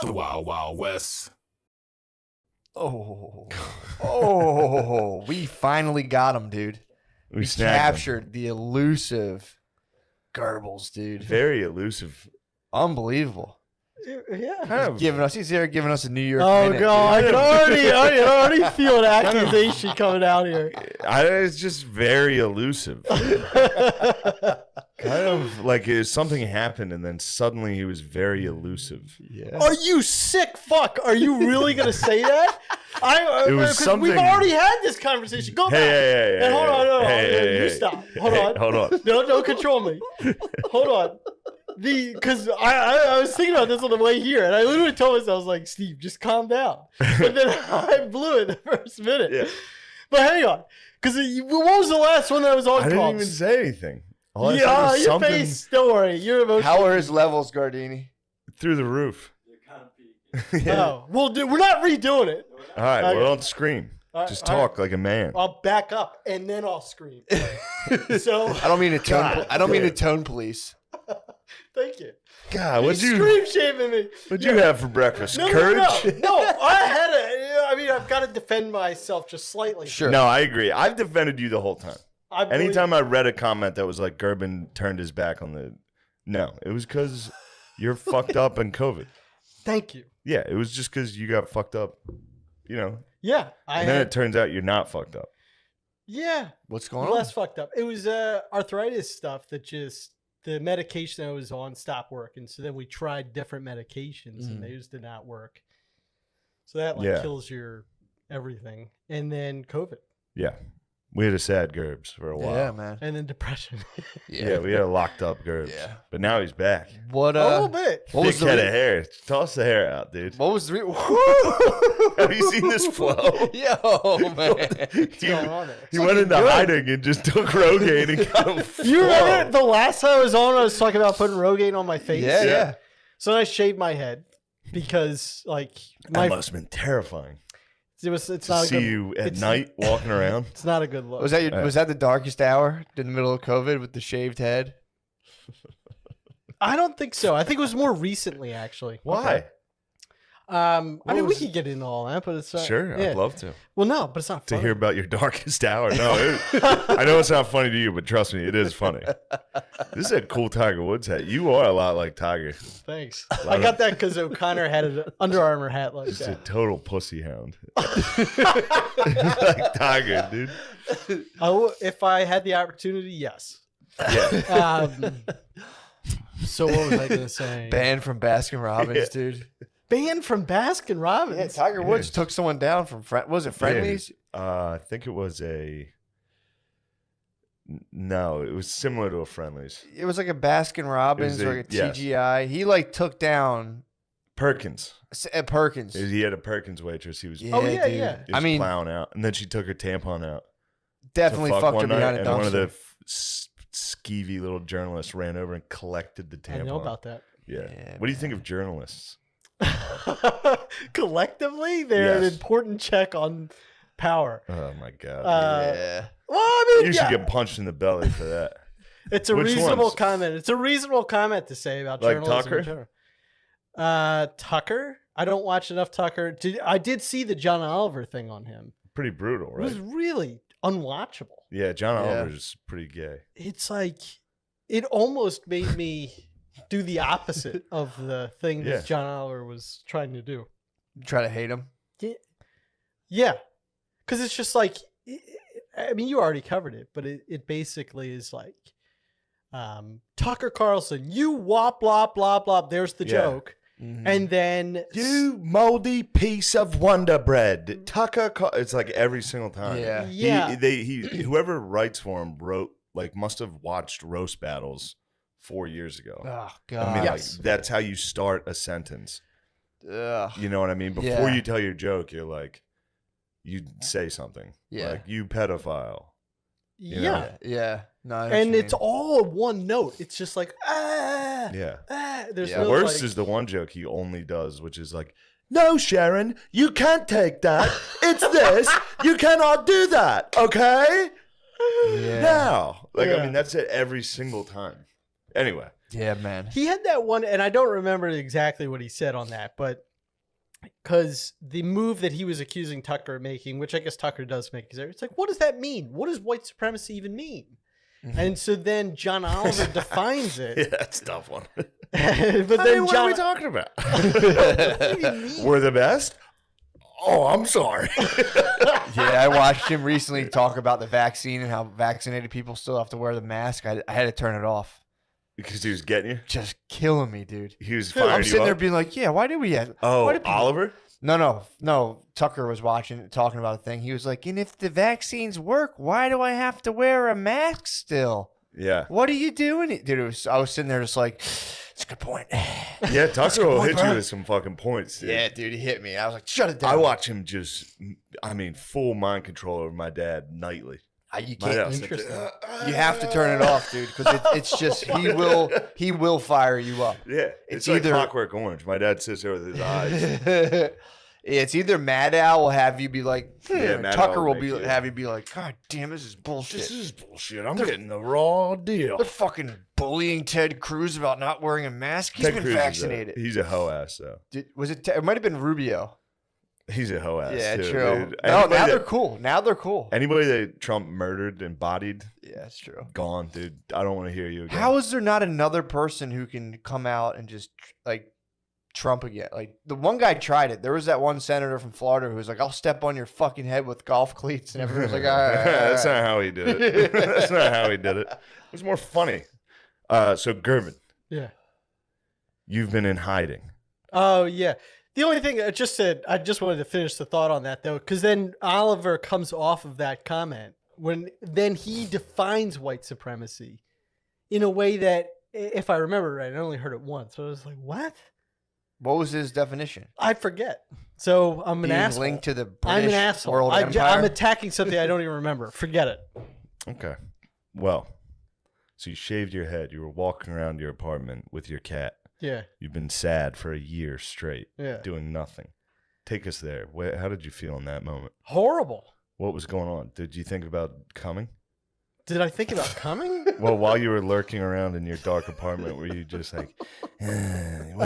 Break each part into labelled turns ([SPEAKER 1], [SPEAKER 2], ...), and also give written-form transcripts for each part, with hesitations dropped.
[SPEAKER 1] The Wild Wild West.
[SPEAKER 2] Oh, we finally got him, dude. We captured the elusive Goebbels, dude.
[SPEAKER 3] Very elusive.
[SPEAKER 2] Unbelievable.
[SPEAKER 4] Yeah.
[SPEAKER 2] He's here giving us a New York
[SPEAKER 4] Oh,
[SPEAKER 2] minute,
[SPEAKER 4] God.
[SPEAKER 2] dude.
[SPEAKER 4] I can already feel an accusation coming out here.
[SPEAKER 3] It's just very elusive. Kind of like something happened and then suddenly he was very elusive.
[SPEAKER 2] Yeah.
[SPEAKER 4] Are you sick fuck? Are you really going to say that?
[SPEAKER 3] It was something.
[SPEAKER 4] We've already had this conversation. Go back.
[SPEAKER 3] Hey,
[SPEAKER 4] And hold on.
[SPEAKER 3] hey,
[SPEAKER 4] You stop. Hold on.
[SPEAKER 3] Hold on.
[SPEAKER 4] No, don't control me. Hold on. Because I was thinking about this on the way here, and I literally told myself, I was like, Steve, just calm down. But then I blew it the first minute.
[SPEAKER 3] Yeah.
[SPEAKER 4] But hang on. Because what was the last one that was on
[SPEAKER 3] I didn't
[SPEAKER 4] calls?
[SPEAKER 3] even say anything. All I said
[SPEAKER 4] Yeah,
[SPEAKER 3] was
[SPEAKER 4] your
[SPEAKER 3] something
[SPEAKER 4] face. Don't worry. You're emotional.
[SPEAKER 2] How are his levels, Gardini?
[SPEAKER 3] through the roof.
[SPEAKER 4] Oh, well, dude, we're not redoing it.
[SPEAKER 3] All right,
[SPEAKER 4] Okay.
[SPEAKER 3] well, don't scream. Just talk like a man.
[SPEAKER 4] I'll back up and then I'll scream. So
[SPEAKER 2] I don't mean to tone. I don't mean to tone police.
[SPEAKER 4] thank you.
[SPEAKER 3] God,
[SPEAKER 4] He's scream shaming me.
[SPEAKER 3] what'd you have for breakfast?
[SPEAKER 4] No,
[SPEAKER 3] Courage?
[SPEAKER 4] No, I've got to defend myself just slightly.
[SPEAKER 2] Sure.
[SPEAKER 3] No, I agree. I've defended you the whole time.
[SPEAKER 4] I believe-
[SPEAKER 3] Anytime I read a comment that was like Gerben turned his back on the, no, it was because you're fucked up and COVID.
[SPEAKER 4] Thank you.
[SPEAKER 3] Yeah, it was just because you got fucked up,
[SPEAKER 4] Yeah,
[SPEAKER 3] And then it turns out you're not fucked up.
[SPEAKER 4] yeah,
[SPEAKER 2] What's going on?
[SPEAKER 4] less fucked up. It was arthritis stuff that just the medication I was on stopped working. So then we tried different medications and those did not work. So that
[SPEAKER 3] Yeah.
[SPEAKER 4] kills your everything. And then COVID.
[SPEAKER 3] Yeah. We had a sad Gerbs for a while.
[SPEAKER 2] Yeah, man.
[SPEAKER 4] And then depression.
[SPEAKER 3] Yeah, we had a locked up Gerbs.
[SPEAKER 2] Yeah.
[SPEAKER 3] But now he's back.
[SPEAKER 2] What?
[SPEAKER 4] A little bit.
[SPEAKER 2] What
[SPEAKER 3] Big
[SPEAKER 2] was the
[SPEAKER 3] head
[SPEAKER 2] re-
[SPEAKER 3] of hair. Toss the hair out, dude.
[SPEAKER 2] What was the?
[SPEAKER 3] Have you seen this flow?
[SPEAKER 2] Yo, man.
[SPEAKER 4] What's going on there?
[SPEAKER 3] He went into hiding and just took Rogaine and got him.
[SPEAKER 4] You remember the last time I was on, I was talking about putting Rogaine on my face?
[SPEAKER 2] Yeah.
[SPEAKER 4] So I shaved my head because, like,
[SPEAKER 3] That must have been terrifying.
[SPEAKER 4] it's
[SPEAKER 3] To
[SPEAKER 4] not a
[SPEAKER 3] see
[SPEAKER 4] good,
[SPEAKER 3] you at
[SPEAKER 4] it's-
[SPEAKER 3] night walking around.
[SPEAKER 4] It's not a good look.
[SPEAKER 2] Was that the darkest hour in the middle of COVID with the shaved head?
[SPEAKER 4] I don't think so. I think it was more recently, actually.
[SPEAKER 3] Why?
[SPEAKER 4] I mean, we
[SPEAKER 3] was
[SPEAKER 4] could get into all that, but it's
[SPEAKER 3] Sure,
[SPEAKER 4] yeah.
[SPEAKER 3] I'd love to.
[SPEAKER 4] Well, no, but it's not
[SPEAKER 3] To
[SPEAKER 4] funny.
[SPEAKER 3] hear about your darkest hour. No, I know it's not funny to you, but trust me, it is funny. This is a cool Tiger Woods hat. You are a lot like Tiger.
[SPEAKER 4] Thanks. I got that because O'Connor had an Under Armour hat like
[SPEAKER 3] Just a
[SPEAKER 4] that.
[SPEAKER 3] total pussy hound. Like Tiger, dude.
[SPEAKER 4] If I had the opportunity, yes.
[SPEAKER 3] Yeah.
[SPEAKER 4] So what was I going to say?
[SPEAKER 2] Banned from Baskin Robbins, dude.
[SPEAKER 4] Banned from Baskin Robbins.
[SPEAKER 2] Yeah, Tiger Woods took someone down from was it Friendlies?
[SPEAKER 3] I think it was no, it was similar to a Friendlies.
[SPEAKER 2] It was like a Baskin Robbins or like a
[SPEAKER 3] yes.
[SPEAKER 2] TGI. He like took down
[SPEAKER 3] Perkins.
[SPEAKER 2] Perkins.
[SPEAKER 3] He had a Perkins waitress. He was,
[SPEAKER 2] Yeah,
[SPEAKER 4] Oh, yeah,
[SPEAKER 2] dude.
[SPEAKER 4] yeah.
[SPEAKER 3] he was
[SPEAKER 2] I mean,
[SPEAKER 3] plowing out. And then she took her tampon out.
[SPEAKER 2] definitely
[SPEAKER 3] to fuck
[SPEAKER 2] fucked
[SPEAKER 3] one
[SPEAKER 2] her
[SPEAKER 3] night,
[SPEAKER 2] behind a
[SPEAKER 3] and one of the
[SPEAKER 2] dumpster.
[SPEAKER 3] skeevy little journalists ran over and collected the tampon.
[SPEAKER 4] I know about that.
[SPEAKER 3] Yeah.
[SPEAKER 2] Yeah,
[SPEAKER 3] What do you think of journalists?
[SPEAKER 4] Collectively, they're an
[SPEAKER 3] Yes.
[SPEAKER 4] important check on power.
[SPEAKER 3] Oh my god.
[SPEAKER 2] Yeah.
[SPEAKER 4] Well, I mean,
[SPEAKER 3] you
[SPEAKER 4] yeah,
[SPEAKER 3] should get punched in the belly for that.
[SPEAKER 4] it's a
[SPEAKER 3] Which
[SPEAKER 4] reasonable
[SPEAKER 3] ones?
[SPEAKER 4] comment. It's a reasonable comment to say about
[SPEAKER 3] Like
[SPEAKER 4] journalism.
[SPEAKER 3] Tucker?
[SPEAKER 4] in general. Tucker? I don't watch enough Tucker. I did see the John Oliver thing on him.
[SPEAKER 3] Pretty brutal,
[SPEAKER 4] It was
[SPEAKER 3] right?
[SPEAKER 4] really unwatchable.
[SPEAKER 3] Yeah, John
[SPEAKER 2] Yeah.
[SPEAKER 3] Oliver's pretty gay.
[SPEAKER 4] It's like it almost made me do the of the thing
[SPEAKER 3] Yeah.
[SPEAKER 4] that John Oliver was trying to do.
[SPEAKER 2] Try to hate him.
[SPEAKER 4] Yeah, because it's just like, I mean, you already covered it, but it basically is like, Tucker Carlson, you wop, blah, blah, blah. There's the
[SPEAKER 3] Yeah.
[SPEAKER 4] joke.
[SPEAKER 2] Mm-hmm.
[SPEAKER 4] And then,
[SPEAKER 3] You moldy piece of Wonder Bread. Tucker, it's like every single time.
[SPEAKER 2] Yeah.
[SPEAKER 4] yeah,
[SPEAKER 3] Whoever writes for him must have watched roast battles 4 years ago.
[SPEAKER 2] Oh
[SPEAKER 3] I
[SPEAKER 2] god.
[SPEAKER 3] mean,
[SPEAKER 4] Yes.
[SPEAKER 3] like, that's how you start a sentence.
[SPEAKER 2] Ugh.
[SPEAKER 3] You know what I mean? Before
[SPEAKER 2] Yeah.
[SPEAKER 3] you tell your joke, you're like, you say something.
[SPEAKER 2] Yeah.
[SPEAKER 3] Like, you pedophile. you
[SPEAKER 4] yeah.
[SPEAKER 3] know?
[SPEAKER 2] Yeah. No. I know what
[SPEAKER 4] And
[SPEAKER 2] you
[SPEAKER 4] it's
[SPEAKER 2] mean.
[SPEAKER 4] all one note. It's just like,
[SPEAKER 3] Yeah.
[SPEAKER 4] There's
[SPEAKER 2] Yeah.
[SPEAKER 4] no
[SPEAKER 3] Worst
[SPEAKER 4] like,
[SPEAKER 3] is the one joke he only does, which is like, no, Sharon, you can't take that. It's this. You cannot do that. Okay?
[SPEAKER 2] Yeah.
[SPEAKER 3] Now. Like,
[SPEAKER 4] Yeah.
[SPEAKER 3] I mean, that's it every single time. Anyway.
[SPEAKER 2] Yeah, man.
[SPEAKER 4] He had that one, and I don't remember exactly what he said on that, but because the move that he was accusing Tucker of making, which I guess Tucker does make, it's like, what does that mean? What does white supremacy even mean? Mm-hmm. And so then John Oliver defines it.
[SPEAKER 3] Yeah, that's a tough one.
[SPEAKER 4] But then
[SPEAKER 3] what are we talking about? We're the best? Oh, I'm sorry.
[SPEAKER 2] Yeah, I watched him recently talk about the vaccine and how vaccinated people still have to wear the mask. I had to turn it off.
[SPEAKER 3] Because he was getting you?
[SPEAKER 2] Just killing me, dude.
[SPEAKER 3] He was firing
[SPEAKER 2] I'm sitting
[SPEAKER 3] you
[SPEAKER 2] there
[SPEAKER 3] up?
[SPEAKER 2] being like, yeah, why did we have...
[SPEAKER 3] Oh, Oliver?
[SPEAKER 2] No. Tucker was talking about a thing. He was like, and if the vaccines work, why do I have to wear a mask still?
[SPEAKER 3] Yeah.
[SPEAKER 2] What are you doing? Dude, I was sitting there just like, it's a good point.
[SPEAKER 3] Yeah, Tucker will hit
[SPEAKER 2] bro.
[SPEAKER 3] you with some fucking points, dude.
[SPEAKER 2] Yeah, dude, he hit me. I was like, shut it down.
[SPEAKER 3] I watch him just, full mind control over my dad nightly.
[SPEAKER 2] You
[SPEAKER 3] My
[SPEAKER 2] can't.
[SPEAKER 3] dad's like,
[SPEAKER 2] You have to turn it off, dude, because it's just he will fire you up.
[SPEAKER 3] Yeah, it's like Clockwork Orange. My dad sits there with his eyes.
[SPEAKER 2] It's either Mad Al will have you be like,
[SPEAKER 3] Mad
[SPEAKER 2] Tucker
[SPEAKER 3] Al
[SPEAKER 2] will have you be like, God damn, this is bullshit.
[SPEAKER 3] This is bullshit. I'm getting the raw deal.
[SPEAKER 2] They're fucking bullying Ted Cruz about not wearing a mask. He's been vaccinated.
[SPEAKER 3] He's a hoe ass though.
[SPEAKER 2] It might have been Rubio.
[SPEAKER 3] He's a hoe ass.
[SPEAKER 2] Yeah,
[SPEAKER 3] too,
[SPEAKER 2] true.
[SPEAKER 3] Dude.
[SPEAKER 2] No, now they're cool. Now they're cool.
[SPEAKER 3] Anybody that Trump murdered and bodied,
[SPEAKER 2] yeah, that's true.
[SPEAKER 3] Gone, dude. I don't want to hear you again.
[SPEAKER 2] How is there not another person who can come out and just like Trump again? Like the one guy tried it. There was that one senator from Florida who was like, "I'll step on your fucking head with golf cleats," and everyone was like, "All right."
[SPEAKER 3] That's not how he did it. That's not how he did it. It was more funny. So Gervin,
[SPEAKER 4] Yeah.
[SPEAKER 3] you've been in hiding.
[SPEAKER 4] Oh, yeah. The only thing I just wanted to finish the thought on that, though, because then Oliver comes off of that comment then he defines white supremacy in a way that, if I remember right, I only heard it once. So I was like, what?
[SPEAKER 2] What was his definition?
[SPEAKER 4] I forget. So I'm an asshole.
[SPEAKER 2] Linked to the
[SPEAKER 4] I'm
[SPEAKER 2] British
[SPEAKER 4] an asshole.
[SPEAKER 2] world empire.
[SPEAKER 4] I'm attacking something I don't even remember. Forget it.
[SPEAKER 3] Okay. Well, so you shaved your head. You were walking around your apartment with your cat.
[SPEAKER 4] Yeah.
[SPEAKER 3] You've been sad for a year straight,
[SPEAKER 4] Yeah.
[SPEAKER 3] doing nothing. Take us there. How did you feel in that moment?
[SPEAKER 4] Horrible.
[SPEAKER 3] What was going on? Did you think about coming?
[SPEAKER 4] Did I think about coming?
[SPEAKER 3] Well, while you were lurking around in your dark apartment, were you just like, when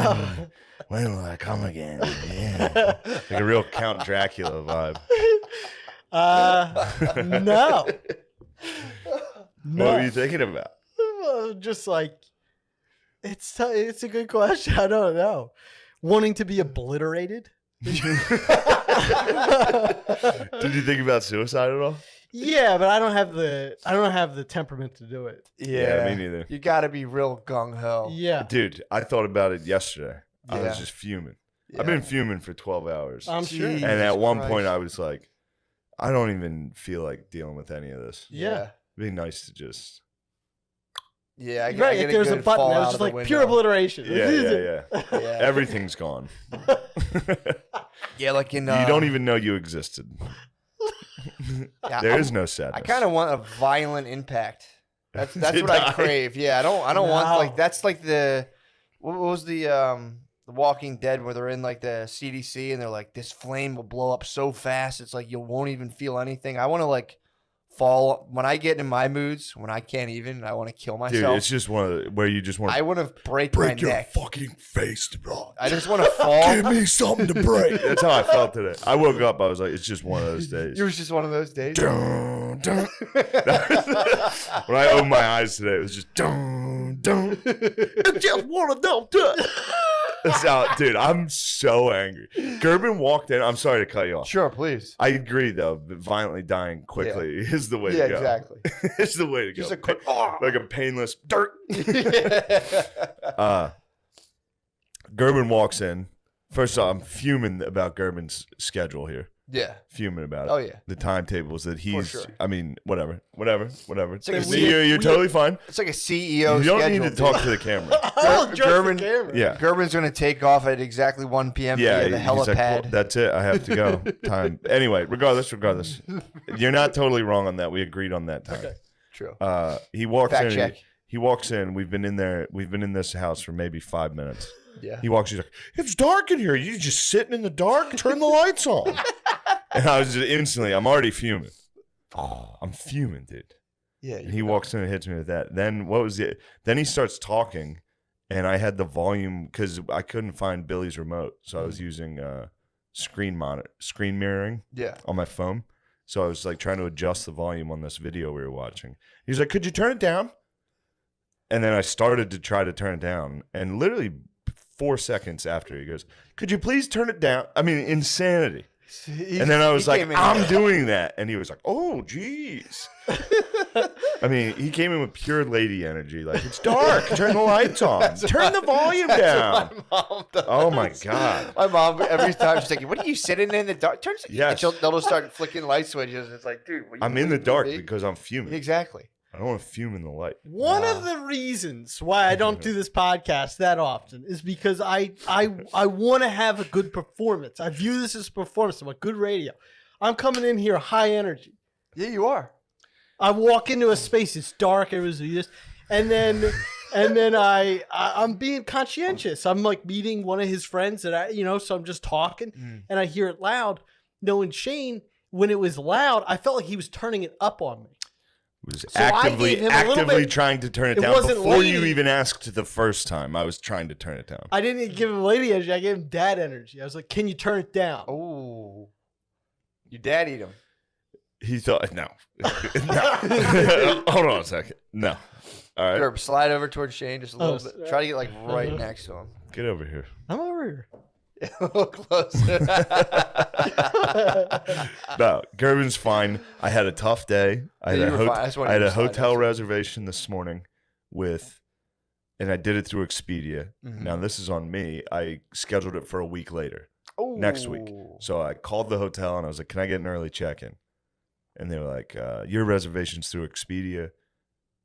[SPEAKER 3] will I come again? Yeah. Like a real Count Dracula vibe.
[SPEAKER 4] No.
[SPEAKER 3] What were you thinking about?
[SPEAKER 4] Just like, it's a good question. I don't know. Wanting to be obliterated.
[SPEAKER 3] Did you think about suicide at all?
[SPEAKER 4] Yeah, but I don't have the temperament to do it.
[SPEAKER 3] Yeah, me neither.
[SPEAKER 2] You got to be real gung ho.
[SPEAKER 4] Yeah,
[SPEAKER 3] Dude, I thought about it yesterday. I
[SPEAKER 2] Yeah.
[SPEAKER 3] was just fuming.
[SPEAKER 2] Yeah.
[SPEAKER 3] I've been fuming for 12 hours.
[SPEAKER 4] I'm sure.
[SPEAKER 3] And at one point, I was like, I don't even feel like dealing with any of this.
[SPEAKER 4] Yeah.
[SPEAKER 3] It'd be nice to just.
[SPEAKER 2] Yeah, I
[SPEAKER 4] Right,
[SPEAKER 2] get
[SPEAKER 4] if there's a
[SPEAKER 2] good
[SPEAKER 4] button
[SPEAKER 2] fall
[SPEAKER 4] that
[SPEAKER 2] out
[SPEAKER 4] was
[SPEAKER 2] of
[SPEAKER 4] just
[SPEAKER 2] the
[SPEAKER 4] like
[SPEAKER 2] window.
[SPEAKER 4] pure obliteration.
[SPEAKER 3] Yeah.
[SPEAKER 2] Yeah.
[SPEAKER 3] Everything's gone.
[SPEAKER 2] Yeah, like in
[SPEAKER 3] You don't even know you existed.
[SPEAKER 2] yeah,
[SPEAKER 3] There is no sadness.
[SPEAKER 2] I kind of want a violent impact. That's
[SPEAKER 3] Did
[SPEAKER 2] what I
[SPEAKER 3] I?
[SPEAKER 2] crave. Yeah, I don't want
[SPEAKER 4] No.
[SPEAKER 2] like that's like the what was the Walking Dead where they're in like the CDC and they're like this flame will blow up so fast it's like you won't even feel anything. I want to like fall when I get in my moods when I can't even I want to kill
[SPEAKER 3] Dude,
[SPEAKER 2] myself.
[SPEAKER 3] it's just one of the, where you just want
[SPEAKER 2] I
[SPEAKER 3] to
[SPEAKER 2] want to break my neck.
[SPEAKER 3] fucking face, bro.
[SPEAKER 2] I just want to fall.
[SPEAKER 3] Give me something to break. That's how I felt today. I woke up. I was like, it's just one of those days.
[SPEAKER 2] It was just one of those days.
[SPEAKER 3] Dun, dun. When I opened my eyes today, it was just dun, dun. It's just one of them. That's how, dude, I'm so angry. Gerben walked in. I'm sorry to cut you off.
[SPEAKER 2] Sure, please.
[SPEAKER 3] I agree, though. But violently dying quickly is the way to
[SPEAKER 2] Yeah,
[SPEAKER 3] go.
[SPEAKER 2] exactly.
[SPEAKER 3] It's the way to
[SPEAKER 2] Just
[SPEAKER 3] go.
[SPEAKER 2] a quick
[SPEAKER 3] Like a painless dirt. Gerben walks in. First off, I'm fuming about Gerben's schedule here.
[SPEAKER 2] Yeah.
[SPEAKER 3] Fuming about it.
[SPEAKER 2] Oh, yeah.
[SPEAKER 3] The timetables that he's.
[SPEAKER 2] sure.
[SPEAKER 3] I mean, whatever.
[SPEAKER 2] like a
[SPEAKER 3] You're totally fine.
[SPEAKER 2] It's like a CEO
[SPEAKER 3] You don't
[SPEAKER 2] schedule.
[SPEAKER 3] need to talk to the camera.
[SPEAKER 4] I'll adjust
[SPEAKER 2] German-
[SPEAKER 4] the camera.
[SPEAKER 3] Yeah.
[SPEAKER 2] Gerben's going to take off at exactly 1 p.m.
[SPEAKER 3] Yeah,
[SPEAKER 2] via the
[SPEAKER 3] he's like,
[SPEAKER 2] helipad.
[SPEAKER 3] well, that's it. I have to go. Time. Anyway, regardless, you're not totally wrong on that. We agreed on that time.
[SPEAKER 4] Okay.
[SPEAKER 2] True.
[SPEAKER 3] He walks
[SPEAKER 2] Fact
[SPEAKER 3] in.
[SPEAKER 2] check.
[SPEAKER 3] He walks in. We've been in there. We've been in this house for maybe 5 minutes.
[SPEAKER 2] Yeah.
[SPEAKER 3] He walks. He's like, "It's dark in here. You just sitting in the dark. Turn the lights on." And I was just instantly. I'm already fuming. Oh, I'm fuming, dude.
[SPEAKER 2] Yeah.
[SPEAKER 3] And he walks in and hits me with that. Then what was it? Then he starts talking and I had the volume because I couldn't find Billy's remote, so I was using screen mirroring
[SPEAKER 2] Yeah.
[SPEAKER 3] on my phone. So I was like trying to adjust the volume on this video we were watching. He was like, "Could you turn it down?" And then I started to try to turn it down, and literally 4 seconds after, he goes, "Could you please turn it down?" I mean, insanity. And then I was like, "I'm doing that," and he was like, "Oh, geez." I mean, he came in with pure lady energy. Like, it's dark. Turn the lights on. Turn the volume down.
[SPEAKER 2] My mom does.
[SPEAKER 3] Oh my god.
[SPEAKER 2] My mom every time she's like, "What are you sitting in the dark?" Turns.
[SPEAKER 3] Yes.
[SPEAKER 2] And they'll start flicking light switches. It's like, dude,
[SPEAKER 3] I'm in the dark because I'm fuming.
[SPEAKER 2] Exactly.
[SPEAKER 3] I don't want to fume in the light.
[SPEAKER 4] One of the reasons why I don't do this podcast that often is because I want to have a good performance. I view this as a performance. I'm a good radio. I'm coming in here high energy.
[SPEAKER 2] Yeah, you are.
[SPEAKER 4] I walk into a space, it's dark, everybody's just, and then I'm being conscientious. I'm like meeting one of his friends that so I'm just talking and I hear it loud. Knowing Shane, when it was loud, I felt like he was turning it up on me.
[SPEAKER 3] Was
[SPEAKER 4] So I gave him a little
[SPEAKER 3] actively
[SPEAKER 4] bit-
[SPEAKER 3] trying to turn it
[SPEAKER 4] It
[SPEAKER 3] down
[SPEAKER 4] wasn't
[SPEAKER 3] before you
[SPEAKER 4] lady.
[SPEAKER 3] even asked the first time. I was trying to turn it down.
[SPEAKER 4] I didn't give him lady energy. I gave him dad energy. I was like, "Can you turn it down?"
[SPEAKER 2] Oh, your dad eat him.
[SPEAKER 3] He thought no. No. Hold on a second. No. All right.
[SPEAKER 2] Gerb, slide over towards Shane just a little
[SPEAKER 4] Oh,
[SPEAKER 2] bit. Try to get like right next to him.
[SPEAKER 3] Get over here.
[SPEAKER 4] I'm over here.
[SPEAKER 2] A little closer.
[SPEAKER 3] No, Gerben's fine. I had a tough day. I had
[SPEAKER 2] Yeah,
[SPEAKER 3] a,
[SPEAKER 2] you were fine. I just wanted
[SPEAKER 3] I had
[SPEAKER 2] you
[SPEAKER 3] a
[SPEAKER 2] to slide
[SPEAKER 3] hotel
[SPEAKER 2] next to me.
[SPEAKER 3] reservation this morning and I did it through Expedia.
[SPEAKER 2] Mhm.
[SPEAKER 3] Now this is on me. I scheduled it for a week later, next week.
[SPEAKER 2] Ooh.
[SPEAKER 3] So I called the hotel and I was like, "Can I get an early check-in?" And they were like, "Your reservation's through Expedia."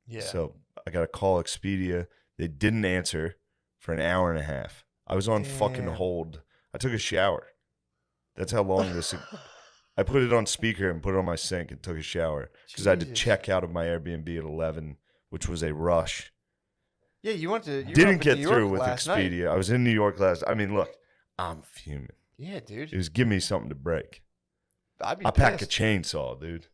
[SPEAKER 2] Yeah.
[SPEAKER 3] So I got to call Expedia. They didn't answer for an hour and a half. I was on fucking
[SPEAKER 2] Damn.
[SPEAKER 3] hold. I took a shower. That's how long this. I put it on speaker and put it on my sink and took a shower because I had to
[SPEAKER 2] Jesus.
[SPEAKER 3] check out of my Airbnb at 11, which was a rush.
[SPEAKER 2] Yeah, you went to. You
[SPEAKER 3] Didn't
[SPEAKER 2] were up in
[SPEAKER 3] get
[SPEAKER 2] New York
[SPEAKER 3] through with
[SPEAKER 2] last night.
[SPEAKER 3] Expedia. I was in New York last. I mean, look, I'm fuming.
[SPEAKER 2] Yeah, dude.
[SPEAKER 3] It was give me something to break.
[SPEAKER 2] I'd be
[SPEAKER 3] I pack a
[SPEAKER 2] pissed.
[SPEAKER 3] chainsaw, dude.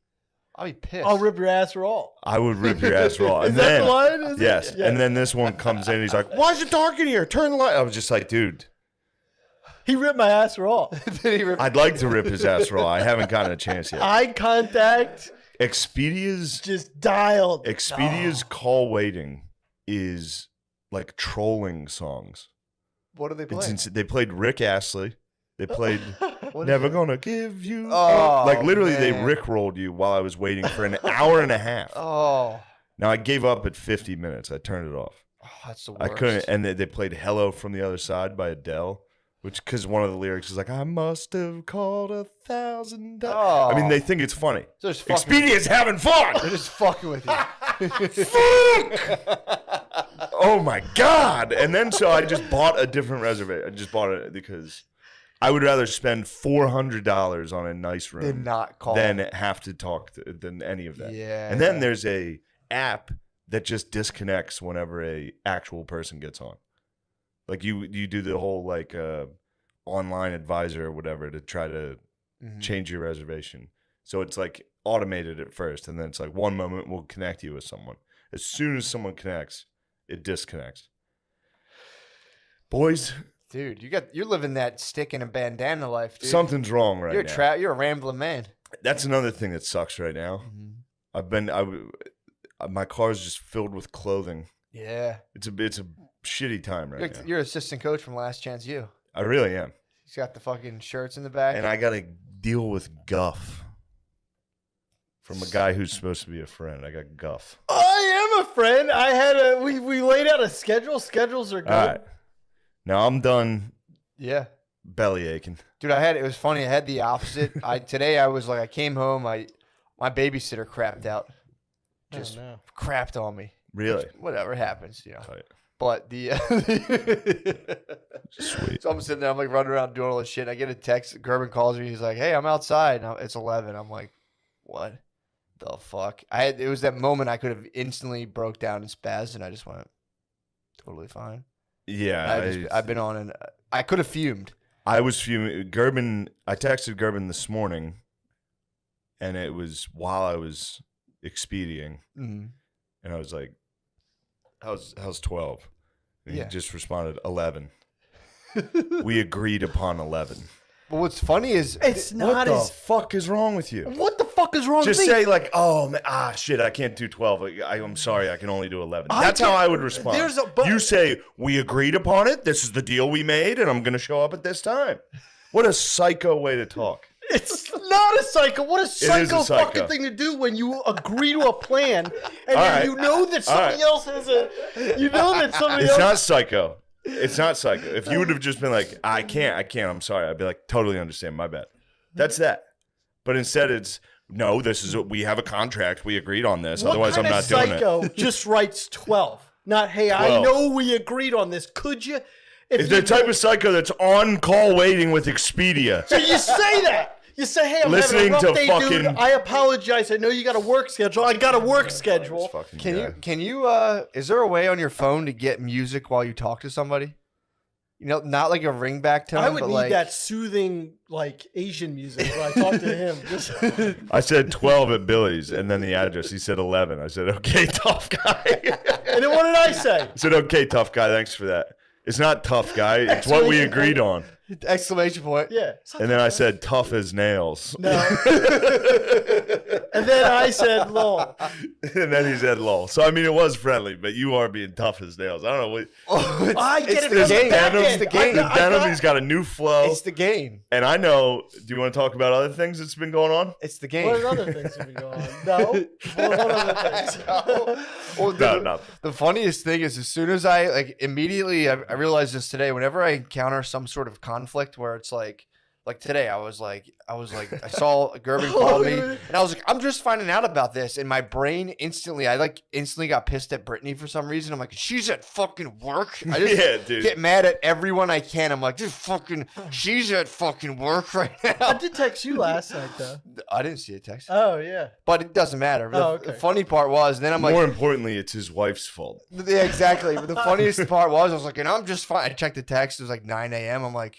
[SPEAKER 2] I'd be pissed.
[SPEAKER 4] I'll rip your ass raw.
[SPEAKER 3] I would rip your ass raw.
[SPEAKER 4] Is
[SPEAKER 3] And
[SPEAKER 4] that
[SPEAKER 3] then,
[SPEAKER 4] the line? Is it?
[SPEAKER 3] yes.
[SPEAKER 4] Yeah.
[SPEAKER 3] And then this one comes in. He's like, "Why is it dark in here? Turn the light." I was just like, dude,
[SPEAKER 4] He ripped my ass raw.
[SPEAKER 2] Did he rip-
[SPEAKER 3] I'd like to rip his ass raw. I haven't gotten a chance yet.
[SPEAKER 4] Eye contact
[SPEAKER 3] Expedia's
[SPEAKER 4] just dialed.
[SPEAKER 3] call waiting is like trolling songs.
[SPEAKER 2] What do they
[SPEAKER 3] It's
[SPEAKER 2] play?
[SPEAKER 3] they played Rick Astley. They played
[SPEAKER 2] What is
[SPEAKER 3] "Never
[SPEAKER 2] it?
[SPEAKER 3] Gonna Give You."
[SPEAKER 2] Oh,
[SPEAKER 3] like literally, they
[SPEAKER 2] man.
[SPEAKER 3] rickrolled you while I was waiting for an hour and a half.
[SPEAKER 2] Oh,
[SPEAKER 3] Now I gave up at 50 minutes. I turned it off.
[SPEAKER 2] that's the worst.
[SPEAKER 3] I couldn't, and they played "Hello from the Other Side" by Adele, which because one of the lyrics is like, "I must have called 1,000 times."
[SPEAKER 2] Oh.
[SPEAKER 3] I mean, they think it's funny.
[SPEAKER 2] They're just fucking,
[SPEAKER 3] Expedia's having
[SPEAKER 2] they're
[SPEAKER 3] fun.
[SPEAKER 2] just fucking with you.
[SPEAKER 3] Oh my god! And then so I just bought a different reservation. I just bought it because I would rather spend $400 on a nice
[SPEAKER 2] Did
[SPEAKER 3] room
[SPEAKER 2] not call.
[SPEAKER 3] than have to talk than any of that.
[SPEAKER 2] Yeah.
[SPEAKER 3] And then there's a app that just disconnects whenever a actual person gets on. Like you do the whole like online advisor or whatever to try to
[SPEAKER 2] Mhm.
[SPEAKER 3] change your reservation. So it's like automated at first, and then it's like one moment we'll connect you with someone. As soon as someone connects, it disconnects. Boys,
[SPEAKER 2] Dude, you're living that stick and a bandana life, dude.
[SPEAKER 3] something's wrong right
[SPEAKER 2] You're
[SPEAKER 3] now.
[SPEAKER 2] you're a rambling man.
[SPEAKER 3] That's another thing that sucks right now. My car's just filled with clothing.
[SPEAKER 2] Yeah.
[SPEAKER 3] It's a shitty time right now.
[SPEAKER 2] You're assistant coach from Last Chance U.
[SPEAKER 3] I really am.
[SPEAKER 2] He's got the fucking shirts in the back.
[SPEAKER 3] And I got to deal with guff from a guy who's supposed to be a friend. I got guff.
[SPEAKER 4] I am a friend. I had we laid out a schedule. Schedules are good.
[SPEAKER 3] All right. Now I'm done
[SPEAKER 2] Yeah.
[SPEAKER 3] belly aching.
[SPEAKER 2] Dude, it was funny. I had the opposite. Today I was like, I came home, my babysitter crapped out. Just
[SPEAKER 4] oh, no.
[SPEAKER 2] crapped on me.
[SPEAKER 3] Really?
[SPEAKER 2] Whatever happens, you know.
[SPEAKER 3] Tight.
[SPEAKER 2] But
[SPEAKER 3] Sweet.
[SPEAKER 2] so I'm sitting there, I'm like running around doing all this shit. I get a text. Gerben calls me. He's like, "Hey, I'm outside." And it's 11. I'm like, "What the fuck?" It was that moment I could have instantly broke down and spazzed, and I just went, "Totally fine."
[SPEAKER 3] Yeah.
[SPEAKER 2] I've been on, and I could have fumed.
[SPEAKER 3] I was fuming. Gerben, I texted Gerben this morning, and it was while I was expedieing,
[SPEAKER 2] Mm-hmm.
[SPEAKER 3] and I was like, how's 12? And
[SPEAKER 2] Yeah.
[SPEAKER 3] he just responded 11. We agreed upon 11.
[SPEAKER 2] But what's funny is
[SPEAKER 4] It's
[SPEAKER 3] What
[SPEAKER 4] not
[SPEAKER 3] the
[SPEAKER 4] as.
[SPEAKER 3] fuck is wrong with you?
[SPEAKER 4] What the fuck is wrong
[SPEAKER 3] Just
[SPEAKER 4] with me?
[SPEAKER 3] say like, oh man, shit, I can't do 12. I'm sorry, I can only do 11.
[SPEAKER 4] I
[SPEAKER 3] That's how
[SPEAKER 4] can't-
[SPEAKER 3] I would respond. You say we agreed upon it. This is the deal we made, and I'm gonna show up at this time. What a psycho way to talk.
[SPEAKER 4] It's not a psycho. What a psycho,
[SPEAKER 3] psycho.
[SPEAKER 4] fucking thing to do when you agree to a plan and
[SPEAKER 3] All
[SPEAKER 4] then
[SPEAKER 3] right.
[SPEAKER 4] you know that somebody else has a. You know that somebody
[SPEAKER 3] It's
[SPEAKER 4] else.
[SPEAKER 3] not psycho. It's not psycho. If you would have just been like, I can't, I'm sorry, I'd be like, totally understand, my bad. That's that. But instead it's, no, we have a contract, we agreed on this,
[SPEAKER 4] What
[SPEAKER 3] otherwise I'm
[SPEAKER 4] kind
[SPEAKER 3] not
[SPEAKER 4] of
[SPEAKER 3] doing it.
[SPEAKER 4] psycho just writes 12? Not, hey, I
[SPEAKER 3] 12.
[SPEAKER 4] know we agreed on this. Could you?
[SPEAKER 3] It's the type of psycho that's on call waiting with Expedia.
[SPEAKER 4] So you say that. You say, hey, I'm
[SPEAKER 3] Listening
[SPEAKER 4] having a rough
[SPEAKER 3] to
[SPEAKER 4] day, dude.
[SPEAKER 3] fucking-
[SPEAKER 4] I apologize. I know you got a work schedule. I got a work schedule.
[SPEAKER 3] Fucking
[SPEAKER 2] Can
[SPEAKER 3] guy.
[SPEAKER 2] you is there a way on your phone to get music while you talk to somebody? You know, not like a ringback tone.
[SPEAKER 4] I would
[SPEAKER 2] but
[SPEAKER 4] need
[SPEAKER 2] like,
[SPEAKER 4] that soothing, like, Asian music when I talk to him. Just,
[SPEAKER 3] I said 12 at Billy's, and then the address, he said 11. I said, okay, tough guy.
[SPEAKER 4] and then what did I say?
[SPEAKER 3] I said, okay, tough guy, thanks for that. It's not tough guy, it's what we agreed on.
[SPEAKER 2] exclamation point.
[SPEAKER 4] Yeah.
[SPEAKER 3] And then I said, tough as nails.
[SPEAKER 4] No. And then I said, lol.
[SPEAKER 3] And then he said, lol. So, I mean, it was friendly, but you are being tough as nails. I don't know what.
[SPEAKER 4] I get it
[SPEAKER 2] the
[SPEAKER 4] from the
[SPEAKER 2] game.
[SPEAKER 4] back
[SPEAKER 2] It's
[SPEAKER 4] end.
[SPEAKER 2] the game.
[SPEAKER 3] The denim, he's got a new flow.
[SPEAKER 2] It's the game.
[SPEAKER 3] And I know, do you want to talk about other things that's been going on?
[SPEAKER 2] It's the game.
[SPEAKER 4] What other things have been going on? No. What other things?
[SPEAKER 2] Well,
[SPEAKER 3] No, nothing.
[SPEAKER 2] the funniest thing is, as soon as I immediately I realized this today. Whenever I encounter some sort of conflict where it's like today, I was like, I saw Gerben called me, and I was like, I'm just finding out about this, and my brain instantly got pissed at Brittany for some reason. I'm like, she's at fucking work. I just
[SPEAKER 3] Yeah, dude.
[SPEAKER 2] get mad at everyone I can. I'm like, she's at fucking work right
[SPEAKER 4] I
[SPEAKER 2] now.
[SPEAKER 4] did text you last night, though.
[SPEAKER 2] I didn't see a text,
[SPEAKER 4] Oh, yeah.
[SPEAKER 2] but it doesn't matter.
[SPEAKER 4] Oh,
[SPEAKER 2] The
[SPEAKER 4] okay.
[SPEAKER 2] funny part was, then I'm like,
[SPEAKER 3] More importantly, it's his wife's fault.
[SPEAKER 2] yeah, exactly. But the funniest part was, I was like, and I'm just fine. I checked the text. It was like 9 a.m. I'm like,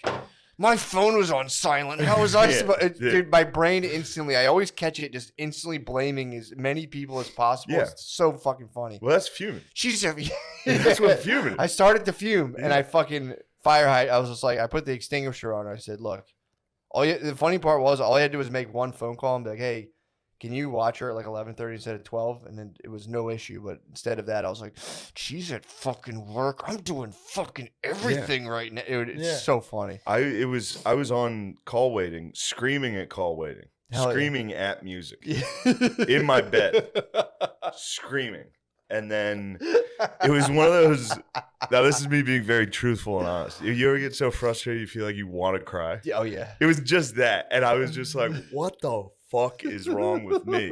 [SPEAKER 2] my phone was on silent. How was I
[SPEAKER 3] Yeah,
[SPEAKER 2] supposed?
[SPEAKER 3] yeah.
[SPEAKER 2] Dude, my brain instantly. I always catch it just instantly blaming as many people as possible.
[SPEAKER 3] Yeah.
[SPEAKER 2] It's so fucking funny.
[SPEAKER 3] Well, that's fuming.
[SPEAKER 2] She's a,
[SPEAKER 3] That's what fuming
[SPEAKER 2] I
[SPEAKER 3] is.
[SPEAKER 2] started to fume, and I fucking fire height. I was just like, I put the extinguisher on. I said, look, the funny part was, all I had to do was make one phone call and be like, hey, can you watch her at like 11:30 instead of 12? And then it was no issue. But instead of that, I was like, she's at fucking work. I'm doing fucking everything right now. It's
[SPEAKER 4] Yeah.
[SPEAKER 2] so funny.
[SPEAKER 3] I was on call waiting, screaming at call waiting,
[SPEAKER 2] Hell yeah.
[SPEAKER 3] screaming at music in my bed, screaming. And then it was one of those. Now this is me being very truthful and honest. You ever get so frustrated you feel like you want to cry?
[SPEAKER 2] Oh yeah.
[SPEAKER 3] It was just that, and I was just like, "What the fuck is wrong with me?"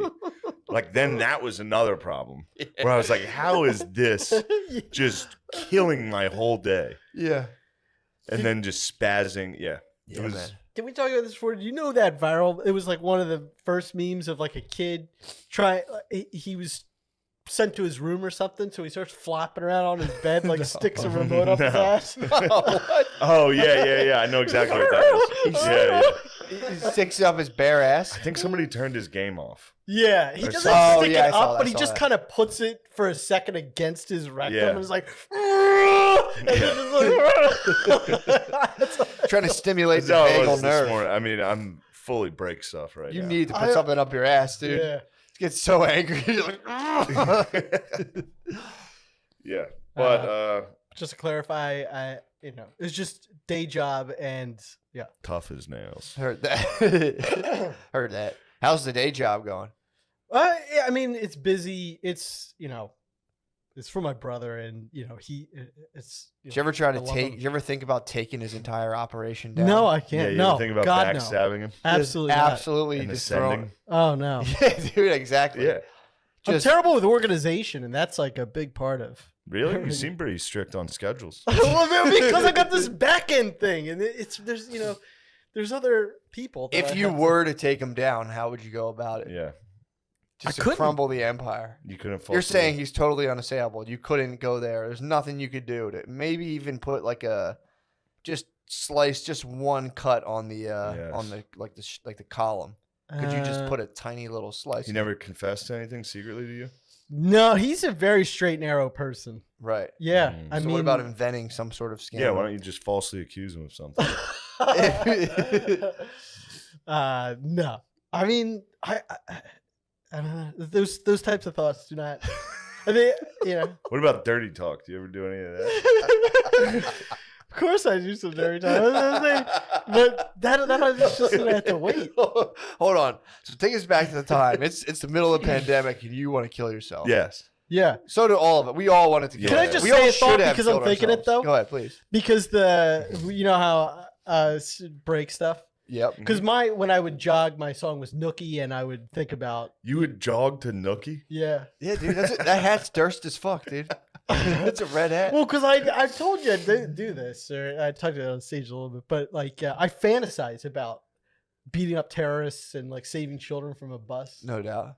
[SPEAKER 3] Like then that was another problem where I was like, "How is this just killing my whole day?"
[SPEAKER 2] Yeah.
[SPEAKER 3] And then just spazzing. Yeah,
[SPEAKER 2] Yeah,
[SPEAKER 3] it was.
[SPEAKER 2] man.
[SPEAKER 4] Did we talk about this before? Do you know that viral? It was like one of the first memes of like a kid he was sent to his room or something, so he starts flopping around on his bed, like sticks a remote up his
[SPEAKER 3] No.
[SPEAKER 4] ass.
[SPEAKER 3] Oh yeah. I know exactly what that is. Yeah.
[SPEAKER 2] He sticks up his bare ass.
[SPEAKER 3] I think somebody turned his game off.
[SPEAKER 4] Yeah, he
[SPEAKER 3] Or
[SPEAKER 4] doesn't
[SPEAKER 3] something.
[SPEAKER 4] stick
[SPEAKER 2] Yeah, I
[SPEAKER 4] it
[SPEAKER 2] saw
[SPEAKER 4] up,
[SPEAKER 2] that,
[SPEAKER 4] but
[SPEAKER 2] I
[SPEAKER 4] he
[SPEAKER 2] saw
[SPEAKER 4] just
[SPEAKER 2] that.
[SPEAKER 4] kind of puts it for a second against his rectum
[SPEAKER 3] Yeah.
[SPEAKER 4] and is like, and then just like
[SPEAKER 2] Trying to stimulate the
[SPEAKER 3] That's how it
[SPEAKER 2] vagal
[SPEAKER 3] was this
[SPEAKER 2] nerve.
[SPEAKER 3] morning. I mean, I'm fully break stuff right
[SPEAKER 2] You
[SPEAKER 3] now.
[SPEAKER 2] need to put something up your ass, dude.
[SPEAKER 4] yeah.
[SPEAKER 2] Get so angry. You're like,
[SPEAKER 3] Yeah, but
[SPEAKER 4] Just to clarify, it's just day job and yeah.
[SPEAKER 3] tough as nails.
[SPEAKER 2] heard that. Heard that. How's the day job going?
[SPEAKER 4] Yeah, I mean, it's busy. It's it's for my brother, and it's.
[SPEAKER 2] Did you ever try to
[SPEAKER 4] I love
[SPEAKER 2] take?
[SPEAKER 4] him.
[SPEAKER 2] Did you ever think about taking his entire operation down?
[SPEAKER 4] No, I
[SPEAKER 3] Yeah,
[SPEAKER 4] can't.
[SPEAKER 3] you
[SPEAKER 4] no,
[SPEAKER 3] ever think about
[SPEAKER 4] God, no.
[SPEAKER 3] backstabbing him
[SPEAKER 4] Absolutely,
[SPEAKER 2] Just
[SPEAKER 4] not.
[SPEAKER 2] absolutely
[SPEAKER 3] and
[SPEAKER 2] just throw.
[SPEAKER 3] ascending?
[SPEAKER 4] Oh no,
[SPEAKER 2] Yeah, dude, exactly.
[SPEAKER 3] Yeah,
[SPEAKER 4] I'm
[SPEAKER 2] Just
[SPEAKER 4] terrible with organization, and that's like a big part of.
[SPEAKER 3] really? You seem pretty strict on schedules.
[SPEAKER 4] Well, because I got this back end thing, and there's other people. That
[SPEAKER 2] if
[SPEAKER 4] I
[SPEAKER 2] you
[SPEAKER 4] have to-
[SPEAKER 2] were to take him down, how would you go about it?
[SPEAKER 3] Yeah,
[SPEAKER 2] Just
[SPEAKER 4] I
[SPEAKER 2] to
[SPEAKER 4] couldn't.
[SPEAKER 2] crumble the empire.
[SPEAKER 3] you couldn't.
[SPEAKER 2] You're
[SPEAKER 3] fuck
[SPEAKER 2] saying
[SPEAKER 3] with
[SPEAKER 2] he's totally unassailable. You couldn't go there. There's nothing you could do to maybe even put like just slice just one cut on the on the like the column. Could you just put a tiny little slice?
[SPEAKER 3] He never confessed to anything secretly to you?
[SPEAKER 4] No, he's a very straight and narrow person.
[SPEAKER 2] Right.
[SPEAKER 4] Yeah,
[SPEAKER 3] Mm.
[SPEAKER 4] I
[SPEAKER 2] So
[SPEAKER 4] mean,
[SPEAKER 2] what about inventing some sort of
[SPEAKER 3] Yeah,
[SPEAKER 2] scandal?
[SPEAKER 3] why don't you just falsely accuse him of something?
[SPEAKER 4] No, I mean, I don't know. Those types of thoughts do not. They, you know.
[SPEAKER 3] What about dirty talk? Do you ever do any of that?
[SPEAKER 4] Of course, I do some dirty time, but that's just gonna have to wait.
[SPEAKER 2] Hold on. So take us back to the time. It's the middle of the pandemic, and you want to kill yourself.
[SPEAKER 3] Yes.
[SPEAKER 4] Yeah,
[SPEAKER 2] So do all of it. We all wanted to kill.
[SPEAKER 3] Can I
[SPEAKER 2] ourselves.
[SPEAKER 3] just
[SPEAKER 2] we
[SPEAKER 4] say
[SPEAKER 2] all
[SPEAKER 4] a thought
[SPEAKER 2] should have
[SPEAKER 4] because I'm
[SPEAKER 2] killed
[SPEAKER 4] thinking it,
[SPEAKER 2] ourselves.
[SPEAKER 4] though?
[SPEAKER 2] Go ahead, please.
[SPEAKER 4] because you know how break stuff.
[SPEAKER 2] Yep.
[SPEAKER 4] Because when I would jog, my song was Nookie, and I would think about
[SPEAKER 3] You would jog to Nookie?
[SPEAKER 4] yeah.
[SPEAKER 2] Yeah, dude. That hat's Durst as fuck, dude. That's a red hat.
[SPEAKER 4] Well, because I told you I'd do this, or I talked about it on stage a little bit, but like I fantasize about beating up terrorists and like saving children from a bus.
[SPEAKER 2] No doubt.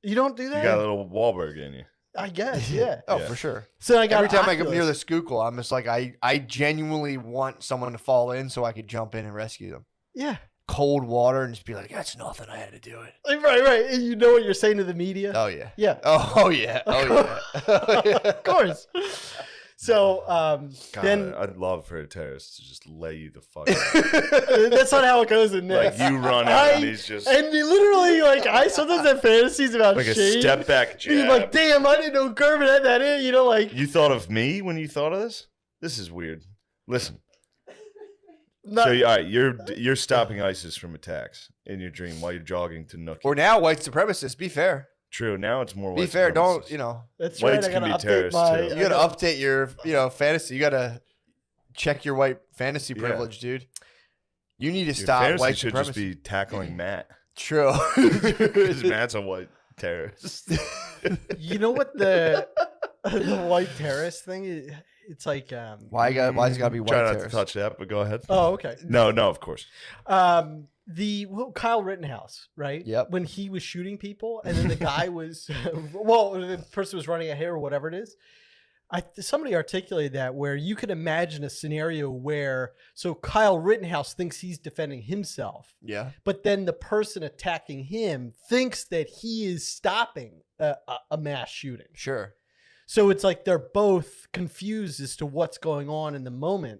[SPEAKER 4] You don't do
[SPEAKER 3] You
[SPEAKER 4] that?
[SPEAKER 3] got a little Wahlberg in you.
[SPEAKER 4] I guess, yeah.
[SPEAKER 2] Oh,
[SPEAKER 3] Yeah.
[SPEAKER 2] for sure.
[SPEAKER 4] So I got
[SPEAKER 2] Every time I come near the
[SPEAKER 4] Oculus.
[SPEAKER 2] Schuylkill, I'm just like, I genuinely want someone to fall in so I could jump in and rescue them.
[SPEAKER 4] Yeah.
[SPEAKER 2] Cold water and just be like, that's nothing. I had to do it.
[SPEAKER 4] Right. And you know what you're saying to the media?
[SPEAKER 2] Oh, yeah.
[SPEAKER 4] Yeah.
[SPEAKER 2] Oh, yeah. Oh, yeah.
[SPEAKER 4] Of course. So
[SPEAKER 3] God,
[SPEAKER 4] then
[SPEAKER 3] I'd love for a terrorist to just lay you the fuck out.
[SPEAKER 4] that's not how it goes in this.
[SPEAKER 3] Like you run out and he's just
[SPEAKER 4] And you literally, like, I sometimes have fantasies about
[SPEAKER 3] like a
[SPEAKER 4] Shane.
[SPEAKER 3] step back
[SPEAKER 4] Being
[SPEAKER 3] jab.
[SPEAKER 4] like, damn, I didn't know Gervin had that in. You know, like,
[SPEAKER 3] You thought of me when you thought of this? This is weird. Listen.
[SPEAKER 4] not,
[SPEAKER 3] So all right, you're stopping ISIS from attacks in your dream while you're jogging to Nookie.
[SPEAKER 2] Or now, white supremacists. Be fair.
[SPEAKER 3] True. Now it's more.
[SPEAKER 2] Be
[SPEAKER 3] white
[SPEAKER 2] fair. Don't,
[SPEAKER 3] supremacists.
[SPEAKER 2] you know,
[SPEAKER 4] that's
[SPEAKER 3] Whites
[SPEAKER 4] right. I
[SPEAKER 3] can
[SPEAKER 4] gotta
[SPEAKER 3] be
[SPEAKER 4] update
[SPEAKER 3] terrorists,
[SPEAKER 4] my.
[SPEAKER 3] too.
[SPEAKER 2] you got to update your, fantasy. You got to check your white fantasy
[SPEAKER 3] Yeah.
[SPEAKER 2] privilege, dude. You need to
[SPEAKER 3] Your
[SPEAKER 2] stop
[SPEAKER 3] fantasy
[SPEAKER 2] white
[SPEAKER 3] should
[SPEAKER 2] supremacy.
[SPEAKER 3] just be tackling Matt
[SPEAKER 2] True.
[SPEAKER 3] because Matt's a white terrorist.
[SPEAKER 4] You know what the white terrorist thing is? It's like
[SPEAKER 2] Why's it got to be white
[SPEAKER 3] Try not to
[SPEAKER 2] terrorists?
[SPEAKER 3] touch that, but go ahead.
[SPEAKER 4] oh, okay.
[SPEAKER 3] No, of course.
[SPEAKER 4] Kyle Rittenhouse, right?
[SPEAKER 2] Yep.
[SPEAKER 4] When he was shooting people, and then the guy was, well, the person was running a hair or whatever it is. Somebody articulated that where you could imagine a scenario where so Kyle Rittenhouse thinks he's defending himself,
[SPEAKER 2] Yeah.
[SPEAKER 4] but then the person attacking him thinks that he is stopping a mass shooting.
[SPEAKER 2] Sure.
[SPEAKER 4] So it's like they're both confused as to what's going on in the moment,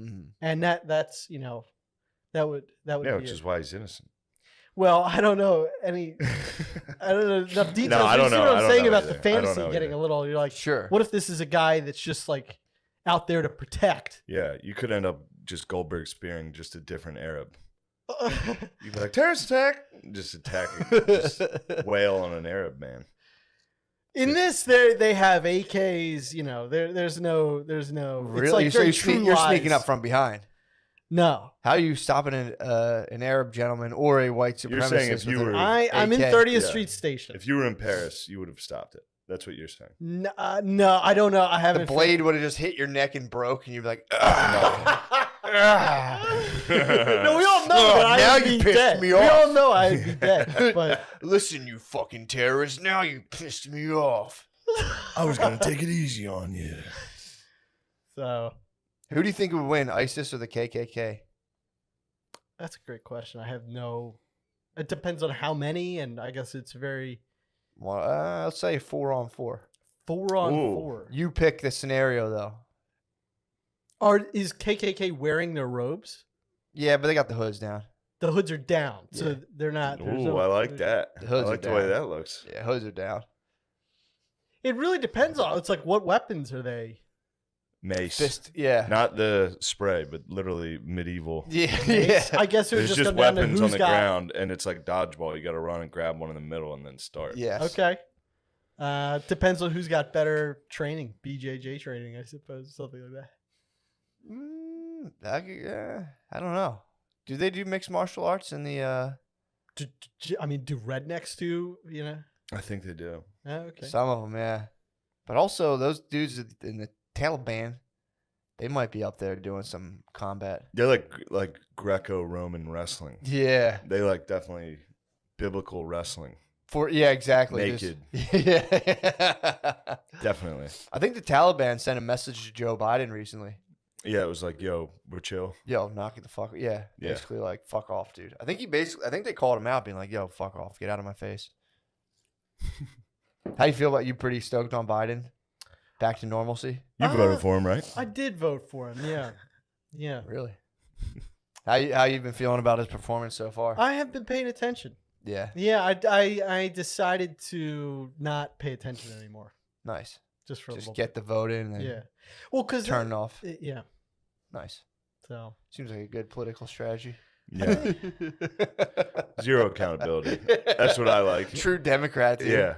[SPEAKER 2] Mhm.
[SPEAKER 4] and that's that would
[SPEAKER 3] Yeah,
[SPEAKER 4] be
[SPEAKER 3] which
[SPEAKER 4] it.
[SPEAKER 3] is why he's innocent.
[SPEAKER 4] Well, I don't know I don't know enough details.
[SPEAKER 3] No, I
[SPEAKER 4] You
[SPEAKER 3] don't
[SPEAKER 4] see
[SPEAKER 3] know.
[SPEAKER 4] what
[SPEAKER 3] I
[SPEAKER 4] I'm
[SPEAKER 3] don't
[SPEAKER 4] saying
[SPEAKER 3] know
[SPEAKER 4] about
[SPEAKER 3] either.
[SPEAKER 4] the
[SPEAKER 3] I don't
[SPEAKER 4] fantasy
[SPEAKER 3] know
[SPEAKER 4] getting
[SPEAKER 3] either.
[SPEAKER 4] a little. You're like,
[SPEAKER 2] Sure.
[SPEAKER 4] what if this is a guy that's just like out there to protect?
[SPEAKER 3] Yeah, you could end up just Goldberg spearing just a different Arab. You'd be like, terrorist attack! Just attacking, just wail on an Arab man.
[SPEAKER 4] In this, they have AKs. You know, there's no. It's
[SPEAKER 2] Really?
[SPEAKER 4] like
[SPEAKER 2] So
[SPEAKER 4] very
[SPEAKER 2] you're,
[SPEAKER 4] true
[SPEAKER 2] you're sneaking
[SPEAKER 4] lies.
[SPEAKER 2] up from behind.
[SPEAKER 4] No,
[SPEAKER 2] How are you stopping an Arab gentleman or a white supremacist?
[SPEAKER 3] You're saying if you
[SPEAKER 2] with
[SPEAKER 3] were-
[SPEAKER 2] an
[SPEAKER 4] I'm in
[SPEAKER 2] AK?
[SPEAKER 4] 30th
[SPEAKER 3] Yeah.
[SPEAKER 4] Street Station.
[SPEAKER 3] If you were in Paris, you would have stopped it. That's what you're saying.
[SPEAKER 4] No, I don't know. I
[SPEAKER 2] The
[SPEAKER 4] haven't.
[SPEAKER 2] blade would have just hit your neck and broke, and you'd be like,
[SPEAKER 4] no, we all know
[SPEAKER 2] Oh,
[SPEAKER 4] that I
[SPEAKER 2] now
[SPEAKER 4] would
[SPEAKER 2] you
[SPEAKER 4] be
[SPEAKER 2] pissed
[SPEAKER 4] dead.
[SPEAKER 2] me
[SPEAKER 4] We
[SPEAKER 2] off.
[SPEAKER 4] all know I'd be dead. But
[SPEAKER 2] listen, you fucking terrorist, now you pissed me off.
[SPEAKER 3] I was gonna take it easy on you.
[SPEAKER 4] so
[SPEAKER 2] Who do you think would win, ISIS or the KKK?
[SPEAKER 4] that's a great question. I have no. It depends on how many, and I guess it's very
[SPEAKER 2] Well, I'll say 4-on-4.
[SPEAKER 4] 4-on-4.
[SPEAKER 3] Ooh.
[SPEAKER 2] You pick the scenario, though.
[SPEAKER 4] Is KKK wearing their robes?
[SPEAKER 2] Yeah, but they got the hoods down.
[SPEAKER 4] The hoods are down, so
[SPEAKER 2] Yeah.
[SPEAKER 4] they're not. there's
[SPEAKER 3] Ooh,
[SPEAKER 4] no-
[SPEAKER 3] I like that.
[SPEAKER 2] The
[SPEAKER 3] I
[SPEAKER 2] hoods are
[SPEAKER 3] like the way
[SPEAKER 2] down.
[SPEAKER 3] that looks.
[SPEAKER 2] Yeah, hoods are down.
[SPEAKER 4] It really depends on. It's like what weapons are they?
[SPEAKER 3] Mace.
[SPEAKER 2] Fist, yeah.
[SPEAKER 3] Not the spray, but literally medieval.
[SPEAKER 2] Yeah, yeah.
[SPEAKER 4] I guess it would
[SPEAKER 3] There's
[SPEAKER 4] just
[SPEAKER 3] just
[SPEAKER 4] come down to
[SPEAKER 3] weapons
[SPEAKER 4] who's
[SPEAKER 3] on the
[SPEAKER 4] got.
[SPEAKER 3] ground, and it's like dodgeball. You got to run and grab one in the middle and then start.
[SPEAKER 2] Yes.
[SPEAKER 4] Okay. Depends on who's got better training, BJJ training, I suppose, something like that.
[SPEAKER 2] I don't know. Do they do mixed martial arts in the?
[SPEAKER 4] Do rednecks do? You know.
[SPEAKER 3] I think they do.
[SPEAKER 4] Oh, okay.
[SPEAKER 2] Some of them, yeah. But also those dudes in the Taliban, they might be up there doing some combat.
[SPEAKER 3] They're like Greco-Roman wrestling.
[SPEAKER 2] Yeah.
[SPEAKER 3] They like definitely biblical wrestling.
[SPEAKER 2] Yeah, exactly.
[SPEAKER 3] Naked.
[SPEAKER 2] Yeah.
[SPEAKER 3] Definitely.
[SPEAKER 2] I think the Taliban sent a message to Joe Biden recently.
[SPEAKER 3] Yeah, it was like, yo, we're chill.
[SPEAKER 2] Yo, knock it the fuck. Yeah.
[SPEAKER 3] Yeah.
[SPEAKER 2] Basically, like, fuck off, dude. I think they called him out, being like, yo, fuck off, get out of my face. How you feel about you? Pretty stoked on Biden? Back to normalcy?
[SPEAKER 3] You voted for him, right?
[SPEAKER 4] I did vote for him. Yeah. Yeah.
[SPEAKER 2] Really? How you been feeling about his performance so far?
[SPEAKER 4] I have been paying attention.
[SPEAKER 2] Yeah.
[SPEAKER 4] Yeah, I decided to not pay attention anymore.
[SPEAKER 2] Nice.
[SPEAKER 4] Just for a
[SPEAKER 2] Just
[SPEAKER 4] little
[SPEAKER 2] get the vote in and
[SPEAKER 4] bit. Yeah. Well, because
[SPEAKER 2] turn it off.
[SPEAKER 4] Yeah.
[SPEAKER 2] Nice.
[SPEAKER 4] So
[SPEAKER 2] Seems like a good political strategy.
[SPEAKER 3] Yeah. Zero accountability. That's what I like.
[SPEAKER 2] True Democrat. Dude.
[SPEAKER 3] Yeah.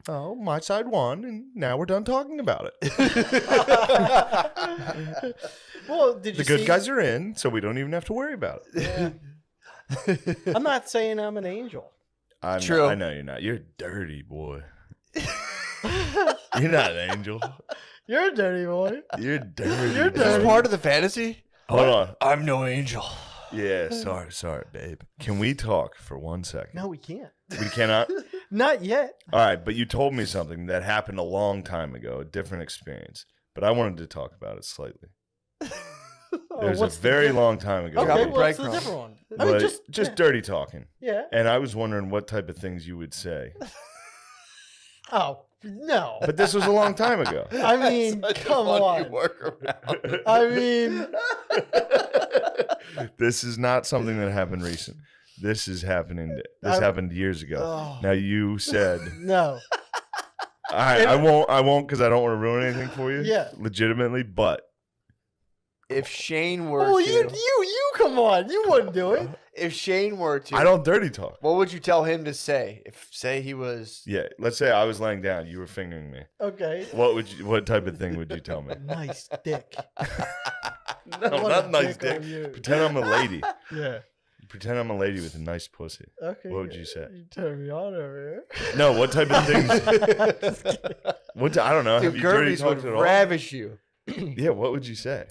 [SPEAKER 3] Oh, my side won, and now we're done talking about it.
[SPEAKER 4] well, did you
[SPEAKER 3] The good
[SPEAKER 4] see?
[SPEAKER 3] guys are in, so we don't even have to worry about it.
[SPEAKER 4] I'm not saying I'm an angel.
[SPEAKER 2] True.
[SPEAKER 3] I know you're not. You're a dirty boy. You're not an angel.
[SPEAKER 4] You're a dirty boy.
[SPEAKER 3] You're dirty.
[SPEAKER 4] You're
[SPEAKER 2] Is this
[SPEAKER 4] dirty.
[SPEAKER 2] part of the fantasy?
[SPEAKER 3] Hold on.
[SPEAKER 2] I'm no angel.
[SPEAKER 3] Yeah, sorry, babe. Can we talk for 1 second?
[SPEAKER 4] No, we can't.
[SPEAKER 3] We cannot?
[SPEAKER 4] Not yet.
[SPEAKER 3] All right, but you told me something that happened a long time ago, a different experience. But I wanted to talk about it slightly.
[SPEAKER 4] Oh,
[SPEAKER 3] There's a
[SPEAKER 4] what's the
[SPEAKER 3] very
[SPEAKER 4] diff-
[SPEAKER 3] long time ago.
[SPEAKER 2] Drop
[SPEAKER 4] Okay,
[SPEAKER 2] a
[SPEAKER 4] well, what's the
[SPEAKER 2] breadcrumb.
[SPEAKER 4] different one? I
[SPEAKER 3] But
[SPEAKER 4] mean,
[SPEAKER 3] just
[SPEAKER 4] yeah.
[SPEAKER 3] dirty talking.
[SPEAKER 4] Yeah.
[SPEAKER 3] And I was wondering what type of things you would say.
[SPEAKER 4] Oh no.
[SPEAKER 3] But this was a long time ago.
[SPEAKER 4] I mean,
[SPEAKER 2] Such a
[SPEAKER 4] come
[SPEAKER 2] funny
[SPEAKER 4] on.
[SPEAKER 2] workaround.
[SPEAKER 4] I mean,
[SPEAKER 3] This is not something that happened recent. This is happening. This happened years ago.
[SPEAKER 4] oh,
[SPEAKER 3] Now you said,
[SPEAKER 4] no.
[SPEAKER 3] I won't because I don't want to ruin anything for you.
[SPEAKER 4] Yeah.
[SPEAKER 3] Legitimately, but
[SPEAKER 2] If Shane were
[SPEAKER 4] Well,
[SPEAKER 2] to,
[SPEAKER 4] you come on. You wouldn't do it.
[SPEAKER 2] if Shane were to,
[SPEAKER 3] I don't dirty talk.
[SPEAKER 2] what would you tell him to say? If say he was,
[SPEAKER 3] Yeah, let's say I was laying down, you were fingering me.
[SPEAKER 4] Okay.
[SPEAKER 3] What type of thing would you tell me?
[SPEAKER 4] Nice dick.
[SPEAKER 3] No,
[SPEAKER 4] What
[SPEAKER 3] not
[SPEAKER 4] a
[SPEAKER 3] nice
[SPEAKER 4] dick on
[SPEAKER 3] dick.
[SPEAKER 4] you.
[SPEAKER 3] Pretend I'm a lady.
[SPEAKER 4] Yeah.
[SPEAKER 3] Pretend I'm a lady with a nice pussy.
[SPEAKER 4] Okay.
[SPEAKER 3] What would you say?
[SPEAKER 4] You turn me on over
[SPEAKER 3] No, what type of things?
[SPEAKER 4] here.
[SPEAKER 3] I don't know. Have
[SPEAKER 2] dude,
[SPEAKER 3] you dirty
[SPEAKER 2] Gerbies would
[SPEAKER 3] talked at all?
[SPEAKER 2] ravish you.
[SPEAKER 3] Yeah, what would you say?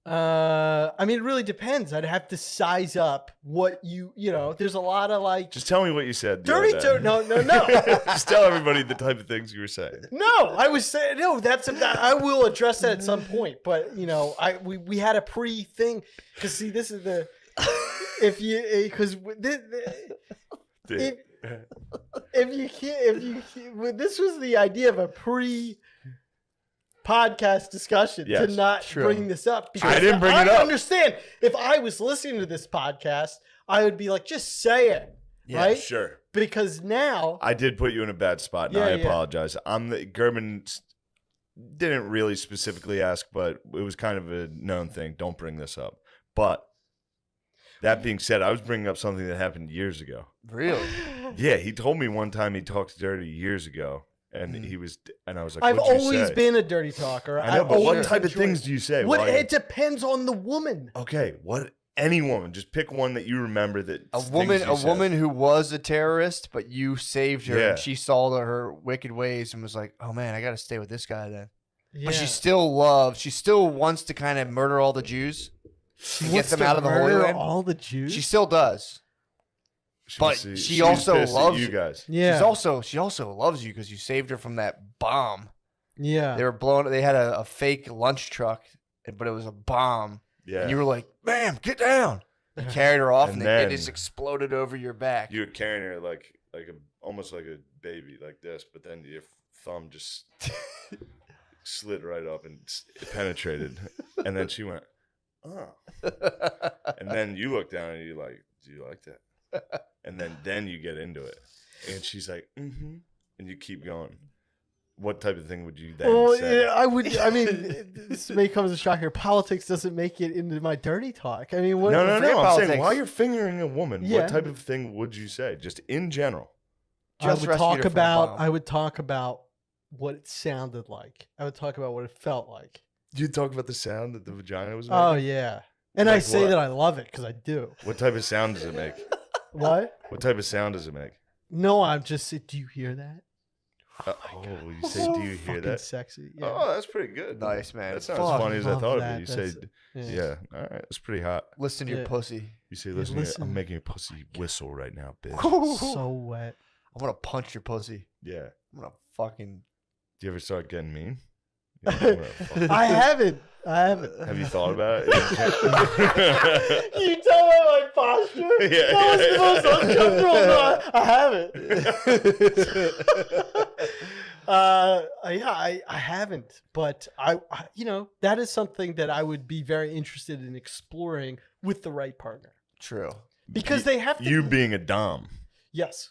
[SPEAKER 4] I mean, it really depends. I'd have to size up what you know. There's a lot of like
[SPEAKER 3] Just tell me what you said. the
[SPEAKER 4] dirty.
[SPEAKER 3] other day.
[SPEAKER 4] No.
[SPEAKER 3] Just tell everybody the type of things you were saying.
[SPEAKER 4] No, I was saying no. I will address that at some point. But you know, we had a pre-thing because see, this is the if you because
[SPEAKER 3] Dude.
[SPEAKER 4] if you this was the idea of a podcast discussion
[SPEAKER 3] Yes,
[SPEAKER 4] to not
[SPEAKER 2] true.
[SPEAKER 4] bring this up.
[SPEAKER 3] I didn't bring it
[SPEAKER 4] I
[SPEAKER 3] up.
[SPEAKER 4] understand if I was listening to this podcast, I would be like, just say it, right?
[SPEAKER 3] Sure.
[SPEAKER 4] Because now,
[SPEAKER 3] I did put you in a bad spot, and
[SPEAKER 4] Yeah,
[SPEAKER 3] I
[SPEAKER 4] yeah.
[SPEAKER 3] apologize. Gerben didn't really specifically ask, but it was kind of a known thing. Don't bring this up. But that being said, I was bringing up something that happened years ago.
[SPEAKER 2] Really?
[SPEAKER 3] Yeah, he told me one time he talked dirty years ago, and
[SPEAKER 2] Mhm.
[SPEAKER 3] he was, and I was like,
[SPEAKER 4] I've
[SPEAKER 3] "What'd you
[SPEAKER 4] always
[SPEAKER 3] say?"
[SPEAKER 4] been a dirty talker.
[SPEAKER 3] I know,
[SPEAKER 4] I've
[SPEAKER 3] but what
[SPEAKER 4] always
[SPEAKER 3] type of
[SPEAKER 4] enjoyed
[SPEAKER 3] things
[SPEAKER 4] it.
[SPEAKER 3] do you say?
[SPEAKER 4] What
[SPEAKER 3] while
[SPEAKER 4] it depends on the woman.
[SPEAKER 3] Okay, what? Any woman, just pick one that you remember that
[SPEAKER 2] A
[SPEAKER 3] things
[SPEAKER 2] woman,
[SPEAKER 3] you
[SPEAKER 2] a
[SPEAKER 3] said.
[SPEAKER 2] woman who was a terrorist, but you saved her,
[SPEAKER 3] Yeah.
[SPEAKER 2] and she saw her wicked ways and was like, "Oh man, I got to stay with this guy then."
[SPEAKER 4] Yeah.
[SPEAKER 2] But she still wants to kind of murder all the Jews,
[SPEAKER 4] She
[SPEAKER 2] get
[SPEAKER 4] wants
[SPEAKER 2] them
[SPEAKER 4] to
[SPEAKER 2] out of the Holy
[SPEAKER 4] murder
[SPEAKER 2] Land.
[SPEAKER 4] all the Jews.
[SPEAKER 2] She still does. But
[SPEAKER 3] was-
[SPEAKER 2] she
[SPEAKER 3] was
[SPEAKER 2] also
[SPEAKER 3] pissed at
[SPEAKER 2] loves
[SPEAKER 3] you
[SPEAKER 2] it.
[SPEAKER 3] guys.
[SPEAKER 4] yeah,
[SPEAKER 2] She also loves you because you saved her from that bomb.
[SPEAKER 4] yeah.
[SPEAKER 2] They were blowing. They had a fake lunch truck, but it was a bomb.
[SPEAKER 3] Yeah,
[SPEAKER 2] And you were like, "Ma'am, get down." You carried her off,
[SPEAKER 3] And
[SPEAKER 2] and,
[SPEAKER 3] then-
[SPEAKER 2] it just exploded over your back.
[SPEAKER 3] you were carrying her like almost like a baby, like this, but then your thumb just slid right up and it penetrated, and then she went, "Oh," and then you look down and you're like, "Do you like that?" And then you get into it, and she's like, "Mm-hmm," and you keep going. What type of thing would you then
[SPEAKER 4] Well,
[SPEAKER 3] say?
[SPEAKER 4] yeah, I would. I mean, this may come as a shocker. Politics doesn't make it into my dirty talk. I mean, what?
[SPEAKER 3] No.
[SPEAKER 2] forget
[SPEAKER 3] I'm
[SPEAKER 2] politics.
[SPEAKER 3] saying while you're fingering a woman,
[SPEAKER 4] Yeah.
[SPEAKER 3] what type of thing would you say, just in general?
[SPEAKER 4] I
[SPEAKER 2] Just
[SPEAKER 4] would
[SPEAKER 2] rescued
[SPEAKER 4] talk
[SPEAKER 2] her from a
[SPEAKER 4] about.
[SPEAKER 2] bomb.
[SPEAKER 4] I would talk about what it sounded like. I would talk about what it felt like.
[SPEAKER 3] You talk about the sound that the vagina was making.
[SPEAKER 4] Oh yeah, and I
[SPEAKER 3] Like
[SPEAKER 4] say
[SPEAKER 3] what?
[SPEAKER 4] that I love it because I do.
[SPEAKER 3] What type of sound does it make?
[SPEAKER 4] What?
[SPEAKER 3] What type of sound does it make?
[SPEAKER 4] No, I'm just. Do you hear that?
[SPEAKER 3] You say, "Do you hear
[SPEAKER 4] Fucking
[SPEAKER 3] that?"
[SPEAKER 4] sexy. Yeah.
[SPEAKER 3] Oh, that's pretty good.
[SPEAKER 2] Nice, man.
[SPEAKER 3] That's not
[SPEAKER 4] Fuck,
[SPEAKER 3] as funny as I
[SPEAKER 4] love
[SPEAKER 3] thought
[SPEAKER 4] that.
[SPEAKER 3] it'd be. You say,
[SPEAKER 4] That's-
[SPEAKER 3] "Yeah, all right, that's pretty hot."
[SPEAKER 2] Listen to your
[SPEAKER 4] Yeah.
[SPEAKER 2] pussy.
[SPEAKER 3] You say,
[SPEAKER 4] Yeah,
[SPEAKER 3] "Listen,
[SPEAKER 4] listen.
[SPEAKER 3] I'm making your pussy whistle right now, bitch."
[SPEAKER 4] So wet.
[SPEAKER 2] I'm gonna punch your pussy.
[SPEAKER 3] Yeah.
[SPEAKER 2] I'm gonna fucking.
[SPEAKER 3] Do you ever start getting mean? Yeah, I'm gonna fuck-
[SPEAKER 4] I haven't. I haven't.
[SPEAKER 3] Have you thought about it?
[SPEAKER 4] You tell by my posture.
[SPEAKER 3] Yeah,
[SPEAKER 4] That was
[SPEAKER 3] yeah,
[SPEAKER 4] the most
[SPEAKER 3] yeah.
[SPEAKER 4] uncomfortable. No, I haven't. I haven't, but I that is something that I would be very interested in exploring with the right partner
[SPEAKER 2] True.
[SPEAKER 4] because they have to.
[SPEAKER 3] You being a dom.
[SPEAKER 4] Yes.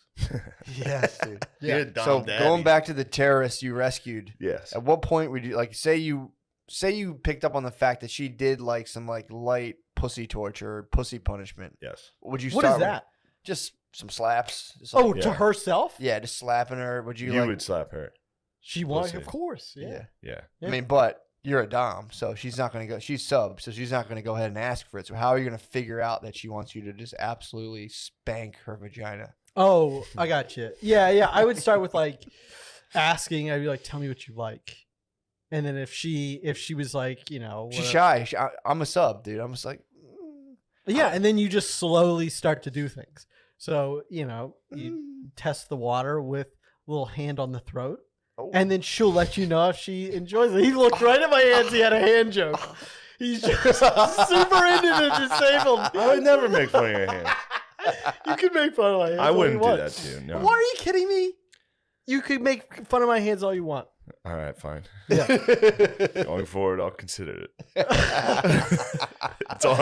[SPEAKER 2] Yes, dude.
[SPEAKER 3] You're a dom
[SPEAKER 2] So
[SPEAKER 3] daddy.
[SPEAKER 2] going back to the terrorists you rescued,
[SPEAKER 3] Yes.
[SPEAKER 2] at what point would you like say you picked up on the fact that she did like some like light pussy torture or pussy punishment?
[SPEAKER 3] Yes.
[SPEAKER 2] Would you
[SPEAKER 4] What
[SPEAKER 2] start
[SPEAKER 4] is that?
[SPEAKER 2] with just some slaps? Just like-
[SPEAKER 4] Oh, to
[SPEAKER 3] Yeah.
[SPEAKER 4] herself?
[SPEAKER 2] yeah, just slapping her. Would you,
[SPEAKER 3] You
[SPEAKER 2] like
[SPEAKER 3] would slap her.
[SPEAKER 4] She wants,
[SPEAKER 3] Pussy.
[SPEAKER 4] of course. Yeah.
[SPEAKER 3] Yeah.
[SPEAKER 2] I mean, but you're a dom, so she's not going to go. She's sub, so she's not going to go ahead and ask for it. So how are you going to figure out that she wants you to just absolutely spank her vagina?
[SPEAKER 4] Oh, I got you. Yeah. I would start with like asking. I'd be like, "Tell me what you like," and then if she was like,
[SPEAKER 2] She's
[SPEAKER 4] what-
[SPEAKER 2] shy. I'm a sub, dude. I'm just like,
[SPEAKER 4] yeah, and then you just slowly start to do things. So you test the water with a little hand on the throat.
[SPEAKER 2] oh.
[SPEAKER 4] And then she'll let you know if she enjoys it. He looked right at my hands. He had a hand joke. He's just super into the disabled.
[SPEAKER 3] I would never make fun of your hand.
[SPEAKER 4] You can make fun of my hands.
[SPEAKER 3] I
[SPEAKER 4] all
[SPEAKER 3] wouldn't
[SPEAKER 4] you
[SPEAKER 3] do
[SPEAKER 4] want.
[SPEAKER 3] that to you. No.
[SPEAKER 4] Why are you kidding me? You could make fun of my hands all you want.
[SPEAKER 3] All right, fine.
[SPEAKER 4] Yeah.
[SPEAKER 3] Going forward, I'll consider it. It's all.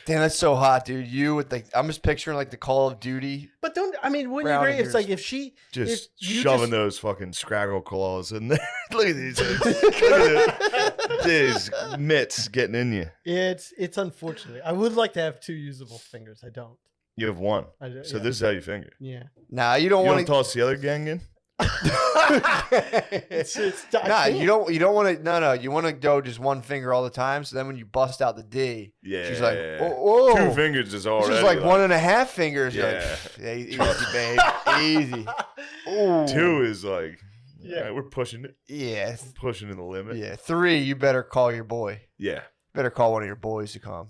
[SPEAKER 2] Damn, that's so hot, dude. You with the, I'm just picturing like the Call of Duty.
[SPEAKER 4] But wouldn't you
[SPEAKER 2] Round
[SPEAKER 4] agree? It's
[SPEAKER 2] ears.
[SPEAKER 4] like if she
[SPEAKER 3] Just
[SPEAKER 4] if you
[SPEAKER 3] shoving
[SPEAKER 4] just-
[SPEAKER 3] those fucking Scraggle claws in there. Look at these. Look at these mitts getting in you.
[SPEAKER 4] It's unfortunate. I would like to have 2 usable fingers. I don't.
[SPEAKER 3] You have one.
[SPEAKER 4] I do,
[SPEAKER 3] So
[SPEAKER 4] yeah.
[SPEAKER 3] this is how you finger.
[SPEAKER 4] Yeah.
[SPEAKER 2] Nah, you don't
[SPEAKER 3] You
[SPEAKER 2] want
[SPEAKER 3] want to toss the other gang in?
[SPEAKER 4] It's I
[SPEAKER 2] Nah,
[SPEAKER 4] can't.
[SPEAKER 2] you don't want to. No, you want to go just one finger all the time. So then when you bust out the D,
[SPEAKER 3] Yeah.
[SPEAKER 2] she's like, oh,
[SPEAKER 3] 2 fingers is already.
[SPEAKER 2] she's like 1.5 fingers. You're
[SPEAKER 3] Yeah.
[SPEAKER 2] like, yeah, easy, babe, easy. Ooh.
[SPEAKER 3] 2 is like.
[SPEAKER 4] Yeah.
[SPEAKER 3] All right, we're pushing it.
[SPEAKER 2] Yeah,
[SPEAKER 3] Pushing in the limit.
[SPEAKER 2] yeah. 3, you better call your boy.
[SPEAKER 3] Yeah.
[SPEAKER 2] Better call one of your boys to come.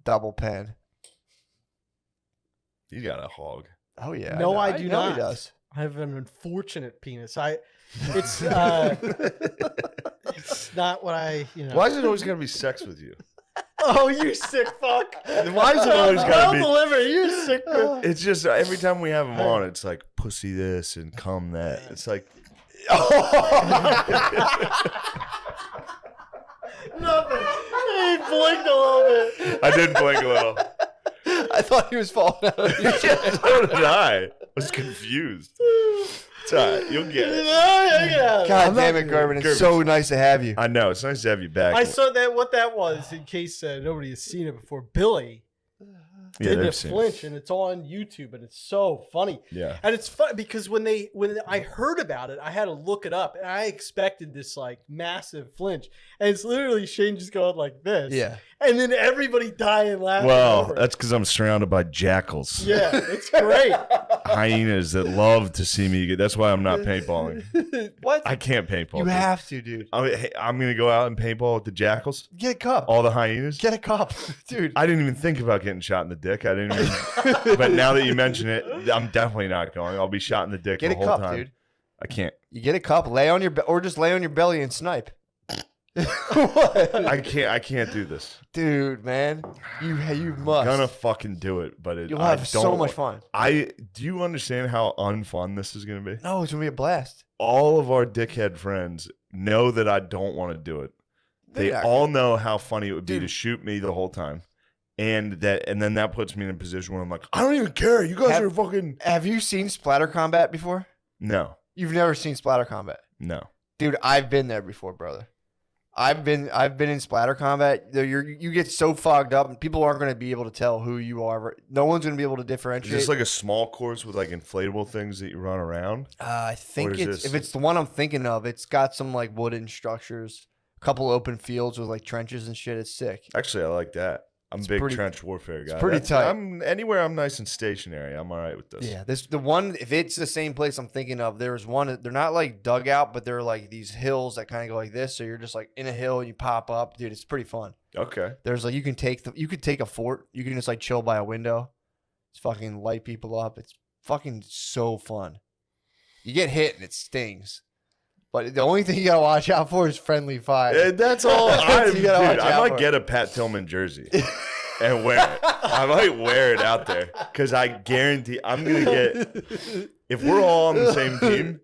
[SPEAKER 2] Double pen.
[SPEAKER 3] You got a hog.
[SPEAKER 2] Oh yeah.
[SPEAKER 4] No,
[SPEAKER 2] know.
[SPEAKER 4] I do
[SPEAKER 2] know
[SPEAKER 4] not.
[SPEAKER 2] He does.
[SPEAKER 4] I have an unfortunate penis. It's it's not what I.
[SPEAKER 3] Why is it always gotta be sex with you?
[SPEAKER 4] Oh, you sick fuck!
[SPEAKER 3] Why is it always
[SPEAKER 4] Well
[SPEAKER 3] gotta be?
[SPEAKER 4] delivered. You sick. Bitch.
[SPEAKER 3] It's just every time we have them on, it's like pussy this and cum that. It's like
[SPEAKER 4] Nothing. He blinked a little bit.
[SPEAKER 3] I did blink a little.
[SPEAKER 2] I thought he was falling out of his chair.
[SPEAKER 3] So did I. Was confused. It's all right. You'll get it.
[SPEAKER 2] God damn it, Gerben. It's so nice to have you.
[SPEAKER 3] I know. It's nice to have you back.
[SPEAKER 4] I saw that. What that was, in case nobody has seen it before. Billy
[SPEAKER 3] yeah,
[SPEAKER 4] did the
[SPEAKER 3] they've seen it.
[SPEAKER 4] flinch, and it's on YouTube, and it's so funny.
[SPEAKER 3] Yeah.
[SPEAKER 4] And it's fun because when I heard about it, I had to look it up, and I expected this like massive flinch, and it's literally Shane just going like this,
[SPEAKER 2] Yeah.
[SPEAKER 4] and then everybody dying laughing.
[SPEAKER 3] Well,
[SPEAKER 4] over it.
[SPEAKER 3] that's because I'm surrounded by jackals,
[SPEAKER 4] yeah, it's great.
[SPEAKER 3] hyenas that love to see me get. That's why I'm not paintballing.
[SPEAKER 2] What?
[SPEAKER 3] I can't paintball.
[SPEAKER 2] You
[SPEAKER 3] dude.
[SPEAKER 2] have to, dude.
[SPEAKER 3] I'm gonna go out and paintball with the jackals,
[SPEAKER 2] Get a cup.
[SPEAKER 3] all the hyenas.
[SPEAKER 2] Get a cup, dude.
[SPEAKER 3] I didn't even think about getting shot in the dick. I didn't even. But now that you mention it, I'm definitely not going. I'll be shot in the dick
[SPEAKER 2] Get
[SPEAKER 3] the
[SPEAKER 2] a
[SPEAKER 3] whole
[SPEAKER 2] cup,
[SPEAKER 3] time.
[SPEAKER 2] dude.
[SPEAKER 3] I can't.
[SPEAKER 2] You get a cup, lay on your or just lay on your belly and snipe. What?
[SPEAKER 3] I can't do this.
[SPEAKER 2] Dude, man, you must.
[SPEAKER 3] Gonna fucking do it, but
[SPEAKER 2] You'll
[SPEAKER 3] I
[SPEAKER 2] have so
[SPEAKER 3] don't-
[SPEAKER 2] much fun.
[SPEAKER 3] Do you understand how unfun this is gonna be?
[SPEAKER 2] No, it's gonna be a blast.
[SPEAKER 3] All of our dickhead friends know that I don't want to do it. They
[SPEAKER 2] They're not
[SPEAKER 3] all know how funny it would be to
[SPEAKER 2] Dude.
[SPEAKER 3] shoot me the whole time. And then that puts me in a position where I'm like, I don't even care. You guys are fucking
[SPEAKER 2] Have you seen splatter combat before?
[SPEAKER 3] No.
[SPEAKER 2] You've never seen splatter combat,
[SPEAKER 3] No.
[SPEAKER 2] dude. I've been there before, brother. I've been in splatter combat. You get so fogged up, and people aren't going to be able to tell who you are. No one's going to be able to
[SPEAKER 3] Is
[SPEAKER 2] differentiate.
[SPEAKER 3] this like a small course with like inflatable things that you run around?
[SPEAKER 2] I think
[SPEAKER 3] Or is
[SPEAKER 2] it's
[SPEAKER 3] this-
[SPEAKER 2] if it's the one I'm thinking of, it's got some like wooden structures, a couple open fields with like trenches and shit. It's sick.
[SPEAKER 3] Actually, I like that. I'm
[SPEAKER 2] It's
[SPEAKER 3] a big
[SPEAKER 2] pretty-
[SPEAKER 3] trench warfare guy.
[SPEAKER 2] pretty tight.
[SPEAKER 3] I'm anywhere I'm nice and stationary. I'm all right with this.
[SPEAKER 2] Yeah, the one. If it's the same place I'm thinking of, there's one. They're not like dugout, but they're like these hills that kind of go like this. So you're just like in a hill and you pop up, dude. It's pretty fun.
[SPEAKER 3] Okay.
[SPEAKER 2] There's like you could take a fort. You can just like chill by a window. It's fucking light people up. It's fucking so fun. You get hit and it stings. But the only thing you gotta watch out for is friendly fire.
[SPEAKER 3] That's all.
[SPEAKER 2] You gotta watch
[SPEAKER 3] I
[SPEAKER 2] out
[SPEAKER 3] might
[SPEAKER 2] for
[SPEAKER 3] get a Pat Tillman jersey and wear it. I might wear it out there because I guarantee I'm gonna get If we're all on the same team,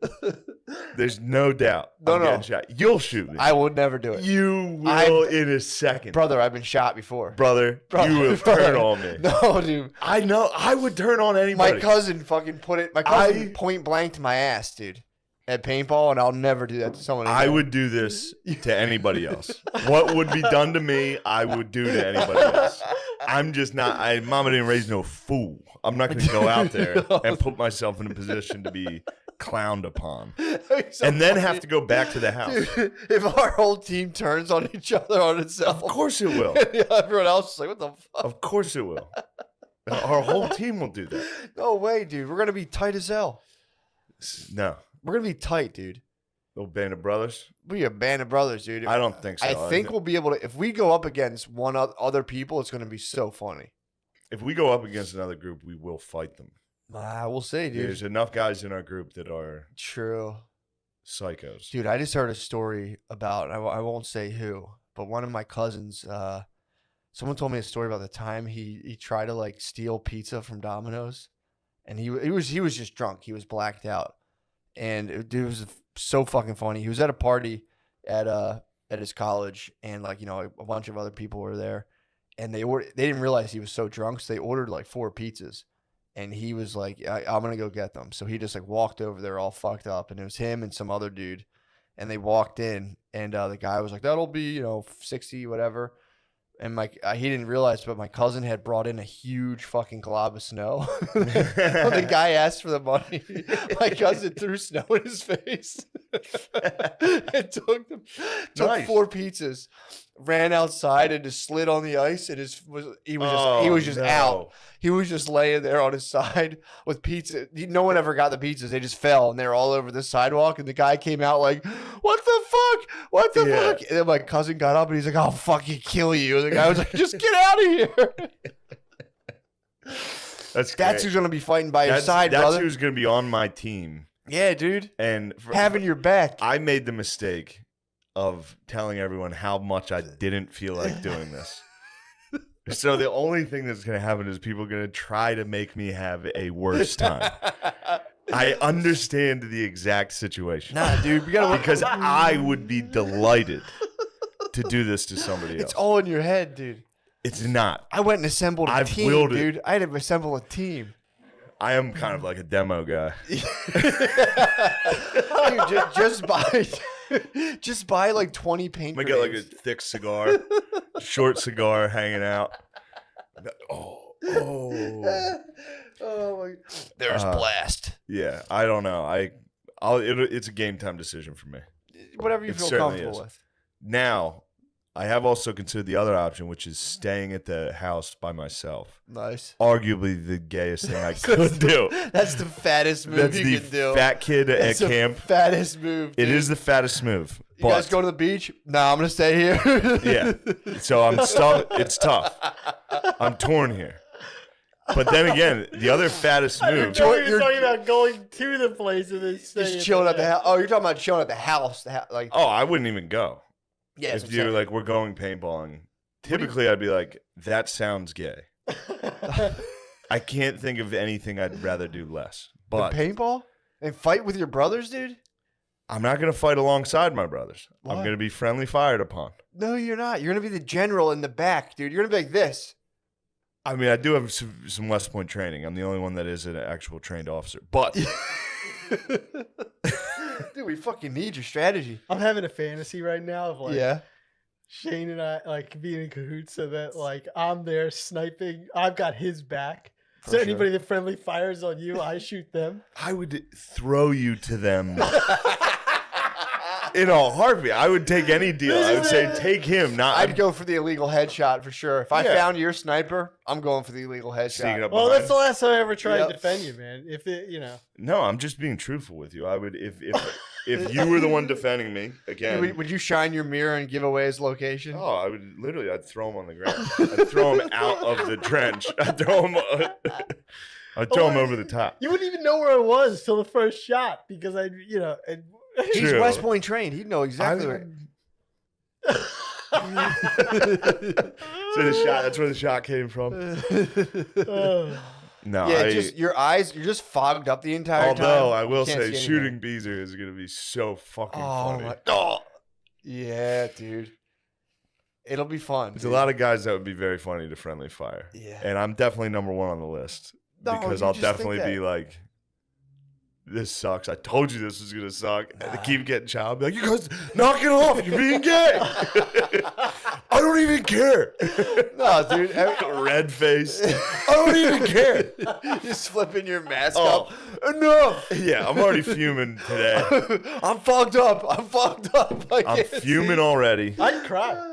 [SPEAKER 3] there's no doubt.
[SPEAKER 2] No,
[SPEAKER 3] I'm
[SPEAKER 2] no.
[SPEAKER 3] getting shot. You'll shoot me.
[SPEAKER 2] I would never do it.
[SPEAKER 3] You will in a second.
[SPEAKER 2] Brother, I've been shot before.
[SPEAKER 3] Brother, you have turned on me.
[SPEAKER 2] No, dude.
[SPEAKER 3] I know. I would turn on anybody.
[SPEAKER 2] My cousin fucking put it. My cousin point blank to my ass, dude, at paintball, and I'll never do that to someone.
[SPEAKER 3] I would do this to anybody else. What would be done to me, I would do to anybody else. I'm just not. Mama didn't raise no fool. I'm not going to go out there and put myself in a position to be clowned upon, and then have to go back to the house.
[SPEAKER 2] Dude, if our whole team turns on each other on itself,
[SPEAKER 3] Of course it will.
[SPEAKER 2] everyone else is like, "What the fuck?"
[SPEAKER 3] Of course it will. Our whole team will do that.
[SPEAKER 2] No way, dude. We're gonna be tight as hell.
[SPEAKER 3] No.
[SPEAKER 2] We're gonna be tight, dude.
[SPEAKER 3] Little band of brothers?
[SPEAKER 2] We a band of brothers, dude.
[SPEAKER 3] I don't think so.
[SPEAKER 2] I think we'll be able to. If we go up against other people, it's gonna be so funny.
[SPEAKER 3] if we go up against another group, we will fight them.
[SPEAKER 2] We'll see, dude.
[SPEAKER 3] There's enough guys in our group that are
[SPEAKER 2] True.
[SPEAKER 3] psychos.
[SPEAKER 2] Dude, I just heard a story about, I won't say who, but one of my cousins, someone told me a story about the time he tried to like steal pizza from Domino's, and he was just drunk. He was blacked out, and it was so fucking funny. He was at a party at his college, and like, you know, a bunch of other people were there, and they didn't realize he was so drunk, so they ordered like 4 pizzas. And he was like, I'm going to go get them. So he just like walked over there all fucked up. And it was him and some other dude. And they walked in. And the guy was like, that'll be, 60, whatever. And he didn't realize, but my cousin had brought in a huge fucking glob of snow. When the guy asked for the money, my cousin threw snow in his face. And took
[SPEAKER 3] Nice.
[SPEAKER 2] 4 pizzas, ran outside and just slid on the ice. And he was just out. He was just laying there on his side with pizza. No one ever got the pizzas. They just fell, and they were all over the sidewalk. And the guy came out like, what the fuck? What the fuck? And then my cousin got up, and he's like, I'll fucking kill you. And the guy was like, just get out of here. That's who's going to be fighting by your side, brother.
[SPEAKER 3] That's who's going to be on my team.
[SPEAKER 2] Yeah, dude.
[SPEAKER 3] And
[SPEAKER 2] having your back.
[SPEAKER 3] I made the mistake of telling everyone how much I didn't feel like doing this. So the only thing that's going to happen is people are going to try to make me have a worse time. I understand the exact situation.
[SPEAKER 2] Nah, dude, we gotta
[SPEAKER 3] because I would be delighted to do this to somebody else.
[SPEAKER 2] It's all in your head, dude.
[SPEAKER 3] It's not.
[SPEAKER 2] I went and assembled a team, dude. I had to assemble a team.
[SPEAKER 3] I am kind of like a demo guy.
[SPEAKER 2] Dude, just buy like 20 paint
[SPEAKER 3] I get like a thick cigar, short cigar hanging out. Oh
[SPEAKER 2] my! There's blast.
[SPEAKER 3] Yeah, I don't know. It's a game time decision for me.
[SPEAKER 2] Whatever you feel comfortable with.
[SPEAKER 3] Now, I have also considered the other option, which is staying at the house by myself.
[SPEAKER 2] Nice.
[SPEAKER 3] Arguably the gayest thing I could do.
[SPEAKER 2] That's the fattest move you can do.
[SPEAKER 3] That's the fat kid at camp.
[SPEAKER 2] Fattest move. Dude.
[SPEAKER 3] It is the fattest move.
[SPEAKER 2] You guys go to the beach? Nah, I'm gonna stay here.
[SPEAKER 3] Yeah. So I'm stuck. It's tough. I'm torn here. But then again, the other fattest move.
[SPEAKER 4] You're talking about going to the place and then staying.
[SPEAKER 2] Just chilling at the house. Oh, you're talking about chilling at the house.
[SPEAKER 3] Oh, I wouldn't even go.
[SPEAKER 2] Yeah,
[SPEAKER 3] if you were like, we're going paintballing, typically I'd be like, that sounds gay. I can't think of anything I'd rather do less. But
[SPEAKER 2] paintball and fight with your brothers, dude.
[SPEAKER 3] I'm not going to fight alongside my brothers.
[SPEAKER 2] What?
[SPEAKER 3] I'm going to be friendly fired upon.
[SPEAKER 2] No, you're not. You're going to be the general in the back, dude. You're going to be like this.
[SPEAKER 3] I mean, I do have some West Point training. I'm the only one that is an actual trained officer. But
[SPEAKER 2] dude, we fucking need your strategy.
[SPEAKER 4] I'm having a fantasy right now of like Shane and I like being in cahoots so that like I'm there sniping. I've got his back. So anybody that friendly fires on you, I shoot them.
[SPEAKER 3] I would throw you to them. In a heartbeat. I would take any deal. I would say take him.
[SPEAKER 2] I'd go for the illegal headshot for sure. If I found your sniper, I'm going for the illegal headshot.
[SPEAKER 4] Well, that's the last time I ever tried to defend you, man. If it,
[SPEAKER 3] No, I'm just being truthful with you. I would if you were the one defending me again.
[SPEAKER 2] Would you shine your mirror and give away his location?
[SPEAKER 3] Oh, I would literally. I'd throw him on the ground. I'd throw him out of the trench. I'd throw him. I'd throw him over the top.
[SPEAKER 4] You wouldn't even know where I was till the first shot because
[SPEAKER 2] He's West Point trained. He'd know exactly where.
[SPEAKER 3] So that's where the shot came from. No,
[SPEAKER 2] Yeah, just your eyes. You're just fogged up the entire time.
[SPEAKER 3] although I
[SPEAKER 2] You
[SPEAKER 3] will
[SPEAKER 2] can't
[SPEAKER 3] say,
[SPEAKER 2] see
[SPEAKER 3] shooting
[SPEAKER 2] anything.
[SPEAKER 3] Beezer is gonna be so fucking
[SPEAKER 2] Oh
[SPEAKER 3] funny.
[SPEAKER 2] my. Oh. Yeah, dude. It'll be fun.
[SPEAKER 3] There's a lot of guys that would be very funny to friendly fire.
[SPEAKER 2] Yeah.
[SPEAKER 3] And I'm definitely number one on the list
[SPEAKER 2] No,
[SPEAKER 3] because
[SPEAKER 2] you
[SPEAKER 3] I'll
[SPEAKER 2] just think
[SPEAKER 3] definitely be
[SPEAKER 2] that.
[SPEAKER 3] like, this sucks. I told you this was going to suck. And they keep getting chopped. I'll be like, you guys, knock it off. You're being gay. I don't even care.
[SPEAKER 2] No, dude.
[SPEAKER 3] Red face. I don't even care.
[SPEAKER 2] Just flipping your mask
[SPEAKER 3] Oh.
[SPEAKER 2] up. Enough.
[SPEAKER 3] Yeah, I'm already fuming today.
[SPEAKER 2] I'm fogged up. I'm fogged up. I
[SPEAKER 3] I'm
[SPEAKER 2] can't
[SPEAKER 3] fuming
[SPEAKER 2] see.
[SPEAKER 3] already.
[SPEAKER 4] I'd cry.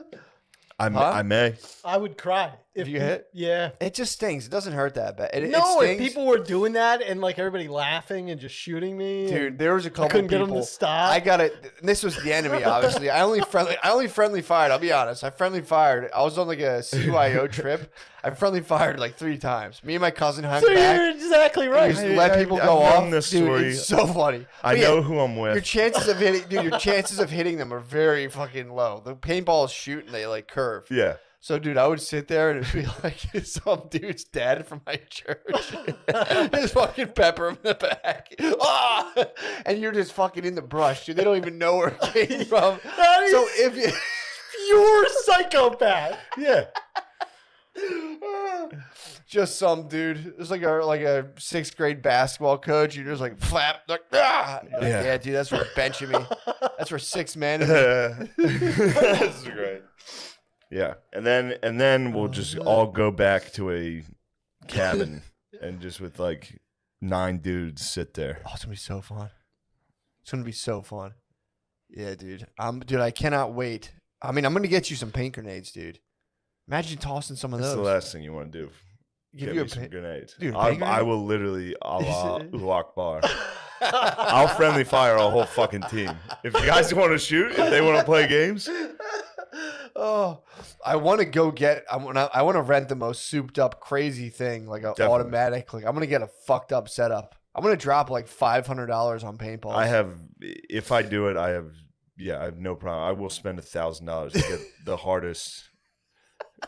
[SPEAKER 3] I may.
[SPEAKER 4] I would cry
[SPEAKER 2] If you hit?
[SPEAKER 4] Yeah.
[SPEAKER 2] It just stings. It doesn't hurt that bad. It
[SPEAKER 4] No, if
[SPEAKER 2] stings.
[SPEAKER 4] people were doing that and like everybody laughing and just shooting me,
[SPEAKER 2] Dude,
[SPEAKER 4] and
[SPEAKER 2] there was a couple
[SPEAKER 4] couldn't get
[SPEAKER 2] people.
[SPEAKER 4] them to stop.
[SPEAKER 2] I got it. This was the enemy, obviously. I only friendly fired. I'll be honest. I friendly fired. I was on like a CYO trip. I friendly fired like 3 times. Me and my cousin hung
[SPEAKER 4] so
[SPEAKER 2] back.
[SPEAKER 4] you're exactly
[SPEAKER 2] And
[SPEAKER 4] right.
[SPEAKER 2] just let people go
[SPEAKER 3] I've
[SPEAKER 2] off.
[SPEAKER 3] known this
[SPEAKER 2] Dude,
[SPEAKER 3] story.
[SPEAKER 2] it's so funny.
[SPEAKER 3] I
[SPEAKER 2] But yeah,
[SPEAKER 3] know who I'm
[SPEAKER 2] your
[SPEAKER 3] with.
[SPEAKER 2] chances of hitting, dude. Your chances of hitting them are very fucking low. The paintballs shoot and they like curve.
[SPEAKER 3] Yeah.
[SPEAKER 2] So, dude, I would sit there and it'd be like some dude's dad from my church. Just fucking pepper him in the back. Ah! And you're just fucking in the brush, dude. They don't even know where it came from.
[SPEAKER 4] That is
[SPEAKER 2] So if you
[SPEAKER 4] pure psychopath.
[SPEAKER 3] Yeah.
[SPEAKER 2] just some dude, it's like a 6th grade basketball coach. You're just like flap, like, ah! You're like,
[SPEAKER 3] Yeah.
[SPEAKER 2] yeah, dude, that's for benching me. That's for 6 men.
[SPEAKER 3] That's great. Yeah, and then we'll just all go back to a cabin and just with like 9 dudes sit there.
[SPEAKER 2] Oh, it's gonna be so fun. It's gonna be so fun. Yeah, dude. Dude, I cannot wait. I mean, I'm gonna get you some paint grenades, dude. Imagine tossing some of
[SPEAKER 3] That's
[SPEAKER 2] those.
[SPEAKER 3] the last thing you want to do.
[SPEAKER 2] Give
[SPEAKER 3] Get
[SPEAKER 2] you
[SPEAKER 3] me
[SPEAKER 2] a
[SPEAKER 3] some
[SPEAKER 2] paint.
[SPEAKER 3] grenades.
[SPEAKER 2] Dude, a
[SPEAKER 3] I
[SPEAKER 2] paint grenade?
[SPEAKER 3] will literally a la Uwak Bar. I'll friendly fire a whole fucking team. If you guys want to shoot, if they want to play games,
[SPEAKER 2] Oh, I want to go get. I want to rent the most souped up, crazy thing, like a
[SPEAKER 3] Definitely.
[SPEAKER 2] automatic. Like I'm gonna get a fucked up setup. I'm gonna drop like $500 on paintballs.
[SPEAKER 3] I have. If I do it, I have. Yeah, I have no problem. I will spend $1,000 to get the hardest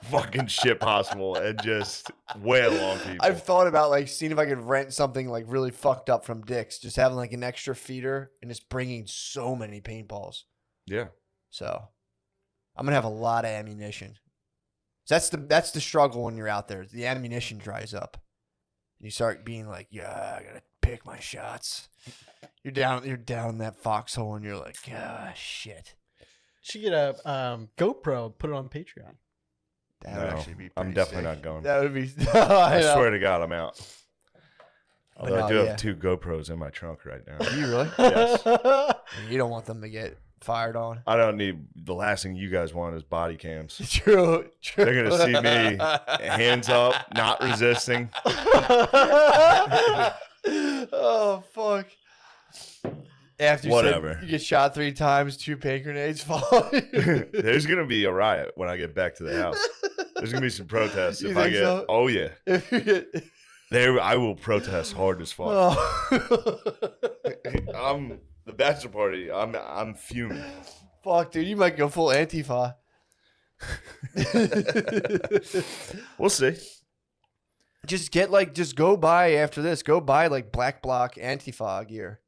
[SPEAKER 3] fucking shit possible and just wail on people.
[SPEAKER 2] I've thought about like seeing if I could rent something like really fucked up from Dick's, just having like an extra feeder and just bringing so many paintballs.
[SPEAKER 3] Yeah.
[SPEAKER 2] So I'm gonna have a lot of ammunition. That's the struggle when you're out there. The ammunition dries up. And you start being like, yeah, I gotta pick my shots. You're down that foxhole and you're like, ah, shit.
[SPEAKER 4] Should get a GoPro, put it on Patreon.
[SPEAKER 2] That would actually be.
[SPEAKER 3] I'm
[SPEAKER 2] pretty
[SPEAKER 3] definitely
[SPEAKER 2] sick.
[SPEAKER 3] not going.
[SPEAKER 2] That would be.
[SPEAKER 3] I swear to God, I'm out.
[SPEAKER 2] But
[SPEAKER 3] Although I
[SPEAKER 2] no,
[SPEAKER 3] do
[SPEAKER 2] yeah.
[SPEAKER 3] have 2 GoPros in my trunk right now.
[SPEAKER 2] Do you really?
[SPEAKER 3] Yes.
[SPEAKER 2] You don't want them to get fired on.
[SPEAKER 3] I don't need the last thing you guys want is body cams.
[SPEAKER 2] True.
[SPEAKER 3] They're gonna see me hands up, not resisting.
[SPEAKER 2] Oh fuck. After you
[SPEAKER 3] Whatever.
[SPEAKER 2] said you get shot 3 times, 2 paint grenades fall.
[SPEAKER 3] There's gonna be a riot when I get back to the house. There's gonna be some protests
[SPEAKER 2] You
[SPEAKER 3] if I
[SPEAKER 2] think
[SPEAKER 3] get.
[SPEAKER 2] so?
[SPEAKER 3] Oh yeah,
[SPEAKER 2] If you get,
[SPEAKER 3] there I will protest hard as fuck.
[SPEAKER 2] oh.
[SPEAKER 3] I'm the bachelor party. I'm fuming.
[SPEAKER 2] Fuck, dude, you might go full Antifa.
[SPEAKER 3] We'll see.
[SPEAKER 2] Just go buy after this. Go buy like black bloc Antifa gear,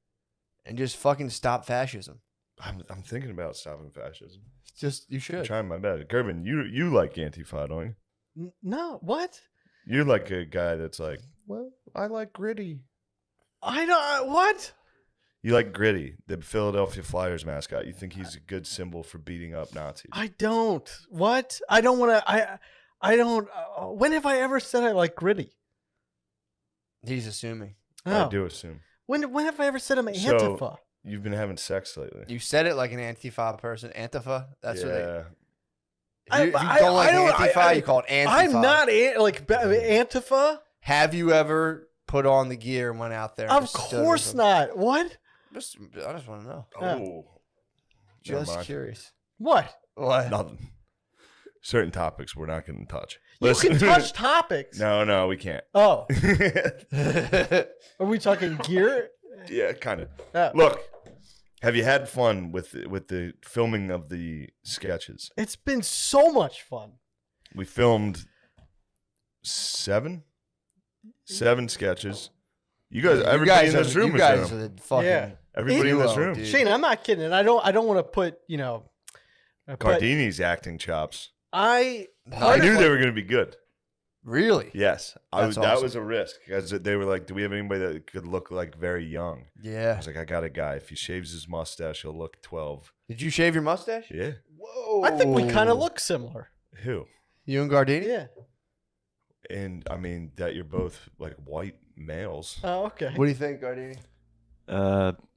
[SPEAKER 2] and just fucking stop fascism.
[SPEAKER 3] I'm thinking about stopping fascism.
[SPEAKER 2] Just you
[SPEAKER 3] I'm
[SPEAKER 2] should.
[SPEAKER 3] trying my best. Gerben, you like Antifa, don't you?
[SPEAKER 4] No, what?
[SPEAKER 3] You're like a guy that's like, well, I like gritty.
[SPEAKER 4] I don't. What?
[SPEAKER 3] You like Gritty, the Philadelphia Flyers mascot. You think he's a good symbol for beating up Nazis?
[SPEAKER 4] I don't. What? I don't want to. I don't. When have I ever said I like Gritty?
[SPEAKER 2] He's assuming.
[SPEAKER 3] I
[SPEAKER 4] Oh.
[SPEAKER 3] do assume.
[SPEAKER 4] When have I ever said I'm
[SPEAKER 3] So-
[SPEAKER 4] Antifa?
[SPEAKER 3] You've been having sex lately.
[SPEAKER 2] You said it like an Antifa person. Antifa. That's what they.
[SPEAKER 3] yeah.
[SPEAKER 2] If you, if you
[SPEAKER 4] I
[SPEAKER 2] don't like
[SPEAKER 4] don't-
[SPEAKER 2] Antifa, you call it Antifa.
[SPEAKER 4] I'm not Antifa.
[SPEAKER 2] Have you ever put on the gear and went out there? and
[SPEAKER 4] Of
[SPEAKER 2] just stood with
[SPEAKER 4] course
[SPEAKER 2] them?
[SPEAKER 4] not. What?
[SPEAKER 2] I just want to know.
[SPEAKER 3] Oh. Never
[SPEAKER 2] Just
[SPEAKER 3] mind.
[SPEAKER 2] curious.
[SPEAKER 4] What?
[SPEAKER 2] What?
[SPEAKER 3] Nothing. Certain topics we're not going to touch.
[SPEAKER 4] You can touch topics.
[SPEAKER 3] No, we can't.
[SPEAKER 4] Oh,
[SPEAKER 3] Yeah,
[SPEAKER 4] are we talking gear?
[SPEAKER 3] kind of.
[SPEAKER 4] Oh.
[SPEAKER 3] Look, have you had fun with the filming of the sketches?
[SPEAKER 4] It's been so much fun.
[SPEAKER 3] We filmed 7. 7 sketches. You guys,
[SPEAKER 2] You
[SPEAKER 3] everybody
[SPEAKER 2] guys
[SPEAKER 3] in this
[SPEAKER 2] are-
[SPEAKER 3] room
[SPEAKER 2] you
[SPEAKER 3] is
[SPEAKER 2] guys
[SPEAKER 3] doing
[SPEAKER 2] are
[SPEAKER 3] them.
[SPEAKER 2] the fucking
[SPEAKER 4] Yeah.
[SPEAKER 3] Everybody in this
[SPEAKER 2] duo,
[SPEAKER 3] room.
[SPEAKER 2] dude.
[SPEAKER 4] Shane, I'm not kidding. And I don't want to put, but
[SPEAKER 3] Gardini's acting chops.
[SPEAKER 4] I
[SPEAKER 3] I knew they were going to be good.
[SPEAKER 2] Really?
[SPEAKER 3] Yes.
[SPEAKER 2] That's
[SPEAKER 3] That
[SPEAKER 2] awesome.
[SPEAKER 3] was a risk. Because they were like, do we have anybody that could look like very young? I
[SPEAKER 2] Yeah.
[SPEAKER 3] was like, I got a guy. If he shaves his mustache, he'll look 12.
[SPEAKER 2] Did you shave your mustache?
[SPEAKER 3] Yeah.
[SPEAKER 2] Whoa.
[SPEAKER 4] I think we kind of look similar.
[SPEAKER 3] Who?
[SPEAKER 2] You and Gardini?
[SPEAKER 4] Yeah.
[SPEAKER 3] And I mean, that you're both like white males.
[SPEAKER 4] Oh, okay.
[SPEAKER 2] What do you think, Gardini?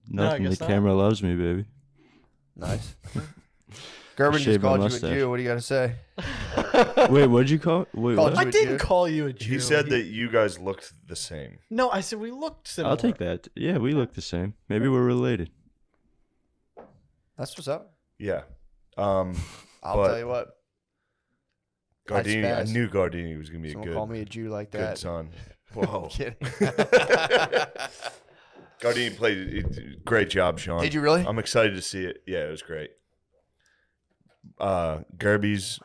[SPEAKER 5] Nothing.
[SPEAKER 4] guess
[SPEAKER 5] The
[SPEAKER 4] not.
[SPEAKER 5] camera loves me, baby.
[SPEAKER 2] Nice. Gerben just
[SPEAKER 5] Shave my
[SPEAKER 2] called you a
[SPEAKER 5] mustache.
[SPEAKER 2] Jew. What do you got to say?
[SPEAKER 5] Wait, what'd you call it? Wait,
[SPEAKER 2] Called
[SPEAKER 5] what?
[SPEAKER 2] you
[SPEAKER 4] I
[SPEAKER 2] a
[SPEAKER 4] didn't
[SPEAKER 2] Jew?
[SPEAKER 4] call you a Jew.
[SPEAKER 3] He said that you guys looked the same.
[SPEAKER 4] No, I said we looked similar.
[SPEAKER 5] I'll take that. Yeah, we look the same. Maybe we're related.
[SPEAKER 2] That's what's up.
[SPEAKER 3] Yeah.
[SPEAKER 2] I'll
[SPEAKER 3] But-
[SPEAKER 2] tell you what.
[SPEAKER 3] Gardini, I
[SPEAKER 2] spaz.
[SPEAKER 3] knew Gardini was going to be
[SPEAKER 2] Someone
[SPEAKER 3] a
[SPEAKER 2] call me a Jew like
[SPEAKER 3] good
[SPEAKER 2] that.
[SPEAKER 3] son.
[SPEAKER 2] I'm
[SPEAKER 3] Whoa.
[SPEAKER 2] kidding.
[SPEAKER 3] Gardini played great job, Sean.
[SPEAKER 2] Did you really?
[SPEAKER 3] I'm excited to see it. Yeah, it was great. Gerby's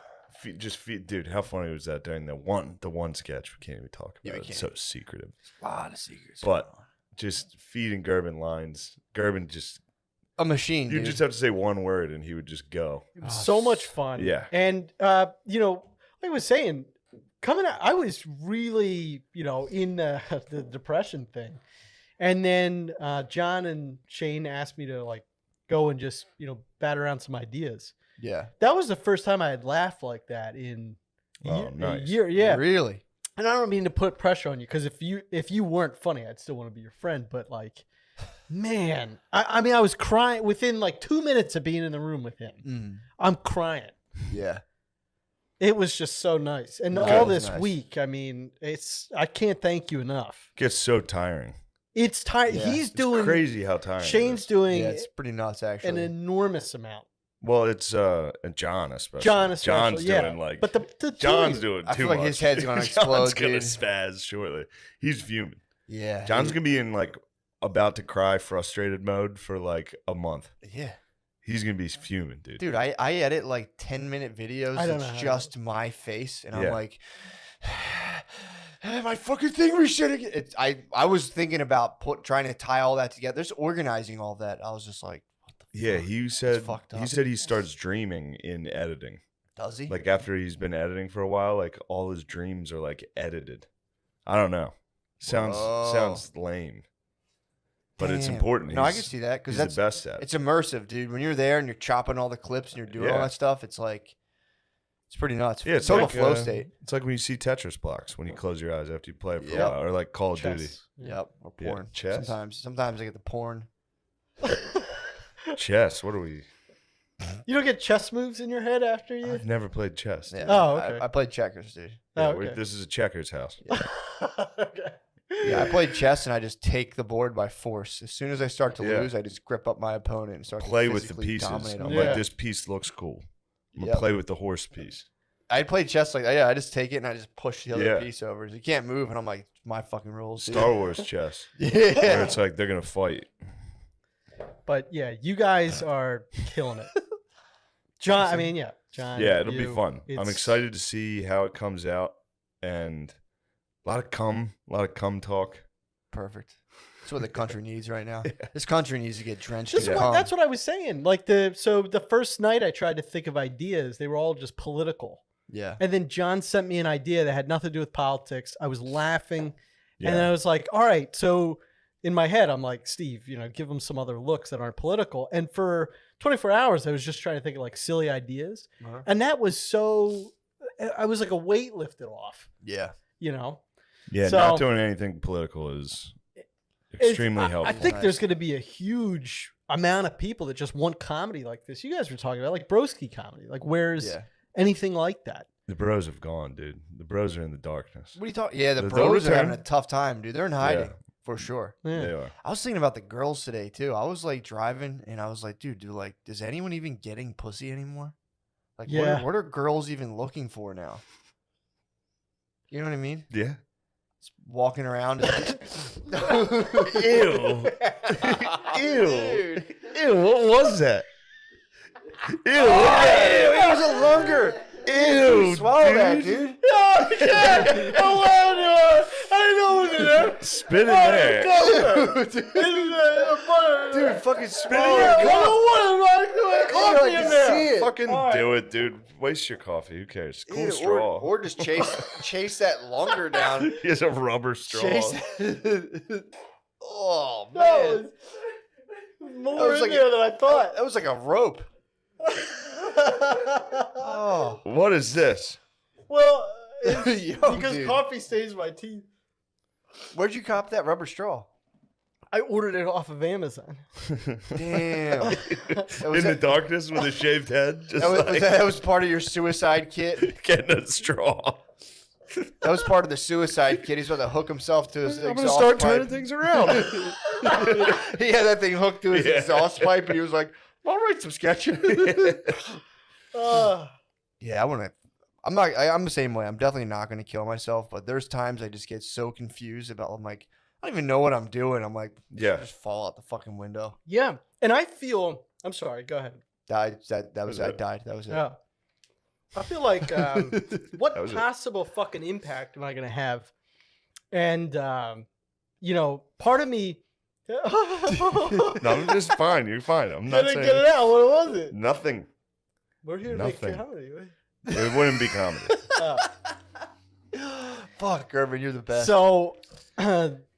[SPEAKER 3] dude, how funny was that during the one sketch? We can't even talk
[SPEAKER 2] Yeah,
[SPEAKER 3] about
[SPEAKER 2] we
[SPEAKER 3] it. It's
[SPEAKER 2] can't.
[SPEAKER 3] so secretive.
[SPEAKER 2] A lot of secrets.
[SPEAKER 3] But just feeding Gerben lines. Gerben just
[SPEAKER 2] a machine,
[SPEAKER 3] you
[SPEAKER 2] dude.
[SPEAKER 3] just have to say one word and he would just go.
[SPEAKER 4] It was so much fun.
[SPEAKER 3] Yeah.
[SPEAKER 4] And like I was saying, coming out, I was really, in the depression thing. And then John and Shane asked me to like go and just, bat around some ideas.
[SPEAKER 2] Yeah.
[SPEAKER 4] That was the first time I had laughed like that in
[SPEAKER 3] Oh,
[SPEAKER 4] a
[SPEAKER 3] nice.
[SPEAKER 4] year. Yeah.
[SPEAKER 2] Really?
[SPEAKER 4] And I don't mean to put pressure on you, because if you weren't funny, I'd still want to be your friend. But like, man, I mean, I was crying within like 2 minutes of being in the room with him.
[SPEAKER 2] Mm.
[SPEAKER 4] I'm crying.
[SPEAKER 2] Yeah.
[SPEAKER 4] It was just so nice. And
[SPEAKER 2] Okay.
[SPEAKER 4] all
[SPEAKER 2] It was
[SPEAKER 4] this
[SPEAKER 2] nice.
[SPEAKER 4] week, I mean, I can't thank you enough.
[SPEAKER 3] Gets so tiring.
[SPEAKER 4] It's tired.
[SPEAKER 2] Yeah.
[SPEAKER 4] He's
[SPEAKER 3] It's
[SPEAKER 4] doing
[SPEAKER 3] crazy how tiring. it
[SPEAKER 4] Shane's
[SPEAKER 3] is.
[SPEAKER 4] doing
[SPEAKER 2] Yeah, it's pretty nuts, actually.
[SPEAKER 4] an enormous amount.
[SPEAKER 3] Well, it's and John especially.
[SPEAKER 4] John especially,
[SPEAKER 3] John's
[SPEAKER 4] yeah.
[SPEAKER 3] doing like
[SPEAKER 4] But the
[SPEAKER 3] John's
[SPEAKER 4] team-
[SPEAKER 3] doing
[SPEAKER 2] I
[SPEAKER 3] too
[SPEAKER 2] feel like
[SPEAKER 3] much.
[SPEAKER 2] his head's gonna
[SPEAKER 3] John's
[SPEAKER 2] explode,
[SPEAKER 3] gonna
[SPEAKER 2] dude.
[SPEAKER 3] spaz shortly. He's fuming.
[SPEAKER 2] Yeah.
[SPEAKER 3] John's
[SPEAKER 2] dude.
[SPEAKER 3] gonna be in like about to cry, frustrated mode for like a month.
[SPEAKER 2] Yeah.
[SPEAKER 3] He's gonna be fuming, dude.
[SPEAKER 2] Dude, I edit like 10-minute videos.
[SPEAKER 4] I don't
[SPEAKER 2] It's
[SPEAKER 4] know how to-
[SPEAKER 2] just my face. And I'm
[SPEAKER 3] Yeah.
[SPEAKER 2] like, my fucking thing we should have. I was thinking about trying to tie all that together. There's organizing all that. I was just like, what the
[SPEAKER 3] Yeah,
[SPEAKER 2] fuck?
[SPEAKER 3] he said
[SPEAKER 2] fucked
[SPEAKER 3] he
[SPEAKER 2] up.
[SPEAKER 3] said he starts dreaming in editing.
[SPEAKER 2] Does he?
[SPEAKER 3] Like after he's been editing for a while, like all his dreams are like edited. I don't know.
[SPEAKER 2] Whoa.
[SPEAKER 3] Sounds lame. But it's
[SPEAKER 2] Damn.
[SPEAKER 3] important.
[SPEAKER 2] No, I
[SPEAKER 3] He's-
[SPEAKER 2] can see that because
[SPEAKER 3] He's
[SPEAKER 2] that's
[SPEAKER 3] the best at it.
[SPEAKER 2] it's immersive, dude. When you're there and you're chopping all the clips and you're doing all
[SPEAKER 3] Yeah.
[SPEAKER 2] that stuff, it's like it's pretty nuts.
[SPEAKER 3] Yeah, it's
[SPEAKER 2] total
[SPEAKER 3] like,
[SPEAKER 2] flow state.
[SPEAKER 3] It's like when you see Tetris blocks when you close your eyes after you play it for
[SPEAKER 2] Yep.
[SPEAKER 3] a while, or like Call of
[SPEAKER 4] Chess.
[SPEAKER 3] Duty.
[SPEAKER 2] Yep, or
[SPEAKER 3] Yeah,
[SPEAKER 2] porn.
[SPEAKER 3] chess.
[SPEAKER 2] Sometimes I get the porn.
[SPEAKER 3] Chess. What are we?
[SPEAKER 4] You don't get chess moves in your head after you?
[SPEAKER 3] I've never played chess.
[SPEAKER 2] Yeah.
[SPEAKER 4] Oh, okay.
[SPEAKER 2] I played checkers, dude.
[SPEAKER 3] Yeah,
[SPEAKER 4] Oh, okay.
[SPEAKER 3] this is a checkers house.
[SPEAKER 4] Okay.
[SPEAKER 2] Yeah, I played chess and I just take the board by force. As soon as I start to
[SPEAKER 3] Yeah.
[SPEAKER 2] lose, I just grip up my opponent and start
[SPEAKER 3] Play
[SPEAKER 2] to
[SPEAKER 3] with the
[SPEAKER 2] physically
[SPEAKER 3] pieces.
[SPEAKER 2] dominate
[SPEAKER 3] I'm
[SPEAKER 2] him.
[SPEAKER 4] Yeah.
[SPEAKER 3] like, this piece looks cool. I'm gonna
[SPEAKER 2] Yep.
[SPEAKER 3] play with the horse piece.
[SPEAKER 2] I played chess like that. Yeah, I just take it and I just push the other
[SPEAKER 3] Yeah.
[SPEAKER 2] piece over. You can't move, and I'm like, my fucking rules. dude.
[SPEAKER 3] Star Wars chess. Where
[SPEAKER 2] Yeah.
[SPEAKER 3] it's like they're gonna fight.
[SPEAKER 4] But yeah, you guys are killing it. John, I mean, yeah. John.
[SPEAKER 3] Yeah, it'll be
[SPEAKER 4] you,
[SPEAKER 3] fun. I'm
[SPEAKER 4] it's-
[SPEAKER 3] excited to see how it comes out, and a lot of cum talk.
[SPEAKER 2] Perfect. That's what the country needs right now. This country needs to get drenched
[SPEAKER 4] This
[SPEAKER 2] in
[SPEAKER 4] is
[SPEAKER 2] cum.
[SPEAKER 4] that's what I was saying. Like the first night I tried to think of ideas, they were all just political.
[SPEAKER 2] Yeah.
[SPEAKER 4] And then John sent me an idea that had nothing to do with politics. I was laughing.
[SPEAKER 3] Yeah.
[SPEAKER 4] And then I was like, all right. So in my head, I'm like, Steve, give them some other looks that aren't political. And for 24 hours, I was just trying to think of like silly ideas.
[SPEAKER 2] Uh-huh.
[SPEAKER 4] And that was I was like a weight lifted off,
[SPEAKER 2] Yeah.
[SPEAKER 3] Yeah,
[SPEAKER 4] So-
[SPEAKER 3] not doing anything political is extremely
[SPEAKER 4] I
[SPEAKER 3] helpful.
[SPEAKER 4] think
[SPEAKER 2] Nice.
[SPEAKER 4] there's going to be a huge amount of people that just want comedy like this. You guys were talking about like broski comedy. Like, where's
[SPEAKER 2] Yeah.
[SPEAKER 4] anything like that?
[SPEAKER 3] The bros have gone, dude. The bros are in the darkness.
[SPEAKER 2] What are you talking? Yeah, the
[SPEAKER 3] They'll
[SPEAKER 2] bros are
[SPEAKER 3] return.
[SPEAKER 2] having a tough time, dude. They're in hiding
[SPEAKER 3] Yeah.
[SPEAKER 2] for sure.
[SPEAKER 4] Yeah.
[SPEAKER 3] They are.
[SPEAKER 2] I was thinking about the girls today too. I was like driving and I was like, dude, does anyone even getting pussy anymore? Like,
[SPEAKER 4] Yeah.
[SPEAKER 2] what are girls even looking for now? You know what I mean?
[SPEAKER 3] Yeah.
[SPEAKER 2] Just walking around.
[SPEAKER 3] Ew.
[SPEAKER 2] Dude.
[SPEAKER 3] Ew, what was that? Ew.
[SPEAKER 2] It was a longer.
[SPEAKER 3] Ew.
[SPEAKER 2] Swallow that,
[SPEAKER 3] dude.
[SPEAKER 2] dude.
[SPEAKER 4] I didn't know
[SPEAKER 3] Spit in there.
[SPEAKER 2] Dude, fucking
[SPEAKER 3] Spit in
[SPEAKER 2] swallow
[SPEAKER 3] your
[SPEAKER 2] it.
[SPEAKER 4] Coffee
[SPEAKER 2] I
[SPEAKER 4] in
[SPEAKER 2] can
[SPEAKER 4] there.
[SPEAKER 2] see it.
[SPEAKER 3] Fucking
[SPEAKER 4] All right.
[SPEAKER 3] do it, dude. Waste your coffee. Who cares? Cool
[SPEAKER 2] Ew,
[SPEAKER 3] straw.
[SPEAKER 2] or just chase that longer down.
[SPEAKER 3] He has a rubber straw.
[SPEAKER 2] Chase. Oh man,
[SPEAKER 4] No, it's more
[SPEAKER 2] That was
[SPEAKER 4] in
[SPEAKER 2] like
[SPEAKER 4] there than I thought.
[SPEAKER 2] that was like a rope. Oh,
[SPEAKER 3] What is this?
[SPEAKER 4] Well, it's
[SPEAKER 2] Yo,
[SPEAKER 4] because
[SPEAKER 2] dude.
[SPEAKER 4] coffee stains my teeth.
[SPEAKER 2] Where'd you cop that rubber straw?
[SPEAKER 4] I ordered it off of Amazon.
[SPEAKER 2] Damn.
[SPEAKER 3] In the darkness with a shaved head? Just like
[SPEAKER 2] that was part of your suicide kit.
[SPEAKER 3] getting a straw.
[SPEAKER 2] That was part of the suicide kit. He's about to hook himself to his
[SPEAKER 3] I'm going to
[SPEAKER 2] exhaust
[SPEAKER 3] start
[SPEAKER 2] pipe.
[SPEAKER 3] turning things around.
[SPEAKER 2] He had that thing hooked to his
[SPEAKER 3] Yeah.
[SPEAKER 2] exhaust pipe, and he was like, "I'll write some sketches."
[SPEAKER 4] Uh,
[SPEAKER 2] Yeah, I'm the same way. I'm definitely not going to kill myself, but there's times I just get so confused about. I'm like, I don't even know what I'm doing. I'm like,
[SPEAKER 3] Yeah.
[SPEAKER 2] just fall out the fucking window.
[SPEAKER 4] yeah, and I feel. I'm sorry. Go ahead.
[SPEAKER 2] Died. That was
[SPEAKER 3] Was
[SPEAKER 2] I
[SPEAKER 3] it?
[SPEAKER 2] died. That was it.
[SPEAKER 4] Yeah. I feel like what
[SPEAKER 3] That was it.
[SPEAKER 4] possible fucking impact am I gonna have? And part of me.
[SPEAKER 3] No, I'm just fine. You're fine. I'm not
[SPEAKER 4] Get
[SPEAKER 3] saying
[SPEAKER 4] it out. What was it?
[SPEAKER 3] nothing.
[SPEAKER 4] We're here to
[SPEAKER 3] Nothing.
[SPEAKER 4] make comedy. Right?
[SPEAKER 3] It wouldn't be comedy.
[SPEAKER 2] Fuck, Gervin, you're the best.
[SPEAKER 4] So,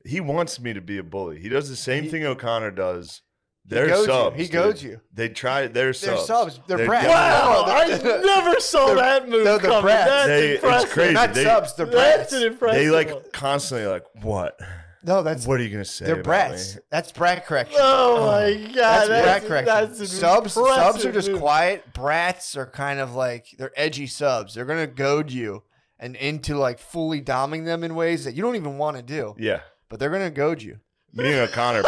[SPEAKER 3] He wants me to be a bully. He does the same
[SPEAKER 2] He-
[SPEAKER 3] thing O'Connor does.
[SPEAKER 2] He
[SPEAKER 3] They're
[SPEAKER 2] goads you.
[SPEAKER 3] subs.
[SPEAKER 2] He
[SPEAKER 3] dude.
[SPEAKER 2] goads you.
[SPEAKER 3] They try. They're subs.
[SPEAKER 2] subs. They're brats.
[SPEAKER 4] wow,
[SPEAKER 2] No,
[SPEAKER 4] I
[SPEAKER 2] they're-
[SPEAKER 4] never saw
[SPEAKER 2] they're-
[SPEAKER 4] that move
[SPEAKER 2] they're the
[SPEAKER 4] coming.
[SPEAKER 2] brats.
[SPEAKER 4] That's
[SPEAKER 3] It's
[SPEAKER 4] impressive.
[SPEAKER 3] crazy.
[SPEAKER 2] Not
[SPEAKER 3] They-
[SPEAKER 2] subs. They're
[SPEAKER 4] That's
[SPEAKER 2] brats.
[SPEAKER 4] an impressive.
[SPEAKER 3] They
[SPEAKER 4] one.
[SPEAKER 3] like constantly like what?
[SPEAKER 2] No, that's
[SPEAKER 3] What are you gonna say?
[SPEAKER 2] they're
[SPEAKER 3] about
[SPEAKER 2] brats.
[SPEAKER 3] me?
[SPEAKER 2] That's brat correction.
[SPEAKER 4] Oh my god,
[SPEAKER 2] That's brat correction.
[SPEAKER 4] that's an
[SPEAKER 2] Subs are
[SPEAKER 4] impressive
[SPEAKER 2] just
[SPEAKER 4] move.
[SPEAKER 2] quiet. Brats are kind of like they're edgy subs. They're gonna goad you and into like fully doming them in ways that you don't even want to do.
[SPEAKER 3] Yeah.
[SPEAKER 2] But they're gonna goad you.
[SPEAKER 3] Me and O'Connor.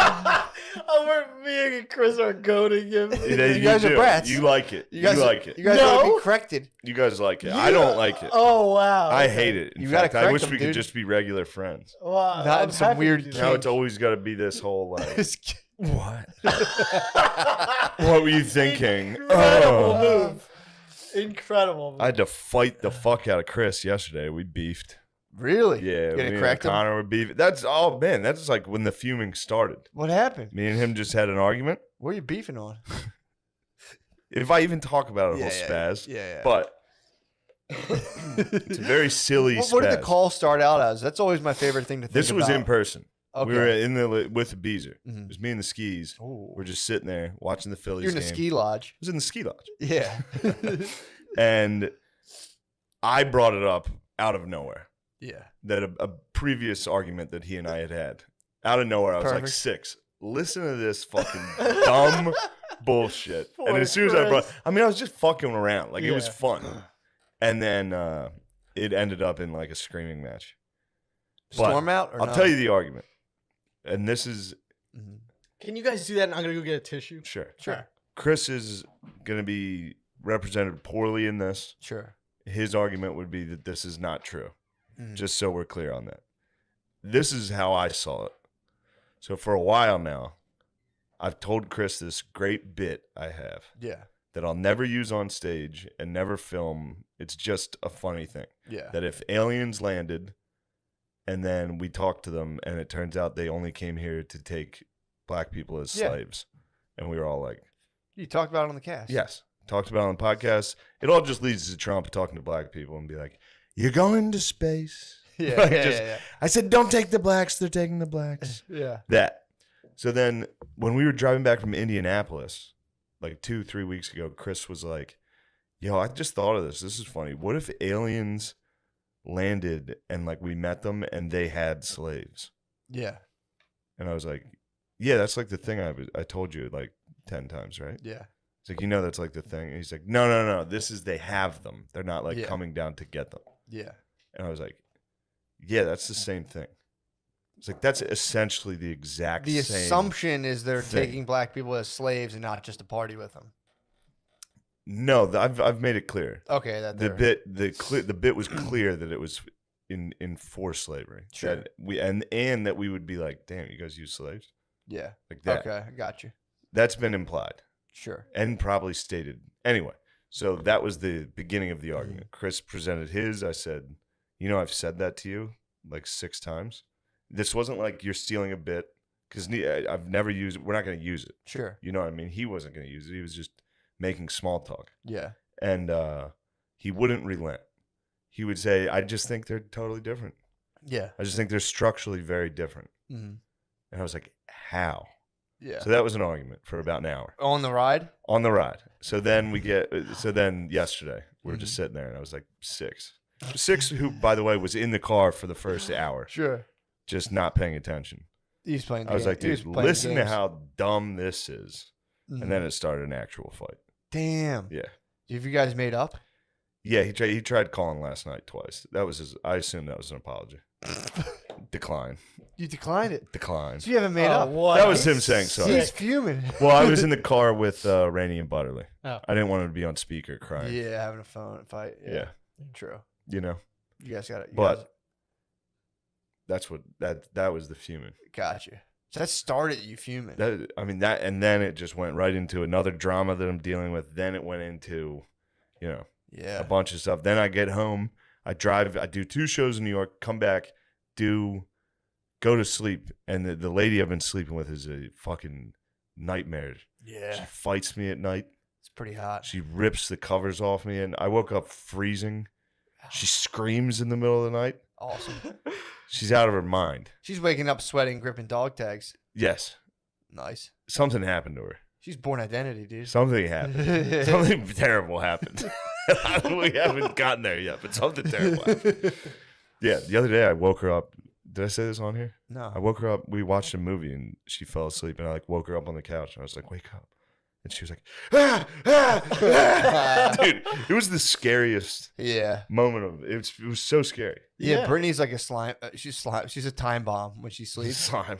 [SPEAKER 4] Me and Chris are goading him.
[SPEAKER 3] you
[SPEAKER 2] guys are
[SPEAKER 3] do.
[SPEAKER 2] brats.
[SPEAKER 3] You like it.
[SPEAKER 2] You guys
[SPEAKER 3] like it.
[SPEAKER 2] You guys
[SPEAKER 4] No.
[SPEAKER 2] gotta be corrected.
[SPEAKER 3] You guys like it. I don't like it.
[SPEAKER 4] Oh wow,
[SPEAKER 3] I
[SPEAKER 4] okay.
[SPEAKER 3] hate it. In
[SPEAKER 2] You gotta
[SPEAKER 3] fact, I
[SPEAKER 2] correct
[SPEAKER 3] wish
[SPEAKER 2] them,
[SPEAKER 3] we could
[SPEAKER 2] dude.
[SPEAKER 3] just be regular friends.
[SPEAKER 4] Wow,
[SPEAKER 2] Not
[SPEAKER 4] I'm
[SPEAKER 2] in some
[SPEAKER 4] happy
[SPEAKER 2] weird
[SPEAKER 4] to do
[SPEAKER 3] Now
[SPEAKER 4] that.
[SPEAKER 3] it's always got to be this whole like, what?
[SPEAKER 2] What?
[SPEAKER 3] What were you thinking?
[SPEAKER 4] Incredible
[SPEAKER 3] Oh.
[SPEAKER 4] move. Incredible move.
[SPEAKER 3] I had to fight the fuck out of Chris yesterday. We beefed.
[SPEAKER 2] Really?
[SPEAKER 3] Yeah,
[SPEAKER 2] You
[SPEAKER 3] me
[SPEAKER 2] gonna
[SPEAKER 3] and
[SPEAKER 2] correct him?
[SPEAKER 3] Connor were beefing. That's man. That's like when the fuming started.
[SPEAKER 2] What happened?
[SPEAKER 3] Me and him just had an argument.
[SPEAKER 2] What are you beefing on?
[SPEAKER 3] If I even talk about it, I'll spaz.
[SPEAKER 2] Yeah.
[SPEAKER 3] But it's a very silly
[SPEAKER 2] What did the
[SPEAKER 3] spaz.
[SPEAKER 2] call start out as? That's always my favorite thing to think
[SPEAKER 3] This was
[SPEAKER 2] about.
[SPEAKER 3] in person.
[SPEAKER 2] Okay.
[SPEAKER 3] We were in the with the Beezer.
[SPEAKER 2] Mhm.
[SPEAKER 3] It was me and the skis.
[SPEAKER 2] Ooh.
[SPEAKER 3] We're just sitting there watching the Phillies
[SPEAKER 2] You're in the
[SPEAKER 3] game.
[SPEAKER 2] ski lodge.
[SPEAKER 3] I was in the ski lodge.
[SPEAKER 2] Yeah.
[SPEAKER 3] And I brought it up out of nowhere.
[SPEAKER 2] yeah.
[SPEAKER 3] That a previous argument that he and I had out of nowhere, I was like,
[SPEAKER 2] Perfect.
[SPEAKER 3] 6. Listen to this fucking dumb bullshit. And
[SPEAKER 4] Poor
[SPEAKER 3] as soon as I brought,
[SPEAKER 4] Chris.
[SPEAKER 3] I mean, I was just fucking around. Like, it was
[SPEAKER 4] Yeah.
[SPEAKER 3] fun. And then it ended up in like a screaming match. But
[SPEAKER 2] Storm out or
[SPEAKER 3] I'll
[SPEAKER 2] no?
[SPEAKER 3] tell you the argument. And this is,
[SPEAKER 2] Mhm.
[SPEAKER 4] Can you guys do that? And I'm gonna go get a tissue.
[SPEAKER 3] sure.
[SPEAKER 2] Sure.
[SPEAKER 3] Chris is going to be represented poorly in this.
[SPEAKER 2] Sure.
[SPEAKER 3] His argument would be that this is not true.
[SPEAKER 2] Mhm.
[SPEAKER 3] Just so we're clear on that. This is how I saw it. So for a while now, I've told Chris this great bit I have
[SPEAKER 2] Yeah.
[SPEAKER 3] that I'll never use on stage and never film. It's just a funny thing.
[SPEAKER 2] Yeah.
[SPEAKER 3] That if aliens landed and then we talked to them and it turns out they only came here to take black people as
[SPEAKER 2] Yeah.
[SPEAKER 3] slaves. And we were all like,
[SPEAKER 2] You talked about it on the cast.
[SPEAKER 3] yes. Talked about it on the podcast. It all just leads to Trump talking to black people and be like, you're going to space.
[SPEAKER 2] Yeah.
[SPEAKER 3] Like,
[SPEAKER 2] yeah,
[SPEAKER 3] just-
[SPEAKER 2] yeah,
[SPEAKER 3] I said, don't take the blacks. They're taking the blacks.
[SPEAKER 2] yeah.
[SPEAKER 3] That. So then when we were driving back from Indianapolis, like 2-3 weeks ago, Chris was like, yo, I just thought of this. This is funny. What if aliens landed and like we met them and they had slaves?
[SPEAKER 2] Yeah.
[SPEAKER 3] And I was like, yeah, that's like the thing I told you like 10 times, right?
[SPEAKER 2] Yeah.
[SPEAKER 3] It's like, that's like the thing. And he's like, no. This is they have them. They're not like
[SPEAKER 2] Yeah.
[SPEAKER 3] coming down to get them.
[SPEAKER 2] Yeah.
[SPEAKER 3] And I was like, yeah, that's the same thing. It's like, that's essentially the exact
[SPEAKER 2] The
[SPEAKER 3] same.
[SPEAKER 2] assumption is they're
[SPEAKER 3] thing.
[SPEAKER 2] taking black people as slaves and not just to party with them.
[SPEAKER 3] No, I've made it clear.
[SPEAKER 2] Okay, that
[SPEAKER 3] The
[SPEAKER 2] they're-
[SPEAKER 3] the bit was clear that it was in forced slavery.
[SPEAKER 2] Sure.
[SPEAKER 3] That we and that we would be like, damn, you guys use slaves
[SPEAKER 2] Yeah.
[SPEAKER 3] like that.
[SPEAKER 2] Okay, I got you.
[SPEAKER 3] That's been implied
[SPEAKER 2] Sure.
[SPEAKER 3] and probably stated anyway. So that was the beginning of the argument. Chris presented his. I said, I've said that to you like 6 times, This wasn't like you're stealing a bit because I've never used it. We're not going to use it.
[SPEAKER 2] Sure.
[SPEAKER 3] You know what I mean? He wasn't going to use it. He was just making small talk.
[SPEAKER 2] Yeah.
[SPEAKER 3] And he wouldn't relent. He would say, I just think they're totally different.
[SPEAKER 2] Yeah.
[SPEAKER 3] I just think they're structurally very different.
[SPEAKER 2] Mm-hmm.
[SPEAKER 3] And I was like, how?
[SPEAKER 2] Yeah.
[SPEAKER 3] So that was an argument for about an hour.
[SPEAKER 2] On the ride?
[SPEAKER 3] On the ride. So then yesterday, we were just sitting there and I was like, Six, who, by the way, was in the car for the first hour,
[SPEAKER 2] Sure.
[SPEAKER 3] just not paying attention.
[SPEAKER 2] He's playing.
[SPEAKER 3] I was like, dude, listen to how dumb this is.
[SPEAKER 2] Mm-hmm.
[SPEAKER 3] And then it started an actual fight.
[SPEAKER 2] Damn.
[SPEAKER 3] Yeah.
[SPEAKER 2] Have you guys made up?
[SPEAKER 3] Yeah, he tried calling last night twice. That was I assume that was an apology. Decline.
[SPEAKER 2] You declined it.
[SPEAKER 3] Decline.
[SPEAKER 2] So you haven't made up.
[SPEAKER 4] What?
[SPEAKER 3] That was him saying sorry.
[SPEAKER 2] He's fuming.
[SPEAKER 3] Well, I was in the car with Rainey and Butterly.
[SPEAKER 4] Oh.
[SPEAKER 3] I didn't want him to be on speaker crying.
[SPEAKER 2] Yeah, having a phone fight.
[SPEAKER 3] Yeah.
[SPEAKER 2] True.
[SPEAKER 3] You know?
[SPEAKER 2] You guys got it.
[SPEAKER 3] But that's what that was the fuming.
[SPEAKER 2] Got you. So that started you fuming.
[SPEAKER 3] That and then it just went right into another drama that I'm dealing with. Then it went into,
[SPEAKER 2] yeah.
[SPEAKER 3] a bunch of stuff. Then I get home, I do 2 shows in New York, come back, go to sleep, and the lady I've been sleeping with is a fucking nightmare. She
[SPEAKER 2] Yeah.
[SPEAKER 3] fights me at night.
[SPEAKER 2] It's pretty hot.
[SPEAKER 3] She rips the covers off me, and I woke up freezing. She screams in the middle of the night.
[SPEAKER 2] Awesome.
[SPEAKER 3] She's out of her mind.
[SPEAKER 2] She's waking up sweating, gripping dog tags.
[SPEAKER 3] Yes.
[SPEAKER 2] Nice.
[SPEAKER 3] Something happened to her.
[SPEAKER 2] She's born identity, dude.
[SPEAKER 3] Something happened. Something terrible happened. We haven't gotten there yet, but something terrible happened. Yeah, the other day I woke her up. Did I say this on here?
[SPEAKER 2] No.
[SPEAKER 3] I woke her up. We watched a movie and she fell asleep, and I woke her up on the couch and I was like, "Wake up!" And she was like, Dude, it was the scariest
[SPEAKER 2] Yeah.
[SPEAKER 3] moment of it. It was so scary.
[SPEAKER 2] Yeah.
[SPEAKER 4] Yeah.
[SPEAKER 2] Brittany's like a slime. She's a time bomb when she sleeps.
[SPEAKER 3] Slime.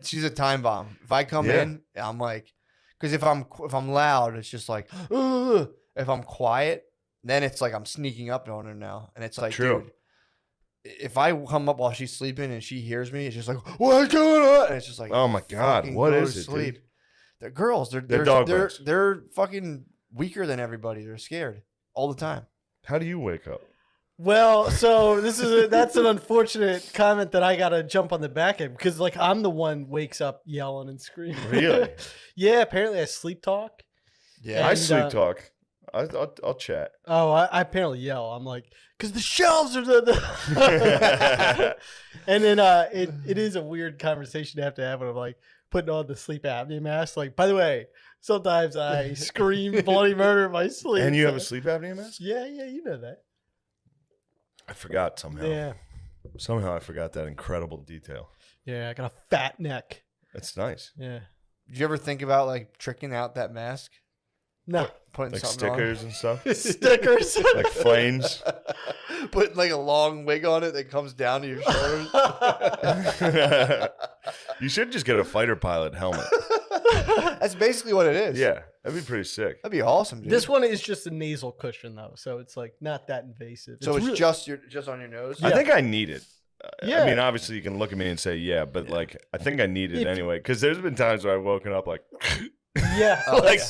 [SPEAKER 2] She's a time bomb. If I come
[SPEAKER 3] Yeah.
[SPEAKER 2] in, I'm like, because if I'm loud, it's just like, ugh. If I'm quiet, then it's like I'm sneaking up on her now, and it's like,
[SPEAKER 3] True.
[SPEAKER 2] dude, if I come up while she's sleeping and she hears me, it's just like, what's going on? And it's just like,
[SPEAKER 3] Oh my God,
[SPEAKER 2] fucking
[SPEAKER 3] what
[SPEAKER 2] go
[SPEAKER 3] is
[SPEAKER 2] to
[SPEAKER 3] it,
[SPEAKER 2] sleep.
[SPEAKER 3] dude?
[SPEAKER 2] They're girls. They're
[SPEAKER 3] dog birds.
[SPEAKER 2] they're fucking weaker than everybody. They're scared all the time.
[SPEAKER 3] How do you wake up?
[SPEAKER 4] Well, so that's an unfortunate comment that I gotta jump on the back end because like I'm the one wakes up yelling and screaming.
[SPEAKER 3] Really?
[SPEAKER 4] Yeah. Apparently I sleep talk.
[SPEAKER 2] Yeah.
[SPEAKER 3] I
[SPEAKER 4] And,
[SPEAKER 3] sleep talk. I'll chat.
[SPEAKER 4] Oh, I apparently yell. I'm like, because the shelves are the. And then it is a weird conversation to have when I'm like putting on the sleep apnea mask. Like, by the way, sometimes I scream bloody murder in my sleep.
[SPEAKER 3] And you have a sleep apnea mask?
[SPEAKER 4] Yeah, you know that.
[SPEAKER 3] I forgot somehow.
[SPEAKER 4] Yeah.
[SPEAKER 3] Somehow I forgot that incredible detail.
[SPEAKER 4] Yeah, I got a fat neck.
[SPEAKER 3] That's nice.
[SPEAKER 4] Yeah.
[SPEAKER 2] Did you ever think about like tricking out that mask,
[SPEAKER 4] No.
[SPEAKER 2] putting
[SPEAKER 3] Like
[SPEAKER 2] something
[SPEAKER 3] stickers and stuff.
[SPEAKER 4] Stickers.
[SPEAKER 3] Like flames.
[SPEAKER 2] on, putting like a long wig on it that comes down to your shoulders?
[SPEAKER 3] You should just get a fighter pilot helmet.
[SPEAKER 2] That's basically what it is.
[SPEAKER 3] Yeah, that'd be pretty sick.
[SPEAKER 2] that'd be awesome, dude.
[SPEAKER 4] This one is just a nasal cushion though, so it's like not that invasive.
[SPEAKER 2] so it's
[SPEAKER 4] really-
[SPEAKER 2] just on your nose.
[SPEAKER 3] I think I need it.
[SPEAKER 4] Yeah.
[SPEAKER 3] I mean, obviously you can look at me and say, yeah, but like, I think I need it
[SPEAKER 4] If-
[SPEAKER 3] anyway. Because there's been times where I've woken up like,
[SPEAKER 4] yeah.
[SPEAKER 3] like,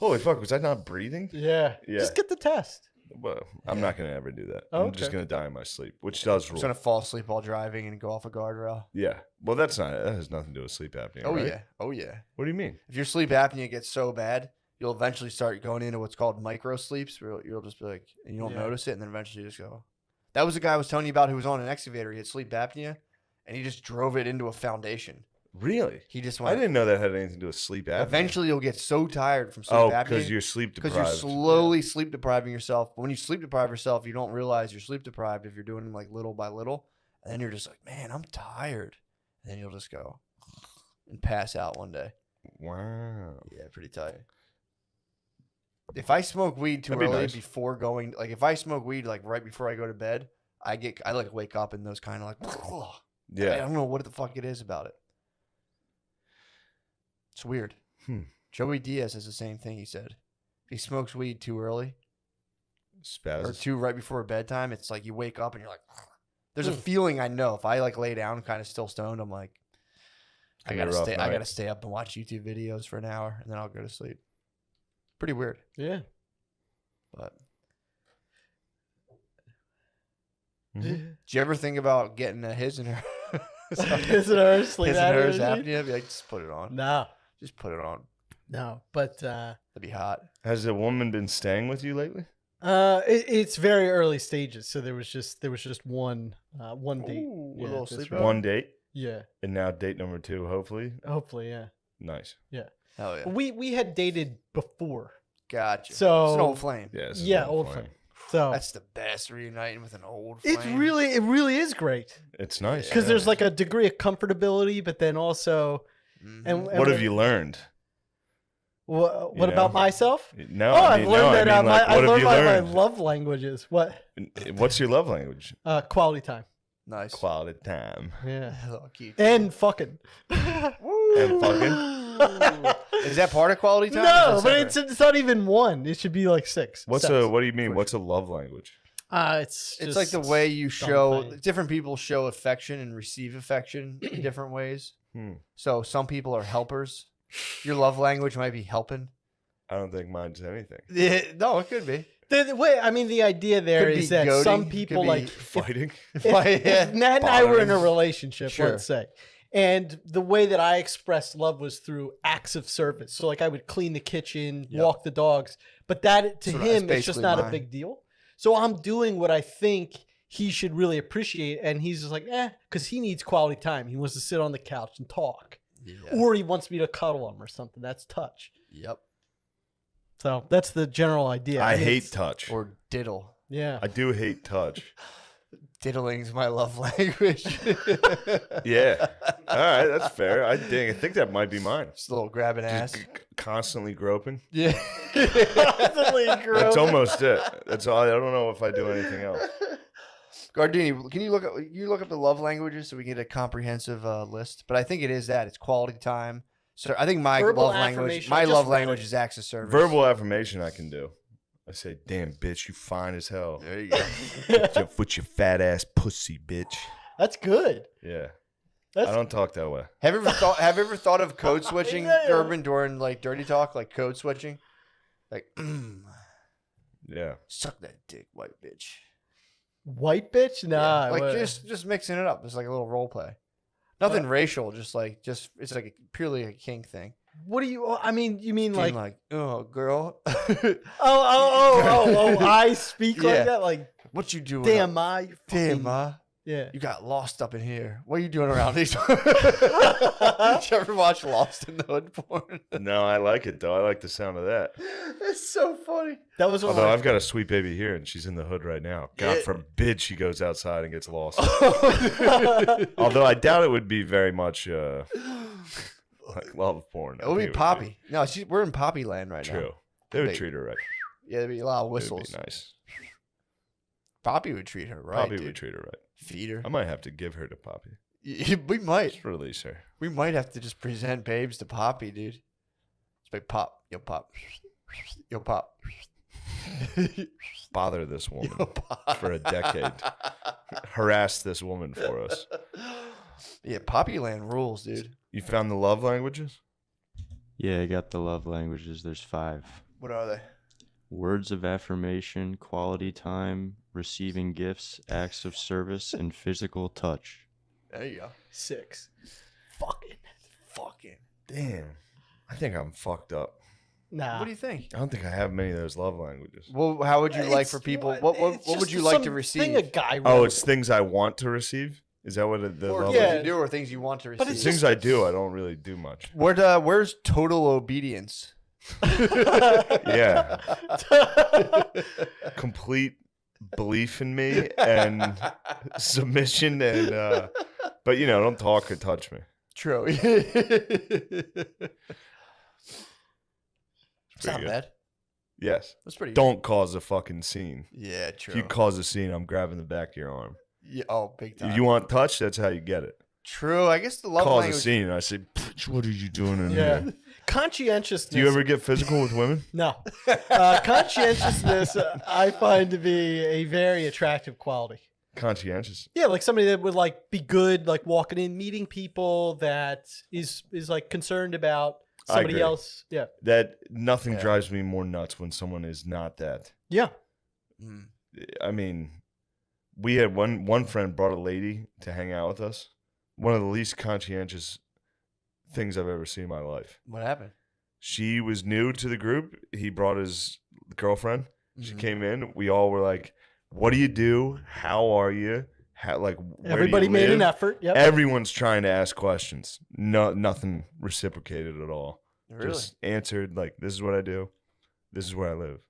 [SPEAKER 3] holy fuck, was I not breathing?
[SPEAKER 4] Yeah.
[SPEAKER 3] Yeah.
[SPEAKER 4] Just get the test.
[SPEAKER 3] Well, I'm not going to ever do that.
[SPEAKER 4] Oh,
[SPEAKER 3] I'm just
[SPEAKER 4] okay.
[SPEAKER 3] going to die in my sleep, which does
[SPEAKER 2] Just
[SPEAKER 3] rule.
[SPEAKER 2] gonna fall asleep while driving and go off a guardrail.
[SPEAKER 3] Yeah. Well, that has nothing to do with sleep apnea.
[SPEAKER 2] Oh
[SPEAKER 3] right?
[SPEAKER 2] yeah. Oh yeah.
[SPEAKER 3] What do you mean?
[SPEAKER 2] If your sleep apnea gets so bad, you'll eventually start going into what's called micro sleeps, where you'll just be like, and you don't
[SPEAKER 4] Yeah.
[SPEAKER 2] notice it, and then eventually you just go. That was the guy I was telling you about who was on an excavator. He had sleep apnea, and he just drove it into a foundation.
[SPEAKER 3] Really?
[SPEAKER 2] He just
[SPEAKER 3] I
[SPEAKER 2] went.
[SPEAKER 3] didn't know that had anything to do with sleep apnea.
[SPEAKER 2] Eventually, you'll get so tired from sleep
[SPEAKER 3] Oh,
[SPEAKER 2] apnea
[SPEAKER 3] because you're sleep
[SPEAKER 2] because
[SPEAKER 3] deprived.
[SPEAKER 2] you're slowly sleep depriving yourself. But when you sleep deprive yourself, you don't realize you're sleep deprived if you're doing it like little by little, and then you're just like, man, I'm tired, and then you'll just go and pass out one day.
[SPEAKER 3] Wow.
[SPEAKER 2] Yeah, pretty tight. If I smoke weed too
[SPEAKER 3] That'd be
[SPEAKER 2] early
[SPEAKER 3] nice.
[SPEAKER 2] before going, like if I smoke weed like right before I go to bed, I like wake up in those kind of like, I
[SPEAKER 3] Yeah.
[SPEAKER 2] don't know what the fuck it is about it. It's weird. Joey Diaz has the same thing. He said, if he smokes weed too early or
[SPEAKER 3] Spaz.
[SPEAKER 2] too right before bedtime, it's like you wake up and you're like, there's a feeling I know. If I like lay down kind of still stoned, I'm like, I
[SPEAKER 3] Gonna be a
[SPEAKER 2] gotta
[SPEAKER 3] rough
[SPEAKER 2] stay. I
[SPEAKER 3] night.
[SPEAKER 2] gotta stay up and watch YouTube videos for an hour, and then I'll go to sleep. Pretty weird,
[SPEAKER 4] Yeah.
[SPEAKER 2] but.
[SPEAKER 3] Mhm.
[SPEAKER 2] Did you ever think about getting a his and her?
[SPEAKER 4] His and hers sleep
[SPEAKER 2] His and hers
[SPEAKER 4] apnea.
[SPEAKER 2] apnea. Be like, just put it on.
[SPEAKER 4] No,
[SPEAKER 2] Just put it on.
[SPEAKER 4] but
[SPEAKER 2] That'd be hot.
[SPEAKER 3] Has a woman been staying with you lately?
[SPEAKER 4] it's very early stages. So there was just one date.
[SPEAKER 2] Ooh, a
[SPEAKER 4] Yeah,
[SPEAKER 2] little
[SPEAKER 4] that's
[SPEAKER 2] sleepover.
[SPEAKER 4] right.
[SPEAKER 3] One date,
[SPEAKER 4] Yeah,
[SPEAKER 3] and now date number 2, hopefully.
[SPEAKER 4] hopefully, yeah.
[SPEAKER 3] Nice.
[SPEAKER 2] Hell yeah.
[SPEAKER 4] We had dated before,
[SPEAKER 2] Gotcha.
[SPEAKER 4] so
[SPEAKER 2] It's an old flame.
[SPEAKER 3] Yeah, this is
[SPEAKER 4] yeah,
[SPEAKER 3] an
[SPEAKER 4] old
[SPEAKER 3] flame.
[SPEAKER 4] flame. So
[SPEAKER 2] That's the best, reuniting with an old flame.
[SPEAKER 4] it really is great
[SPEAKER 3] It's nice.
[SPEAKER 4] because
[SPEAKER 3] yeah.
[SPEAKER 4] there's like a degree of comfortability, but then also,
[SPEAKER 2] Mhm.
[SPEAKER 4] and
[SPEAKER 3] What have you learned?
[SPEAKER 4] What
[SPEAKER 3] You know?
[SPEAKER 4] about myself?
[SPEAKER 3] No,
[SPEAKER 4] Oh, I've learned that
[SPEAKER 3] like,
[SPEAKER 4] I
[SPEAKER 3] what have
[SPEAKER 4] learned
[SPEAKER 3] you
[SPEAKER 4] my
[SPEAKER 3] learned?
[SPEAKER 4] love languages. What?
[SPEAKER 3] What's your love language?
[SPEAKER 4] Quality time.
[SPEAKER 2] Nice.
[SPEAKER 3] Quality time.
[SPEAKER 4] Yeah.
[SPEAKER 2] Hello, cute.
[SPEAKER 4] And fucking.
[SPEAKER 3] And fucking.
[SPEAKER 2] Is that part of quality time?
[SPEAKER 4] No,
[SPEAKER 2] Or is
[SPEAKER 4] but
[SPEAKER 2] that separate?
[SPEAKER 4] it's not even one. It should be like 6.
[SPEAKER 3] What do you mean? What's a love language?
[SPEAKER 4] It's
[SPEAKER 2] It's like the
[SPEAKER 4] just
[SPEAKER 2] way you show.
[SPEAKER 4] something.
[SPEAKER 2] Different people show affection and receive affection in different ways.
[SPEAKER 3] Hmm.
[SPEAKER 2] So some people are helpers. Your love language might be helping.
[SPEAKER 3] I don't think mine's anything.
[SPEAKER 2] No, it could be.
[SPEAKER 4] The way I mean, the idea there
[SPEAKER 2] Could
[SPEAKER 4] is
[SPEAKER 2] be
[SPEAKER 4] that
[SPEAKER 2] goading,
[SPEAKER 4] some
[SPEAKER 2] could
[SPEAKER 4] people
[SPEAKER 2] be
[SPEAKER 4] like
[SPEAKER 3] Fighting.
[SPEAKER 4] if Nat and I were in a
[SPEAKER 2] Bothering.
[SPEAKER 4] relationship,
[SPEAKER 2] Sure.
[SPEAKER 4] let's say, and the way that I expressed love was through acts of service. So like I would clean the kitchen,
[SPEAKER 2] Yep.
[SPEAKER 4] walk the dogs, but that to
[SPEAKER 2] So
[SPEAKER 4] him
[SPEAKER 2] that's
[SPEAKER 4] it's just
[SPEAKER 2] basically
[SPEAKER 4] not a
[SPEAKER 2] mine.
[SPEAKER 4] big deal. So I'm doing what I think he should really appreciate, and he's just like, because he needs quality time. He wants to sit on the couch and talk,
[SPEAKER 2] Yeah.
[SPEAKER 4] or he wants me to cuddle him or something. That's touch.
[SPEAKER 2] Yep.
[SPEAKER 4] So that's the general idea.
[SPEAKER 3] I
[SPEAKER 4] mean,
[SPEAKER 3] hate
[SPEAKER 4] it's-
[SPEAKER 3] touch.
[SPEAKER 2] Or diddle.
[SPEAKER 4] Yeah.
[SPEAKER 3] I do hate touch.
[SPEAKER 2] Diddling's my love language.
[SPEAKER 3] Yeah. All right, that's fair. I think that might be mine.
[SPEAKER 2] Just a little grabbing ass.
[SPEAKER 3] Just constantly groping.
[SPEAKER 2] Yeah.
[SPEAKER 3] That's almost it. That's all. I don't know if I do anything else.
[SPEAKER 2] Gardini, can you look up the love languages so we can get a comprehensive list? But I think it is that it's quality time. So I think my
[SPEAKER 4] Verbal
[SPEAKER 2] love language,
[SPEAKER 4] affirmation,
[SPEAKER 2] my
[SPEAKER 4] I just
[SPEAKER 2] love
[SPEAKER 4] read
[SPEAKER 2] language
[SPEAKER 4] it.
[SPEAKER 2] is acts of service.
[SPEAKER 3] Verbal affirmation I can do. I say, "Damn bitch, you fine as hell.
[SPEAKER 2] There you go.
[SPEAKER 3] With your fat ass pussy, bitch."
[SPEAKER 4] That's good.
[SPEAKER 3] Yeah.
[SPEAKER 4] That's
[SPEAKER 3] I don't talk that way.
[SPEAKER 2] Have you ever thought of code switching,
[SPEAKER 4] Yeah.
[SPEAKER 2] Gerben, during like dirty talk, like code switching, like
[SPEAKER 3] Yeah.
[SPEAKER 2] suck that dick, white bitch.
[SPEAKER 4] white bitch. Nah,
[SPEAKER 2] like
[SPEAKER 4] what-
[SPEAKER 2] just mixing it up. It's like a little role play. Nothing racial, just it's like purely a kink thing.
[SPEAKER 4] What do you? I mean, you mean
[SPEAKER 2] Being
[SPEAKER 4] like?
[SPEAKER 2] oh girl,
[SPEAKER 4] Oh! I speak
[SPEAKER 2] Yeah.
[SPEAKER 4] like that. Like,
[SPEAKER 2] what you doing?
[SPEAKER 4] damn, ma. you
[SPEAKER 2] damn,
[SPEAKER 4] fucking-
[SPEAKER 2] ma.
[SPEAKER 4] Yeah.
[SPEAKER 2] You got lost up in here. What are you doing around these? Did you ever watch Lost in the Hood porn?
[SPEAKER 3] No, I like it though. I like the sound of that.
[SPEAKER 2] It's so funny.
[SPEAKER 4] That was one of
[SPEAKER 3] Although
[SPEAKER 4] my-
[SPEAKER 3] I've got a sweet baby here and she's in the hood right now. God
[SPEAKER 2] Yeah.
[SPEAKER 3] forbid she goes outside and gets lost. Although I doubt it would be very much like love porn.
[SPEAKER 2] It would be Poppy. No, we're in Poppy land right now.
[SPEAKER 3] True. They would
[SPEAKER 2] They-
[SPEAKER 3] treat her right.
[SPEAKER 2] Yeah, there'd be a lot of
[SPEAKER 3] It would
[SPEAKER 2] whistles.
[SPEAKER 3] be nice.
[SPEAKER 2] Poppy would treat her right.
[SPEAKER 3] Poppy
[SPEAKER 2] dude.
[SPEAKER 3] would treat her right.
[SPEAKER 2] Feed her.
[SPEAKER 3] I might have to give her to Poppy.
[SPEAKER 2] We might.
[SPEAKER 3] Just release her.
[SPEAKER 2] We might have to just present babes to Poppy, dude. It's like pop, yo pop, yo pop,
[SPEAKER 3] Bother this woman
[SPEAKER 2] yo pop
[SPEAKER 3] for a decade. Harass this woman for us.
[SPEAKER 2] Yeah, Poppy land rules, dude.
[SPEAKER 3] You found the love languages?
[SPEAKER 5] Yeah, I got the love languages. There's 5.
[SPEAKER 2] What are they?
[SPEAKER 5] Words of affirmation, quality time, receiving gifts, acts of service, and physical touch.
[SPEAKER 2] There you go.
[SPEAKER 4] 6.
[SPEAKER 2] Fucking.
[SPEAKER 3] Damn. I think I'm fucked up.
[SPEAKER 4] Nah.
[SPEAKER 2] What do you think?
[SPEAKER 3] I don't think I have many of those love languages.
[SPEAKER 2] Well, how would you like
[SPEAKER 4] It's-
[SPEAKER 2] for people?
[SPEAKER 4] it's
[SPEAKER 2] What
[SPEAKER 4] just
[SPEAKER 2] would you like to
[SPEAKER 4] some
[SPEAKER 2] receive?
[SPEAKER 4] Thing a guy
[SPEAKER 3] Oh,
[SPEAKER 4] wrote.
[SPEAKER 3] it's things I want to receive? Is that what the
[SPEAKER 2] or
[SPEAKER 3] love
[SPEAKER 2] things
[SPEAKER 4] Yeah.
[SPEAKER 2] you do, or things you want to receive.
[SPEAKER 4] But it's
[SPEAKER 3] Things I do, I don't really do much.
[SPEAKER 2] Where's total obedience?
[SPEAKER 3] Yeah. Complete belief in me and submission and but you know, don't talk or touch me.
[SPEAKER 2] True.
[SPEAKER 3] It's
[SPEAKER 2] It's not
[SPEAKER 3] pretty good.
[SPEAKER 2] bad.
[SPEAKER 3] Yes.
[SPEAKER 2] That's pretty.
[SPEAKER 3] Don't cause a fucking scene.
[SPEAKER 2] Yeah, true.
[SPEAKER 3] If you cause a scene, I'm grabbing the back of your arm.
[SPEAKER 2] Yeah, oh, big time.
[SPEAKER 3] If you want touch, that's how you get it.
[SPEAKER 2] True. I guess the love
[SPEAKER 3] Cause
[SPEAKER 2] language.
[SPEAKER 3] a scene, and I say, "Bitch, what are you doing in
[SPEAKER 4] Yeah.
[SPEAKER 3] here?"
[SPEAKER 4] Conscientiousness.
[SPEAKER 3] Do you ever get physical with women?
[SPEAKER 4] No. Conscientiousness, I find to be a very attractive quality.
[SPEAKER 3] Conscientious.
[SPEAKER 4] Yeah, like somebody that would like be good, like walking in, meeting people, that is like concerned about
[SPEAKER 3] I
[SPEAKER 4] somebody
[SPEAKER 3] agree.
[SPEAKER 4] else. Yeah.
[SPEAKER 3] That nothing
[SPEAKER 2] Yeah.
[SPEAKER 3] drives me more nuts when someone is not that.
[SPEAKER 4] Yeah.
[SPEAKER 2] Mm.
[SPEAKER 3] I mean, we had one friend brought a lady to hang out with us, one of the least conscientious things I've ever seen in my life.
[SPEAKER 2] What happened?
[SPEAKER 3] She was new to the group. He brought his girlfriend. She
[SPEAKER 2] Mhm.
[SPEAKER 3] came in. We all were like, "What do you do? How are you? How where
[SPEAKER 4] Everybody
[SPEAKER 3] do you
[SPEAKER 4] made an
[SPEAKER 3] live?"
[SPEAKER 4] effort. Yep.
[SPEAKER 3] Everyone's trying to ask questions. No, nothing reciprocated at all.
[SPEAKER 2] Really?
[SPEAKER 3] Just answered like, "This is what I do. This is where I live."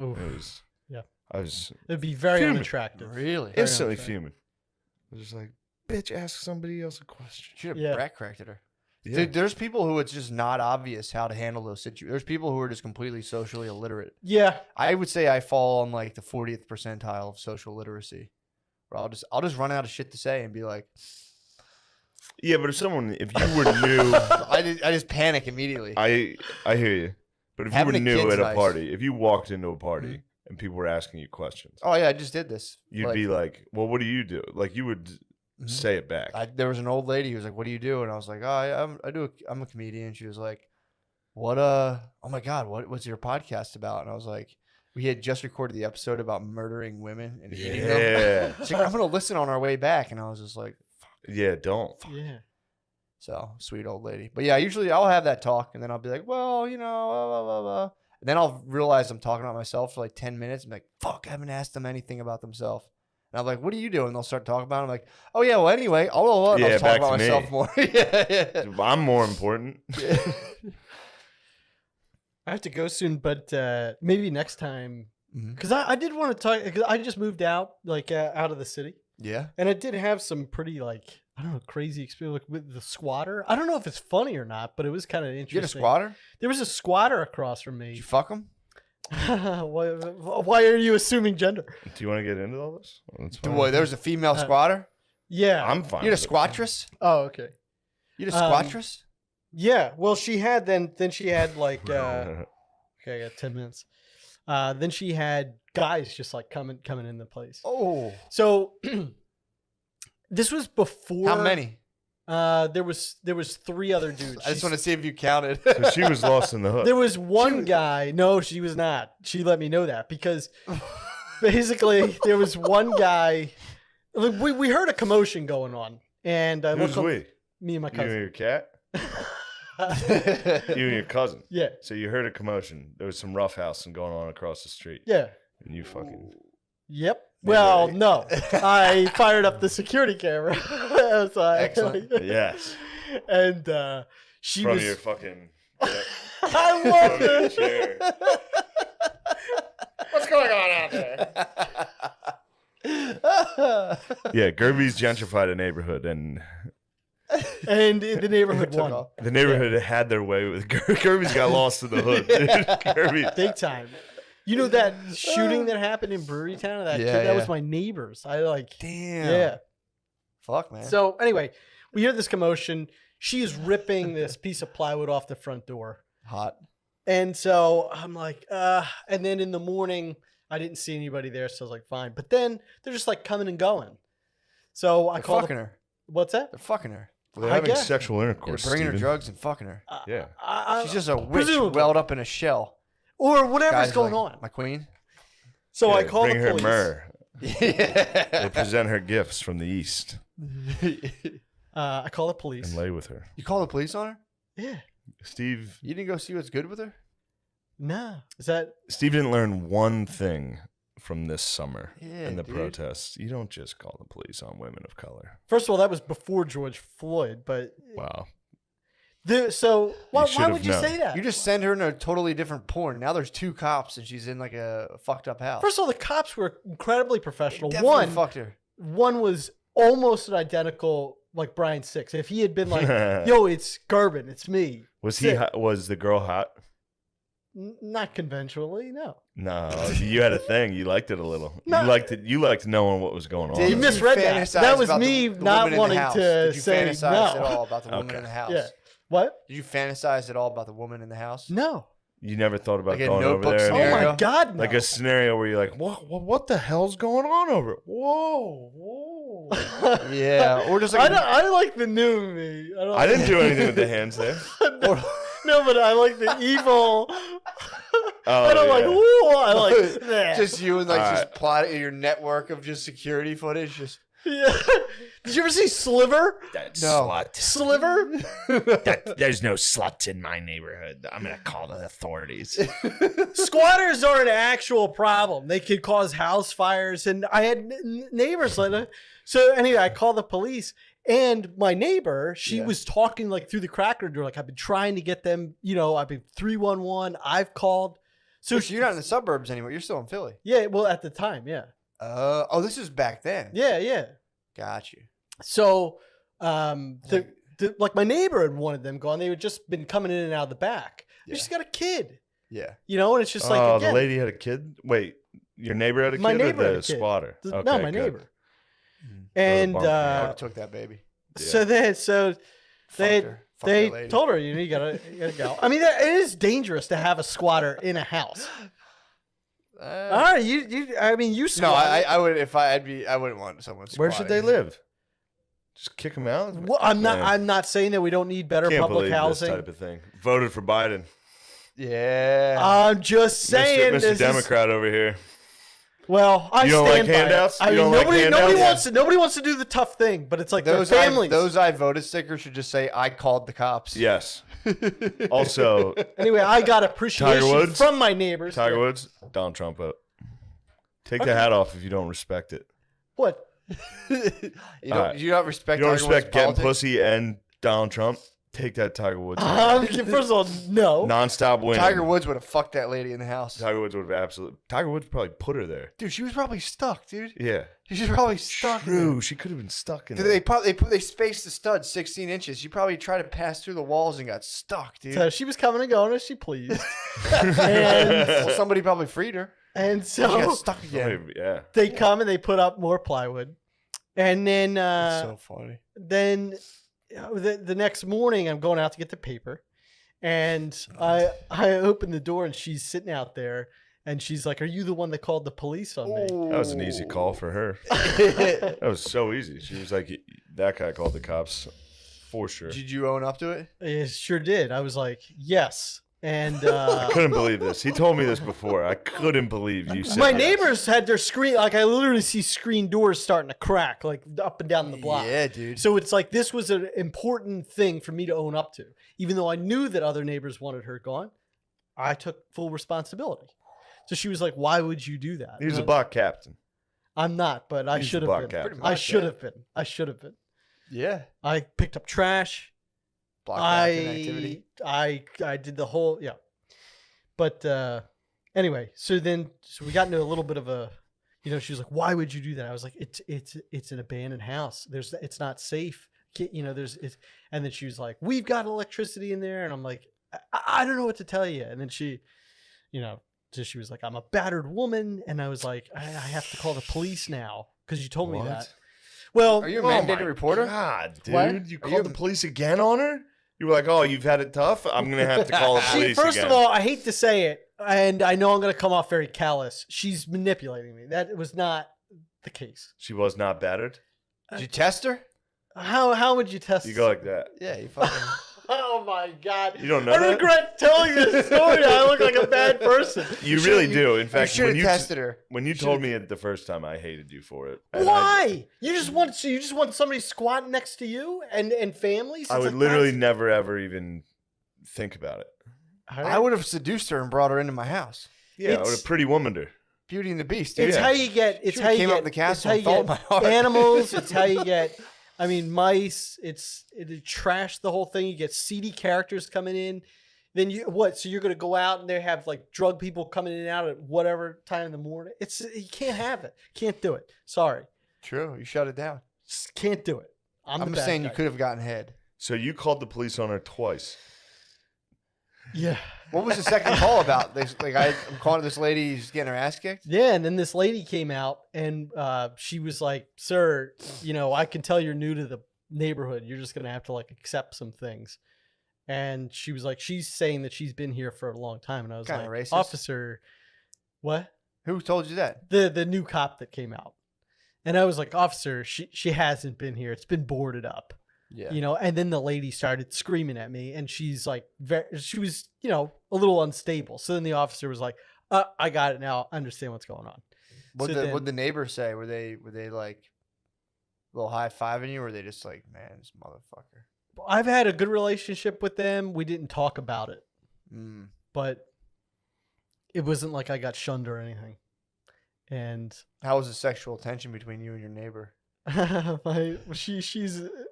[SPEAKER 4] Oof.
[SPEAKER 3] It was.
[SPEAKER 4] Yeah.
[SPEAKER 3] I was
[SPEAKER 4] It'd be very
[SPEAKER 3] Fuming.
[SPEAKER 4] unattractive.
[SPEAKER 2] Really?
[SPEAKER 3] instantly
[SPEAKER 4] unfair.
[SPEAKER 3] fuming. I was just like, "Bitch, ask somebody else a question."
[SPEAKER 2] Should have
[SPEAKER 4] Yeah.
[SPEAKER 2] brat corrected her.
[SPEAKER 3] Yeah.
[SPEAKER 2] Dude, there's people who it's just not obvious how to handle those situations. There's people who are just completely socially illiterate.
[SPEAKER 4] Yeah.
[SPEAKER 2] I would say I fall on like the 40th percentile of social literacy. Where I'll just run out of shit to say and be like,
[SPEAKER 3] Yeah, but if you were new,
[SPEAKER 2] I just panic immediately.
[SPEAKER 3] I hear you. But if
[SPEAKER 2] Having
[SPEAKER 3] you
[SPEAKER 2] a
[SPEAKER 3] were new
[SPEAKER 2] kid's
[SPEAKER 3] at a
[SPEAKER 2] nice.
[SPEAKER 3] party, if you walked into a party and people were asking you questions,
[SPEAKER 2] Oh yeah, I just did this.
[SPEAKER 3] you'd be like, "Well, what do you do?" Like you would
[SPEAKER 2] Mhm.
[SPEAKER 3] say it back.
[SPEAKER 2] There was an old lady who was like, "What do you do?" And I was like, "Oh, I'm a comedian." She was like, "What? Oh my God, what's your podcast about?" And I was like, "We had just recorded the episode about murdering women and eating them."
[SPEAKER 3] Yeah,
[SPEAKER 2] She's like, "I'm gonna listen on our way back," and I was just like,
[SPEAKER 3] yeah. Don't.
[SPEAKER 4] Yeah.
[SPEAKER 2] "So sweet old lady." But yeah, usually I'll have that talk, and then I'll be like, "Well, blah, blah, blah, blah." And then I'll realize I'm talking about myself for like 10 minutes. I'm like, "Fuck, I haven't asked them anything about themselves." And I'm like, "What do you do?" And they'll start talking about it. I'm like, "Oh yeah, well anyway, I'll
[SPEAKER 3] Yeah,
[SPEAKER 2] talk
[SPEAKER 3] back
[SPEAKER 2] about
[SPEAKER 3] to me.
[SPEAKER 2] myself more." yeah.
[SPEAKER 3] I'm more important.
[SPEAKER 4] I have to go soon, but maybe next time.
[SPEAKER 2] Mhm.
[SPEAKER 4] Because I did want to talk. Because I just moved out, out of the city,
[SPEAKER 2] Yeah.
[SPEAKER 4] and I did have some pretty I don't know, crazy experience with the squatter. I don't know if it's funny or not, but it was kind of interesting.
[SPEAKER 2] You had a squatter?
[SPEAKER 4] There was a squatter across from
[SPEAKER 2] Did
[SPEAKER 4] me.
[SPEAKER 2] you fuck him?
[SPEAKER 4] why are you assuming gender?
[SPEAKER 3] Do you want to get into all this? That's fine.
[SPEAKER 2] Boy, there was a female squatter?
[SPEAKER 4] Yeah.
[SPEAKER 3] I'm fine.
[SPEAKER 2] You had a
[SPEAKER 3] with it.
[SPEAKER 2] squattress?
[SPEAKER 4] Oh, okay.
[SPEAKER 2] You had a squattress?
[SPEAKER 4] Yeah. Well, she had then she had okay, I got 10 minutes. Then she had guys just coming in the place.
[SPEAKER 2] Oh.
[SPEAKER 4] So this was before.
[SPEAKER 2] How many?
[SPEAKER 4] There was 3 other dudes.
[SPEAKER 2] I just want to see if you counted.
[SPEAKER 3] So she was lost in the hook.
[SPEAKER 4] There was one guy. No, she was not. She let me know that because basically there was one guy. Look, we heard a commotion going on, and I
[SPEAKER 3] Who's
[SPEAKER 4] looked.
[SPEAKER 3] we?
[SPEAKER 4] Me and my
[SPEAKER 3] You and
[SPEAKER 4] cousin.
[SPEAKER 3] your cat? You and your cousin.
[SPEAKER 4] Yeah,
[SPEAKER 3] So you heard a commotion. There was some roughhousing going on across the street.
[SPEAKER 4] yeah.
[SPEAKER 3] And you fucking.
[SPEAKER 4] Yep.
[SPEAKER 3] Maybe
[SPEAKER 4] Well,
[SPEAKER 3] I-
[SPEAKER 4] no. I fired up the security camera.
[SPEAKER 2] Excellent.
[SPEAKER 3] Yes.
[SPEAKER 4] And she
[SPEAKER 3] From
[SPEAKER 4] was.
[SPEAKER 3] your fucking.
[SPEAKER 4] I love
[SPEAKER 3] From your
[SPEAKER 4] this.
[SPEAKER 3] chair.
[SPEAKER 2] What's going on out there?
[SPEAKER 3] Yeah, Gerby's gentrified a neighborhood, and
[SPEAKER 4] And the neighborhood
[SPEAKER 2] Took
[SPEAKER 4] won
[SPEAKER 2] off.
[SPEAKER 3] the neighborhood had their way with Gerby's got lost in the hood. Dude. Kirby.
[SPEAKER 4] big time. You know that shooting that happened in Brewery Town? That
[SPEAKER 2] Yeah,
[SPEAKER 4] kid, that was
[SPEAKER 2] yeah.
[SPEAKER 4] my neighbors.
[SPEAKER 2] Damn.
[SPEAKER 4] Yeah.
[SPEAKER 2] Fuck, man.
[SPEAKER 4] So anyway, we hear this commotion. She is ripping this piece of plywood off the front door.
[SPEAKER 2] Hot.
[SPEAKER 4] And so I'm like, and then in the morning, I didn't see anybody there. So I was like, fine. But then they're just coming and going. So I
[SPEAKER 2] They're
[SPEAKER 4] called.
[SPEAKER 2] fucking her.
[SPEAKER 4] What's that?
[SPEAKER 2] They're fucking her.
[SPEAKER 3] They're
[SPEAKER 4] I
[SPEAKER 3] having
[SPEAKER 4] guess.
[SPEAKER 3] sexual
[SPEAKER 2] They're
[SPEAKER 3] intercourse.
[SPEAKER 2] bringing her
[SPEAKER 3] Steven.
[SPEAKER 2] drugs and fucking her.
[SPEAKER 3] Yeah.
[SPEAKER 2] She's just a witch
[SPEAKER 4] presumably.
[SPEAKER 2] welled up in a shell.
[SPEAKER 4] Or whatever's
[SPEAKER 2] Guys
[SPEAKER 4] going
[SPEAKER 2] like,
[SPEAKER 4] on.
[SPEAKER 2] My queen?
[SPEAKER 4] So I
[SPEAKER 3] Yeah,
[SPEAKER 4] called
[SPEAKER 3] bring
[SPEAKER 4] the
[SPEAKER 3] her
[SPEAKER 4] police.
[SPEAKER 3] myrrh. They
[SPEAKER 2] Yeah.
[SPEAKER 3] present her gifts from the east
[SPEAKER 4] I call the police.
[SPEAKER 3] and lay with her.
[SPEAKER 2] You call the police on her?
[SPEAKER 4] Yeah.
[SPEAKER 3] Steve
[SPEAKER 2] You didn't go see what's good with her?
[SPEAKER 4] Nah. Is that
[SPEAKER 3] didn't learn one thing from this summer
[SPEAKER 2] Yeah,
[SPEAKER 3] in the
[SPEAKER 2] dude.
[SPEAKER 3] protests. You don't just call the police on women of color.
[SPEAKER 4] first of all, that was before George Floyd, but
[SPEAKER 3] Wow.
[SPEAKER 4] so why
[SPEAKER 3] should have
[SPEAKER 4] would you
[SPEAKER 3] known.
[SPEAKER 4] say that?
[SPEAKER 2] You just send her in a totally different porn. Now there's 2 cops and she's in like a fucked up house.
[SPEAKER 4] First of all, the cops were incredibly professional.
[SPEAKER 2] Definitely fucked her.
[SPEAKER 4] One was almost an identical like Brian Six. If he had been like, "Yo, it's Garbin, it's me,"
[SPEAKER 3] Was he?
[SPEAKER 4] Sick.
[SPEAKER 3] Hot, was the girl hot?
[SPEAKER 4] Not conventionally, no.
[SPEAKER 3] No, you had a thing. You liked it a little.
[SPEAKER 4] No.
[SPEAKER 3] You liked it. You liked knowing what was going on.
[SPEAKER 2] Did
[SPEAKER 4] You misread that.
[SPEAKER 2] fantasize
[SPEAKER 4] That was
[SPEAKER 2] about
[SPEAKER 4] me
[SPEAKER 2] the
[SPEAKER 4] not
[SPEAKER 2] woman in the
[SPEAKER 4] wanting
[SPEAKER 2] house?
[SPEAKER 4] to
[SPEAKER 2] Did you
[SPEAKER 4] say
[SPEAKER 2] fantasize
[SPEAKER 4] no.
[SPEAKER 2] at all about the woman
[SPEAKER 3] Okay.
[SPEAKER 2] in the house?
[SPEAKER 4] Yeah. What?
[SPEAKER 2] Did you fantasize at all about the woman in the house?
[SPEAKER 4] No.
[SPEAKER 3] You never thought about
[SPEAKER 2] Like a
[SPEAKER 3] going over
[SPEAKER 2] Notebook
[SPEAKER 3] there.
[SPEAKER 4] Oh
[SPEAKER 2] scenario?
[SPEAKER 4] my God, no.
[SPEAKER 3] Like a scenario where you're like, what the hell's going on over? Whoa.
[SPEAKER 2] Yeah, or just like
[SPEAKER 4] I like the new me. I, don't
[SPEAKER 3] I didn't do anything with the hands there.
[SPEAKER 4] No, but I like the evil.
[SPEAKER 3] Oh,
[SPEAKER 4] I don't like.
[SPEAKER 3] yeah.
[SPEAKER 4] Ooh, I like that.
[SPEAKER 2] just you and like
[SPEAKER 3] All
[SPEAKER 2] just
[SPEAKER 3] right.
[SPEAKER 2] plotting your network of just security footage. Just
[SPEAKER 4] Yeah. Did you ever see Sliver?
[SPEAKER 3] That
[SPEAKER 2] No.
[SPEAKER 3] slut.
[SPEAKER 4] Sliver?
[SPEAKER 3] There's no sluts in my neighborhood. I'm gonna call the authorities.
[SPEAKER 4] Squatters are an actual problem. They could cause house fires, and I had neighbors like that. So anyway, I called the police, and my neighbor, she was talking like through the cracker door, like I've been trying to get them. I've been 311. I've called. So
[SPEAKER 2] you're not in the suburbs anymore. You're still in Philly.
[SPEAKER 4] Yeah, well, at the time, yeah.
[SPEAKER 2] This is back then.
[SPEAKER 4] Yeah.
[SPEAKER 2] Got you.
[SPEAKER 4] So, like my neighbor had wanted them gone. They had just been coming in and out of the back.
[SPEAKER 2] Yeah.
[SPEAKER 4] She's got a kid.
[SPEAKER 2] Yeah.
[SPEAKER 4] And it's just like,
[SPEAKER 3] Oh,
[SPEAKER 4] again,
[SPEAKER 3] the lady had a kid? Wait, your neighbor had a kid
[SPEAKER 4] My neighbor
[SPEAKER 3] or
[SPEAKER 4] had
[SPEAKER 3] the
[SPEAKER 4] a kid.
[SPEAKER 3] squatter?
[SPEAKER 4] No,
[SPEAKER 3] Okay,
[SPEAKER 4] my
[SPEAKER 3] good.
[SPEAKER 4] neighbor. And
[SPEAKER 3] bump,
[SPEAKER 2] I
[SPEAKER 3] yeah.
[SPEAKER 2] would have took that baby.
[SPEAKER 4] so they
[SPEAKER 2] Fuck that lady.
[SPEAKER 4] told her, you gotta go. I mean, it is dangerous to have a squatter in a house. All right, you squat.
[SPEAKER 2] No, I would if I wouldn't want someone.
[SPEAKER 3] Where should they
[SPEAKER 2] squatting.
[SPEAKER 3] live? Just kick them out?
[SPEAKER 4] Well, I'm not.
[SPEAKER 3] Man.
[SPEAKER 4] I'm not saying that we don't need better
[SPEAKER 3] Can't
[SPEAKER 4] public
[SPEAKER 3] believe
[SPEAKER 4] housing.
[SPEAKER 3] this type of thing. Voted for Biden.
[SPEAKER 2] Yeah.
[SPEAKER 4] I'm just saying,
[SPEAKER 3] Mr.
[SPEAKER 4] this is-
[SPEAKER 3] Democrat over here.
[SPEAKER 4] Well, I
[SPEAKER 3] You don't
[SPEAKER 4] stand
[SPEAKER 3] like
[SPEAKER 4] by
[SPEAKER 3] handouts?
[SPEAKER 4] it. I
[SPEAKER 3] You
[SPEAKER 4] mean,
[SPEAKER 3] don't like
[SPEAKER 4] nobody
[SPEAKER 3] handouts?
[SPEAKER 4] wants to do the tough thing, but it's like
[SPEAKER 2] those
[SPEAKER 4] their families.
[SPEAKER 2] those I voted stickers should just say I called the cops.
[SPEAKER 3] Yes. Also,
[SPEAKER 4] Anyway, I got appreciation
[SPEAKER 3] Woods?
[SPEAKER 4] from my neighbors.
[SPEAKER 3] Tiger Woods, Donald Trump vote. Take the hat off if you don't respect it.
[SPEAKER 4] What?
[SPEAKER 2] You don't respect.
[SPEAKER 3] You don't
[SPEAKER 2] Tiger Woods'
[SPEAKER 3] respect getting
[SPEAKER 2] politics?
[SPEAKER 3] pussy and Donald Trump? Take that Tiger Woods. vote.
[SPEAKER 4] First of all, no.
[SPEAKER 3] Non-stop winning.
[SPEAKER 2] Tiger Woods would have fucked that lady in the house.
[SPEAKER 3] Tiger Woods would have absolutely. Tiger Woods probably put her there.
[SPEAKER 2] Dude, she was probably stuck, dude.
[SPEAKER 3] Yeah.
[SPEAKER 2] She was probably stuck. in
[SPEAKER 3] True.
[SPEAKER 2] there.
[SPEAKER 3] She could have been stuck in
[SPEAKER 2] Dude,
[SPEAKER 3] there.
[SPEAKER 2] they spaced the stud 16 inches. She probably tried to pass through the walls and got stuck, dude.
[SPEAKER 4] So she was coming and going as she pleased.
[SPEAKER 2] Well, somebody probably freed her.
[SPEAKER 4] And
[SPEAKER 2] She got
[SPEAKER 4] so
[SPEAKER 2] stuck again.
[SPEAKER 3] Yeah.
[SPEAKER 4] they come and they put up more plywood. And then
[SPEAKER 2] It's so funny.
[SPEAKER 4] then the next morning I'm going out to get the paper, and I open the door and she's sitting out there, and she's like, "Are you the one that called the police on me?"
[SPEAKER 3] That was an easy call for her. That was so easy. She was like, that guy called the cops for sure.
[SPEAKER 2] Did you own up to it?
[SPEAKER 4] I sure did. I was like, "Yes." And
[SPEAKER 3] I couldn't believe this. He told me this before. I couldn't believe you said
[SPEAKER 4] my
[SPEAKER 3] that.
[SPEAKER 4] neighbors had their screen, like I literally see screen doors starting to crack, like up and down the block.
[SPEAKER 2] Yeah, dude.
[SPEAKER 4] So it's like this was an important thing for me to own up to. Even though I knew that other neighbors wanted her gone, I took full responsibility. So she was like, "Why would you do that?"
[SPEAKER 3] He was a block captain.
[SPEAKER 4] I'm not, but I
[SPEAKER 3] He's
[SPEAKER 4] should
[SPEAKER 3] the
[SPEAKER 4] have
[SPEAKER 3] block
[SPEAKER 4] been.
[SPEAKER 3] captain.
[SPEAKER 4] I
[SPEAKER 2] much,
[SPEAKER 4] should
[SPEAKER 2] yeah.
[SPEAKER 4] have been. I should have been.
[SPEAKER 2] Yeah.
[SPEAKER 4] I picked up trash.
[SPEAKER 2] Block captain activity.
[SPEAKER 4] I did the whole But anyway, so we got into a little bit of a, she was like, "Why would you do that?" I was like, "It's an abandoned house. It's not safe. And then she was like, "We've got electricity in there," and I'm like, I don't know what to tell you." And then she, so she was like, "I'm a battered woman," and I was like, I have to call the police now because you told me
[SPEAKER 3] What?
[SPEAKER 4] that. Well,
[SPEAKER 2] Are you a mandated reporter?
[SPEAKER 3] God, dude.
[SPEAKER 4] What?
[SPEAKER 3] You
[SPEAKER 2] Are
[SPEAKER 3] called
[SPEAKER 2] you-
[SPEAKER 3] the police again on her? You were like, "Oh, you've had it tough? I'm going to have to call the police
[SPEAKER 4] First
[SPEAKER 3] again."
[SPEAKER 4] of all, I hate to say it, and I know I'm going to come off very callous. She's manipulating me. That was not the case.
[SPEAKER 3] She was not battered?
[SPEAKER 2] Did you test her?
[SPEAKER 4] How would you test?
[SPEAKER 3] You go like that.
[SPEAKER 2] Yeah, you fucking.
[SPEAKER 4] Oh my god!
[SPEAKER 3] You don't know
[SPEAKER 4] I
[SPEAKER 3] that?
[SPEAKER 4] regret telling this story. I look like a bad person.
[SPEAKER 3] You really do. In
[SPEAKER 2] You
[SPEAKER 3] fact,
[SPEAKER 2] should have tested her.
[SPEAKER 3] when you told me it the first time, I hated you for it. And
[SPEAKER 4] Why? You just want somebody squatting next to you and families?
[SPEAKER 3] I
[SPEAKER 4] It's
[SPEAKER 3] would
[SPEAKER 4] like,
[SPEAKER 3] literally
[SPEAKER 4] that's-
[SPEAKER 3] never, ever even think about it.
[SPEAKER 2] I would have seduced her and brought her into my house.
[SPEAKER 3] Yeah, I would
[SPEAKER 4] It's-
[SPEAKER 3] have pretty woman her.
[SPEAKER 2] Beauty and the Beast, dude.
[SPEAKER 4] It's
[SPEAKER 3] Yeah.
[SPEAKER 4] how you get. It's
[SPEAKER 2] Should've
[SPEAKER 4] how you
[SPEAKER 2] came
[SPEAKER 4] get.
[SPEAKER 2] up with the castle
[SPEAKER 4] it's
[SPEAKER 2] and
[SPEAKER 4] how you
[SPEAKER 2] followed my
[SPEAKER 4] get
[SPEAKER 2] heart.
[SPEAKER 4] animals. It's how you get. I mean, mice. It trash the whole thing. You get seedy characters coming in. Then So you're gonna go out and they have like drug people coming in and out at whatever time in the morning. You can't have it. Can't do it. Sorry,
[SPEAKER 2] True. You shut it down.
[SPEAKER 4] just can't do it. I'm
[SPEAKER 2] I'm
[SPEAKER 4] the
[SPEAKER 2] just
[SPEAKER 4] bad
[SPEAKER 2] saying
[SPEAKER 4] guy.
[SPEAKER 2] you could have gotten head.
[SPEAKER 3] So you called the police on her twice.
[SPEAKER 4] Yeah.
[SPEAKER 2] What was the second call about? I'm calling this lady. She's getting her ass kicked.
[SPEAKER 4] Yeah, and then this lady came out and she was like, "Sir, I can tell you're new to the neighborhood. You're just gonna have to like accept some things." And she was like, she's saying that she's been here for a long time, and I was
[SPEAKER 2] Kinda
[SPEAKER 4] like,
[SPEAKER 2] racist.
[SPEAKER 4] "Officer, what?"
[SPEAKER 2] Who told you that?
[SPEAKER 4] The new cop that came out, and I was like, "Officer, she hasn't been here. It's been boarded up."
[SPEAKER 2] Yeah.
[SPEAKER 4] And then the lady started screaming at me, and she's like, she was, a little unstable. So then the officer was like, "I got it now. I understand what's going on."
[SPEAKER 2] What
[SPEAKER 4] So
[SPEAKER 2] did
[SPEAKER 4] then-
[SPEAKER 2] the neighbors say? Were they like little high fiving you, or are they just like, man, this motherfucker?
[SPEAKER 4] I've had a good relationship with them. We didn't talk about it, but it wasn't like I got shunned or anything. And
[SPEAKER 2] How was the sexual tension between you and your neighbor?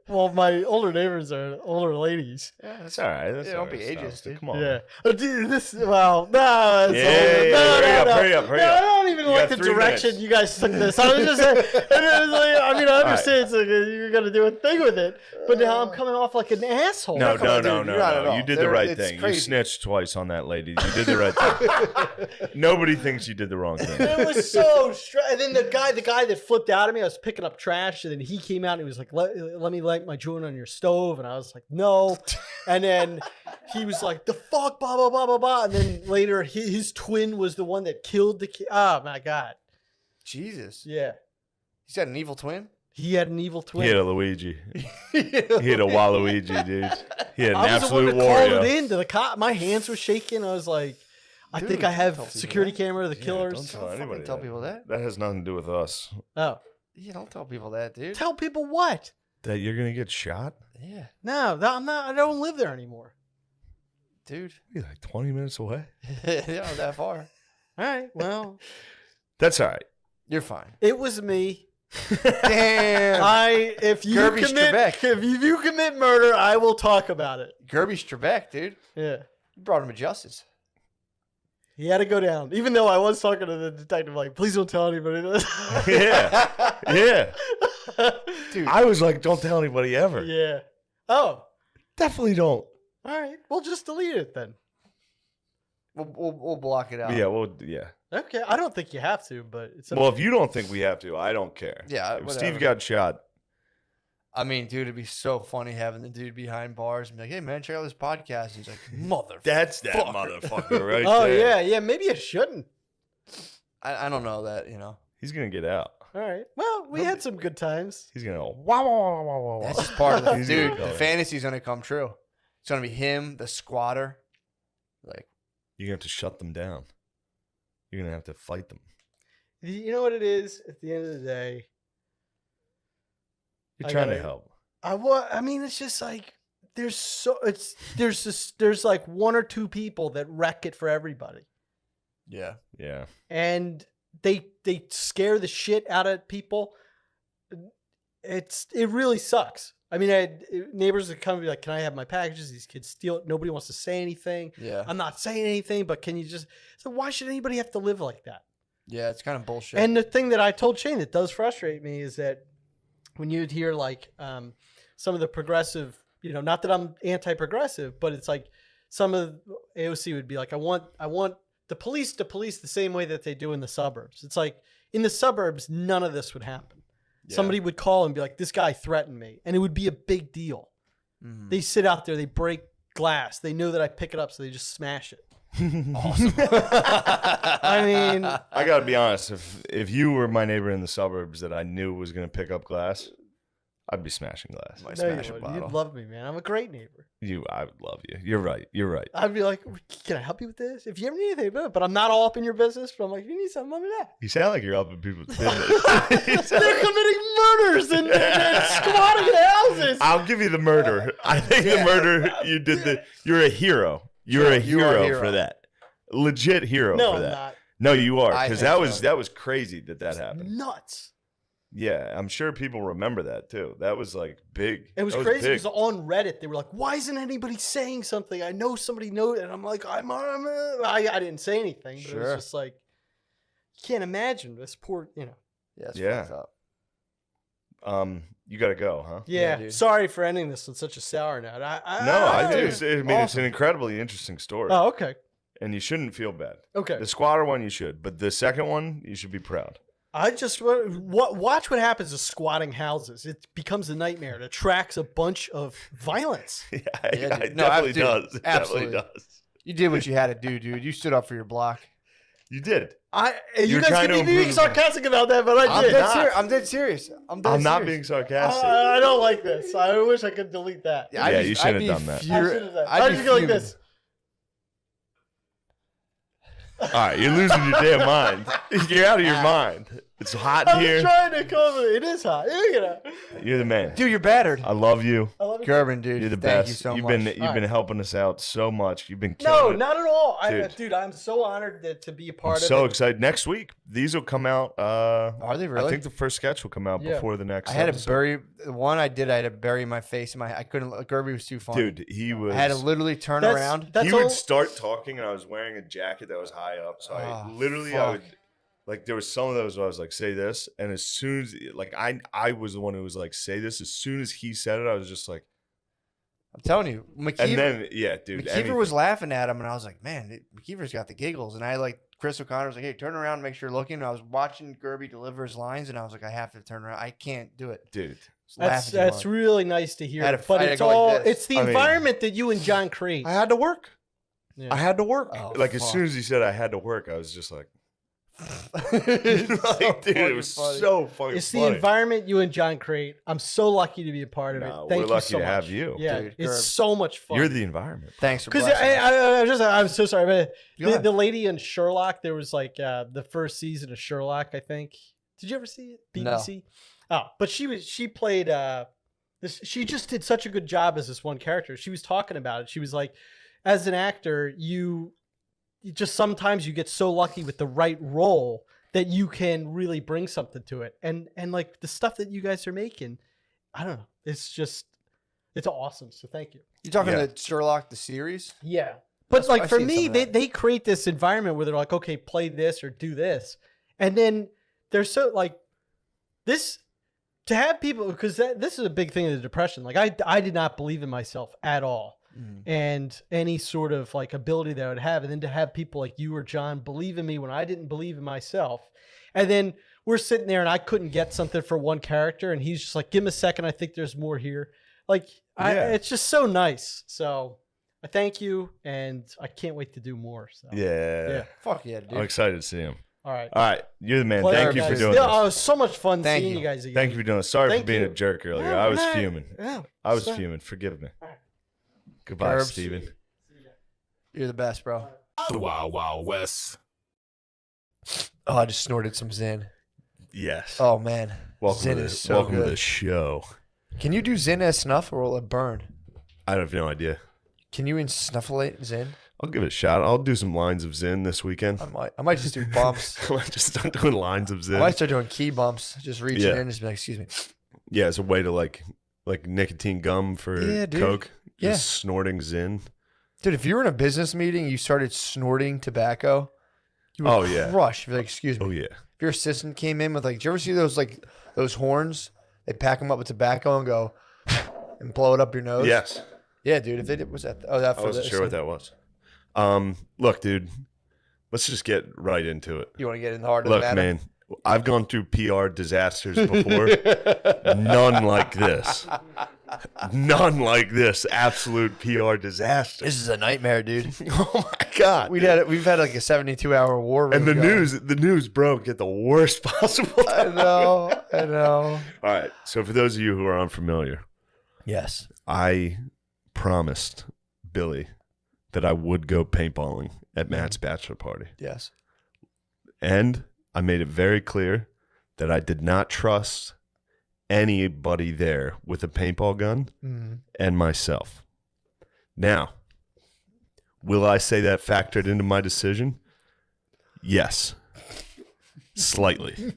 [SPEAKER 4] my older neighbors are older ladies.
[SPEAKER 2] Yeah,
[SPEAKER 3] That's all right. That's
[SPEAKER 2] Yeah,
[SPEAKER 3] all
[SPEAKER 2] don't be
[SPEAKER 3] right,
[SPEAKER 2] ageist,
[SPEAKER 3] Stop.
[SPEAKER 2] dude.
[SPEAKER 3] Come on.
[SPEAKER 4] Yeah. Dude, no. That's
[SPEAKER 3] Hurry up.
[SPEAKER 4] I don't even
[SPEAKER 3] You
[SPEAKER 4] like
[SPEAKER 3] got
[SPEAKER 4] the
[SPEAKER 3] 3
[SPEAKER 4] direction
[SPEAKER 3] minutes.
[SPEAKER 4] you guys took this. I was just saying, I understand it's like, you're going to do a thing with it, but now I'm coming off like an asshole.
[SPEAKER 3] No.
[SPEAKER 2] Dude, you're not at all.
[SPEAKER 3] You did the right
[SPEAKER 2] It's
[SPEAKER 3] thing. You
[SPEAKER 2] crazy.
[SPEAKER 3] snitched twice on that lady. You did the right thing. Nobody thinks you did the wrong thing.
[SPEAKER 4] It was so and then the guy that flipped out at me, I was picking up trash, and then he came out and he was like, let me light my joint on your stove. And I was like, no. And then he was like, the fuck, blah, blah, blah, blah, blah. And then later, his twin was the one that killed the kid. Oh, my God.
[SPEAKER 2] Jesus.
[SPEAKER 4] Yeah.
[SPEAKER 2] He's got an evil twin?
[SPEAKER 4] He had an evil twin.
[SPEAKER 3] He had a Luigi. He had a Waluigi, dude. He had an
[SPEAKER 4] I was the one
[SPEAKER 3] absolute
[SPEAKER 4] that called
[SPEAKER 3] Wario.
[SPEAKER 4] it in to the cop. My hands were shaking. I was like, I
[SPEAKER 2] Dude,
[SPEAKER 4] think I
[SPEAKER 2] don't
[SPEAKER 4] have
[SPEAKER 2] tell people
[SPEAKER 4] security
[SPEAKER 2] that.
[SPEAKER 4] camera of the
[SPEAKER 3] Yeah,
[SPEAKER 4] killers.
[SPEAKER 3] don't tell
[SPEAKER 2] Don't
[SPEAKER 3] anybody
[SPEAKER 2] fucking tell
[SPEAKER 3] that.
[SPEAKER 2] people that.
[SPEAKER 3] That has nothing to do with us.
[SPEAKER 4] Oh.
[SPEAKER 2] Yeah, don't tell people that, dude.
[SPEAKER 4] Tell people what?
[SPEAKER 3] That you're gonna get shot?
[SPEAKER 2] Yeah,
[SPEAKER 4] No, I'm not. I don't live there anymore.
[SPEAKER 2] dude.
[SPEAKER 3] You're like 20 minutes away.
[SPEAKER 2] Yeah, not that far.
[SPEAKER 4] All right. Well,
[SPEAKER 3] That's all right.
[SPEAKER 2] You're fine.
[SPEAKER 4] it was me.
[SPEAKER 2] Damn.
[SPEAKER 4] If you
[SPEAKER 2] Gerby
[SPEAKER 4] commit
[SPEAKER 2] Strebeck.
[SPEAKER 4] if you commit murder, I will talk about it.
[SPEAKER 2] Gerby Strebeck, dude.
[SPEAKER 4] Yeah.
[SPEAKER 2] You brought him to justice.
[SPEAKER 4] He had to go down. Even though I was talking to the detective, like, please don't tell anybody this.
[SPEAKER 3] Yeah. Yeah.
[SPEAKER 2] Dude.
[SPEAKER 3] I was like, don't tell anybody ever.
[SPEAKER 4] Yeah. Oh.
[SPEAKER 3] Definitely don't.
[SPEAKER 4] All right. Well, just delete it then.
[SPEAKER 2] We'll block it out.
[SPEAKER 3] Yeah, well, yeah.
[SPEAKER 4] Okay. I don't think you have to, but it's
[SPEAKER 3] Well, if you don't think we have to, I don't care.
[SPEAKER 2] Yeah,
[SPEAKER 3] If
[SPEAKER 2] whatever.
[SPEAKER 3] Steve got shot,
[SPEAKER 2] I mean, dude, it'd be so funny having the dude behind bars and be like, hey, man, check out this podcast. He's like, motherfucker.
[SPEAKER 3] that's that motherfucker right
[SPEAKER 4] oh
[SPEAKER 3] there.
[SPEAKER 4] yeah. Maybe you shouldn't.
[SPEAKER 2] I don't know that, you know.
[SPEAKER 3] He's going to get out.
[SPEAKER 4] All right. Well, we had some good times.
[SPEAKER 3] He's going to go, wow, wow, wow, wow, wow.
[SPEAKER 2] That's just part of the
[SPEAKER 3] He's gonna
[SPEAKER 2] dude.
[SPEAKER 3] go.
[SPEAKER 2] The fantasy's gonna come true. It's gonna be him, the squatter. Like,
[SPEAKER 3] You're going to have to shut them down. You're going to have to fight them.
[SPEAKER 4] You know what it is? At the end of the day,
[SPEAKER 3] You're
[SPEAKER 4] I
[SPEAKER 3] trying to
[SPEAKER 4] gotta-
[SPEAKER 3] help.
[SPEAKER 4] I mean, it's just like there's like one or two people that wreck it for everybody,
[SPEAKER 2] yeah.
[SPEAKER 3] Yeah.
[SPEAKER 4] and they scare the shit out of people. It really sucks. I mean, I had neighbors that come and be like, "Can I have my packages?" These kids steal it. Nobody wants to say anything.
[SPEAKER 2] Yeah.
[SPEAKER 4] I'm not saying anything, but can you just? So why should anybody have to live like that?
[SPEAKER 2] Yeah, it's kind of bullshit.
[SPEAKER 4] And the thing that I told Shane that does frustrate me is that when you'd hear like some of the progressive, you know, not that I'm anti-progressive, but it's like some of AOC would be like, I want the police to police the same way that they do in the suburbs. It's like in the suburbs, none of this would happen.
[SPEAKER 2] Yeah.
[SPEAKER 4] Somebody would call and be like, this guy threatened me. And it would be a big deal.
[SPEAKER 2] Mhm.
[SPEAKER 4] They sit out there, they break glass. They know that I pick it up, so they just smash it.
[SPEAKER 2] Awesome.
[SPEAKER 4] I mean,
[SPEAKER 3] I got to be honest. If you were my neighbor in the suburbs that I knew was going to pick up glass, I'd be smashing glass.
[SPEAKER 2] Might
[SPEAKER 4] no, you
[SPEAKER 2] smash a
[SPEAKER 4] wouldn't.
[SPEAKER 2] bottle.
[SPEAKER 4] You'd love me, man. I'm a great neighbor.
[SPEAKER 3] I would love you. You're right. You're right.
[SPEAKER 4] I'd be like, can I help you with this? If you ever need anything, but I'm not all up in your business. But I'm like, if you need something, let me know.
[SPEAKER 3] You sound like you're up in people's business.
[SPEAKER 4] They're committing murders and squatting houses.
[SPEAKER 3] I'll give you the murder. I think the murder you did. You're a hero. You're a
[SPEAKER 2] You are a
[SPEAKER 3] hero
[SPEAKER 2] hero.
[SPEAKER 3] for that. Legit hero
[SPEAKER 4] No,
[SPEAKER 3] for
[SPEAKER 4] I'm
[SPEAKER 3] that.
[SPEAKER 4] not.
[SPEAKER 3] No, you are,
[SPEAKER 2] I
[SPEAKER 3] because
[SPEAKER 2] think so.
[SPEAKER 3] that was crazy that happened.
[SPEAKER 4] Nuts.
[SPEAKER 3] Yeah, I'm sure people remember that too. That was like big.
[SPEAKER 4] It was
[SPEAKER 3] That
[SPEAKER 4] crazy
[SPEAKER 3] big.
[SPEAKER 4] because on Reddit they were like, "Why isn't anybody saying something? I know somebody knows." And I'm like, I didn't say anything, but it
[SPEAKER 2] Sure.
[SPEAKER 4] was just like, you can't imagine this poor, you know.
[SPEAKER 2] Yeah, it's
[SPEAKER 3] Yeah.
[SPEAKER 2] fucked up.
[SPEAKER 3] You got to go, huh?
[SPEAKER 4] Yeah.
[SPEAKER 2] dude.
[SPEAKER 4] Sorry for ending this on such a sour note.
[SPEAKER 3] No, I think
[SPEAKER 2] dude,
[SPEAKER 3] it's an
[SPEAKER 2] awesome.
[SPEAKER 3] incredibly interesting story,
[SPEAKER 4] Oh, okay.
[SPEAKER 3] and you shouldn't feel bad.
[SPEAKER 4] Okay.
[SPEAKER 3] The squatter one you should, but the second one you should be proud.
[SPEAKER 4] I just watch what happens to squatting houses. It becomes a nightmare. It attracts a bunch of violence.
[SPEAKER 3] Yeah,
[SPEAKER 2] Yeah,
[SPEAKER 3] it
[SPEAKER 2] dude. No,
[SPEAKER 3] definitely
[SPEAKER 2] dude,
[SPEAKER 3] does. It
[SPEAKER 2] absolutely.
[SPEAKER 3] definitely does.
[SPEAKER 2] You did what you had to do, dude. You stood up for your block.
[SPEAKER 3] You did.
[SPEAKER 4] You
[SPEAKER 3] You're
[SPEAKER 4] guys
[SPEAKER 3] trying
[SPEAKER 4] can
[SPEAKER 3] to
[SPEAKER 4] be being
[SPEAKER 3] improve.
[SPEAKER 4] sarcastic about that, but I
[SPEAKER 2] I'm
[SPEAKER 4] did.
[SPEAKER 2] dead serious. I'm dead
[SPEAKER 3] I'm not
[SPEAKER 2] serious.
[SPEAKER 3] being sarcastic.
[SPEAKER 4] I don't like this. I wish I could delete that.
[SPEAKER 3] Yeah, you shouldn't have done that.
[SPEAKER 4] How'd you go like this?
[SPEAKER 3] All right, you're losing your damn mind. You're out of your mind. It's hot in
[SPEAKER 4] I'm
[SPEAKER 3] here.
[SPEAKER 4] trying to cover it. It is hot.
[SPEAKER 3] You're the man.
[SPEAKER 2] Dude, you're battered.
[SPEAKER 3] I love you.
[SPEAKER 4] I love it.
[SPEAKER 2] Gerben, dude.
[SPEAKER 3] You're the
[SPEAKER 2] thank
[SPEAKER 3] best.
[SPEAKER 2] you so
[SPEAKER 3] You've
[SPEAKER 2] much.
[SPEAKER 3] been been helping us out so much. You've been
[SPEAKER 4] No,
[SPEAKER 3] killing it.
[SPEAKER 4] not at all.
[SPEAKER 3] Dude.
[SPEAKER 4] I'm so honored to be a
[SPEAKER 3] I'm
[SPEAKER 4] part of
[SPEAKER 3] so
[SPEAKER 4] it.
[SPEAKER 3] excited. Next week, these will come out.
[SPEAKER 2] Are they really?
[SPEAKER 3] I think the first sketch will come out
[SPEAKER 4] Yeah.
[SPEAKER 3] before the next.
[SPEAKER 2] I had to
[SPEAKER 3] episode.
[SPEAKER 2] bury the one I did. I had to bury my face in my. I couldn't. Gerby was too funny.
[SPEAKER 3] Dude, he was.
[SPEAKER 2] I had to literally turn around.
[SPEAKER 4] That's
[SPEAKER 3] he
[SPEAKER 4] all.
[SPEAKER 3] would start talking, and I was wearing a jacket that was high up. So I
[SPEAKER 2] Oh,
[SPEAKER 3] literally, I
[SPEAKER 2] fuck.
[SPEAKER 3] would like. There was some of those where I was like, "Say this," and as soon as like I was the one who was like, "Say this." As soon as he said it, I was just like,
[SPEAKER 2] I'm telling you,
[SPEAKER 3] and
[SPEAKER 2] McKeever,
[SPEAKER 3] then yeah, dude.
[SPEAKER 2] McKeever was laughing at him, and I was like, man, McKeever's got the giggles. And I like Chris O'Connor was like, hey, turn around, make sure you're looking. And I was watching Gerby deliver his lines, and I was like, I have to turn around. I can't do it.
[SPEAKER 3] dude.
[SPEAKER 2] Just laughing too
[SPEAKER 4] That's
[SPEAKER 2] hard.
[SPEAKER 4] really nice to hear.
[SPEAKER 2] I had to-
[SPEAKER 4] But
[SPEAKER 2] I had to
[SPEAKER 4] it's
[SPEAKER 2] go like
[SPEAKER 4] all
[SPEAKER 2] this.
[SPEAKER 4] it's the
[SPEAKER 3] I mean-
[SPEAKER 4] environment that you and John create.
[SPEAKER 3] I had to work.
[SPEAKER 4] Yeah.
[SPEAKER 3] I had to work.
[SPEAKER 2] Oh,
[SPEAKER 3] like as
[SPEAKER 2] fuck.
[SPEAKER 3] soon as he said I had to work, I was just like,
[SPEAKER 2] It's so
[SPEAKER 3] like, dude, it was
[SPEAKER 2] fucking funny.
[SPEAKER 3] so fucking
[SPEAKER 4] It's the
[SPEAKER 3] funny.
[SPEAKER 4] environment you and John create. I'm so lucky to be a part of
[SPEAKER 3] No,
[SPEAKER 4] it. Thank
[SPEAKER 3] we're
[SPEAKER 4] you
[SPEAKER 3] lucky
[SPEAKER 4] so
[SPEAKER 3] to
[SPEAKER 4] much.
[SPEAKER 3] have you.
[SPEAKER 4] Yeah,
[SPEAKER 2] Dude,
[SPEAKER 4] it's
[SPEAKER 2] Gerb.
[SPEAKER 4] so much fun.
[SPEAKER 3] You're the environment.
[SPEAKER 2] Thanks for
[SPEAKER 4] Because
[SPEAKER 2] blessing us.
[SPEAKER 4] I'm so sorry, but
[SPEAKER 2] Go ahead.
[SPEAKER 4] the lady in Sherlock, there was like the first season of Sherlock, I think. Did you ever see it?
[SPEAKER 2] No.
[SPEAKER 4] BBC. Oh, but she played this. She just did such a good job as this one character. She was talking about it. She was like, as an actor, you just sometimes you get so lucky with the right role that you can really bring something to it. And like the stuff that you guys are making, I don't know. It's awesome. So thank you.
[SPEAKER 2] You talking
[SPEAKER 3] Yeah.
[SPEAKER 2] to Sherlock the series?
[SPEAKER 4] Yeah. But like
[SPEAKER 2] I've
[SPEAKER 4] for
[SPEAKER 2] seen
[SPEAKER 4] me,
[SPEAKER 2] some of that.
[SPEAKER 4] they create this environment where they're like, okay, play this or do this. And then they're so like this to have people, because this is a big thing of the Depression. Like I did not believe in myself at all. And any sort of like ability that I would have. And then to have people like you or John believe in me when I didn't believe in myself. And then we're sitting there and I couldn't get something for one character. And he's just like, give him a second. I think there's more here. Like,
[SPEAKER 3] Yeah.
[SPEAKER 4] it's just so nice. So I thank you. And I can't wait to do more. So
[SPEAKER 3] Yeah.
[SPEAKER 2] Fuck yeah, dude.
[SPEAKER 3] I'm excited to see him.
[SPEAKER 4] All right.
[SPEAKER 3] All right. You're the man.
[SPEAKER 4] Pleasure,
[SPEAKER 3] Thank you for
[SPEAKER 4] guys.
[SPEAKER 3] doing
[SPEAKER 4] Yeah,
[SPEAKER 3] this.
[SPEAKER 4] it was so much fun
[SPEAKER 2] Thank
[SPEAKER 4] seeing
[SPEAKER 2] you.
[SPEAKER 4] you guys again.
[SPEAKER 3] Thank you for doing this. Sorry
[SPEAKER 4] Thank
[SPEAKER 3] for being
[SPEAKER 4] you.
[SPEAKER 3] a jerk earlier.
[SPEAKER 4] No,
[SPEAKER 3] I was
[SPEAKER 4] no,
[SPEAKER 3] fuming.
[SPEAKER 4] no,
[SPEAKER 3] I was
[SPEAKER 4] sorry.
[SPEAKER 3] fuming. Forgive me.
[SPEAKER 4] right.
[SPEAKER 3] Goodbye,
[SPEAKER 2] Curbs.
[SPEAKER 3] Steven.
[SPEAKER 2] You're the best, bro.
[SPEAKER 1] The Wild Wild West.
[SPEAKER 2] Oh, I just snorted some Zin.
[SPEAKER 3] Yes.
[SPEAKER 2] Oh man,
[SPEAKER 3] welcome
[SPEAKER 2] Zin
[SPEAKER 3] to
[SPEAKER 2] is
[SPEAKER 3] the,
[SPEAKER 2] so
[SPEAKER 3] welcome
[SPEAKER 2] good.
[SPEAKER 3] to the show.
[SPEAKER 2] Can you do Zin as snuff or will it burn?
[SPEAKER 3] I have no idea.
[SPEAKER 2] Can you snufflate Zin?
[SPEAKER 3] I'll give it a shot. I'll do some lines of Zen this weekend.
[SPEAKER 2] I might just do bumps.
[SPEAKER 3] I might just start doing lines of
[SPEAKER 2] I
[SPEAKER 3] Zen.
[SPEAKER 2] might start doing key bumps. Just reaching
[SPEAKER 3] Yeah.
[SPEAKER 2] in and just be like, excuse me.
[SPEAKER 3] Yeah, it's a way to like nicotine gum for
[SPEAKER 2] Yeah, dude.
[SPEAKER 3] Coke.
[SPEAKER 2] Yeah.
[SPEAKER 3] Just snorting Zen.
[SPEAKER 2] Dude, if you were in a business meeting, you started snorting tobacco, you would
[SPEAKER 3] Oh, yeah.
[SPEAKER 2] crush. You'd be like, excuse me.
[SPEAKER 3] Oh yeah.
[SPEAKER 2] If your assistant came in with like, do you ever see those horns? They pack them up with tobacco and go and blow it up your nose.
[SPEAKER 3] Yes.
[SPEAKER 2] Yeah, dude. If they did, was that? Oh, that
[SPEAKER 3] I
[SPEAKER 2] for
[SPEAKER 3] wasn't
[SPEAKER 2] this.
[SPEAKER 3] sure what that was. Look, dude. Let's just get right into it.
[SPEAKER 2] You want to get in the heart of
[SPEAKER 3] Look,
[SPEAKER 2] the matter?
[SPEAKER 3] man. I've gone through PR disasters before. None like this. None like this. Absolute PR disaster.
[SPEAKER 2] This is a nightmare, dude.
[SPEAKER 3] Oh my god.
[SPEAKER 2] We've had like a 72-hour war room.
[SPEAKER 3] And the
[SPEAKER 2] going.
[SPEAKER 3] news broke at the worst possible
[SPEAKER 2] I
[SPEAKER 3] time.
[SPEAKER 2] know.
[SPEAKER 3] All right. So for those of you who are unfamiliar,
[SPEAKER 2] Yes.
[SPEAKER 3] I promised Billy that I would go paintballing at Matt's bachelor party.
[SPEAKER 2] Yes.
[SPEAKER 3] And I made it very clear that I did not trust anybody there with a paintball gun and myself. Now, will I say that factored into my decision? Yes. Slightly.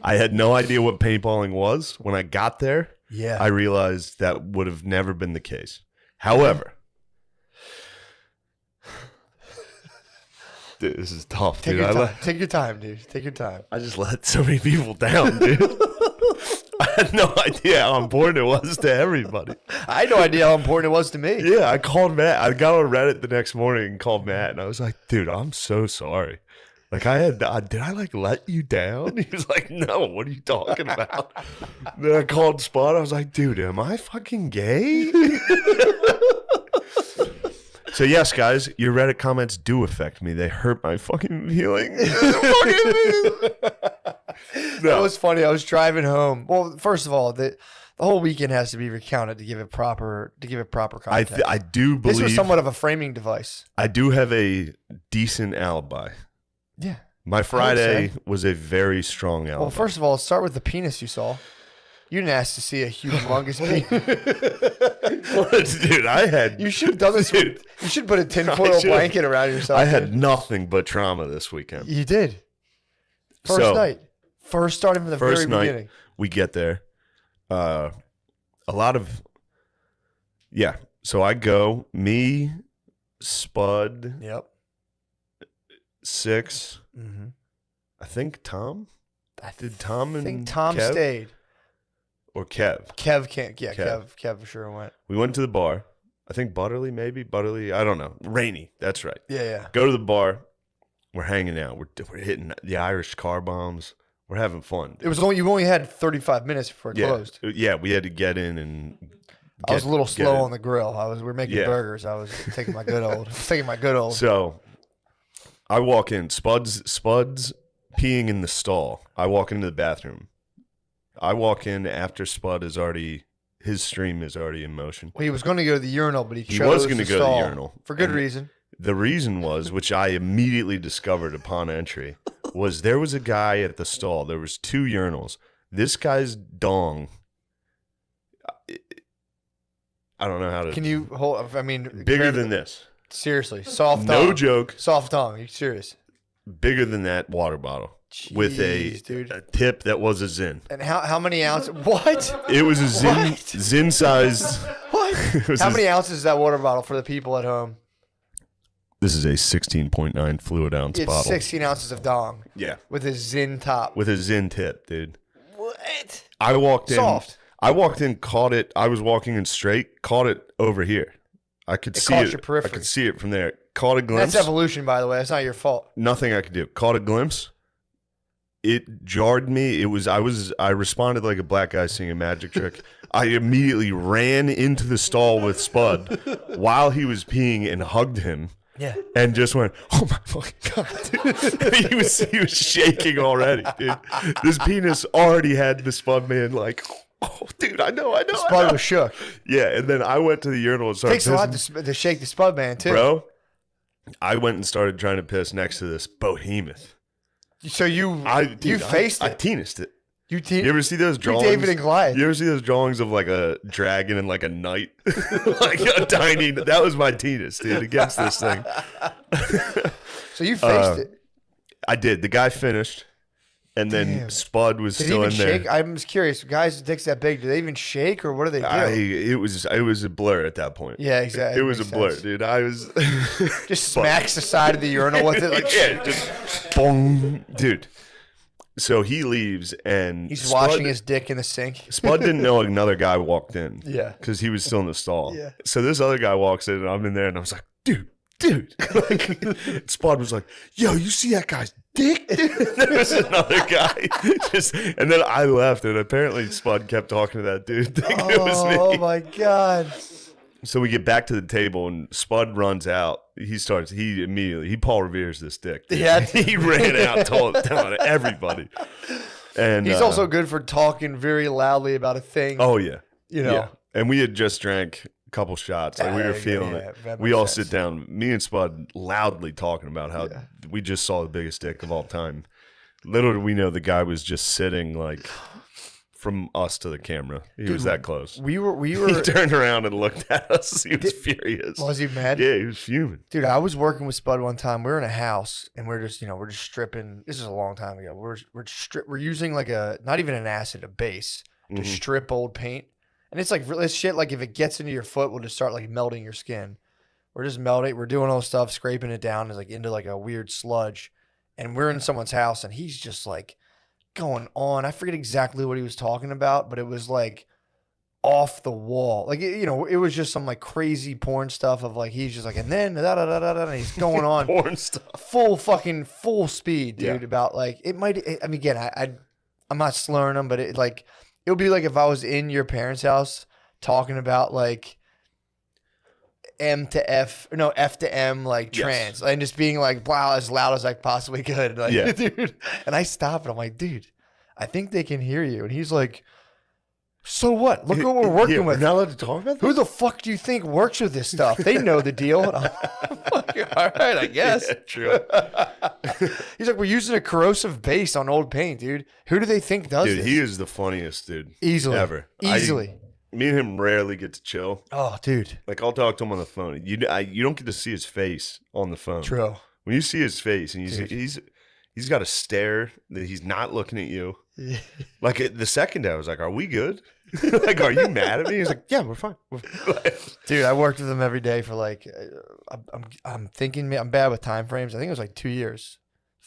[SPEAKER 3] I had no idea what paintballing was. When I got there,
[SPEAKER 2] Yeah.
[SPEAKER 3] I realized that would have never been the case. However, dude, this is tough,
[SPEAKER 2] Take
[SPEAKER 3] dude.
[SPEAKER 2] your
[SPEAKER 3] I
[SPEAKER 2] time.
[SPEAKER 3] let-
[SPEAKER 2] Take your time, dude. Take your time.
[SPEAKER 3] I just let so many people down, dude. I had no idea how important it was to everybody.
[SPEAKER 2] I had no idea how important it was to me.
[SPEAKER 3] Yeah, I called Matt. I got on Reddit the next morning and called Matt, and I was like, dude, I'm so sorry. Like, did I like let you down? He was like, no, what are you talking about? Then I called Spot. I was like, dude, am I fucking gay? So yes, guys, your Reddit comments do affect me. They hurt my fucking feelings.
[SPEAKER 2] That was funny. I was driving home. Well, first of all, the whole weekend has to be recounted to give it proper context.
[SPEAKER 3] I do believe
[SPEAKER 2] This was somewhat of a framing device.
[SPEAKER 3] I do have a decent alibi.
[SPEAKER 2] Yeah.
[SPEAKER 3] My Friday was a very strong element.
[SPEAKER 2] Well, first of all, let's start with the penis you saw. You didn't ask to see a humongous penis.
[SPEAKER 3] Dude, I had...
[SPEAKER 2] You should have done this. You should put a tinfoil blanket around yourself.
[SPEAKER 3] I had nothing but trauma this weekend.
[SPEAKER 2] You did. First night. First starting from the very beginning.
[SPEAKER 3] We get there. A lot of... Yeah. So I go, me, Spud,
[SPEAKER 2] Yep.
[SPEAKER 3] 6,
[SPEAKER 2] Mm-hmm.
[SPEAKER 3] I think Tom? Did Tom and
[SPEAKER 2] I think Tom
[SPEAKER 3] Kev?
[SPEAKER 2] stayed.
[SPEAKER 3] Or Kev?
[SPEAKER 2] Kev can't. Yeah,
[SPEAKER 3] Kev.
[SPEAKER 2] Kev for sure went.
[SPEAKER 3] We went to the bar. I think Butterly, maybe? Butterly, I don't know. Rainy, that's right.
[SPEAKER 2] Yeah.
[SPEAKER 3] Go to the bar. We're hanging out. We're hitting the Irish car bombs. We're having fun.
[SPEAKER 2] It was only you only had 35 minutes before it closed.
[SPEAKER 3] Yeah, we had to get in and...
[SPEAKER 2] I was a little slow on the grill. We were making
[SPEAKER 3] Yeah.
[SPEAKER 2] burgers. I was taking my good old.
[SPEAKER 3] So I walk in. Spud's peeing in the stall. I walk into the bathroom. I walk in after Spud his stream is already in motion.
[SPEAKER 2] Well, he was going to go to the urinal, but he chose
[SPEAKER 3] was going to go to the
[SPEAKER 2] stall
[SPEAKER 3] urinal.
[SPEAKER 2] for good
[SPEAKER 3] And
[SPEAKER 2] reason.
[SPEAKER 3] The reason was, which I immediately discovered upon entry, was there was a guy at the stall. There was 2 urinals. This guy's dong. I don't know how to.
[SPEAKER 2] Can you hold? I mean,
[SPEAKER 3] Bigger than this.
[SPEAKER 2] Seriously, soft
[SPEAKER 3] No
[SPEAKER 2] tongue.
[SPEAKER 3] joke.
[SPEAKER 2] Soft tongue. Are you serious?
[SPEAKER 3] Bigger than that water bottle. With
[SPEAKER 2] Jeez, dude.
[SPEAKER 3] a tip that was a Zin.
[SPEAKER 2] And how many ounces? What?
[SPEAKER 3] It was a Zin,
[SPEAKER 2] What?
[SPEAKER 3] Zin sized.
[SPEAKER 2] What? How many ounces is that water bottle for the people at home?
[SPEAKER 3] This is a 16.9 fluid ounce
[SPEAKER 2] It's
[SPEAKER 3] bottle.
[SPEAKER 2] 16 ounces of dong.
[SPEAKER 3] Yeah.
[SPEAKER 2] With a Zin top.
[SPEAKER 3] With a Zin tip, dude.
[SPEAKER 2] What?
[SPEAKER 3] I walked in.
[SPEAKER 2] Soft.
[SPEAKER 3] I walked in, caught it. I was walking in straight, caught it over here. I could see
[SPEAKER 2] caught
[SPEAKER 3] it.
[SPEAKER 2] your periphery.
[SPEAKER 3] I could see it from there. Caught a glimpse.
[SPEAKER 2] That's evolution, by the way. That's not your fault.
[SPEAKER 3] Nothing I could do. Caught a glimpse. It jarred me. I responded like a black guy seeing a magic trick. I immediately ran into the stall with Spud while he was peeing and hugged him.
[SPEAKER 2] Yeah.
[SPEAKER 3] And just went, oh my fucking God. Dude. he was shaking already, dude. This penis already had the Spud man like, oh, dude, I know.
[SPEAKER 2] Spud was shook.
[SPEAKER 3] Yeah, and then I went to the urinal and started
[SPEAKER 2] Takes a lot
[SPEAKER 3] pissing.
[SPEAKER 2] to shake the Spud man, too.
[SPEAKER 3] Bro, I went and started trying to piss next to this behemoth.
[SPEAKER 2] So you faced
[SPEAKER 3] I
[SPEAKER 2] it.
[SPEAKER 3] tenised it.
[SPEAKER 2] You
[SPEAKER 3] ever see those drawings?
[SPEAKER 2] David and Goliath.
[SPEAKER 3] You ever see those drawings of like a dragon and like a knight? Like a tiny, that was my penis, dude, against this thing.
[SPEAKER 2] So you faced it.
[SPEAKER 3] I did. The guy finished, and then
[SPEAKER 2] Damn.
[SPEAKER 3] Spud was
[SPEAKER 2] Did
[SPEAKER 3] still
[SPEAKER 2] he
[SPEAKER 3] in
[SPEAKER 2] even
[SPEAKER 3] there.
[SPEAKER 2] shake? I'm just curious. Guys with dicks that big, do they even shake or what do they do?
[SPEAKER 3] It was a blur at that point.
[SPEAKER 2] Yeah, exactly.
[SPEAKER 3] It was a
[SPEAKER 2] Makes
[SPEAKER 3] blur,
[SPEAKER 2] sense.
[SPEAKER 3] dude. I was
[SPEAKER 2] Just smacks the side of the urinal with it. Like,
[SPEAKER 3] yeah, just boom, dude. So he leaves, and
[SPEAKER 2] he's
[SPEAKER 3] Spud,
[SPEAKER 2] washing his dick in the sink.
[SPEAKER 3] Spud didn't know another guy walked in.
[SPEAKER 2] Yeah.
[SPEAKER 3] because he was still in the stall.
[SPEAKER 2] Yeah.
[SPEAKER 3] So this other guy walks in, and I'm in there, and I was like, dude. Like, Spud was like, yo, you see that guy's dick? There was another guy. And then I left, and apparently Spud kept talking to that dude. Thinking it was me.
[SPEAKER 2] Oh my God.
[SPEAKER 3] So we get back to the table, and Spud runs out. He Paul Revere's this dick. Dude.
[SPEAKER 2] Yeah.
[SPEAKER 3] He ran out, telling everybody. And
[SPEAKER 2] He's also good for talking very loudly about a thing.
[SPEAKER 3] oh yeah,
[SPEAKER 2] You know.
[SPEAKER 3] yeah. And we had just drank a couple shots, like we were feeling it.
[SPEAKER 2] that
[SPEAKER 3] We
[SPEAKER 2] makes
[SPEAKER 3] all
[SPEAKER 2] sense.
[SPEAKER 3] sit down, me and Spud, loudly talking about how we just saw the biggest dick of all time. Little did we know the guy was just sitting like from us to the camera. He was that close.
[SPEAKER 2] We were.
[SPEAKER 3] He turned around and looked at us. He was furious.
[SPEAKER 2] Was he mad?
[SPEAKER 3] Yeah, he was fuming.
[SPEAKER 2] Dude, I was working with Spud one time. We were in a house and we're just stripping. This is a long time ago. We're using like not even an acid, a base to
[SPEAKER 3] Mhm.
[SPEAKER 2] strip old paint. And it's like this shit. Like if it gets into your foot, will just start like melting your skin. We're just melting. We're doing all this stuff, scraping it down. It's like into like a weird sludge. And we're in someone's house and he's just like going on. I forget exactly what he was talking about, but it was like off the wall. Like, it was just some like crazy porn stuff of like, he's just like, and then and he's going on
[SPEAKER 3] Porn stuff.
[SPEAKER 2] full speed, dude.
[SPEAKER 3] Yeah.
[SPEAKER 2] About like, I mean, again, I'm not slurring them, but it would be like if I was in your parents' house talking about like F to M, like
[SPEAKER 3] Yes.
[SPEAKER 2] trans, and just being like, wow, as loud as I possibly could. Like,
[SPEAKER 3] Yeah.
[SPEAKER 2] dude. And I stop and I'm like, dude, I think they can hear you. And he's like, so what? Look what we're working with.
[SPEAKER 3] We're not allowed to talk about
[SPEAKER 2] Who the fuck do you think works with this stuff? They know the deal. And I'm like, All right, I guess.
[SPEAKER 3] Yeah, true.
[SPEAKER 2] He's like, we're using a corrosive base on old paint, dude. Who do they think does
[SPEAKER 3] Dude,
[SPEAKER 2] this?
[SPEAKER 3] he is the funniest dude
[SPEAKER 2] Easily.
[SPEAKER 3] ever.
[SPEAKER 2] Easily.
[SPEAKER 3] Me and him rarely get to chill.
[SPEAKER 2] Oh, dude.
[SPEAKER 3] Like, I'll talk to him on the phone. You don't get to see his face on the phone.
[SPEAKER 2] True.
[SPEAKER 3] When you see his face and
[SPEAKER 2] Dude.
[SPEAKER 3] he's got a stare that he's not looking at you. Like the second day, I was like, "Are we good? Like, are you mad at me?" He's like, "Yeah, we're fine."
[SPEAKER 2] Dude, I worked with him every day for like, I'm thinking, I'm bad with time frames. I think it was like 2 years.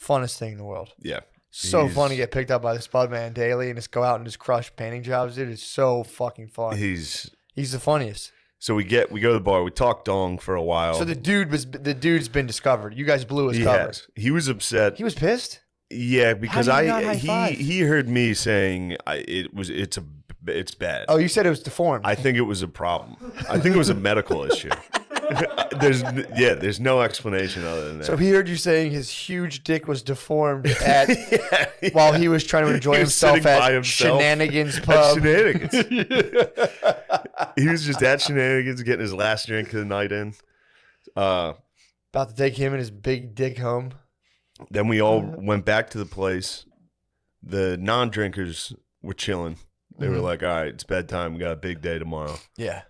[SPEAKER 2] Funnest thing in the world.
[SPEAKER 3] Yeah.
[SPEAKER 2] So
[SPEAKER 3] He's-
[SPEAKER 2] fun to get picked up by the Spud Man daily and just go out and just crush painting jobs, dude. It's so fucking fun.
[SPEAKER 3] He's
[SPEAKER 2] He's the funniest.
[SPEAKER 3] so we go to the bar. We talk dong for a while.
[SPEAKER 2] So the dude's been discovered. You guys blew his
[SPEAKER 3] he
[SPEAKER 2] cover.
[SPEAKER 3] has. He was upset.
[SPEAKER 2] He was pissed.
[SPEAKER 3] Yeah, because
[SPEAKER 2] How do you not high five?
[SPEAKER 3] he heard me saying it's bad.
[SPEAKER 2] Oh, you said it was deformed.
[SPEAKER 3] I think it was a problem. I think it was a medical issue. There's no explanation other than that.
[SPEAKER 2] so he heard you saying his huge dick was deformed at
[SPEAKER 3] Yeah.
[SPEAKER 2] while he was trying to enjoy
[SPEAKER 3] He was
[SPEAKER 2] himself
[SPEAKER 3] sitting by
[SPEAKER 2] at
[SPEAKER 3] himself
[SPEAKER 2] Shenanigans
[SPEAKER 3] At
[SPEAKER 2] Pub.
[SPEAKER 3] Shenanigans. He was just at Shenanigans getting his last drink of the night in.
[SPEAKER 2] About to take him and his big dick home.
[SPEAKER 3] Then we all went back to the place. The non-drinkers were chilling. They were
[SPEAKER 2] Mhm.
[SPEAKER 3] like, "All right, it's bedtime. We got a big day tomorrow."
[SPEAKER 2] Yeah.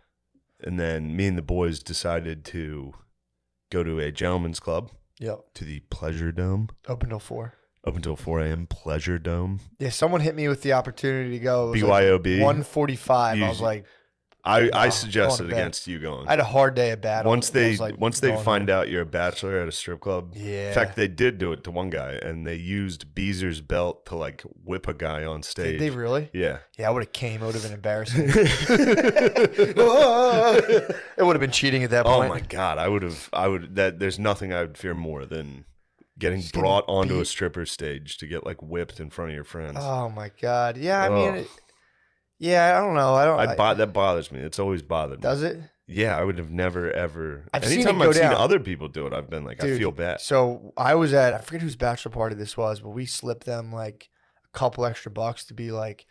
[SPEAKER 3] And then me and the boys decided to go to a gentleman's club,
[SPEAKER 2] Yep.
[SPEAKER 3] to the Pleasure Dome.
[SPEAKER 2] Open till 4.
[SPEAKER 3] Up until 4 a.m. Pleasure Dome.
[SPEAKER 2] Yeah, someone hit me with the opportunity to go. It was
[SPEAKER 3] BYOB.
[SPEAKER 2] like 1:45. I was
[SPEAKER 3] You-
[SPEAKER 2] like,
[SPEAKER 3] I
[SPEAKER 2] going
[SPEAKER 3] suggested
[SPEAKER 2] to bed.
[SPEAKER 3] against you going.
[SPEAKER 2] I had a hard day at battle.
[SPEAKER 3] Once
[SPEAKER 2] I
[SPEAKER 3] they
[SPEAKER 2] was like,
[SPEAKER 3] once they
[SPEAKER 2] going
[SPEAKER 3] find
[SPEAKER 2] home.
[SPEAKER 3] out you're a bachelor at a strip club.
[SPEAKER 2] Yeah.
[SPEAKER 3] In fact, they did do it to one guy, and they used Beezer's belt to like whip a guy on stage.
[SPEAKER 2] Did they really?
[SPEAKER 3] Yeah.
[SPEAKER 2] Yeah, I would have came. It would have been embarrassing. It would have been cheating at that
[SPEAKER 3] Oh
[SPEAKER 2] point.
[SPEAKER 3] my god, I would that. There's nothing I would fear more than getting
[SPEAKER 2] Just getting
[SPEAKER 3] brought onto a
[SPEAKER 2] beat.
[SPEAKER 3] stripper stage to get like whipped in front of your friends.
[SPEAKER 2] Oh my god. Yeah, I
[SPEAKER 3] Oh.
[SPEAKER 2] mean, yeah, I don't know. I don't.
[SPEAKER 3] That bothers me. It's always bothered me.
[SPEAKER 2] Does it?
[SPEAKER 3] Yeah, I would have never ever.
[SPEAKER 2] I've seen it
[SPEAKER 3] anytime
[SPEAKER 2] go
[SPEAKER 3] I've seen
[SPEAKER 2] down.
[SPEAKER 3] other people do it, I've been like, I
[SPEAKER 2] Dude,
[SPEAKER 3] feel bad.
[SPEAKER 2] So I was at, I forget whose bachelor party this was, but we slipped them like a couple extra bucks to be like,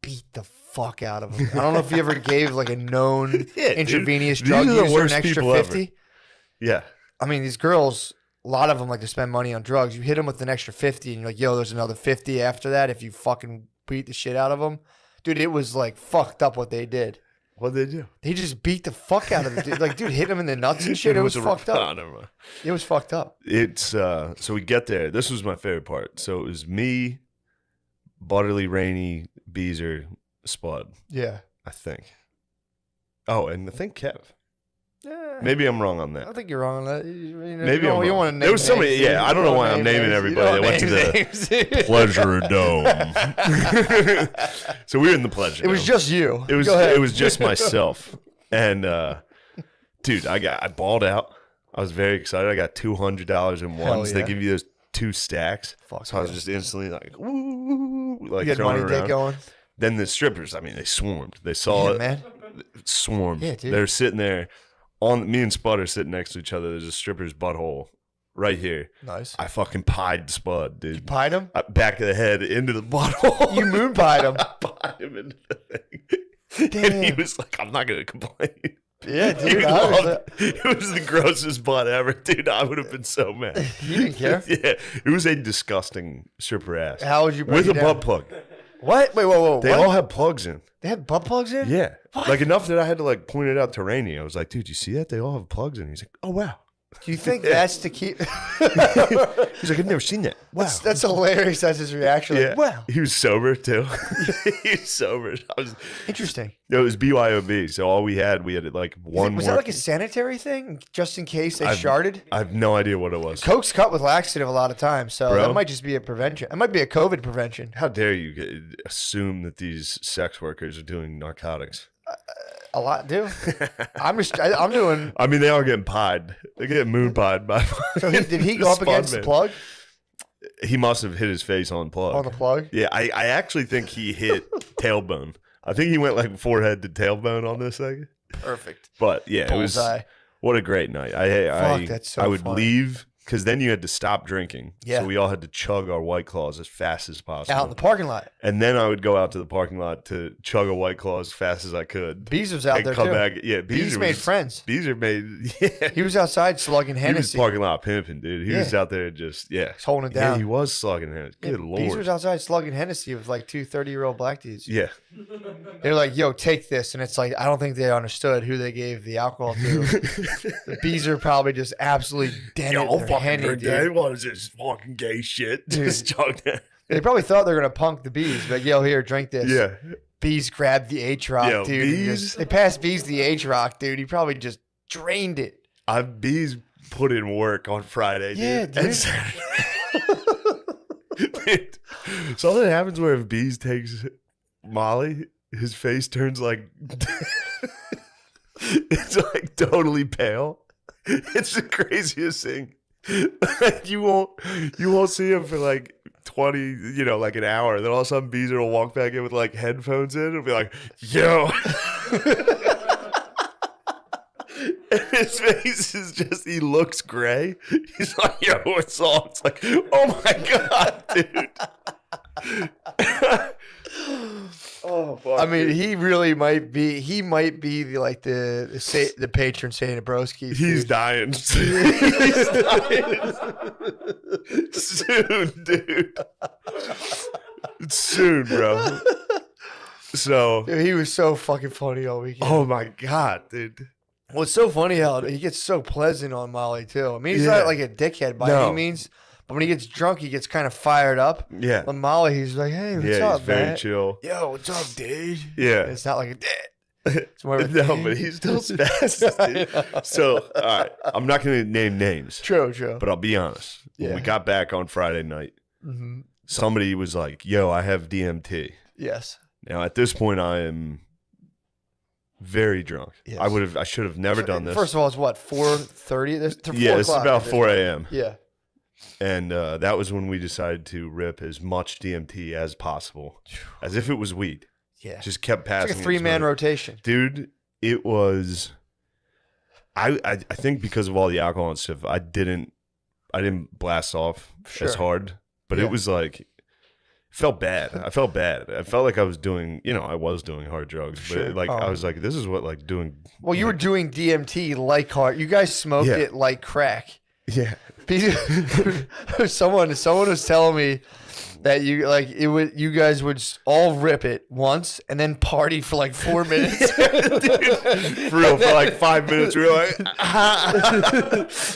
[SPEAKER 2] beat the fuck out of them. I don't know if you ever gave like a known
[SPEAKER 3] Yeah, dude.
[SPEAKER 2] intravenous
[SPEAKER 3] These
[SPEAKER 2] drug
[SPEAKER 3] are the
[SPEAKER 2] user
[SPEAKER 3] worst
[SPEAKER 2] an extra
[SPEAKER 3] people ever.
[SPEAKER 2] 50.
[SPEAKER 3] Yeah.
[SPEAKER 2] I mean, these girls, a lot of them like to spend money on drugs. You hit them with an extra 50 and you're like, yo, there's another 50 after that if you fucking beat the shit out of them. Dude, it was like fucked up what they did.
[SPEAKER 3] What'd they do?
[SPEAKER 2] They just beat the fuck out of it. Dude. Like, dude, hit them in the nuts and shit. It was fucked
[SPEAKER 3] Oh,
[SPEAKER 2] up.
[SPEAKER 3] never mind.
[SPEAKER 2] It was fucked up.
[SPEAKER 3] It's so we get there. This was my favorite part. So it was me, Butterly, Rainey, Beezer, Spud,
[SPEAKER 2] Yeah.
[SPEAKER 3] I think. Oh, and I think Kev.
[SPEAKER 2] Yeah.
[SPEAKER 3] Maybe I'm wrong on
[SPEAKER 2] I
[SPEAKER 3] that.
[SPEAKER 2] don't think you're wrong on that.
[SPEAKER 3] Maybe I'm
[SPEAKER 2] you
[SPEAKER 3] wrong.
[SPEAKER 2] want to name
[SPEAKER 3] There was somebody-
[SPEAKER 2] names,
[SPEAKER 3] yeah,
[SPEAKER 2] dude.
[SPEAKER 3] I don't
[SPEAKER 2] You
[SPEAKER 3] know why
[SPEAKER 2] wanna
[SPEAKER 3] I'm
[SPEAKER 2] name
[SPEAKER 3] naming
[SPEAKER 2] names.
[SPEAKER 3] everybody
[SPEAKER 2] You don't
[SPEAKER 3] that went to
[SPEAKER 2] name names.
[SPEAKER 3] Pleasure Dome. So we were in the Pleasure
[SPEAKER 2] It was
[SPEAKER 3] Dome.
[SPEAKER 2] just you.
[SPEAKER 3] It was
[SPEAKER 2] Go ahead.
[SPEAKER 3] it was just myself. And dude, I balled out. I was very excited. I got $200 in ones.
[SPEAKER 2] yeah.
[SPEAKER 3] They give you those 2 stacks.
[SPEAKER 2] Fuck
[SPEAKER 3] So I was
[SPEAKER 2] yeah.
[SPEAKER 3] just instantly like, woo, like
[SPEAKER 2] You had
[SPEAKER 3] throwing
[SPEAKER 2] money
[SPEAKER 3] it
[SPEAKER 2] dick
[SPEAKER 3] around.
[SPEAKER 2] going.
[SPEAKER 3] Then the strippers, I mean, they swarmed. They saw
[SPEAKER 2] Yeah,
[SPEAKER 3] it,
[SPEAKER 2] man.
[SPEAKER 3] swarmed.
[SPEAKER 2] Yeah, dude.
[SPEAKER 3] They're sitting there. Me and Spud are sitting next to each other. There's a stripper's butthole right here.
[SPEAKER 2] Nice.
[SPEAKER 3] I fucking pied Spud, dude.
[SPEAKER 2] You pied him?
[SPEAKER 3] Back of the head into the butthole.
[SPEAKER 2] You moon pied him.
[SPEAKER 3] I pied him into the thing. And he
[SPEAKER 2] Damn.
[SPEAKER 3] was like, I'm not going to complain.
[SPEAKER 2] Yeah,
[SPEAKER 3] He
[SPEAKER 2] dude.
[SPEAKER 3] loved- it was the grossest butt ever, dude. I would have been so mad.
[SPEAKER 2] You didn't care?
[SPEAKER 3] Yeah, it was a disgusting stripper ass
[SPEAKER 2] How would you break
[SPEAKER 3] with
[SPEAKER 2] it
[SPEAKER 3] a
[SPEAKER 2] down?
[SPEAKER 3] butt plug.
[SPEAKER 2] What? Wait, whoa.
[SPEAKER 3] They
[SPEAKER 2] what?
[SPEAKER 3] all have plugs in.
[SPEAKER 2] They had butt plugs in?
[SPEAKER 3] Yeah, like enough that I had to like point it out to Rainey. I was like, dude, you see that? They all have plugs in. He's like, oh wow.
[SPEAKER 2] Do you think that's to keep?
[SPEAKER 3] He's like, I've never seen that. Wow.
[SPEAKER 2] That's hilarious. That's his reaction. Like,
[SPEAKER 3] Yeah.
[SPEAKER 2] wow.
[SPEAKER 3] He was sober too. He was sober.
[SPEAKER 2] Interesting.
[SPEAKER 3] It was BYOB. So all we had like one.
[SPEAKER 2] Was that like a sanitary thing, just in case they sharded?
[SPEAKER 3] I have no idea what it was.
[SPEAKER 2] Coke's cut with laxative a lot of times, so
[SPEAKER 3] Bro.
[SPEAKER 2] that might just be a prevention. It might be a COVID prevention.
[SPEAKER 3] How dare you assume that these sex workers are doing narcotics?
[SPEAKER 2] A lot do. I'm doing.
[SPEAKER 3] I mean, they are getting pied. They're getting moon pied by.
[SPEAKER 2] So did he go up
[SPEAKER 3] Spud
[SPEAKER 2] against
[SPEAKER 3] man.
[SPEAKER 2] the plug?
[SPEAKER 3] He must have hit his face on plug.
[SPEAKER 2] On the plug?
[SPEAKER 3] Yeah, I actually think he hit tailbone. I think he went like forehead to tailbone on this thing.
[SPEAKER 2] Perfect.
[SPEAKER 3] But yeah, it was
[SPEAKER 2] Bullseye.
[SPEAKER 3] what a great night.
[SPEAKER 2] Fuck, that's so
[SPEAKER 3] I would
[SPEAKER 2] funny.
[SPEAKER 3] leave because then you had to stop drinking.
[SPEAKER 2] Yeah.
[SPEAKER 3] So we all had to chug our White Claws as fast as possible.
[SPEAKER 2] Out in the parking lot.
[SPEAKER 3] And then I would go out to the parking lot to chug a White Claw as fast as I could.
[SPEAKER 2] Beez was out
[SPEAKER 3] and
[SPEAKER 2] there
[SPEAKER 3] come
[SPEAKER 2] too.
[SPEAKER 3] back. Yeah,
[SPEAKER 2] Beez made friends.
[SPEAKER 3] Beezer made, yeah.
[SPEAKER 2] He was outside slugging
[SPEAKER 3] He was
[SPEAKER 2] Hennessy.
[SPEAKER 3] parking lot pimping, dude. He was
[SPEAKER 2] Yeah.
[SPEAKER 3] out there just,
[SPEAKER 2] He's holding it
[SPEAKER 3] Yeah,
[SPEAKER 2] down.
[SPEAKER 3] he was slugging Hennessy. Good
[SPEAKER 2] Beez
[SPEAKER 3] Lord.
[SPEAKER 2] was outside slugging Hennessy with like 2 30-year-old black dudes.
[SPEAKER 3] Yeah.
[SPEAKER 2] They're like, yo, take this. And it's like, I don't think they understood who they gave the alcohol to. The Beezer probably just absolutely dented their Henny, dude.
[SPEAKER 3] What is this fucking gay shit? Just chug that.
[SPEAKER 2] They probably thought they were going to punk the Bees. Like, yo, here, drink this.
[SPEAKER 3] Yeah.
[SPEAKER 2] Bees grabbed the H-Rock,
[SPEAKER 3] Yo,
[SPEAKER 2] dude. and
[SPEAKER 3] Bees-
[SPEAKER 2] they passed Bees the H-Rock, dude. He probably just drained it.
[SPEAKER 3] Bees put in work on Friday, dude.
[SPEAKER 2] Yeah, dude.
[SPEAKER 3] And Saturday. Dude, something happens where if Bees takes Molly, his face turns like it's like totally pale. It's the craziest thing. Like you won't see him for like 20, like an hour. Then all of a sudden Beezer will walk back in with like headphones in and be like, yo. And his face is just, he looks gray. He's like, yo, what's up? It's like, oh my God, dude. Oh, fuck.
[SPEAKER 2] I mean, he really might be. He might be the patron saint of Broski's.
[SPEAKER 3] He's
[SPEAKER 2] dude.
[SPEAKER 3] dying. He's dying. Soon, dude. Soon, bro. So,
[SPEAKER 2] Dude, he was so fucking funny all weekend.
[SPEAKER 3] oh my God, dude.
[SPEAKER 2] Well, it's so funny how he gets so pleasant on Molly too. I mean, he's
[SPEAKER 3] Yeah.
[SPEAKER 2] not like a dickhead by
[SPEAKER 3] No.
[SPEAKER 2] any means, but when he gets drunk, he gets kind of fired up.
[SPEAKER 3] Yeah.
[SPEAKER 2] On Molly, he's like, "Hey, what's
[SPEAKER 3] Yeah,
[SPEAKER 2] up,
[SPEAKER 3] he's very
[SPEAKER 2] man?
[SPEAKER 3] chill.
[SPEAKER 2] Yo, what's up, dude?"
[SPEAKER 3] Yeah.
[SPEAKER 2] It's not like a dad. It's more of a
[SPEAKER 3] No, but he's still spastic, dude. So, all right. I'm not going to name names,
[SPEAKER 2] true.
[SPEAKER 3] but I'll be honest. When
[SPEAKER 2] Yeah.
[SPEAKER 3] we got back on Friday night,
[SPEAKER 2] Mm-hmm.
[SPEAKER 3] somebody was like, yo, I have DMT.
[SPEAKER 2] Yes.
[SPEAKER 3] Now, at this point, I am very drunk.
[SPEAKER 2] Yes.
[SPEAKER 3] I should have never done this.
[SPEAKER 2] First of all, it's what 4:30.
[SPEAKER 3] Yeah, it's about 4 a.m.
[SPEAKER 2] Yeah.
[SPEAKER 3] And that was when we decided to rip as much DMT as possible, as if it was weed.
[SPEAKER 2] Yeah.
[SPEAKER 3] Just kept passing.
[SPEAKER 2] It's like a
[SPEAKER 3] it to
[SPEAKER 2] 3-man
[SPEAKER 3] me.
[SPEAKER 2] rotation.
[SPEAKER 3] Dude, it was. I think because of all the alcohol and stuff, I didn't blast off
[SPEAKER 2] Sure.
[SPEAKER 3] as hard, but
[SPEAKER 2] Yeah.
[SPEAKER 3] it was like. It felt bad. I felt bad. I felt like I was doing, I was doing hard drugs, but
[SPEAKER 2] Sure.
[SPEAKER 3] like I
[SPEAKER 2] Oh.
[SPEAKER 3] was like, this is what like doing.
[SPEAKER 2] Well, you were doing DMT like hard. You guys smoked
[SPEAKER 3] Yeah.
[SPEAKER 2] it like crack.
[SPEAKER 3] Yeah.
[SPEAKER 2] Someone was telling me that you guys would all rip it once and then party for like 4 minutes.
[SPEAKER 3] Dude, for real, for like 5 minutes, we were like,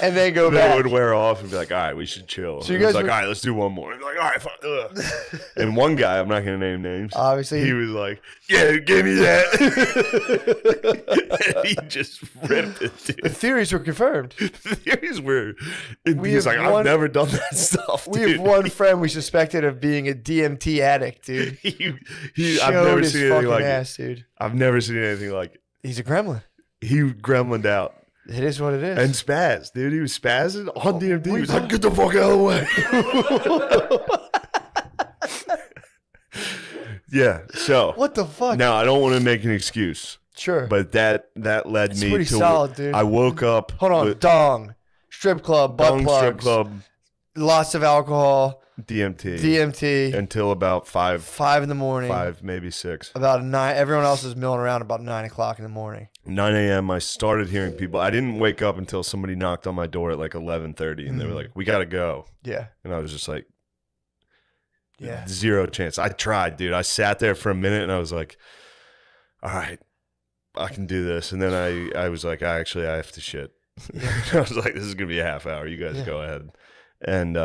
[SPEAKER 2] and then go
[SPEAKER 3] then it
[SPEAKER 2] back.
[SPEAKER 3] would wear off and be like, all right, we should chill.
[SPEAKER 2] So
[SPEAKER 3] So
[SPEAKER 2] you
[SPEAKER 3] you guys
[SPEAKER 2] guys
[SPEAKER 3] like,
[SPEAKER 2] were-
[SPEAKER 3] all right, let's do one more. And like, all right, fine. Ugh. And one guy, I'm not gonna name names.
[SPEAKER 2] Obviously,
[SPEAKER 3] He was like, yeah, give me that. And he just ripped it,
[SPEAKER 2] the
[SPEAKER 3] dude.
[SPEAKER 2] theories were confirmed.
[SPEAKER 3] The theories were,
[SPEAKER 2] We
[SPEAKER 3] he's
[SPEAKER 2] have
[SPEAKER 3] like, I've
[SPEAKER 2] one-
[SPEAKER 3] never done that stuff.
[SPEAKER 2] We
[SPEAKER 3] dude.
[SPEAKER 2] have one friend we suspected of being a DMT addict, dude.
[SPEAKER 3] I've never
[SPEAKER 2] Showed his
[SPEAKER 3] seen anything
[SPEAKER 2] fucking
[SPEAKER 3] like
[SPEAKER 2] ass, dude.
[SPEAKER 3] it. I've never seen anything like it.
[SPEAKER 2] He's a gremlin.
[SPEAKER 3] He gremlined out
[SPEAKER 2] It is what it is.
[SPEAKER 3] and spazzed, dude. He was spazzing on DMT. He was like, get the fuck out of the way. Yeah. So
[SPEAKER 2] what the fuck?
[SPEAKER 3] now I don't want to make an excuse,
[SPEAKER 2] Sure.
[SPEAKER 3] but that led
[SPEAKER 2] It's
[SPEAKER 3] me
[SPEAKER 2] pretty
[SPEAKER 3] to.
[SPEAKER 2] solid, dude.
[SPEAKER 3] I woke up.
[SPEAKER 2] Hold on.
[SPEAKER 3] with
[SPEAKER 2] Dong. Strip club. Butt
[SPEAKER 3] Dong
[SPEAKER 2] plugs.
[SPEAKER 3] strip club,
[SPEAKER 2] Lots of alcohol.
[SPEAKER 3] DMT,
[SPEAKER 2] DMT.
[SPEAKER 3] until about
[SPEAKER 2] 5 in the morning.
[SPEAKER 3] 5, maybe 6.
[SPEAKER 2] About 9. Everyone else is milling around about 9 o'clock in the morning.
[SPEAKER 3] 9 a.m. I started hearing people. I didn't wake up until somebody knocked on my door at like 11:30, and they were like, "We gotta go,"
[SPEAKER 2] Yeah.
[SPEAKER 3] and I was just like,
[SPEAKER 2] Yeah.
[SPEAKER 3] Zero chance. I tried, dude. I sat there for a minute and I was like, all right, I can do this. And then I was like, I have to shit. I was like, this is going to be a half hour. You guys go ahead. And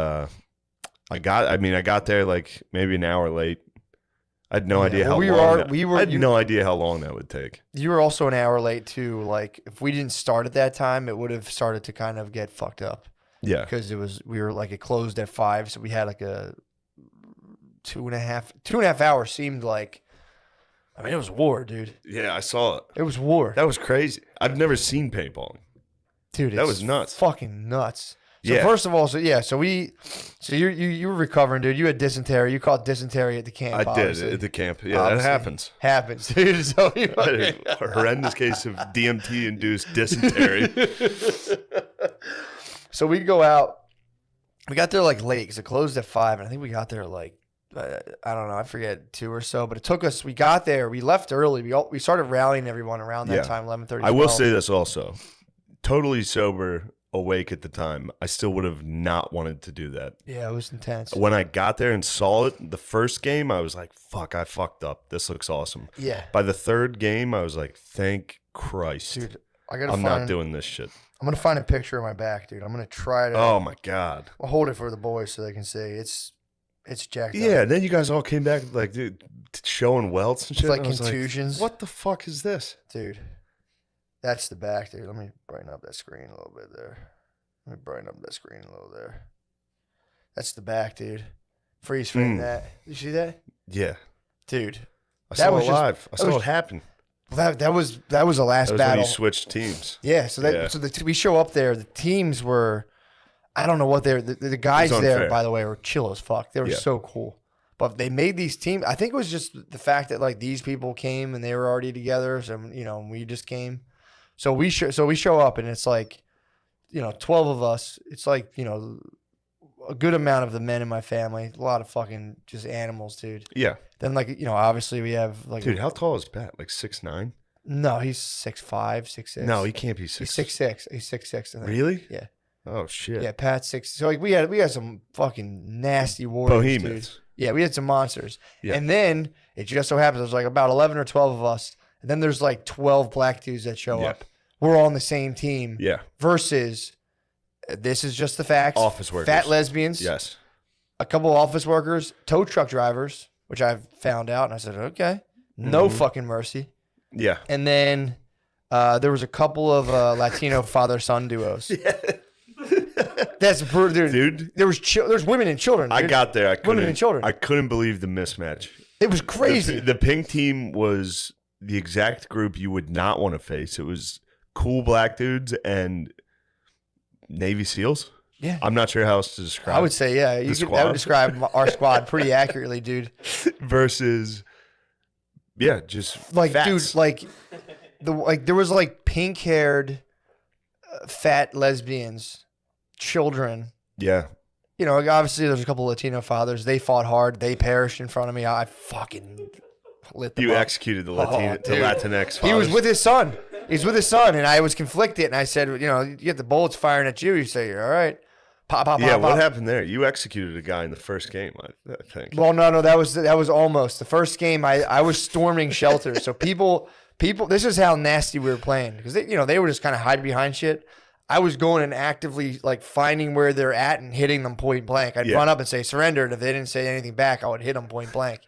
[SPEAKER 3] I got there like maybe an hour late. I had no idea how long. I had no idea how long that would take.
[SPEAKER 2] You were also an hour late too. Like if we didn't start at that time, it would have started to kind of get fucked up.
[SPEAKER 3] Yeah.
[SPEAKER 2] Because it closed at 5, so we had like a 2.5 hours seemed like, I mean, it was war, dude.
[SPEAKER 3] Yeah, I saw it.
[SPEAKER 2] It was war.
[SPEAKER 3] That was crazy. I've never seen paintballing.
[SPEAKER 2] Dude,
[SPEAKER 3] that was nuts.
[SPEAKER 2] Fucking nuts. So
[SPEAKER 3] Yeah.
[SPEAKER 2] first of all, so you were recovering, dude. You had dysentery. You caught dysentery at the camp.
[SPEAKER 3] I
[SPEAKER 2] obviously.
[SPEAKER 3] did at the camp. Yeah,
[SPEAKER 2] Obviously.
[SPEAKER 3] that happens.
[SPEAKER 2] Happens, dude. So you
[SPEAKER 3] I had a horrendous case of DMT-induced dysentery.
[SPEAKER 2] So we go out We got there like late because it closed at 5, and I think we got there like I don't know, I forget 2 or so. But it took us. We got there. We left early. We started rallying everyone around that time, 11:30.
[SPEAKER 3] I will say this also, totally sober, awake at the time, I still would have not wanted to do that.
[SPEAKER 2] Yeah, it was intense.
[SPEAKER 3] When I got there and saw it, the first game, I was like, "Fuck, I fucked up. This looks awesome."
[SPEAKER 2] Yeah,
[SPEAKER 3] By the third game, I was like, "Thank Christ,
[SPEAKER 2] dude, I'm
[SPEAKER 3] not doing this shit."
[SPEAKER 2] I'm gonna find a picture of my back, dude. I'm gonna try to.
[SPEAKER 3] Oh my god.
[SPEAKER 2] I'll hold it for the boys so they can see. It's jacked up.
[SPEAKER 3] Yeah, then you guys all came back like, dude, showing welts and shit.
[SPEAKER 2] It's like
[SPEAKER 3] and I was
[SPEAKER 2] contusions.
[SPEAKER 3] what the fuck is this?
[SPEAKER 2] Dude, that's the back, dude. Let me brighten up that screen a little bit there. Let me brighten up that screen a little there. That's the back, dude. Freeze frame that. You see that?
[SPEAKER 3] Yeah,
[SPEAKER 2] dude.
[SPEAKER 3] I
[SPEAKER 2] That
[SPEAKER 3] saw
[SPEAKER 2] was
[SPEAKER 3] it
[SPEAKER 2] just-
[SPEAKER 3] live. I saw it happen.
[SPEAKER 2] That was the last
[SPEAKER 3] That was when
[SPEAKER 2] battle.
[SPEAKER 3] you switched teams.
[SPEAKER 2] Yeah, so we show up there. The teams were, I don't know what they're. The guys there,
[SPEAKER 3] unfair.
[SPEAKER 2] by the way, were chill as fuck. They were
[SPEAKER 3] Yeah.
[SPEAKER 2] so cool. But they made these teams. I think it was just the fact that like these people came and they were already together. So we just came. So we show up and it's like, 12 of us. It's like a good amount of the men in my family. A lot of fucking just animals, dude.
[SPEAKER 3] Yeah,
[SPEAKER 2] Then like obviously we have like
[SPEAKER 3] dude, how tall is Pat? Like 6'9"?
[SPEAKER 2] no, he's 6'5", 6'6".
[SPEAKER 3] No, he can't be
[SPEAKER 2] he's
[SPEAKER 3] 6.
[SPEAKER 2] 6'6". He's 6'6". I think.
[SPEAKER 3] Really?
[SPEAKER 2] Yeah.
[SPEAKER 3] Oh shit.
[SPEAKER 2] Yeah, Pat's 6. So like we had some fucking nasty warriors, dude.
[SPEAKER 3] Behemoths.
[SPEAKER 2] Yeah, we had some monsters.
[SPEAKER 3] Yeah.
[SPEAKER 2] And then it just so happens there's like about 11 or 12 of us, and then there's like 12 black dudes that show
[SPEAKER 3] Yeah.
[SPEAKER 2] up. We're all on the same team.
[SPEAKER 3] Yeah.
[SPEAKER 2] Versus, this is just the facts.
[SPEAKER 3] Office workers.
[SPEAKER 2] Fat lesbians.
[SPEAKER 3] Yes.
[SPEAKER 2] A couple office workers, tow truck drivers, which I found out, and I said, okay, no fucking mercy.
[SPEAKER 3] Yeah.
[SPEAKER 2] And then there was a couple of Latino father-son duos. That's brutal,
[SPEAKER 3] Dude.
[SPEAKER 2] There's women and children.
[SPEAKER 3] I
[SPEAKER 2] dude.
[SPEAKER 3] got there.
[SPEAKER 2] Women and children.
[SPEAKER 3] I couldn't believe the mismatch.
[SPEAKER 2] It was crazy.
[SPEAKER 3] The pink team was the exact group you would not want to face. It was cool black dudes and Navy SEALs.
[SPEAKER 2] Yeah.
[SPEAKER 3] I'm not sure how else to describe.
[SPEAKER 2] I would say, yeah.
[SPEAKER 3] the
[SPEAKER 2] That
[SPEAKER 3] squad.
[SPEAKER 2] would describe our squad pretty accurately, dude.
[SPEAKER 3] versus, yeah, just
[SPEAKER 2] Like,
[SPEAKER 3] fats.
[SPEAKER 2] dude, there was like pink-haired, fat lesbians, children.
[SPEAKER 3] Yeah.
[SPEAKER 2] Obviously there's a couple Latino fathers. They fought hard. They perished in front of me. I fucking lit them
[SPEAKER 3] You
[SPEAKER 2] up.
[SPEAKER 3] executed the Latino, the
[SPEAKER 2] dude.
[SPEAKER 3] Latinx.
[SPEAKER 2] He was
[SPEAKER 3] fathers.
[SPEAKER 2] with his son. He's with his son, and I was conflicted. And I said, you get the bullets firing at you. You say, you're all right. Pop, pop,
[SPEAKER 3] Yeah,
[SPEAKER 2] pop,
[SPEAKER 3] what
[SPEAKER 2] pop.
[SPEAKER 3] happened there? You executed a guy in the first game, I think.
[SPEAKER 2] Well, no, that was almost the first game. I was storming shelters, so people. This is how nasty we were playing because they were just kind of hiding behind shit. I was going and actively like finding where they're at and hitting them point blank. I'd run up and say surrender, and if they didn't say anything back, I would hit them point blank.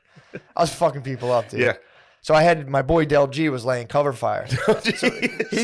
[SPEAKER 2] I was fucking people up, dude.
[SPEAKER 3] Yeah.
[SPEAKER 2] So I had my boy Del G was laying cover fire.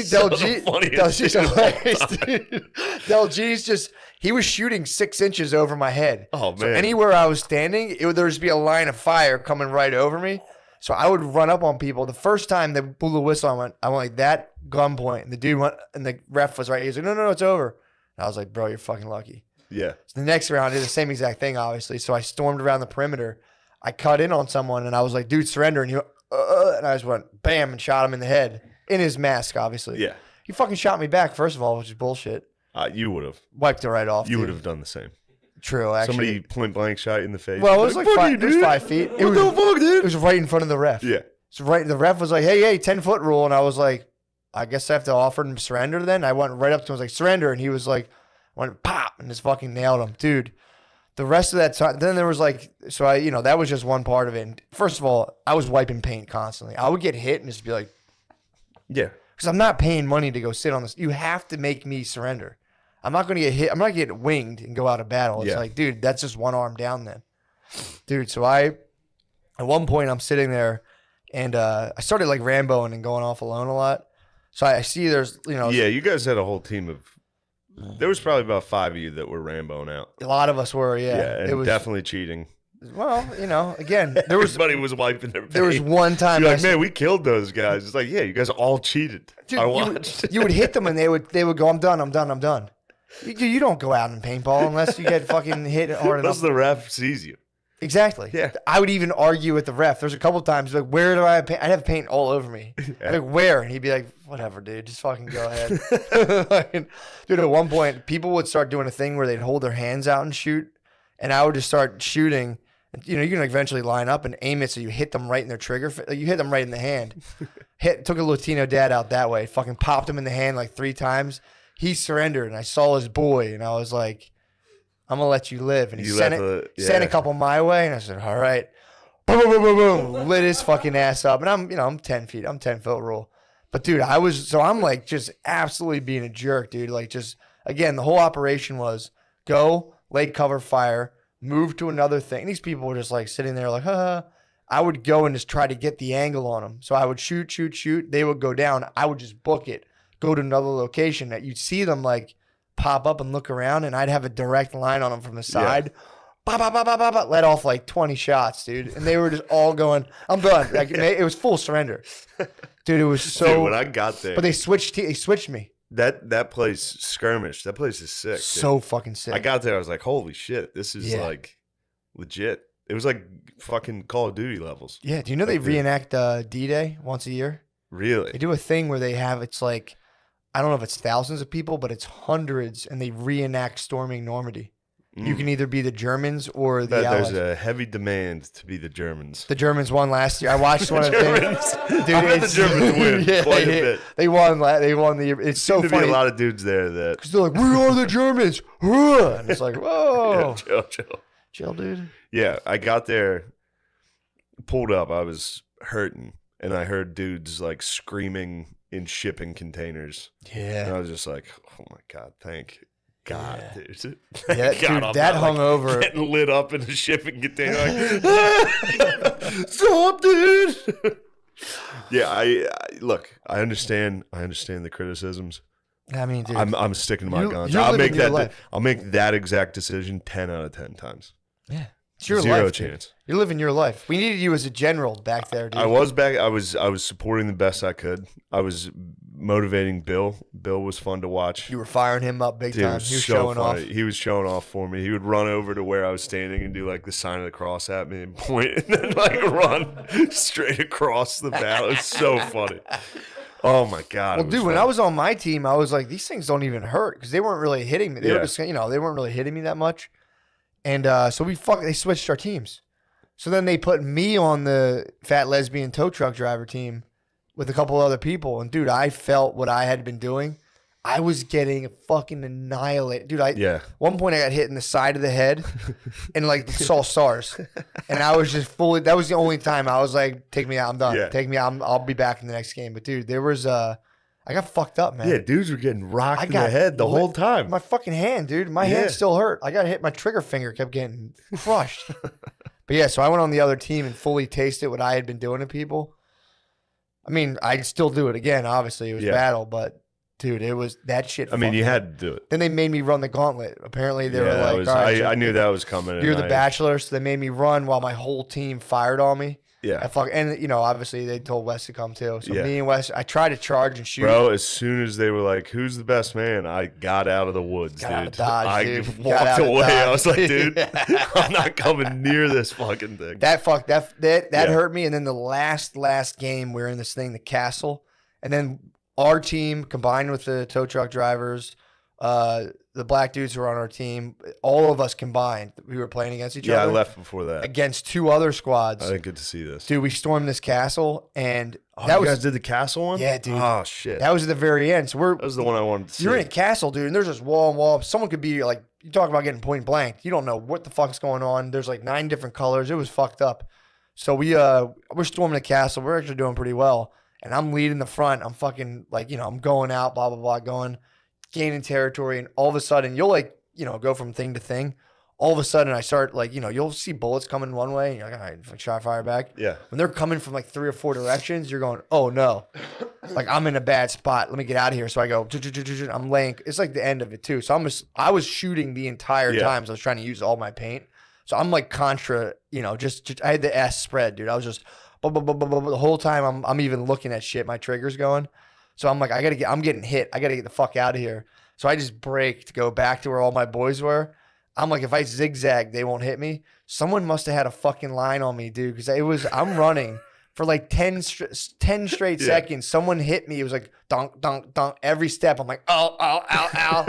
[SPEAKER 2] Del G's hilarious, dude. Del G's he was shooting 6 inches over my head.
[SPEAKER 3] Oh,
[SPEAKER 2] So
[SPEAKER 3] man.
[SPEAKER 2] anywhere I was standing, there would just be a line of fire coming right over me. So I would run up on people. The first time they blew the whistle, I went like that gunpoint. And the dude went, and the ref was right. He was like, no, it's over. And I was like, bro, you're fucking lucky.
[SPEAKER 3] Yeah.
[SPEAKER 2] So the next round, I did the same exact thing, obviously. So I stormed around the perimeter. I cut in on someone, and I was like, dude, surrender. And he went, and I just went, bam, and shot him in the head. In his mask, obviously.
[SPEAKER 3] Yeah.
[SPEAKER 2] He fucking shot me back, first of all, which is bullshit.
[SPEAKER 3] You would have.
[SPEAKER 2] Wiped it right off.
[SPEAKER 3] You
[SPEAKER 2] dude.
[SPEAKER 3] would have done the same.
[SPEAKER 2] True, actually.
[SPEAKER 3] Somebody point blank shot you in the face.
[SPEAKER 2] Well, it was like
[SPEAKER 3] Fuck
[SPEAKER 2] 5,
[SPEAKER 3] you,
[SPEAKER 2] it was
[SPEAKER 3] dude.
[SPEAKER 2] 5 feet.
[SPEAKER 3] What the fuck,
[SPEAKER 2] It
[SPEAKER 3] dude?
[SPEAKER 2] was right in front of the ref.
[SPEAKER 3] Yeah.
[SPEAKER 2] So the ref was like, hey, 10-foot rule. And I was like, I guess I have to offer him surrender then. I went right up to him, I was like, surrender. And he was like, went pop, and just fucking nailed him. Dude, the rest of that time, then there was like, so I, that was just one part of it. And first of all, I was wiping paint constantly. I would get hit and just be like,
[SPEAKER 3] Yeah.
[SPEAKER 2] because I'm not paying money to go sit on this. You have to make me surrender. I'm not going to get hit. I'm not going to get winged and go out of battle. It's
[SPEAKER 3] Yeah.
[SPEAKER 2] like, dude, that's just one arm down then. Dude, so at one point, I'm sitting there, and I started like Ramboing and going off alone a lot. So I see there's,
[SPEAKER 3] Yeah, you guys had a whole team of. There was probably about 5 of you that were Ramboing out.
[SPEAKER 2] a lot of us were,
[SPEAKER 3] Yeah, and
[SPEAKER 2] it was,
[SPEAKER 3] definitely cheating.
[SPEAKER 2] well, again, there was
[SPEAKER 3] wiping their.
[SPEAKER 2] there was
[SPEAKER 3] paint.
[SPEAKER 2] one time
[SPEAKER 3] You're
[SPEAKER 2] I
[SPEAKER 3] like, man, we killed those guys. It's like, yeah, you guys all cheated.
[SPEAKER 2] Dude,
[SPEAKER 3] I
[SPEAKER 2] you
[SPEAKER 3] watched.
[SPEAKER 2] would, you would hit them and they would go, I'm done. You don't go out in paintball unless you get fucking hit hard enough.
[SPEAKER 3] Unless the ref sees you.
[SPEAKER 2] Exactly.
[SPEAKER 3] Yeah.
[SPEAKER 2] I would even argue with the ref. There's a couple times like, where do I have paint? I'd have paint all over me. I'd be like, where? And he'd be like, whatever, dude. Just fucking go ahead. Like, dude, at one point, people would start doing a thing where they'd hold their hands out and shoot. And I would just start shooting. You know, you can eventually line up and aim it so you hit them right in their trigger. Like, you hit them right in the hand. Took a Latino dad out that way. Fucking popped him in the hand like 3 times. He surrendered, and I saw his boy, and I was like, I'm going to let you live. And he sent a couple my way, and I said, all right. Boom, boom, boom, boom, boom. Lit his fucking ass up. And I'm 10 feet. I'm 10-foot rule. But, dude, I'm like just absolutely being a jerk, dude. Like, just, again, the whole operation was go, lay cover fire, move to another thing. These people were just like sitting there like, huh. I would go and just try to get the angle on them. So I would shoot. They would go down. I would just book it, go to another location that you'd see them like pop up and look around, and I'd have a direct line on them from the side. Yeah. Let off like 20 shots, dude. And they were just all going, I'm done. Like, it was full surrender. Dude, it was so.
[SPEAKER 3] Dude, when I got there.
[SPEAKER 2] But they switched me.
[SPEAKER 3] That place, skirmish, that place is sick.
[SPEAKER 2] So
[SPEAKER 3] dude.
[SPEAKER 2] fucking sick.
[SPEAKER 3] I got there, I was like, holy shit, this is like legit. It was like fucking Call of Duty levels.
[SPEAKER 2] Yeah, do you know they reenact D-Day once a year?
[SPEAKER 3] Really?
[SPEAKER 2] They do a thing where they have, it's like, I don't know if it's thousands of people, but it's hundreds, and they reenact storming Normandy. You can either be the Germans or the Allies.
[SPEAKER 3] There's a heavy demand to be the Germans.
[SPEAKER 2] The Germans won last year. I watched one of the things. Dude,
[SPEAKER 3] I bet the Germans win quite a bit.
[SPEAKER 2] They won the. It's so funny.
[SPEAKER 3] Be a lot of dudes there that
[SPEAKER 2] because they're like, we are the Germans, and it's like, whoa,
[SPEAKER 3] yeah, chill,
[SPEAKER 2] dude.
[SPEAKER 3] Yeah, I got there, pulled up. I was hurting, and I heard dudes like screaming in shipping containers.
[SPEAKER 2] Yeah,
[SPEAKER 3] and I was just like, oh my god, thank God, dude.
[SPEAKER 2] Yeah,
[SPEAKER 3] God,
[SPEAKER 2] dude, that hungover,
[SPEAKER 3] getting lit up in a shipping container. Like, stop, dude. Yeah, I look. I understand the criticisms.
[SPEAKER 2] I mean, dude,
[SPEAKER 3] I'm sticking to my guns. I'll make that exact decision 10 out of 10 times.
[SPEAKER 2] Yeah, it's your
[SPEAKER 3] Zero
[SPEAKER 2] life,
[SPEAKER 3] chance.
[SPEAKER 2] Dude. You're living your life. We needed you as a general back there, dude.
[SPEAKER 3] I was back. I was supporting the best I could. I was motivating Bill. Bill was fun to watch.
[SPEAKER 2] You were firing him up big time. He was
[SPEAKER 3] so
[SPEAKER 2] showing
[SPEAKER 3] funny.
[SPEAKER 2] off.
[SPEAKER 3] He was showing off for me. He would run over to where I was standing and do like the sign of the cross at me and point, and then like run straight across the battle. It was so funny. Oh my god!
[SPEAKER 2] Well, dude, when I was on my team, I was like, these things don't even hurt because they weren't really hitting me. They were just, they weren't really hitting me that much. And so they switched our teams. So then they put me on the fat lesbian tow truck driver team with a couple other people. And dude, I felt what I had been doing. I was getting fucking annihilated. Dude, one point I got hit in the side of the head and like saw stars. And I was just that was the only time I was like, take me out, I'm done.
[SPEAKER 3] Yeah.
[SPEAKER 2] Take me out, I'll be back in the next game. But dude, there was I got fucked up, man.
[SPEAKER 3] Yeah, dudes were getting rocked in the head the whole time.
[SPEAKER 2] My fucking hand, dude. My hand still hurt. I got hit. My trigger finger kept getting crushed. But yeah, so I went on the other team and fully tasted what I had been doing to people. I mean, I'd still do it again. Obviously, it was battle, but dude, it was that shit.
[SPEAKER 3] I mean, you had to do it.
[SPEAKER 2] Then they made me run the gauntlet. Apparently, they were like,
[SPEAKER 3] all right, I knew that was coming.
[SPEAKER 2] You're the bachelor, so they made me run while my whole team fired on me.
[SPEAKER 3] Yeah.
[SPEAKER 2] And obviously they told Wes to come too. So me and Wes, I tried to charge and shoot.
[SPEAKER 3] Bro, as soon as they were like, who's the best man? I got out of the woods, dude. I walked away. I was like, dude, I'm not coming near this fucking thing.
[SPEAKER 2] That hurt me. And then the last game, we were in this thing, the castle. And then our team combined with the tow truck drivers, the black dudes who were on our team, all of us combined, we were playing against each other.
[SPEAKER 3] Yeah, I left before that.
[SPEAKER 2] Against 2 other squads.
[SPEAKER 3] I didn't get to see this.
[SPEAKER 2] Dude, we stormed this castle, and
[SPEAKER 3] you guys did the castle one?
[SPEAKER 2] Yeah, dude.
[SPEAKER 3] Oh, shit.
[SPEAKER 2] That was at the very end. So
[SPEAKER 3] that was the one I wanted to see.
[SPEAKER 2] You're in a castle, dude, and there's this wall and wall. Someone could be like, you talk about getting point blank. You don't know what the fuck's going on. There's like 9 different colors. It was fucked up. So we're storming the castle. We're actually doing pretty well. And I'm leading the front. I'm fucking like, I'm going out, blah, blah, blah, gaining territory. And all of a sudden, you'll like, go from thing to thing. All of a sudden, I start like, you'll see bullets coming one way. And you're like, all right, like shot fire back.
[SPEAKER 3] Yeah.
[SPEAKER 2] When they're coming from like 3 or 4 directions, you're going, oh no. Like I'm in a bad spot. Let me get out of here. So I go, I'm laying. It's like the end of it too. So I was shooting the entire time. So I was trying to use all my paint. So I'm like contra, just I had the S spread, dude. I was just the whole time I'm even looking at shit. My trigger's going. So I'm like, I'm getting hit. I got to get the fuck out of here. So I just break to go back to where all my boys were. I'm like, if I zigzag, they won't hit me. Someone must have had a fucking line on me, dude, because I'm running for like 10 straight seconds. Someone hit me. It was like dunk, dunk, dunk. Every step, I'm like, oh, ow, ow, ow.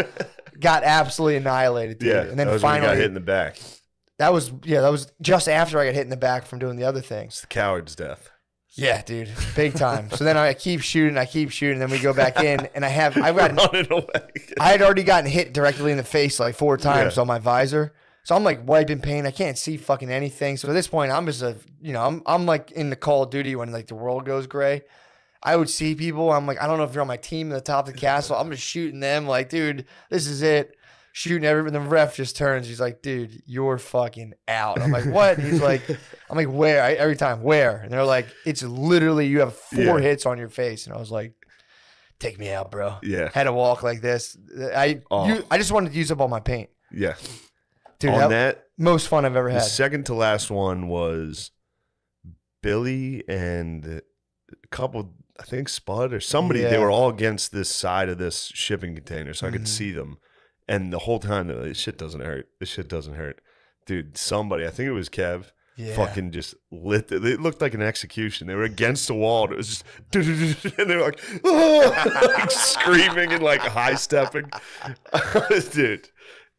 [SPEAKER 2] Got absolutely annihilated, dude.
[SPEAKER 3] Yeah,
[SPEAKER 2] And then
[SPEAKER 3] that was
[SPEAKER 2] finally,
[SPEAKER 3] when you got hit in the back.
[SPEAKER 2] that was just after I got hit in the back from doing the other things.
[SPEAKER 3] It's the coward's death.
[SPEAKER 2] Yeah, dude, big time. So then I keep shooting, then we go back in, and I've got
[SPEAKER 3] Running away.
[SPEAKER 2] I had already gotten hit directly in the face like 4 times
[SPEAKER 3] Yeah.
[SPEAKER 2] on my visor. So I'm like wiping paint. I can't see fucking anything. So at this point, I'm just I'm like in the Call of Duty when like the world goes gray. I would see people. I'm like, I don't know if you're on my team at the top of the castle. I'm just shooting them. Like, dude, this is it. Shooting everyone. The ref just turns. He's like, dude, you're fucking out. I'm like, what? He's like, I'm like, where? Every time, where? And they're like, it's literally you have 4 hits on your face. And I was like, take me out, bro.
[SPEAKER 3] Yeah.
[SPEAKER 2] Had to walk like this. I just wanted to use up all my paint.
[SPEAKER 3] Yeah.
[SPEAKER 2] Dude,
[SPEAKER 3] On that,
[SPEAKER 2] most fun I've ever
[SPEAKER 3] the
[SPEAKER 2] had.
[SPEAKER 3] second to last one was Billy and a couple, I think Spud or somebody. They
[SPEAKER 2] Yeah.
[SPEAKER 3] were all against this side of this shipping container, so I could see them. And the whole time, they're like, this shit doesn't hurt. This shit doesn't hurt. Dude, somebody, I think it was Kev, fucking just lit it. It looked like an execution. They were against the wall. And it was just, and they were like, oh, like screaming and like high stepping. Dude,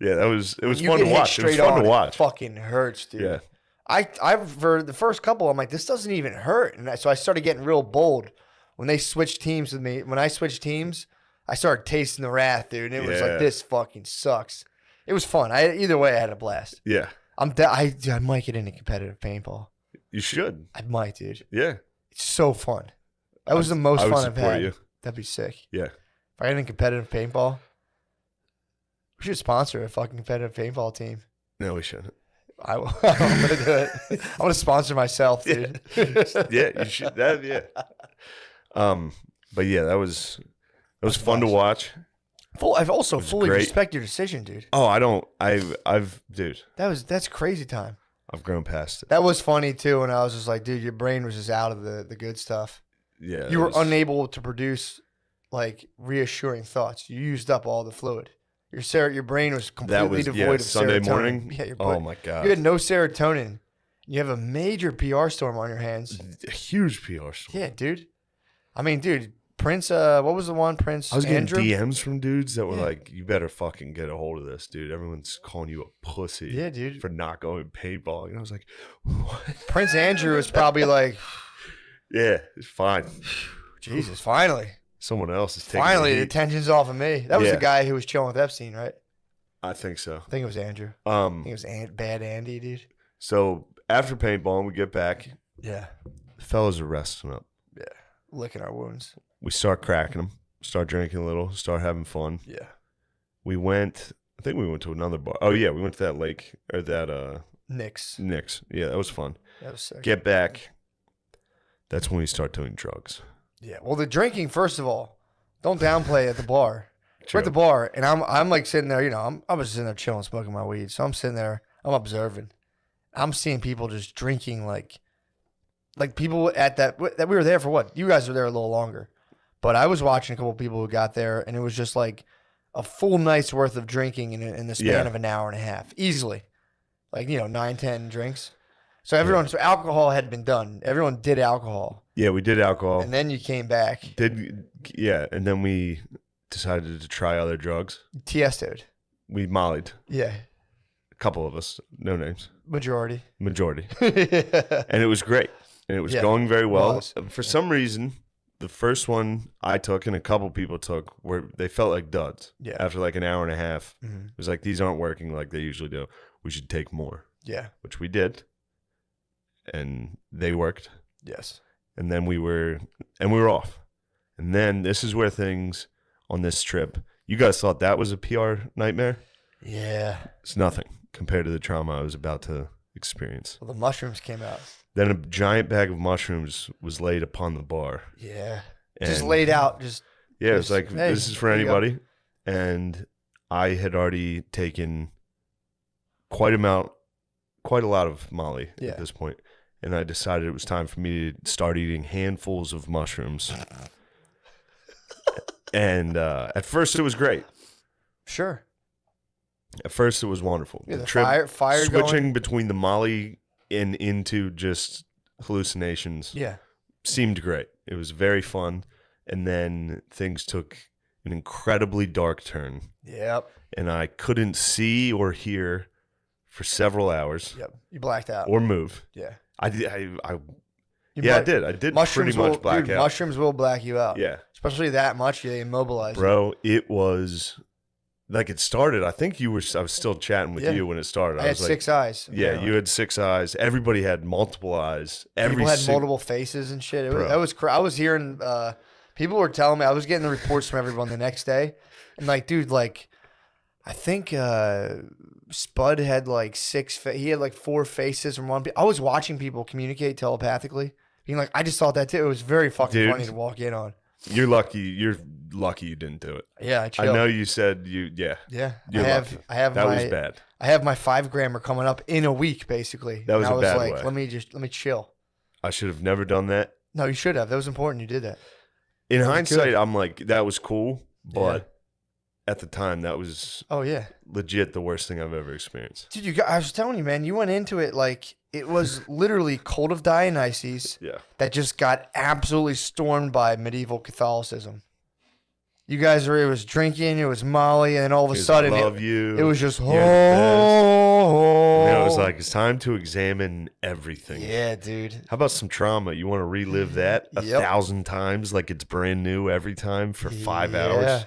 [SPEAKER 3] yeah, it was fun to watch. It was fun to watch.
[SPEAKER 2] It fucking hurts, dude.
[SPEAKER 3] Yeah.
[SPEAKER 2] I for the first couple, I'm like, this doesn't even hurt. And so I started getting real bold when they switched teams with me. When I switched teams, I started tasting the wrath, dude. And it was like, this fucking sucks. It was fun. Either way, I had a blast.
[SPEAKER 3] Yeah.
[SPEAKER 2] I might get into competitive paintball.
[SPEAKER 3] You should.
[SPEAKER 2] I might, dude.
[SPEAKER 3] Yeah.
[SPEAKER 2] It's so fun. That was the most
[SPEAKER 3] I would
[SPEAKER 2] fun I've
[SPEAKER 3] support
[SPEAKER 2] had.
[SPEAKER 3] you.
[SPEAKER 2] That'd be sick.
[SPEAKER 3] Yeah.
[SPEAKER 2] If I had a competitive paintball, we should sponsor a fucking competitive paintball team.
[SPEAKER 3] No, we shouldn't.
[SPEAKER 2] I'm gonna do it. I'm gonna sponsor myself, dude.
[SPEAKER 3] Yeah, you should. But yeah, that was fun to watch.
[SPEAKER 2] I've also fully
[SPEAKER 3] great.
[SPEAKER 2] respect your decision, dude.
[SPEAKER 3] Oh, dude,
[SPEAKER 2] That's crazy time.
[SPEAKER 3] I've grown past it.
[SPEAKER 2] That was funny too, and I was just like, dude, your brain was just out of the good stuff.
[SPEAKER 3] Yeah,
[SPEAKER 2] You were unable to produce like reassuring thoughts. You used up all the fluid. Your brain was completely devoid of
[SPEAKER 3] Sunday
[SPEAKER 2] serotonin.
[SPEAKER 3] morning.
[SPEAKER 2] Yeah,
[SPEAKER 3] Oh my god,
[SPEAKER 2] you had no serotonin. You have a major PR storm on your hands.
[SPEAKER 3] a huge PR story.
[SPEAKER 2] Yeah, dude. I mean, dude, Prince. What was the one? Prince.
[SPEAKER 3] I was getting
[SPEAKER 2] Andrew?
[SPEAKER 3] DMs from dudes that were like, "You better fucking get a hold of this, dude. Everyone's calling you a pussy,
[SPEAKER 2] Yeah, dude.
[SPEAKER 3] for not going paintball." And I was like, "What?"
[SPEAKER 2] Prince Andrew is probably like,
[SPEAKER 3] Yeah, it's fine.
[SPEAKER 2] Jesus, finally.
[SPEAKER 3] Someone else is taking
[SPEAKER 2] Finally,
[SPEAKER 3] the
[SPEAKER 2] the
[SPEAKER 3] heat.
[SPEAKER 2] tension's off of me. That was
[SPEAKER 3] Yeah.
[SPEAKER 2] the guy who was chilling with Epstein, right?
[SPEAKER 3] I think so.
[SPEAKER 2] I think it was Andrew. I think it was Bad Andy, dude.
[SPEAKER 3] So after paintball, we get back.
[SPEAKER 2] Yeah.
[SPEAKER 3] The fellas are resting up.
[SPEAKER 2] Yeah. Licking our wounds.
[SPEAKER 3] We start cracking them, start drinking a little, start having fun.
[SPEAKER 2] Yeah.
[SPEAKER 3] I think we went to another bar. Oh yeah, we went to that lake or that
[SPEAKER 2] Knicks.
[SPEAKER 3] Nick's. Yeah, that was fun.
[SPEAKER 2] That was sick.
[SPEAKER 3] Get back. That's when we start doing drugs.
[SPEAKER 2] Yeah. Well, the drinking, first of all, don't downplay at the bar. We're at the
[SPEAKER 3] True.
[SPEAKER 2] bar, and I'm like sitting there, I was sitting there chilling, smoking my weed. So I'm sitting there, I'm observing. I'm seeing people just drinking like people at that we were there for what? You guys were there a little longer. But I was watching a couple people who got there, and it was just like a full night's worth of drinking in the span
[SPEAKER 3] Yeah.
[SPEAKER 2] of an hour and a half. Easily. Like, 9, 10 drinks. So so alcohol had been done. Everyone did alcohol.
[SPEAKER 3] Yeah, we did alcohol.
[SPEAKER 2] And then you came back.
[SPEAKER 3] And then we decided to try other drugs.
[SPEAKER 2] Tiesto'd.
[SPEAKER 3] We mollied.
[SPEAKER 2] Yeah.
[SPEAKER 3] A couple of us, no names.
[SPEAKER 2] Majority.
[SPEAKER 3] Majority.
[SPEAKER 2] Yeah.
[SPEAKER 3] And it was great. And it was
[SPEAKER 2] Yeah,
[SPEAKER 3] going very well.
[SPEAKER 2] was.
[SPEAKER 3] For some reason, the first one I took and a couple people took they felt like duds.
[SPEAKER 2] Yeah.
[SPEAKER 3] After like an hour and a half.
[SPEAKER 2] Mhm.
[SPEAKER 3] It was like, these aren't working like they usually do. We should take more.
[SPEAKER 2] Yeah.
[SPEAKER 3] Which we did. And they worked.
[SPEAKER 2] Yes.
[SPEAKER 3] And then we were off. And then this is where things on this trip, you guys thought that was a PR nightmare?
[SPEAKER 2] Yeah.
[SPEAKER 3] It's nothing compared to the trauma I was about to experience.
[SPEAKER 2] Well, the mushrooms came out.
[SPEAKER 3] Then a giant bag of mushrooms was laid upon the bar.
[SPEAKER 2] Yeah. Just
[SPEAKER 3] And-
[SPEAKER 2] laid out. Just
[SPEAKER 3] Yeah, it was
[SPEAKER 2] just,
[SPEAKER 3] like,
[SPEAKER 2] hey,
[SPEAKER 3] this is for
[SPEAKER 2] here you go.
[SPEAKER 3] anybody. And I had already taken quite a lot of Molly
[SPEAKER 2] Yeah.
[SPEAKER 3] at this point. And I decided it was time for me to start eating handfuls of mushrooms. And at first it was great.
[SPEAKER 2] Sure.
[SPEAKER 3] At first, it was wonderful.
[SPEAKER 2] Yeah,
[SPEAKER 3] the
[SPEAKER 2] the
[SPEAKER 3] trip,
[SPEAKER 2] fire
[SPEAKER 3] switching
[SPEAKER 2] going.
[SPEAKER 3] between the Molly and into just hallucinations
[SPEAKER 2] Yeah.
[SPEAKER 3] seemed great. It was very fun. And then things took an incredibly dark turn.
[SPEAKER 2] Yep.
[SPEAKER 3] And I couldn't see or hear for several hours
[SPEAKER 2] Yep. You blacked out.
[SPEAKER 3] or move.
[SPEAKER 2] Yeah.
[SPEAKER 3] I did.
[SPEAKER 2] You
[SPEAKER 3] Yeah, I
[SPEAKER 2] mu-
[SPEAKER 3] did. I did
[SPEAKER 2] Mushrooms
[SPEAKER 3] pretty much
[SPEAKER 2] will,
[SPEAKER 3] black
[SPEAKER 2] dude,
[SPEAKER 3] out.
[SPEAKER 2] Mushrooms will black you out.
[SPEAKER 3] Yeah.
[SPEAKER 2] Especially that much, they immobilize you.
[SPEAKER 3] Bro, it was like it started. I think I was still chatting with
[SPEAKER 2] Yeah.
[SPEAKER 3] you when it started.
[SPEAKER 2] I had
[SPEAKER 3] was like,
[SPEAKER 2] 6 eyes.
[SPEAKER 3] Yeah,
[SPEAKER 2] apparently.
[SPEAKER 3] you had 6 eyes. Everybody had multiple eyes.
[SPEAKER 2] People had
[SPEAKER 3] sing-
[SPEAKER 2] multiple faces and shit.
[SPEAKER 3] Bro.
[SPEAKER 2] That was I was hearing people were telling me, I was getting the reports from everyone the next day, and like, dude, like, I think Spud had like 6. He had like 4 faces from one. I was watching people communicate telepathically, being like, I just thought that too. It was very fucking
[SPEAKER 3] Dude.
[SPEAKER 2] funny to walk in on.
[SPEAKER 3] You're lucky. You're lucky you didn't do it.
[SPEAKER 2] Yeah, I
[SPEAKER 3] I
[SPEAKER 2] chilled.
[SPEAKER 3] know you said you. Yeah,
[SPEAKER 2] Yeah,
[SPEAKER 3] you're lucky.
[SPEAKER 2] I have
[SPEAKER 3] that
[SPEAKER 2] my
[SPEAKER 3] was bad.
[SPEAKER 2] I have my 5 grammer coming up in a week, basically.
[SPEAKER 3] That was
[SPEAKER 2] and
[SPEAKER 3] a
[SPEAKER 2] I
[SPEAKER 3] bad
[SPEAKER 2] was like,
[SPEAKER 3] way.
[SPEAKER 2] let me chill.
[SPEAKER 3] I should have never done that.
[SPEAKER 2] No, you should have. That was important. You did that.
[SPEAKER 3] In
[SPEAKER 2] That was
[SPEAKER 3] hindsight,
[SPEAKER 2] good.
[SPEAKER 3] I'm like, that was cool, but at the time, that was
[SPEAKER 2] Oh yeah.
[SPEAKER 3] legit the worst thing I've ever experienced.
[SPEAKER 2] Dude, I was telling you, man, you went into it like it was literally Cult of Dionysus
[SPEAKER 3] Yeah.
[SPEAKER 2] that just got absolutely stormed by medieval Catholicism. You guys it was drinking, it was Molly, and then all of a sudden
[SPEAKER 3] love you.
[SPEAKER 2] it was just,
[SPEAKER 3] You're the best.
[SPEAKER 2] oh.
[SPEAKER 3] And then it was like, it's time to examine everything.
[SPEAKER 2] Yeah, dude.
[SPEAKER 3] How about some trauma? You want to relive that a
[SPEAKER 2] Yep.
[SPEAKER 3] 1,000 times like it's brand new every time for 5
[SPEAKER 2] Yeah.
[SPEAKER 3] hours?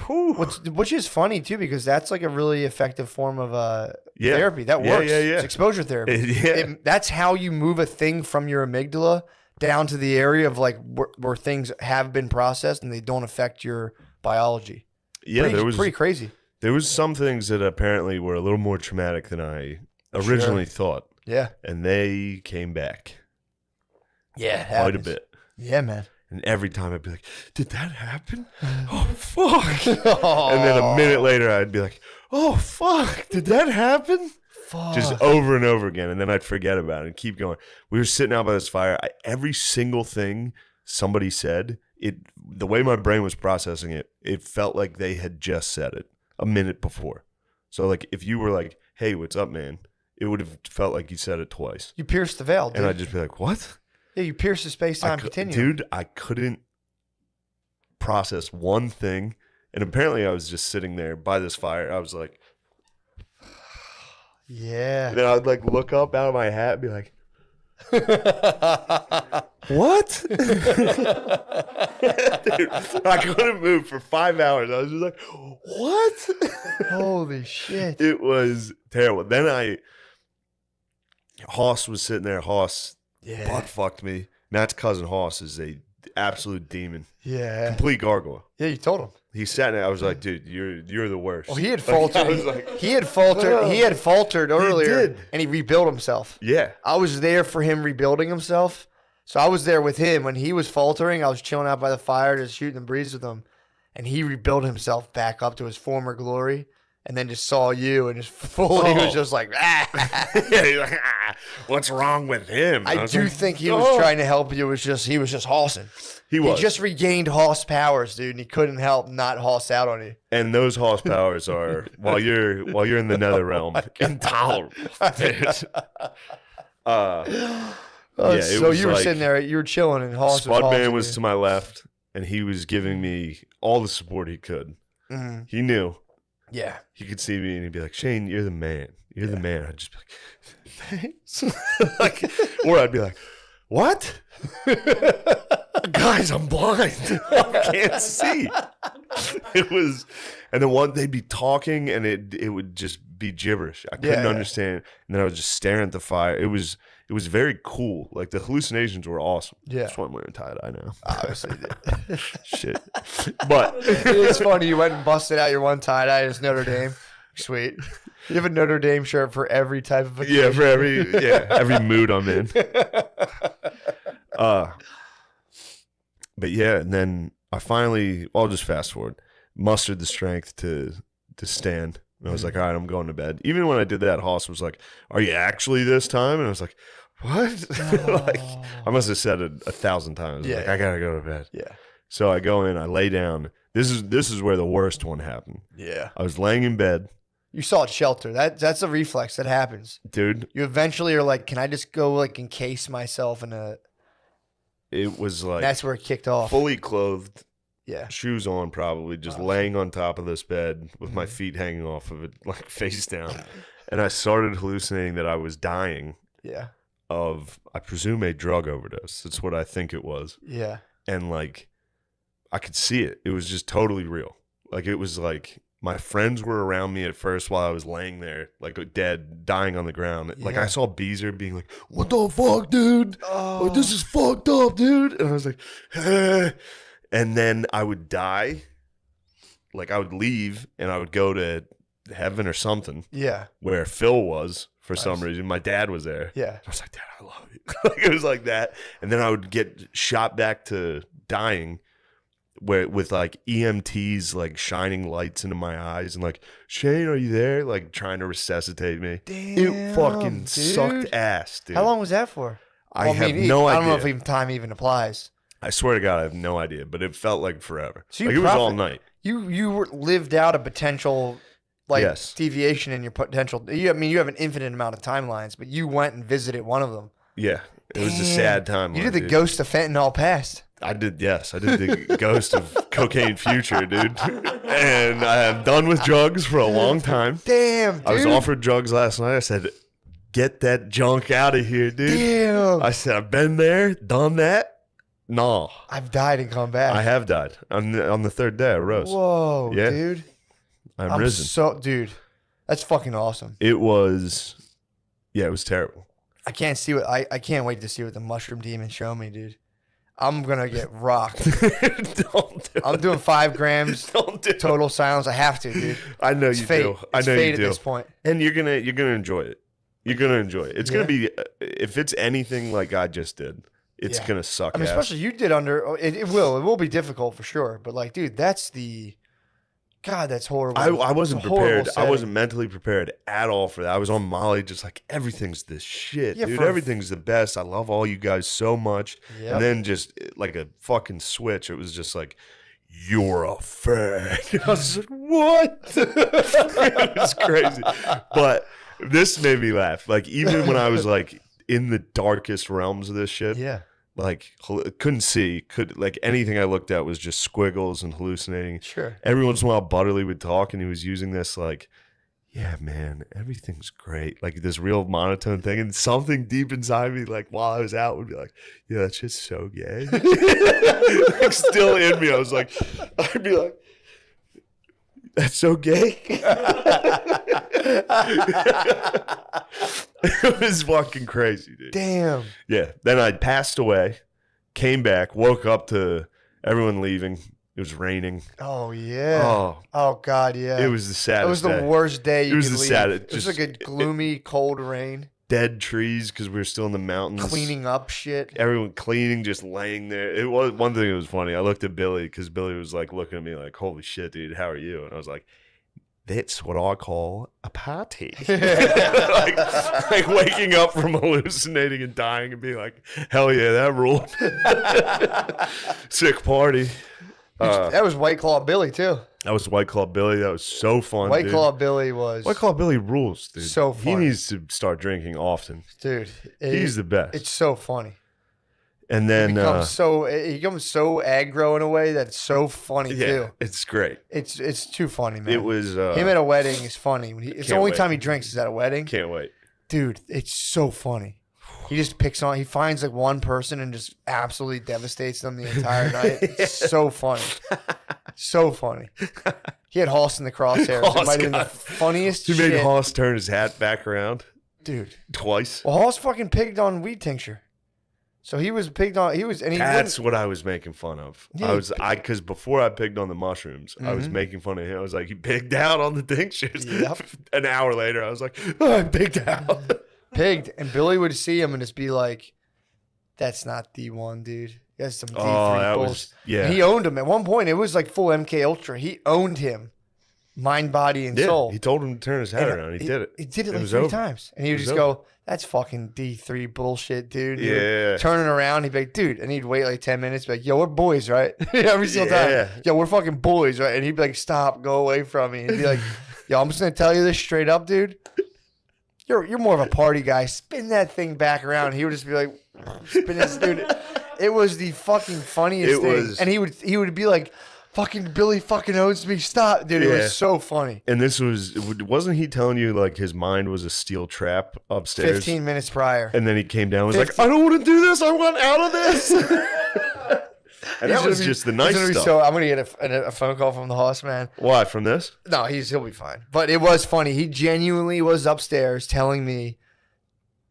[SPEAKER 3] Whew.
[SPEAKER 2] Which is funny too, because that's like a really effective form of
[SPEAKER 3] Yeah.
[SPEAKER 2] therapy. That
[SPEAKER 3] Yeah,
[SPEAKER 2] works.
[SPEAKER 3] yeah, yeah.
[SPEAKER 2] It's exposure therapy.
[SPEAKER 3] Yeah.
[SPEAKER 2] That's how you move a thing from your amygdala down to the area of like where things have been processed and they don't affect your biology.
[SPEAKER 3] Yeah,
[SPEAKER 2] Pretty crazy.
[SPEAKER 3] there was some things that apparently were a little more traumatic than I originally thought,
[SPEAKER 2] Yeah.
[SPEAKER 3] and they came back
[SPEAKER 2] Yeah.
[SPEAKER 3] quite a bit.
[SPEAKER 2] Yeah, man.
[SPEAKER 3] And every time I'd be like, "Did that happen? Oh fuck!" And then a minute later, I'd be like, "Oh fuck! Did that happen?"
[SPEAKER 2] Fuck.
[SPEAKER 3] Just over and over again, and then I'd forget about it and keep going. We were sitting out by this fire. Every single thing somebody said, the way my brain was processing it, it felt like they had just said it a minute before. So like, if you were like, "Hey, what's up, man?" It would have felt like you said it twice,
[SPEAKER 2] You pierced the veil, dude.
[SPEAKER 3] and I'd just be like, "What?"
[SPEAKER 2] Yeah, you pierced the space-time continuum.
[SPEAKER 3] Dude, I couldn't process one thing, and apparently I was just sitting there by this fire. I was like,
[SPEAKER 2] Yeah.
[SPEAKER 3] and then I'd like look up out of my hat and be like, "What?" Dude, I couldn't move for 5 hours. I was just like, "What?"
[SPEAKER 2] Holy shit.
[SPEAKER 3] It was terrible. Then Hoss was sitting there. Hoss
[SPEAKER 2] Yeah.
[SPEAKER 3] butt fucked me. Matt's cousin Hoss is a absolute demon,
[SPEAKER 2] Yeah.
[SPEAKER 3] complete gargoyle.
[SPEAKER 2] Yeah, you told him.
[SPEAKER 3] He sat there. I was like, "Dude, you're the worst."
[SPEAKER 2] Well, he had
[SPEAKER 3] Like,
[SPEAKER 2] faltered.
[SPEAKER 3] I was like,
[SPEAKER 2] he had faltered. He had faltered earlier,
[SPEAKER 3] did.
[SPEAKER 2] and he rebuilt himself.
[SPEAKER 3] "Yeah,
[SPEAKER 2] I was there for him rebuilding himself. So I was there with him when he was faltering. I was chilling out by the fire, just shooting the breeze with him, and he rebuilt himself back up to his former glory. And then just saw you and just fully was just like, ah.
[SPEAKER 3] Yeah, he's like, "Ah, what's wrong with him?"
[SPEAKER 2] I
[SPEAKER 3] was
[SPEAKER 2] do
[SPEAKER 3] like,
[SPEAKER 2] think he was
[SPEAKER 3] "Oh."
[SPEAKER 2] trying to help you. He was just hossing.
[SPEAKER 3] He was.
[SPEAKER 2] He just regained hoss powers, dude, and he couldn't help not hoss out on you.
[SPEAKER 3] And those horse powers are while you're in the nether realm, intolerable. Dude. Yeah, it
[SPEAKER 2] So
[SPEAKER 3] was
[SPEAKER 2] you were
[SPEAKER 3] like-
[SPEAKER 2] sitting there, you were chilling, and hoss was
[SPEAKER 3] Spudman
[SPEAKER 2] hossing
[SPEAKER 3] was
[SPEAKER 2] you.
[SPEAKER 3] to my left, and he was giving me all the support he could.
[SPEAKER 2] Mhm.
[SPEAKER 3] He knew.
[SPEAKER 2] Yeah.
[SPEAKER 3] He could see me, and he'd be like, "Shane, you're the man. You're the man." I'd just be like, "Thanks." Like, or I'd be like, "What?" Guys, I'm blind. I can't see. It was, and then they'd be talking, and it would just be gibberish. I couldn't
[SPEAKER 2] Yeah.
[SPEAKER 3] understand, and then I was just staring at the fire. It was very cool. Like the hallucinations were awesome.
[SPEAKER 2] Yeah.
[SPEAKER 3] That's why I'm wearing tie dye now.
[SPEAKER 2] Obviously.
[SPEAKER 3] Shit, but
[SPEAKER 2] It's funny. You went and busted out your one tie-dye as Notre Dame. Sweet. You have a Notre Dame shirt for every type of occasion.
[SPEAKER 3] yeah, for every mood I'm in. But yeah, and then I finally, I'll just fast forward, mustered the strength to stand. And I was like, "All right, I'm going to bed." Even when I did that, Hoss was like, "Are you actually this time?" And I was like, "What?" Like, I must have said it 1,000 times.
[SPEAKER 2] Yeah.
[SPEAKER 3] Like, I gotta go to bed.
[SPEAKER 2] Yeah.
[SPEAKER 3] So I go in, I lay down. This is where the worst one happened.
[SPEAKER 2] Yeah.
[SPEAKER 3] I was laying in bed,
[SPEAKER 2] You sought shelter. That's a reflex that happens.
[SPEAKER 3] Dude,
[SPEAKER 2] You eventually are like, can I just go like encase myself in a?
[SPEAKER 3] it was like
[SPEAKER 2] That's where it kicked off.
[SPEAKER 3] fully clothed,
[SPEAKER 2] Yeah.
[SPEAKER 3] shoes on, probably just laying on top of this bed with my feet hanging off of it, like face down. And I started hallucinating that I was dying
[SPEAKER 2] Yeah.
[SPEAKER 3] of, I presume, a drug overdose. That's what I think it was.
[SPEAKER 2] Yeah.
[SPEAKER 3] And like, I could see it. It was just totally real. Like, it was like my friends were around me at first while I was laying there, like dead, dying on the ground. Like,
[SPEAKER 2] Yeah.
[SPEAKER 3] I saw Beezer being like, "What the fuck, dude?
[SPEAKER 2] Oh,
[SPEAKER 3] Like, this is fucked up, dude." And I was like, "Eh." And then I would die. Like, I would leave and I would go to heaven or something
[SPEAKER 2] yeah.
[SPEAKER 3] where Phil was for some
[SPEAKER 2] Nice.
[SPEAKER 3] reason. My dad was there.
[SPEAKER 2] Yeah.
[SPEAKER 3] I was like, "Dad, I love you." Like, it was like that. And then I would get shot back to dying with like EMTs like shining lights into my eyes and like, "Shane, are you there?" Like trying to resuscitate me.
[SPEAKER 2] Damn,
[SPEAKER 3] It fucking
[SPEAKER 2] dude.
[SPEAKER 3] sucked ass, dude.
[SPEAKER 2] How long was that for?
[SPEAKER 3] I
[SPEAKER 2] Well,
[SPEAKER 3] have
[SPEAKER 2] mean,
[SPEAKER 3] no
[SPEAKER 2] I
[SPEAKER 3] idea.
[SPEAKER 2] don't know if even time even applies.
[SPEAKER 3] I swear to God, I have no idea, but it felt like forever.
[SPEAKER 2] So you
[SPEAKER 3] Like, it was all
[SPEAKER 2] profit-
[SPEAKER 3] night.
[SPEAKER 2] You lived out a potential like
[SPEAKER 3] Yes.
[SPEAKER 2] deviation in your potential. I mean, you have an infinite amount of timelines, but you went and visited one of them.
[SPEAKER 3] Yeah. It was a
[SPEAKER 2] Damn.
[SPEAKER 3] sad time.
[SPEAKER 2] You did the ghost of fentanyl past.
[SPEAKER 3] I did, yes. I did the ghost of cocaine future, dude. And I am done with drugs for a long time.
[SPEAKER 2] Damn, dude.
[SPEAKER 3] I was offered drugs last night. I said, "Get that junk out of here, dude."
[SPEAKER 2] Damn.
[SPEAKER 3] I said, "I've been there, done that." No,
[SPEAKER 2] I've died and come back.
[SPEAKER 3] I have died. On the third day, I rose.
[SPEAKER 2] Whoa,
[SPEAKER 3] Yeah.
[SPEAKER 2] dude.
[SPEAKER 3] I'm risen.
[SPEAKER 2] Dude, that's fucking awesome.
[SPEAKER 3] It was, yeah, it was terrible.
[SPEAKER 2] I can't see what I can't wait to see what the mushroom demons show me, dude. I'm gonna get rocked.
[SPEAKER 3] Don't do
[SPEAKER 2] I'm
[SPEAKER 3] it.
[SPEAKER 2] doing 5 grams
[SPEAKER 3] Don't do it.
[SPEAKER 2] total silence. I have to, dude.
[SPEAKER 3] I know
[SPEAKER 2] It's
[SPEAKER 3] you
[SPEAKER 2] fate.
[SPEAKER 3] do. I
[SPEAKER 2] It's
[SPEAKER 3] know
[SPEAKER 2] fate
[SPEAKER 3] you
[SPEAKER 2] at
[SPEAKER 3] do.
[SPEAKER 2] this point.
[SPEAKER 3] And you're gonna enjoy it. You're gonna enjoy it. It's
[SPEAKER 2] Yeah.
[SPEAKER 3] gonna be, if it's anything like I just did, it's
[SPEAKER 2] Yeah.
[SPEAKER 3] gonna suck.
[SPEAKER 2] I mean,
[SPEAKER 3] ass.
[SPEAKER 2] especially you did under. It will be difficult for sure. But like, dude, that's the. God, that's horrible.
[SPEAKER 3] I wasn't
[SPEAKER 2] It's a horrible
[SPEAKER 3] prepared. I
[SPEAKER 2] setting.
[SPEAKER 3] wasn't mentally prepared at all for that. I was on Molly, just like, everything's this shit,
[SPEAKER 2] Yeah,
[SPEAKER 3] dude.
[SPEAKER 2] for-
[SPEAKER 3] Everything's the best. I love all you guys so much.
[SPEAKER 2] Yep.
[SPEAKER 3] And then just like a fucking switch, it was just like, "You're a fag." And I was just like, "What?" It was crazy. But this made me laugh. Like, even when I was like in the darkest realms of this shit,
[SPEAKER 2] Yeah.
[SPEAKER 3] like couldn't see, like anything I looked at was just squiggles and hallucinating.
[SPEAKER 2] Sure.
[SPEAKER 3] Every once in a while, Butterly would talk, and he was using this like, "Yeah, man, everything's great," like this real monotone thing, and something deep inside me, like while I was out, would be like, "Yeah, that's just so gay." Like, still in me, I was like, I'd be like, "That's so gay." It was fucking crazy, dude.
[SPEAKER 2] Damn.
[SPEAKER 3] Yeah. Then I passed away, came back, woke up to everyone leaving. It was raining.
[SPEAKER 2] Oh yeah.
[SPEAKER 3] Oh,
[SPEAKER 2] Oh god, yeah.
[SPEAKER 3] it was the saddest.
[SPEAKER 2] It was the
[SPEAKER 3] day.
[SPEAKER 2] worst day you
[SPEAKER 3] It was
[SPEAKER 2] could
[SPEAKER 3] the
[SPEAKER 2] leave.
[SPEAKER 3] saddest-
[SPEAKER 2] It was
[SPEAKER 3] just-
[SPEAKER 2] like a gloomy, cold rain.
[SPEAKER 3] Dead trees because we were still in the mountains.
[SPEAKER 2] Cleaning up shit.
[SPEAKER 3] Everyone cleaning, just laying there. It was one thing that was funny. I looked at Billy because Billy was like looking at me like, "Holy shit, dude, how are you?" And I was like, "That's what I call a party." like waking up from hallucinating and dying and being like, "Hell yeah, that ruled." Sick party.
[SPEAKER 2] That was White Claw Billy too.
[SPEAKER 3] That was White Claw Billy. That was so fun.
[SPEAKER 2] White
[SPEAKER 3] dude.
[SPEAKER 2] Claw Billy was
[SPEAKER 3] White Claw Billy rules, dude.
[SPEAKER 2] So
[SPEAKER 3] He
[SPEAKER 2] funny.
[SPEAKER 3] needs to start drinking often.
[SPEAKER 2] dude.
[SPEAKER 3] He's the best.
[SPEAKER 2] It's so funny.
[SPEAKER 3] And
[SPEAKER 2] He
[SPEAKER 3] then
[SPEAKER 2] becomes so aggro in a way that's so funny
[SPEAKER 3] yeah,
[SPEAKER 2] too.
[SPEAKER 3] it's great.
[SPEAKER 2] It's too funny, man.
[SPEAKER 3] It was
[SPEAKER 2] him at a wedding is funny. It's the
[SPEAKER 3] Can't
[SPEAKER 2] only
[SPEAKER 3] wait.
[SPEAKER 2] time he drinks is at a wedding.
[SPEAKER 3] Can't wait.
[SPEAKER 2] Dude, it's so funny. He just picks on. He finds like one person and just absolutely devastates them the entire night. It's so funny, so funny. He had Hoss in the crosshairs. It
[SPEAKER 3] Hoss
[SPEAKER 2] might have been the
[SPEAKER 3] got-
[SPEAKER 2] funniest
[SPEAKER 3] He
[SPEAKER 2] shit,
[SPEAKER 3] made Hoss turn his hat back around
[SPEAKER 2] dude.
[SPEAKER 3] twice.
[SPEAKER 2] Well, Hoss fucking pigged on weed tincture, so he was pigged on. He was, and he
[SPEAKER 3] That's
[SPEAKER 2] wouldn't-
[SPEAKER 3] what I was making fun of.
[SPEAKER 2] Yeah,
[SPEAKER 3] Because before I pigged on the mushrooms, I was
[SPEAKER 2] Mhm.
[SPEAKER 3] making fun of him. I was like, "He pigged out on the tinctures."
[SPEAKER 2] Yep.
[SPEAKER 3] An hour later, I was like, "Oh, I pigged out."
[SPEAKER 2] pigged, and Billy would see him and just be like, "That's not D1, dude. That's some D3
[SPEAKER 3] Oh, that
[SPEAKER 2] bullshit."
[SPEAKER 3] was yeah.
[SPEAKER 2] And he owned him at one point. It was like full MK Ultra. He owned him, mind, body, and
[SPEAKER 3] Yeah,
[SPEAKER 2] soul.
[SPEAKER 3] he told him to turn his head
[SPEAKER 2] And
[SPEAKER 3] around. He did it.
[SPEAKER 2] He did it
[SPEAKER 3] It
[SPEAKER 2] like
[SPEAKER 3] was
[SPEAKER 2] 3
[SPEAKER 3] over.
[SPEAKER 2] times, and he would
[SPEAKER 3] It was
[SPEAKER 2] just go, "That's fucking D3 bullshit, dude." He would
[SPEAKER 3] Yeah.
[SPEAKER 2] turning around, he'd be like, "Dude," and he'd wait like 10 minutes, be like, "Yo, we're boys, right?" Every single
[SPEAKER 3] Yeah.
[SPEAKER 2] time, "Yo, we're fucking boys, right?" And he'd be like, "Stop, go away from me." And he'd be like, Yo, I'm just gonna tell you this straight up, dude. You're more of a party guy. Spin that thing back around. He would just be like, spin this, dude. It was the fucking funniest thing. And he would be like, fucking Billy fucking owes me. Stop, dude. It was so funny.
[SPEAKER 3] And this wasn't he telling you like his mind was a steel trap upstairs?
[SPEAKER 2] 15 minutes prior.
[SPEAKER 3] And then he came down and was like, I don't want to do this. I want out of this. And that was just the nice stuff.
[SPEAKER 2] So I'm gonna get a phone call from the hoss man.
[SPEAKER 3] Why? From this?
[SPEAKER 2] No, he'll be fine. But it was funny. He genuinely was upstairs telling me,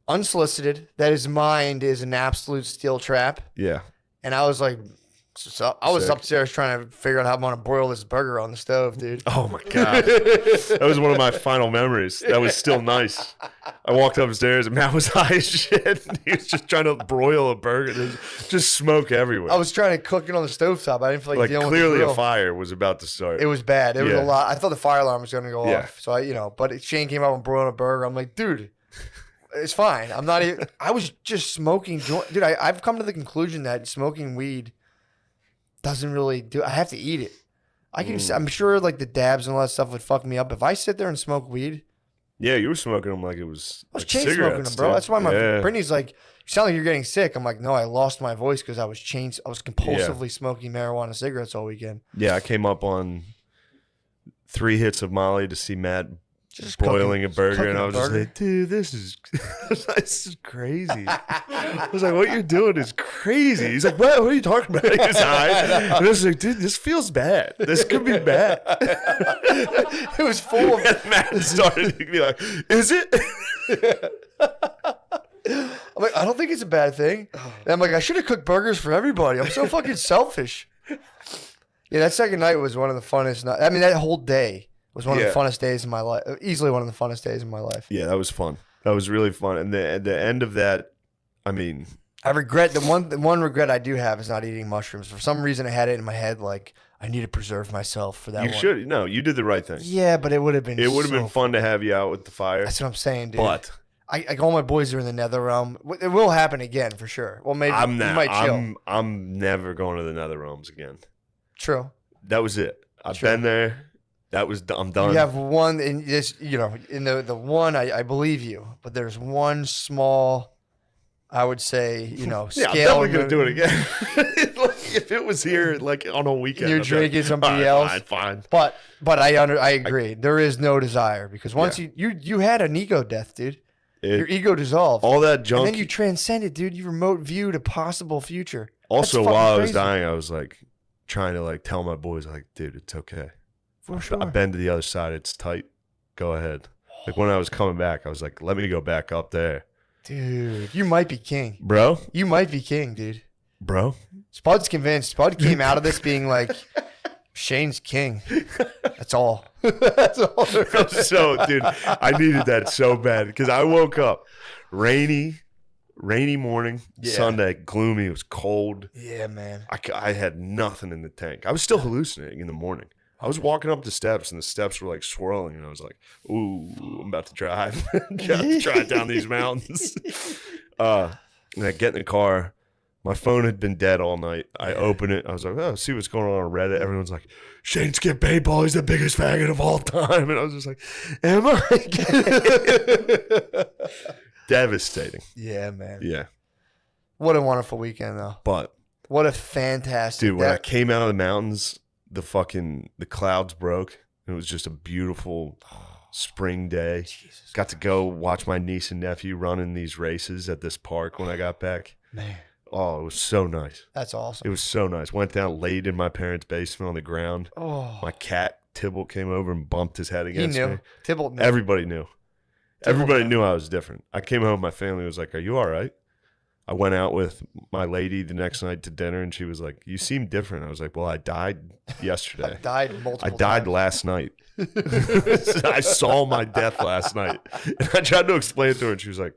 [SPEAKER 2] unsolicited, that his mind is an absolute steel trap.
[SPEAKER 3] Yeah.
[SPEAKER 2] And I was like, so I was
[SPEAKER 3] Sick.
[SPEAKER 2] upstairs trying to figure out how I'm gonna broil this burger on the stove, dude.
[SPEAKER 3] Oh my God. That was one of my final memories. That was still nice. I walked upstairs and Matt was high as shit. He was just trying to broil a burger. There's just smoke everywhere.
[SPEAKER 2] I was trying to cook it on the stovetop. I didn't feel like dealing
[SPEAKER 3] clearly
[SPEAKER 2] with the grill.
[SPEAKER 3] a fire was about to start.
[SPEAKER 2] It was bad. It was a lot. I thought the fire alarm was gonna go
[SPEAKER 3] Yeah.
[SPEAKER 2] off. So but Shane came out and broiled a burger. I'm like, dude, it's fine. I'm not even. I was just smoking. Dude, I've come to the conclusion that smoking weed doesn't really do. I have to eat it. I'm sure like the dabs and all that stuff would fuck me up if I sit there and smoke weed.
[SPEAKER 3] Yeah, you were smoking them like it was.
[SPEAKER 2] I was
[SPEAKER 3] like
[SPEAKER 2] chain smoking
[SPEAKER 3] cigarettes,
[SPEAKER 2] them, bro.
[SPEAKER 3] dude.
[SPEAKER 2] That's why Brittany's like, you sound like you're getting sick. I'm like, no, I lost my voice because I was compulsively smoking marijuana cigarettes all weekend.
[SPEAKER 3] Yeah, I came up on 3 hits of Molly to see Matt
[SPEAKER 2] Just
[SPEAKER 3] boiling a burger,
[SPEAKER 2] cooking
[SPEAKER 3] and I was just like, dude, this is crazy. I was like, what you're doing is crazy. He's like, what are you talking about? He's high. And I was like, dude, this feels bad. This could be bad.
[SPEAKER 2] It was full of.
[SPEAKER 3] And Matt started to be like, is it?
[SPEAKER 2] I'm like, I don't think it's a bad thing. And I'm like, I should have cooked burgers for everybody. I'm so fucking selfish. Yeah, that second night was one of the funnest. I mean, that whole day was one of the funnest days in my life. Easily one of the funnest days in my life.
[SPEAKER 3] Yeah, that was fun. That was really fun. And at the end of that, I mean,
[SPEAKER 2] I regret the one regret I do have is not eating mushrooms. For some reason, I had it in my head like I need to preserve myself for that.
[SPEAKER 3] you should. No, you did the right thing.
[SPEAKER 2] Yeah, but it would have been.
[SPEAKER 3] It would have been fun to have you out with the fire.
[SPEAKER 2] That's what I'm saying, dude.
[SPEAKER 3] But
[SPEAKER 2] like all my boys are in the nether realm. It will happen again for sure. Well, maybe
[SPEAKER 3] I'm
[SPEAKER 2] we
[SPEAKER 3] not.
[SPEAKER 2] might chill.
[SPEAKER 3] I'm never going to the nether realms again.
[SPEAKER 2] True.
[SPEAKER 3] That was it. I've been there. I'm done.
[SPEAKER 2] You have one in this, in the one, I believe you, but there's one small, I would say,
[SPEAKER 3] yeah,
[SPEAKER 2] scale.
[SPEAKER 3] I'm definitely gonna do it again. Like, if it was here, like on a weekend,
[SPEAKER 2] You're
[SPEAKER 3] I'd be like,
[SPEAKER 2] drinking somebody
[SPEAKER 3] "All right,
[SPEAKER 2] else.
[SPEAKER 3] Fine.
[SPEAKER 2] But I agree. There is no desire because once you had an ego death, dude. Your ego dissolved.
[SPEAKER 3] All that junk.
[SPEAKER 2] And then you transcended, dude. You remote viewed a possible future.
[SPEAKER 3] Also,
[SPEAKER 2] That's
[SPEAKER 3] while
[SPEAKER 2] fucking
[SPEAKER 3] I was
[SPEAKER 2] crazy.
[SPEAKER 3] dying, I was like trying to like tell my boys, like, dude, it's okay.
[SPEAKER 2] For sure.
[SPEAKER 3] I've been to the other side. It's tight. Go ahead. Like when I was coming back, I was like, let me go back up there.
[SPEAKER 2] Dude, you might be king.
[SPEAKER 3] Bro.
[SPEAKER 2] You might be king, dude.
[SPEAKER 3] Bro.
[SPEAKER 2] Spud's convinced. Spud came out of this being like, Shane's king. That's all. That's all.
[SPEAKER 3] So, dude, I needed that so bad because I woke up rainy morning, Sunday, gloomy. It was cold.
[SPEAKER 2] Yeah, man.
[SPEAKER 3] I had nothing in the tank. I was still hallucinating in the morning. I was walking up the steps and the steps were like swirling and I was like, ooh, I'm about to drive. drive down these mountains. And I get in the car. My phone had been dead all night. I open it. I was like, oh, see what's going on Reddit. Everyone's like, Shane Skip Paintball, he's the biggest faggot of all time. And I was just like, am I? Devastating.
[SPEAKER 2] Yeah, man.
[SPEAKER 3] Yeah.
[SPEAKER 2] What a wonderful weekend, though.
[SPEAKER 3] But,
[SPEAKER 2] What a fantastic
[SPEAKER 3] dude, when I came out of the mountains, the clouds broke. It was just a beautiful spring day.
[SPEAKER 2] Jesus.
[SPEAKER 3] Got to go watch my niece and nephew running these races at this park when I got back.
[SPEAKER 2] Man,
[SPEAKER 3] Oh, it was so nice.
[SPEAKER 2] that's awesome.
[SPEAKER 3] It was so nice. Went down, laid in my parents' basement on the ground.
[SPEAKER 2] Oh,
[SPEAKER 3] My cat, Tybalt, came over and bumped his head
[SPEAKER 2] he
[SPEAKER 3] against
[SPEAKER 2] knew.
[SPEAKER 3] me.
[SPEAKER 2] Tybalt knew.
[SPEAKER 3] Everybody knew. Everybody knew I was different. I came home, my family was like, are you all right? I went out with my lady the next night to dinner, and she was like, you seem different. I was like, well, I died yesterday.
[SPEAKER 2] Died multiple
[SPEAKER 3] I died
[SPEAKER 2] times.
[SPEAKER 3] last night. I saw my death last night. And I tried to explain it to her, and she was like,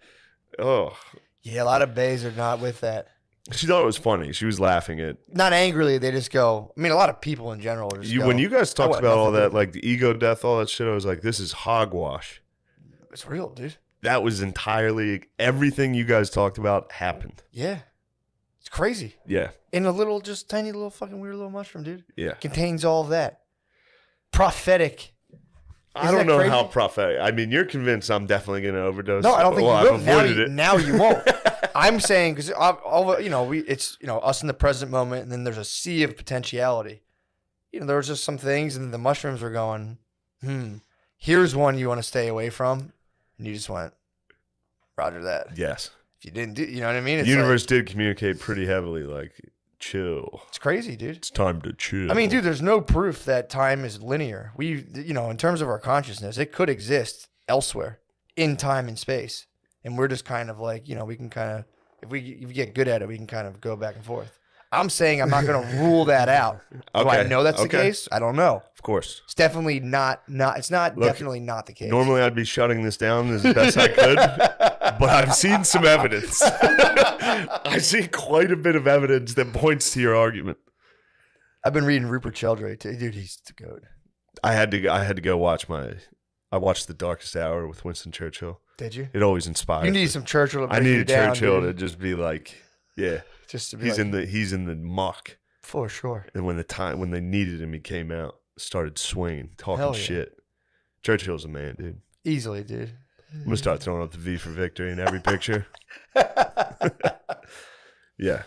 [SPEAKER 3] oh.
[SPEAKER 2] Yeah, a lot of bays are not with that.
[SPEAKER 3] She thought it was funny. She was laughing at
[SPEAKER 2] Not angrily, they just go. I mean, a lot of people in general just
[SPEAKER 3] you.
[SPEAKER 2] go,
[SPEAKER 3] When you guys talked
[SPEAKER 2] want
[SPEAKER 3] about all
[SPEAKER 2] nothing to
[SPEAKER 3] that, like the ego death, all that shit, I was like, this is hogwash.
[SPEAKER 2] It's real, dude.
[SPEAKER 3] That was entirely everything you guys talked about happened.
[SPEAKER 2] Yeah. It's crazy.
[SPEAKER 3] Yeah.
[SPEAKER 2] In a little, just tiny little fucking weird little mushroom, dude.
[SPEAKER 3] Yeah.
[SPEAKER 2] Contains all of that. Prophetic
[SPEAKER 3] I
[SPEAKER 2] Isn't
[SPEAKER 3] don't
[SPEAKER 2] that
[SPEAKER 3] know
[SPEAKER 2] crazy?
[SPEAKER 3] how prophetic. I mean, you're convinced I'm definitely going to overdose.
[SPEAKER 2] No, I don't think
[SPEAKER 3] Well,
[SPEAKER 2] you will.
[SPEAKER 3] I've avoided it.
[SPEAKER 2] Now you won't. I'm saying because it's us in the present moment, and then there's a sea of potentiality. There was just some things, and the mushrooms were going. Here's one you want to stay away from, and you just went, Roger that.
[SPEAKER 3] Yes.
[SPEAKER 2] If you didn't do, you know what I mean? It's
[SPEAKER 3] The universe did communicate pretty heavily, like, chill.
[SPEAKER 2] it's crazy, dude.
[SPEAKER 3] It's time to chill.
[SPEAKER 2] I mean, dude, there's no proof that time is linear. In terms of our consciousness, it could exist elsewhere in time and space. And we're just kind of like, we can kind of, if we get good at it, we can kind of go back and forth. I'm saying I'm not going to rule that out. Do I know that's the case? I don't know.
[SPEAKER 3] Of course.
[SPEAKER 2] It's definitely not, it's not definitely not the case.
[SPEAKER 3] Normally I'd be shutting this down as best I could, but I've seen some evidence. I've seen quite a bit of evidence that points to your argument.
[SPEAKER 2] I've been reading Rupert Sheldrake too. Dude, he's the goat.
[SPEAKER 3] I had to go watch I watched The Darkest Hour with Winston Churchill.
[SPEAKER 2] Did you?
[SPEAKER 3] It always inspires
[SPEAKER 2] You
[SPEAKER 3] me.
[SPEAKER 2] need some Churchill to break
[SPEAKER 3] I
[SPEAKER 2] you
[SPEAKER 3] needed
[SPEAKER 2] down,
[SPEAKER 3] Churchill
[SPEAKER 2] dude.
[SPEAKER 3] to just be like, yeah.
[SPEAKER 2] Just to be
[SPEAKER 3] He's
[SPEAKER 2] like,
[SPEAKER 3] in the muck.
[SPEAKER 2] for sure.
[SPEAKER 3] And when they needed him, he came out, started swinging, talking
[SPEAKER 2] Hell yeah.
[SPEAKER 3] shit. Churchill's a man, dude.
[SPEAKER 2] Easily, dude.
[SPEAKER 3] I'm gonna start throwing up the V for victory in every picture. Yeah.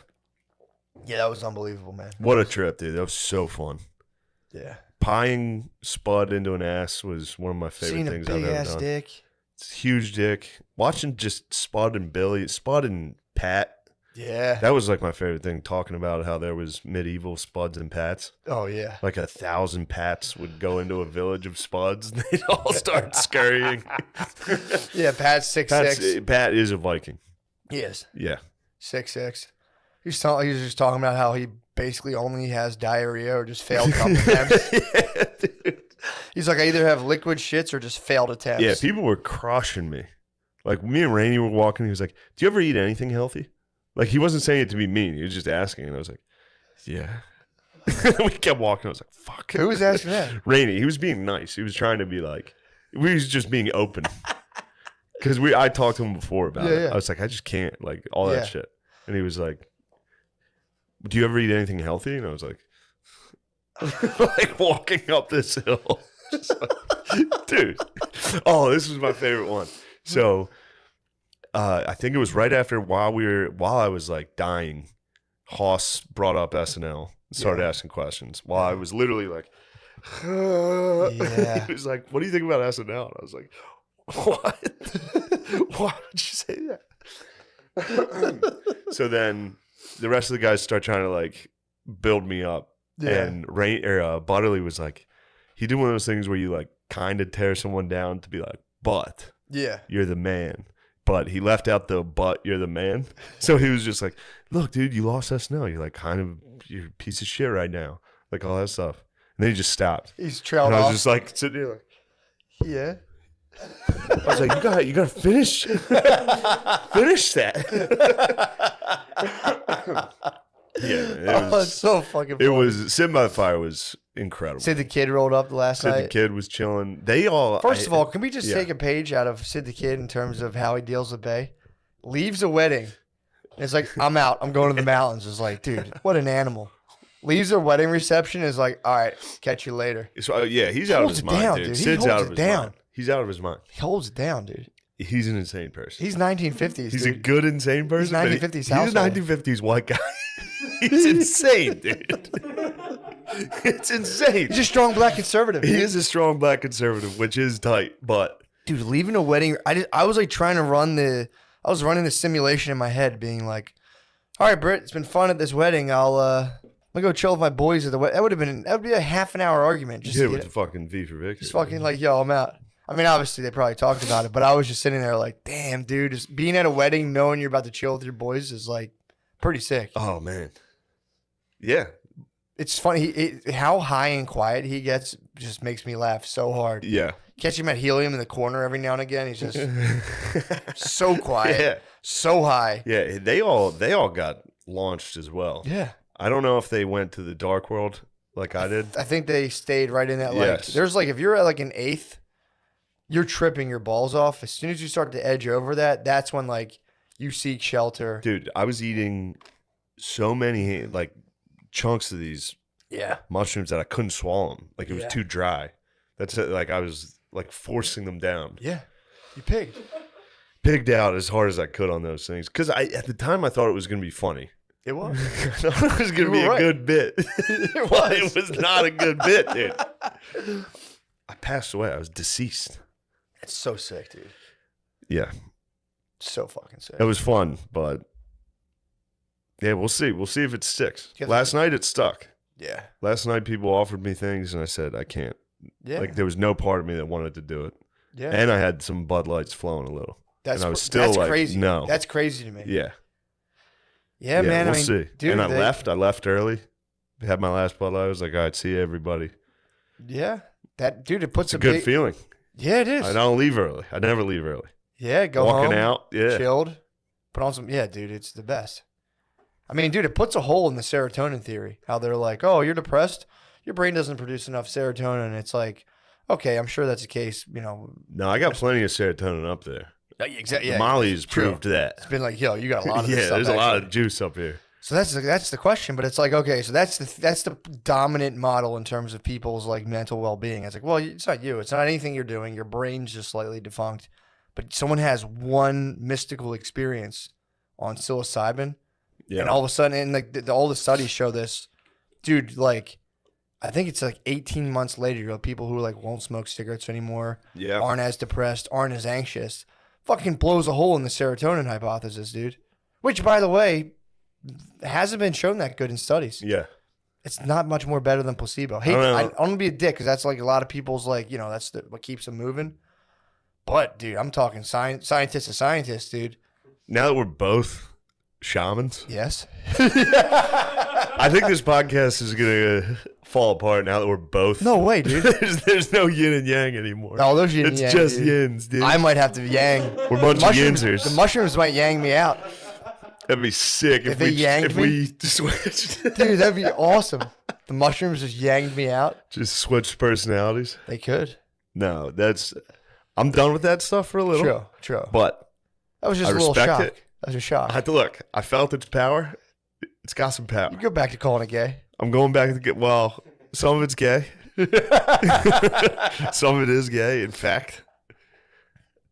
[SPEAKER 2] Yeah, that was unbelievable, man.
[SPEAKER 3] What a trip, dude. That was so fun.
[SPEAKER 2] Yeah.
[SPEAKER 3] Pieing Spud into an ass was one of my favorite
[SPEAKER 2] Seeing a
[SPEAKER 3] things I've
[SPEAKER 2] big
[SPEAKER 3] ever
[SPEAKER 2] ass
[SPEAKER 3] done.
[SPEAKER 2] dick.
[SPEAKER 3] It's a huge dick. Watching just Spud and Pat.
[SPEAKER 2] Yeah.
[SPEAKER 3] That was like my favorite thing, talking about how there was medieval Spuds and Pats.
[SPEAKER 2] Oh yeah.
[SPEAKER 3] Like 1,000 Pats would go into a village of Spuds and they'd all start scurrying.
[SPEAKER 2] Yeah, Pat's 6'6".
[SPEAKER 3] Pat is a Viking.
[SPEAKER 2] He is
[SPEAKER 3] Yeah.
[SPEAKER 2] 6'6". He was just talking about how he basically only has diarrhea or just failed couple attempts.
[SPEAKER 3] Yeah, dude.
[SPEAKER 2] He's like, I either have liquid shits or just failed attempts.
[SPEAKER 3] Yeah, people were crushing me. Like me and Rainey were walking. He was like, "Do you ever eat anything healthy?" Like he wasn't saying it to be mean. He was just asking, and I was like, "Yeah." We kept walking. I was like, "Fuck."
[SPEAKER 2] Who was asking that?
[SPEAKER 3] Rainey. He was being nice. He was trying to be like, we was just being open. Because I talked to him before about it.
[SPEAKER 2] Yeah.
[SPEAKER 3] I was like, I just can't, like all
[SPEAKER 2] Yeah.
[SPEAKER 3] that shit. And he was like, "Do you ever eat anything healthy?" And I was like, like walking up this hill. Just like, dude. Oh, this was my favorite one. So I think it was right after while I was like dying, Hoss brought up SNL and started asking questions while I was literally like,
[SPEAKER 2] Yeah.
[SPEAKER 3] He was like, "What do you think about SNL?" And I was like, "What? Why would you say that?" So then the rest of the guys start trying to like build me up.
[SPEAKER 2] Yeah.
[SPEAKER 3] And Butterly was like, he did one of those things where you like kind of tear someone down to be like, "But
[SPEAKER 2] Yeah.
[SPEAKER 3] you're the man." But he left out the "but you're the man." So he was just like, "Look, dude, you lost SNL. You're like you're a piece of shit right now." Like all that stuff. And then he just stopped.
[SPEAKER 2] He's trailed
[SPEAKER 3] And I was
[SPEAKER 2] off.
[SPEAKER 3] just like sitting there like,
[SPEAKER 2] Yeah.
[SPEAKER 3] I was like, you gotta finish that. Yeah, it
[SPEAKER 2] Oh, it's
[SPEAKER 3] was
[SPEAKER 2] so fucking funny.
[SPEAKER 3] it was Sitting by the Fire was incredible.
[SPEAKER 2] Sid the Kid rolled up the last
[SPEAKER 3] Sid the
[SPEAKER 2] night.
[SPEAKER 3] Kid was chilling. They all
[SPEAKER 2] First of all, can we just
[SPEAKER 3] yeah.
[SPEAKER 2] take a page out of Sid the Kid in terms of how he deals with Bay? Leaves a wedding. And it's like, I'm out. I'm going to the mountains. It's like, dude, what an animal. Leaves a wedding reception. Is like, all right, catch you later.
[SPEAKER 3] So, yeah, he's out of
[SPEAKER 2] Holds
[SPEAKER 3] his
[SPEAKER 2] it
[SPEAKER 3] mind,
[SPEAKER 2] down,
[SPEAKER 3] dude.
[SPEAKER 2] dude. He
[SPEAKER 3] Sid's
[SPEAKER 2] holds
[SPEAKER 3] out
[SPEAKER 2] it
[SPEAKER 3] of his
[SPEAKER 2] down.
[SPEAKER 3] mind. He's out of his mind.
[SPEAKER 2] He holds it down, dude.
[SPEAKER 3] He's an insane person.
[SPEAKER 2] He's 1950s.
[SPEAKER 3] He's
[SPEAKER 2] dude.
[SPEAKER 3] a good insane person. but
[SPEAKER 2] 1950s
[SPEAKER 3] He's
[SPEAKER 2] household.
[SPEAKER 3] a 1950s white guy. He's insane, dude. It's insane.
[SPEAKER 2] He's a strong black conservative.
[SPEAKER 3] He
[SPEAKER 2] dude.
[SPEAKER 3] is a strong black conservative, which is tight, but
[SPEAKER 2] Dude, leaving a wedding. I was like trying to run the simulation in my head, being like, all right, Britt, it's been fun at this wedding. I'm gonna go chill with my boys at the wedding. That would be a half an hour argument. Just
[SPEAKER 3] yeah,
[SPEAKER 2] to
[SPEAKER 3] with
[SPEAKER 2] get
[SPEAKER 3] the fucking V for victory.
[SPEAKER 2] just fucking like, yo, I'm out. I mean, obviously they probably talked about it, but I was just sitting there like, damn, dude, just being at a wedding, knowing you're about to chill with your boys is like pretty sick.
[SPEAKER 3] Oh man, yeah,
[SPEAKER 2] It's funny how high and quiet he gets. Just makes me laugh so hard.
[SPEAKER 3] yeah,
[SPEAKER 2] Catch him at helium in the corner every now and again. He's just so quiet,
[SPEAKER 3] yeah,
[SPEAKER 2] so high.
[SPEAKER 3] yeah. They all got launched as well.
[SPEAKER 2] Yeah.
[SPEAKER 3] I don't know if they went to the dark world like I did.
[SPEAKER 2] I think they stayed right in that. Like,
[SPEAKER 3] Yes.
[SPEAKER 2] there's like, if you're at like an eighth, you're tripping your balls off. As soon as you start to edge over that, that's when like you seek shelter.
[SPEAKER 3] Dude, I was eating so many like chunks of these
[SPEAKER 2] Yeah.
[SPEAKER 3] mushrooms that I couldn't swallow them. Like it was
[SPEAKER 2] Yeah.
[SPEAKER 3] too dry. That's it. Like I was like forcing them down.
[SPEAKER 2] Yeah. You pigged.
[SPEAKER 3] Pigged out as hard as I could on those things. Because at the time, I thought it was going to be funny.
[SPEAKER 2] It was.
[SPEAKER 3] I thought it was going to be a good bit. It was not a good bit, dude. I passed away. I was deceased.
[SPEAKER 2] It's so sick, dude.
[SPEAKER 3] Yeah.
[SPEAKER 2] So fucking sick.
[SPEAKER 3] It was fun, but yeah, we'll see. We'll see if it sticks.
[SPEAKER 2] Yeah.
[SPEAKER 3] Last night, it stuck.
[SPEAKER 2] Yeah.
[SPEAKER 3] Last night, people offered me things, and I said, I can't.
[SPEAKER 2] Yeah.
[SPEAKER 3] Like, there was no part of me that wanted to do it.
[SPEAKER 2] Yeah.
[SPEAKER 3] And I had some Bud Lights flowing a little.
[SPEAKER 2] That's
[SPEAKER 3] and I was still like,
[SPEAKER 2] crazy.
[SPEAKER 3] no.
[SPEAKER 2] That's crazy to me.
[SPEAKER 3] Yeah.
[SPEAKER 2] Yeah, man.
[SPEAKER 3] We'll
[SPEAKER 2] I mean,
[SPEAKER 3] see.
[SPEAKER 2] dude,
[SPEAKER 3] and I left early. Had my last Bud Light. I was like, all right, see you, everybody.
[SPEAKER 2] Yeah. That, dude, it puts
[SPEAKER 3] It's a good feeling.
[SPEAKER 2] Yeah, it is.
[SPEAKER 3] I don't leave early. I never leave early.
[SPEAKER 2] Yeah, go
[SPEAKER 3] Walking
[SPEAKER 2] home,
[SPEAKER 3] out. Yeah.
[SPEAKER 2] chilled, put on some. Yeah, dude, it's the best. I mean, dude, it puts a hole in the serotonin theory. How they're like, oh, you're depressed. Your brain doesn't produce enough serotonin. It's like, okay, I'm sure that's the case. You know.
[SPEAKER 3] No, I got plenty of serotonin up there.
[SPEAKER 2] Exactly.
[SPEAKER 3] The Molly's proved that.
[SPEAKER 2] It's been like, yo, you got a lot of this
[SPEAKER 3] Yeah,
[SPEAKER 2] stuff,
[SPEAKER 3] there's a lot
[SPEAKER 2] actually.
[SPEAKER 3] of juice up here.
[SPEAKER 2] So that's the question, but it's like, okay, so that's the dominant model in terms of people's like mental well-being. It's like, well, it's not you. It's not anything you're doing. Your brain's just slightly defunct. But someone has one mystical experience on psilocybin,
[SPEAKER 3] Yeah.
[SPEAKER 2] and all of a sudden, and like all the studies show this, dude. Like, I think it's like 18 months later, you know, people who like won't smoke cigarettes anymore,
[SPEAKER 3] Yeah.
[SPEAKER 2] aren't as depressed, aren't as anxious. Fucking blows a hole in the serotonin hypothesis, dude. Which, by the way, hasn't been shown that good in studies.
[SPEAKER 3] Yeah.
[SPEAKER 2] It's not much more better than placebo. Hey,
[SPEAKER 3] I don't know.
[SPEAKER 2] I don't want to be a dick because that's like a lot of people's like, you know, that's what keeps them moving. But, dude, I'm talking scientist to scientist, dude.
[SPEAKER 3] Now that we're both shamans,
[SPEAKER 2] Yes.
[SPEAKER 3] I think this podcast is going to fall apart now that we're both.
[SPEAKER 2] No way, dude.
[SPEAKER 3] there's no yin and yang anymore.
[SPEAKER 2] No, those yin and
[SPEAKER 3] It's
[SPEAKER 2] yang,
[SPEAKER 3] just
[SPEAKER 2] dude.
[SPEAKER 3] yins, dude.
[SPEAKER 2] I might have to yang.
[SPEAKER 3] We're a bunch of
[SPEAKER 2] Mushrooms,
[SPEAKER 3] yinsers.
[SPEAKER 2] the mushrooms might yang me out.
[SPEAKER 3] That'd be sick
[SPEAKER 2] If they yanged
[SPEAKER 3] we switched.
[SPEAKER 2] Dude, that'd be awesome. The mushrooms just yanged me out.
[SPEAKER 3] Just switched personalities.
[SPEAKER 2] They could.
[SPEAKER 3] No, I'm done with that stuff for a little.
[SPEAKER 2] True.
[SPEAKER 3] But
[SPEAKER 2] That was just
[SPEAKER 3] I
[SPEAKER 2] a little
[SPEAKER 3] respect
[SPEAKER 2] shock.
[SPEAKER 3] it.
[SPEAKER 2] That was a shock.
[SPEAKER 3] I had to look. I felt its power. It's got some power.
[SPEAKER 2] You go back to calling it gay.
[SPEAKER 3] I'm going back to get. Well, some of it's gay. Some of it is gay. In fact,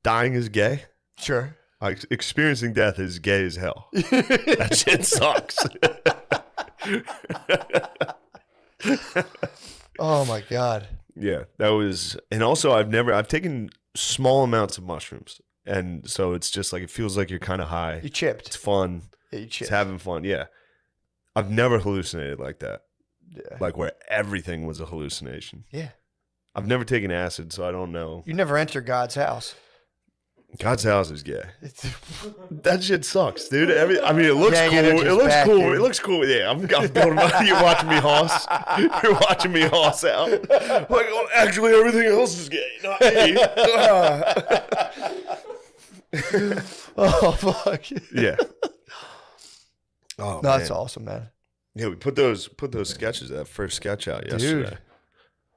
[SPEAKER 3] dying is gay.
[SPEAKER 2] Sure.
[SPEAKER 3] Like, experiencing death is gay as hell. That shit sucks.
[SPEAKER 2] Oh, my God.
[SPEAKER 3] Yeah, that was. And also, I've taken small amounts of mushrooms, and so it's just like it feels like you're kind of high.
[SPEAKER 2] You
[SPEAKER 3] It's
[SPEAKER 2] chipped.
[SPEAKER 3] fun.
[SPEAKER 2] Yeah, you
[SPEAKER 3] It's
[SPEAKER 2] chipped.
[SPEAKER 3] having fun. Yeah, I've never hallucinated like that.
[SPEAKER 2] Yeah.
[SPEAKER 3] Like where everything was a hallucination.
[SPEAKER 2] Yeah.
[SPEAKER 3] I've never taken acid, so I don't know.
[SPEAKER 2] You never enter God's house.
[SPEAKER 3] God's house is gay. That shit sucks, dude. I mean, it looks
[SPEAKER 2] Gang
[SPEAKER 3] cool.
[SPEAKER 2] energy's
[SPEAKER 3] It looks
[SPEAKER 2] back,
[SPEAKER 3] cool.
[SPEAKER 2] dude.
[SPEAKER 3] It looks cool. Yeah, I'm building my. You're watching me hoss. You're watching me hoss out. Like, oh, actually, everything else is gay, not me.
[SPEAKER 2] Oh, fuck.
[SPEAKER 3] Yeah. Oh,
[SPEAKER 2] No, that's
[SPEAKER 3] man.
[SPEAKER 2] awesome, man.
[SPEAKER 3] Yeah, we put those sketches, that first sketch out yesterday.
[SPEAKER 2] Dude.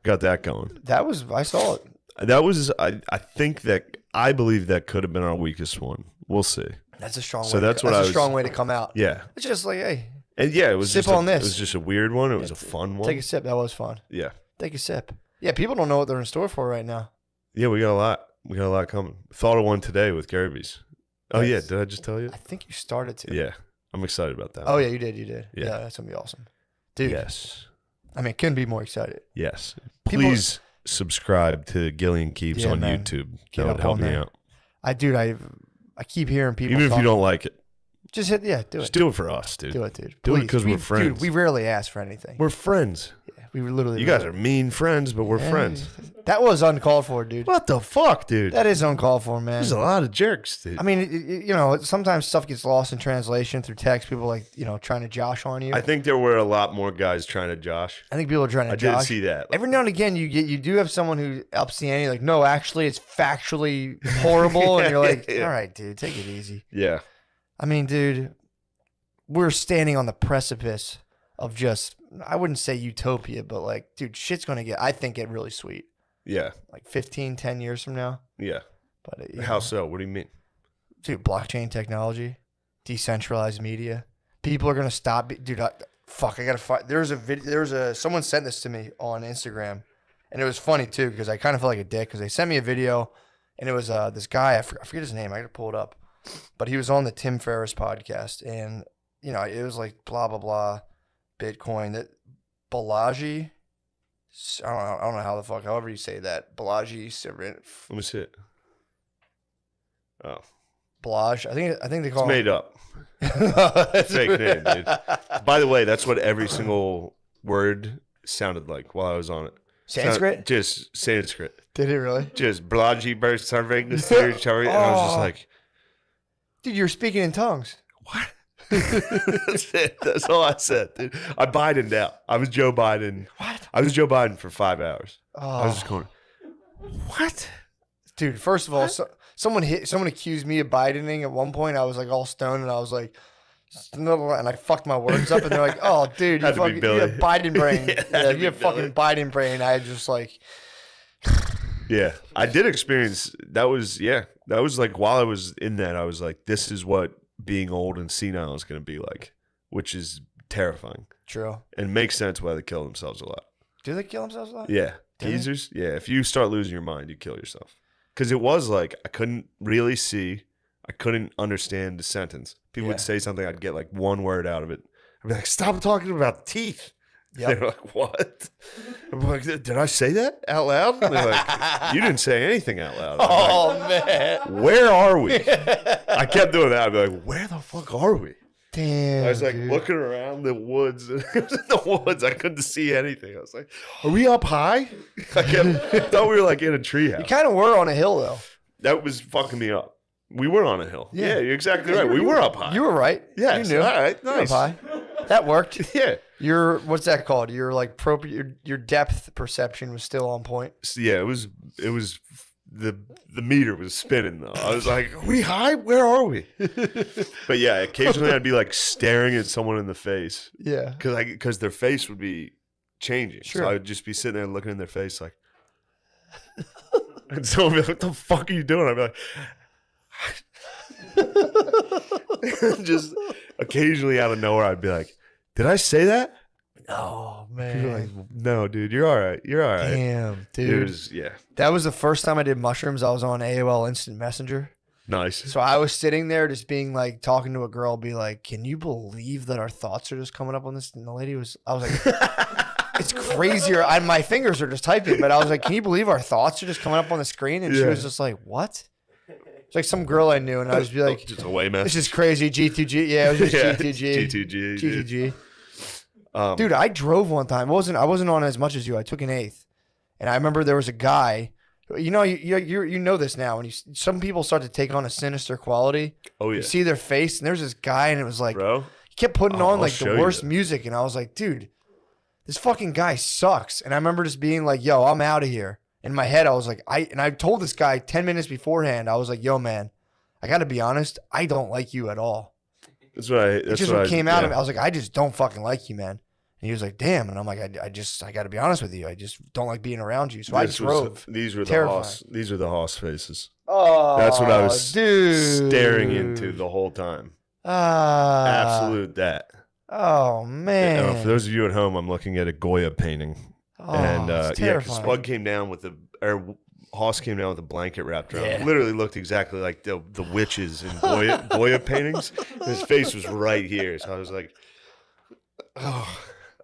[SPEAKER 3] Got that going.
[SPEAKER 2] That was, I saw it.
[SPEAKER 3] That was, I believe that could have been our weakest one. We'll see.
[SPEAKER 2] That's a strong
[SPEAKER 3] So
[SPEAKER 2] way.
[SPEAKER 3] that's
[SPEAKER 2] to,
[SPEAKER 3] what
[SPEAKER 2] that's
[SPEAKER 3] I
[SPEAKER 2] a
[SPEAKER 3] was-
[SPEAKER 2] strong way to come out.
[SPEAKER 3] Yeah.
[SPEAKER 2] It's just like, hey,
[SPEAKER 3] And yeah, it was
[SPEAKER 2] Sip
[SPEAKER 3] just
[SPEAKER 2] on this.
[SPEAKER 3] It was just a weird one. It was a fun one.
[SPEAKER 2] take a sip. That was fun.
[SPEAKER 3] Yeah.
[SPEAKER 2] Take a sip. Yeah, people don't know what they're in store for right now.
[SPEAKER 3] Yeah, we got a lot. We got a lot coming. Thought of one today with Garby's. Oh, yeah.
[SPEAKER 2] Nice.
[SPEAKER 3] Did I just tell you?
[SPEAKER 2] I think you started to.
[SPEAKER 3] Yeah. I'm excited about that.
[SPEAKER 2] Oh, yeah, you did. You did.
[SPEAKER 3] Yeah.
[SPEAKER 2] Yeah, that's going to be awesome. Dude,
[SPEAKER 3] Yes.
[SPEAKER 2] I mean, couldn't be more excited.
[SPEAKER 3] Yes.
[SPEAKER 2] People-
[SPEAKER 3] Please subscribe to Gillian Keeps
[SPEAKER 2] Yeah,
[SPEAKER 3] on
[SPEAKER 2] man.
[SPEAKER 3] YouTube.
[SPEAKER 2] Get
[SPEAKER 3] That
[SPEAKER 2] up
[SPEAKER 3] would help
[SPEAKER 2] on
[SPEAKER 3] me
[SPEAKER 2] there.
[SPEAKER 3] out.
[SPEAKER 2] I keep hearing people
[SPEAKER 3] Even if
[SPEAKER 2] talk-
[SPEAKER 3] you don't like it,
[SPEAKER 2] just hit, yeah, do
[SPEAKER 3] just
[SPEAKER 2] it.
[SPEAKER 3] do it for us, dude.
[SPEAKER 2] Do it, dude.
[SPEAKER 3] Do it
[SPEAKER 2] Please.
[SPEAKER 3] 'cause we're
[SPEAKER 2] Dude,
[SPEAKER 3] friends.
[SPEAKER 2] we rarely ask for anything.
[SPEAKER 3] We're friends.
[SPEAKER 2] Yeah, we literally.
[SPEAKER 3] You guys are mean friends, but we're
[SPEAKER 2] Yeah.
[SPEAKER 3] friends.
[SPEAKER 2] That was uncalled for, dude.
[SPEAKER 3] What the fuck, dude?
[SPEAKER 2] That is uncalled for, man.
[SPEAKER 3] There's a lot of jerks, dude.
[SPEAKER 2] I mean, you know, sometimes stuff gets lost in translation through text. People like, you know, trying to josh on you.
[SPEAKER 3] I think there were a lot more guys trying to josh.
[SPEAKER 2] I think people are trying to
[SPEAKER 3] I
[SPEAKER 2] josh.
[SPEAKER 3] did see that.
[SPEAKER 2] Every now and again, you do have someone who ups the ante, like, no, actually, it's factually horrible, and you're like,
[SPEAKER 3] Yeah.
[SPEAKER 2] all right, dude, take it easy.
[SPEAKER 3] Yeah.
[SPEAKER 2] I mean, dude, we're standing on the precipice of just, I wouldn't say utopia, but like, dude, shit's gonna get, I think, get really sweet.
[SPEAKER 3] Yeah.
[SPEAKER 2] Like 15, 10 years from now.
[SPEAKER 3] Yeah.
[SPEAKER 2] But
[SPEAKER 3] How so? What do you mean?
[SPEAKER 2] dude, blockchain technology, decentralized media, people are gonna stop. Dude, I gotta find. Someone sent this to me on Instagram. And it was funny too because I kind of felt like a dick because they sent me a video, and it was this guy. I forget his name. I gotta pull it up, but he was on the Tim Ferriss podcast, and it was like blah blah blah, Bitcoin. That Balaji. I don't know how the fuck. However you say that, Balaji.
[SPEAKER 3] Let me see it. Oh,
[SPEAKER 2] Balaj. I think they call
[SPEAKER 3] it's made up. Fake name, dude. By the way, that's what every single word sounded like while I was on it.
[SPEAKER 2] Sanskrit?
[SPEAKER 3] Just Sanskrit.
[SPEAKER 2] Did it really?
[SPEAKER 3] Just Blaji burst serving the series. And I was just like,
[SPEAKER 2] dude, you're speaking in tongues.
[SPEAKER 3] what? That's it. That's all I said, dude. I Bidened out. I was Joe Biden.
[SPEAKER 2] What?
[SPEAKER 3] I was Joe Biden for 5 hours.
[SPEAKER 2] Oh.
[SPEAKER 3] I was just going, what?
[SPEAKER 2] Dude, first of all, someone accused me of Bidening at one point. I was like all stoned, and I was like, and I fucked my words up, and they're like, "Oh, dude, you have Biden brain. You have fucking Biden brain." I just like,
[SPEAKER 3] yeah, I did experience that. Was like while I was in that, I was like, this is what being old and senile is going to be like, which is terrifying.
[SPEAKER 2] True.
[SPEAKER 3] And makes sense why they kill themselves a lot.
[SPEAKER 2] Do they kill themselves a lot?
[SPEAKER 3] Yeah,
[SPEAKER 2] Do they?
[SPEAKER 3] teasers. Yeah, if you start losing your mind, you kill yourself. Because it was like I couldn't really see, I couldn't understand the sentence. People would say something, I'd get like one word out of it. I'd be like, "Stop talking about teeth."
[SPEAKER 2] Yep.
[SPEAKER 3] They're like, "What?" I'm like, "Did I say that out loud?" They're like, "You didn't say anything out loud." I'm like,
[SPEAKER 2] man,
[SPEAKER 3] where are we? I kept doing that. I'd be like, "Where the fuck are we?"
[SPEAKER 2] damn.
[SPEAKER 3] I was like
[SPEAKER 2] dude.
[SPEAKER 3] looking around the woods. It was in the woods. I couldn't see anything. I was like, "Are we up high?" I thought we were like in a treehouse.
[SPEAKER 2] You kind of were on a hill though.
[SPEAKER 3] That was fucking me up. We were on a hill.
[SPEAKER 2] Yeah.
[SPEAKER 3] Yeah, you're exactly right. We were up high.
[SPEAKER 2] You were right.
[SPEAKER 3] Yes.
[SPEAKER 2] You knew.
[SPEAKER 3] All right.
[SPEAKER 2] You were
[SPEAKER 3] Nice.
[SPEAKER 2] up high. That worked.
[SPEAKER 3] Yeah.
[SPEAKER 2] Your what's that called? Your like your depth perception was still on point.
[SPEAKER 3] So, yeah. It was the meter was spinning though. I was like, "Are we high? Where are we?" But yeah, occasionally I'd be like staring at someone in the face
[SPEAKER 2] Yeah.
[SPEAKER 3] because their face would be changing.
[SPEAKER 2] Sure.
[SPEAKER 3] So I would just be sitting there looking in their face like, and someone would be like, "What the fuck are you doing?" I'd be like. Just occasionally out of nowhere, I'd be like, "Did I say that?"
[SPEAKER 2] Oh
[SPEAKER 3] People
[SPEAKER 2] man.
[SPEAKER 3] are like, "No, dude, you're all right. You're all right."
[SPEAKER 2] Damn, dude.
[SPEAKER 3] It was
[SPEAKER 2] That was the first time I did mushrooms. I was on AOL Instant Messenger.
[SPEAKER 3] nice.
[SPEAKER 2] So I was sitting there just being like, talking to a girl, be like, "Can you believe that our thoughts are just coming up on this?" And the lady I was like, "It's crazier." My fingers are just typing, but I was like, "Can you believe our thoughts are just coming up on the screen?" And she
[SPEAKER 3] Yeah.
[SPEAKER 2] was just like, "What?" It's like some girl I knew, and I was be like,
[SPEAKER 3] Just a way mess.
[SPEAKER 2] "This is crazy." G2G. Yeah, it was just
[SPEAKER 3] Yeah,
[SPEAKER 2] G2G.
[SPEAKER 3] G2G.
[SPEAKER 2] G2G. Dude, I drove one time. I wasn't on as much as you. I took an 8th, and I remember there was a guy. You know this now. When some people start to take on a sinister quality,
[SPEAKER 3] Oh yeah,
[SPEAKER 2] you see their face, and there's this guy, and it was like
[SPEAKER 3] bro.
[SPEAKER 2] he kept putting
[SPEAKER 3] Oh,
[SPEAKER 2] on
[SPEAKER 3] I'll
[SPEAKER 2] like
[SPEAKER 3] show
[SPEAKER 2] the
[SPEAKER 3] you
[SPEAKER 2] worst
[SPEAKER 3] that.
[SPEAKER 2] music, and I was like, dude, this fucking guy sucks. And I remember just being like, yo, I'm out of here. In my head, I was like, I told this guy 10 minutes beforehand, I was like, yo, man, I got to be honest, I don't like you at all.
[SPEAKER 3] That's what I.
[SPEAKER 2] It
[SPEAKER 3] That's
[SPEAKER 2] just
[SPEAKER 3] what
[SPEAKER 2] came out
[SPEAKER 3] yeah.
[SPEAKER 2] of me. I was like, I just don't fucking like you, man. And he was like, damn. And I'm like, I got to be honest with you. I just don't like being around you. So I drove.
[SPEAKER 3] These were the
[SPEAKER 2] Terrifying.
[SPEAKER 3] Hoss. These were the Hoss faces.
[SPEAKER 2] Oh,
[SPEAKER 3] That's what I was
[SPEAKER 2] dude.
[SPEAKER 3] staring into the whole time.
[SPEAKER 2] Ah,
[SPEAKER 3] Absolute that.
[SPEAKER 2] Oh man.
[SPEAKER 3] For those of you at home, I'm looking at a Goya painting,
[SPEAKER 2] Oh,
[SPEAKER 3] and
[SPEAKER 2] it's
[SPEAKER 3] yeah, because
[SPEAKER 2] terrifying.
[SPEAKER 3] Spud came down with Hoss came down with a blanket wrapped around.
[SPEAKER 2] Yeah.
[SPEAKER 3] Literally looked exactly like the witches in Goya paintings. His face was right here, so I was like,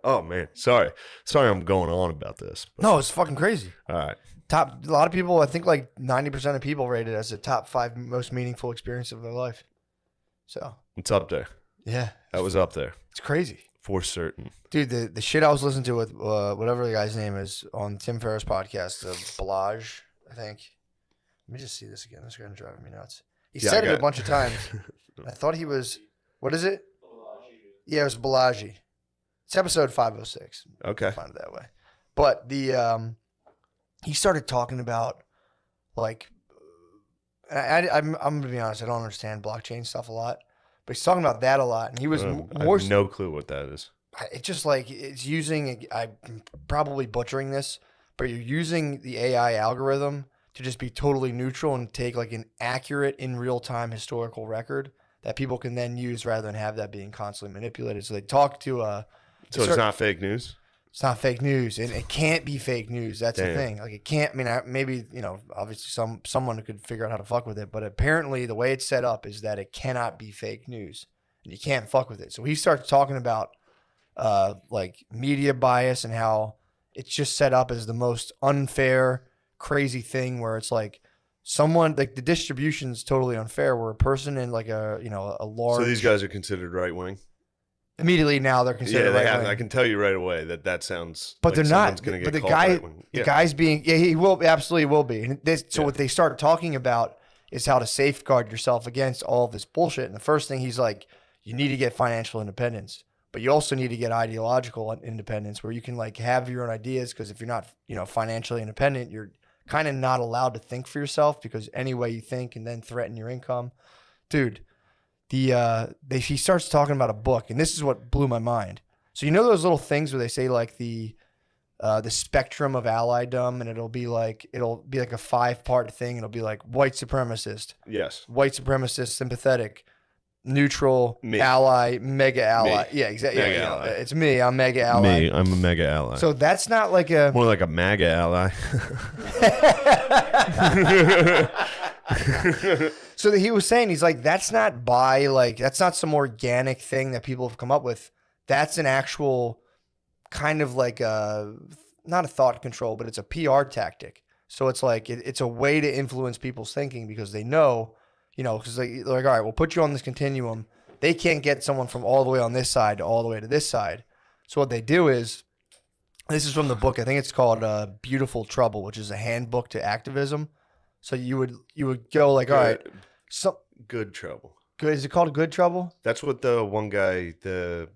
[SPEAKER 3] oh man, sorry, I'm going on about this. But,
[SPEAKER 2] No, it's fucking crazy.
[SPEAKER 3] all right,
[SPEAKER 2] A lot of people, I think like 90% of people rate it as the top 5 most meaningful experience of their life. So,
[SPEAKER 3] it's up there.
[SPEAKER 2] yeah,
[SPEAKER 3] That was up there
[SPEAKER 2] it's crazy.
[SPEAKER 3] for certain.
[SPEAKER 2] Dude, the shit I was listening to with whatever the guy's name is on Tim Ferriss podcast, Balaj, I think. Let me just see this again. This is going to drive me nuts. He
[SPEAKER 3] Yeah,
[SPEAKER 2] said
[SPEAKER 3] I
[SPEAKER 2] it a
[SPEAKER 3] got-
[SPEAKER 2] bunch of times. I thought he was, what is it? Yeah, it was Balaji. It's episode 506.
[SPEAKER 3] Okay.
[SPEAKER 2] Find it that way. But he started talking about like, I'm gonna be honest, I don't understand blockchain stuff a lot, but he's talking about that a lot, and he was
[SPEAKER 3] I
[SPEAKER 2] more.
[SPEAKER 3] have no clue what that is.
[SPEAKER 2] It's just like it's using. I'm probably butchering this, but you're using the AI algorithm to just be totally neutral and take like an accurate in real time historical record that people can then use rather than have that being constantly manipulated. So they talk to
[SPEAKER 3] So it's not fake news.
[SPEAKER 2] It's not fake news, and it can't be fake news. That's the
[SPEAKER 3] Damn.
[SPEAKER 2] thing. Like it can't. I mean, maybe obviously someone could figure out how to fuck with it, but apparently the way it's set up is that it cannot be fake news, and you can't fuck with it. So he starts talking about like media bias and how it's just set up as the most unfair, crazy thing where it's like someone like the distribution is totally unfair. Where a person in like a large.
[SPEAKER 3] So these guys are considered right wing.
[SPEAKER 2] Immediately now they're considered
[SPEAKER 3] Yeah,
[SPEAKER 2] right-wing.
[SPEAKER 3] I can tell you right away that sounds.
[SPEAKER 2] But
[SPEAKER 3] like
[SPEAKER 2] they're not.
[SPEAKER 3] someone's gonna get
[SPEAKER 2] But the
[SPEAKER 3] called
[SPEAKER 2] guy,
[SPEAKER 3] right-wing.
[SPEAKER 2] the guy's being, he will absolutely will be. And so
[SPEAKER 3] Yeah.
[SPEAKER 2] what they start talking about is how to safeguard yourself against all of this bullshit. And the first thing he's like, you need to get financial independence, but you also need to get ideological independence, where you can like have your own ideas. Because if you're not, financially independent, you're kind of not allowed to think for yourself, because any way you think and then threaten your income, dude. He starts talking about a book, and this is what blew my mind. So those little things where they say like the spectrum of allydom, and it'll be like a 5-part thing. It'll be like white supremacist,
[SPEAKER 3] Yes.
[SPEAKER 2] white supremacist, sympathetic, neutral,
[SPEAKER 3] Me.
[SPEAKER 2] ally, mega ally.
[SPEAKER 3] Me.
[SPEAKER 2] Yeah, exactly.
[SPEAKER 3] Mega
[SPEAKER 2] Yeah,
[SPEAKER 3] ally.
[SPEAKER 2] it's me. I'm mega ally.
[SPEAKER 3] Me, I'm a mega ally.
[SPEAKER 2] So that's not like a.
[SPEAKER 3] More like a MAGA ally.
[SPEAKER 2] So he was saying, he's like, that's not that's not some organic thing that people have come up with. That's an actual kind of like not a thought control, but it's a PR tactic. So it's like, it's a way to influence people's thinking, because they know, because they're like, all right, we'll put you on this continuum. They can't get someone from all the way on this side to all the way to this side. So what they do is, this is from the book, I think it's called Beautiful Trouble, which is a handbook to activism. So you would go like, all right,
[SPEAKER 3] Good trouble.
[SPEAKER 2] good. Is it called Good Trouble?
[SPEAKER 3] That's what the one guy, the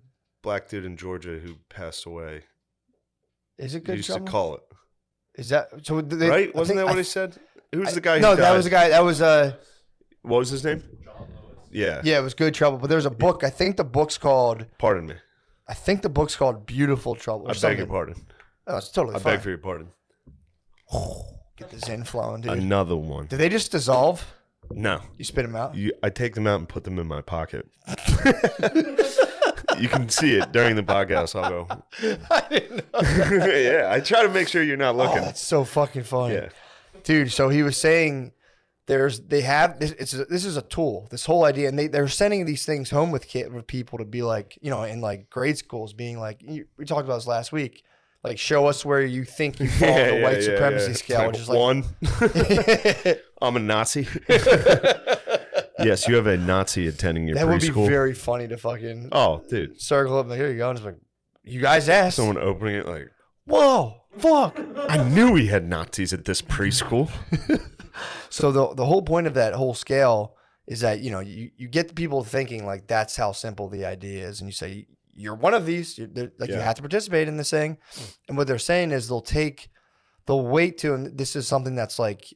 [SPEAKER 3] black dude in Georgia who passed away,
[SPEAKER 2] Is it Good
[SPEAKER 3] used
[SPEAKER 2] Trouble?
[SPEAKER 3] to call it.
[SPEAKER 2] Is that so?
[SPEAKER 3] Right? Wasn't that what he said? Who's the guy who
[SPEAKER 2] No,
[SPEAKER 3] died?
[SPEAKER 2] that was the guy. That was
[SPEAKER 3] What was his name? Yeah.
[SPEAKER 2] yeah, it was Good Trouble. But there's a book. I think the book's called.
[SPEAKER 3] Pardon me.
[SPEAKER 2] I think the book's called Beautiful Trouble. Or
[SPEAKER 3] I beg
[SPEAKER 2] something.
[SPEAKER 3] your pardon.
[SPEAKER 2] Oh, it's totally
[SPEAKER 3] I
[SPEAKER 2] fine.
[SPEAKER 3] beg for your pardon.
[SPEAKER 2] Get the Zen flowing, dude.
[SPEAKER 3] Another one.
[SPEAKER 2] Did they just dissolve?
[SPEAKER 3] No.
[SPEAKER 2] You spit them out.
[SPEAKER 3] I take them out and put them in my pocket. You can see it during the podcast. I'll go.
[SPEAKER 2] I didn't know.
[SPEAKER 3] Yeah, I try to make sure you're not
[SPEAKER 2] Oh,
[SPEAKER 3] looking.
[SPEAKER 2] that's so fucking funny.
[SPEAKER 3] Yeah.
[SPEAKER 2] Dude, so he was saying they have this. This is a tool. This whole idea, and they're sending these things home with people to be like, in like grade schools, being like, we talked about this last week. Like, show us where you think you fall on the white supremacy scale, which is like
[SPEAKER 3] 1. I'm a Nazi. Yes, you have a Nazi attending your
[SPEAKER 2] that would be
[SPEAKER 3] preschool.
[SPEAKER 2] very funny to fucking
[SPEAKER 3] Oh, dude.
[SPEAKER 2] circle up. Like, here you go. And just like, you guys asked.
[SPEAKER 3] Someone opening it like,
[SPEAKER 2] Whoa, fuck.
[SPEAKER 3] I knew we had Nazis at this preschool.
[SPEAKER 2] So the whole point of that whole scale is that, you get the people thinking like that's how simple the idea is. And you say, you're one of these, you have to participate in this thing. And what they're saying is they'll wait to, and this is something that's like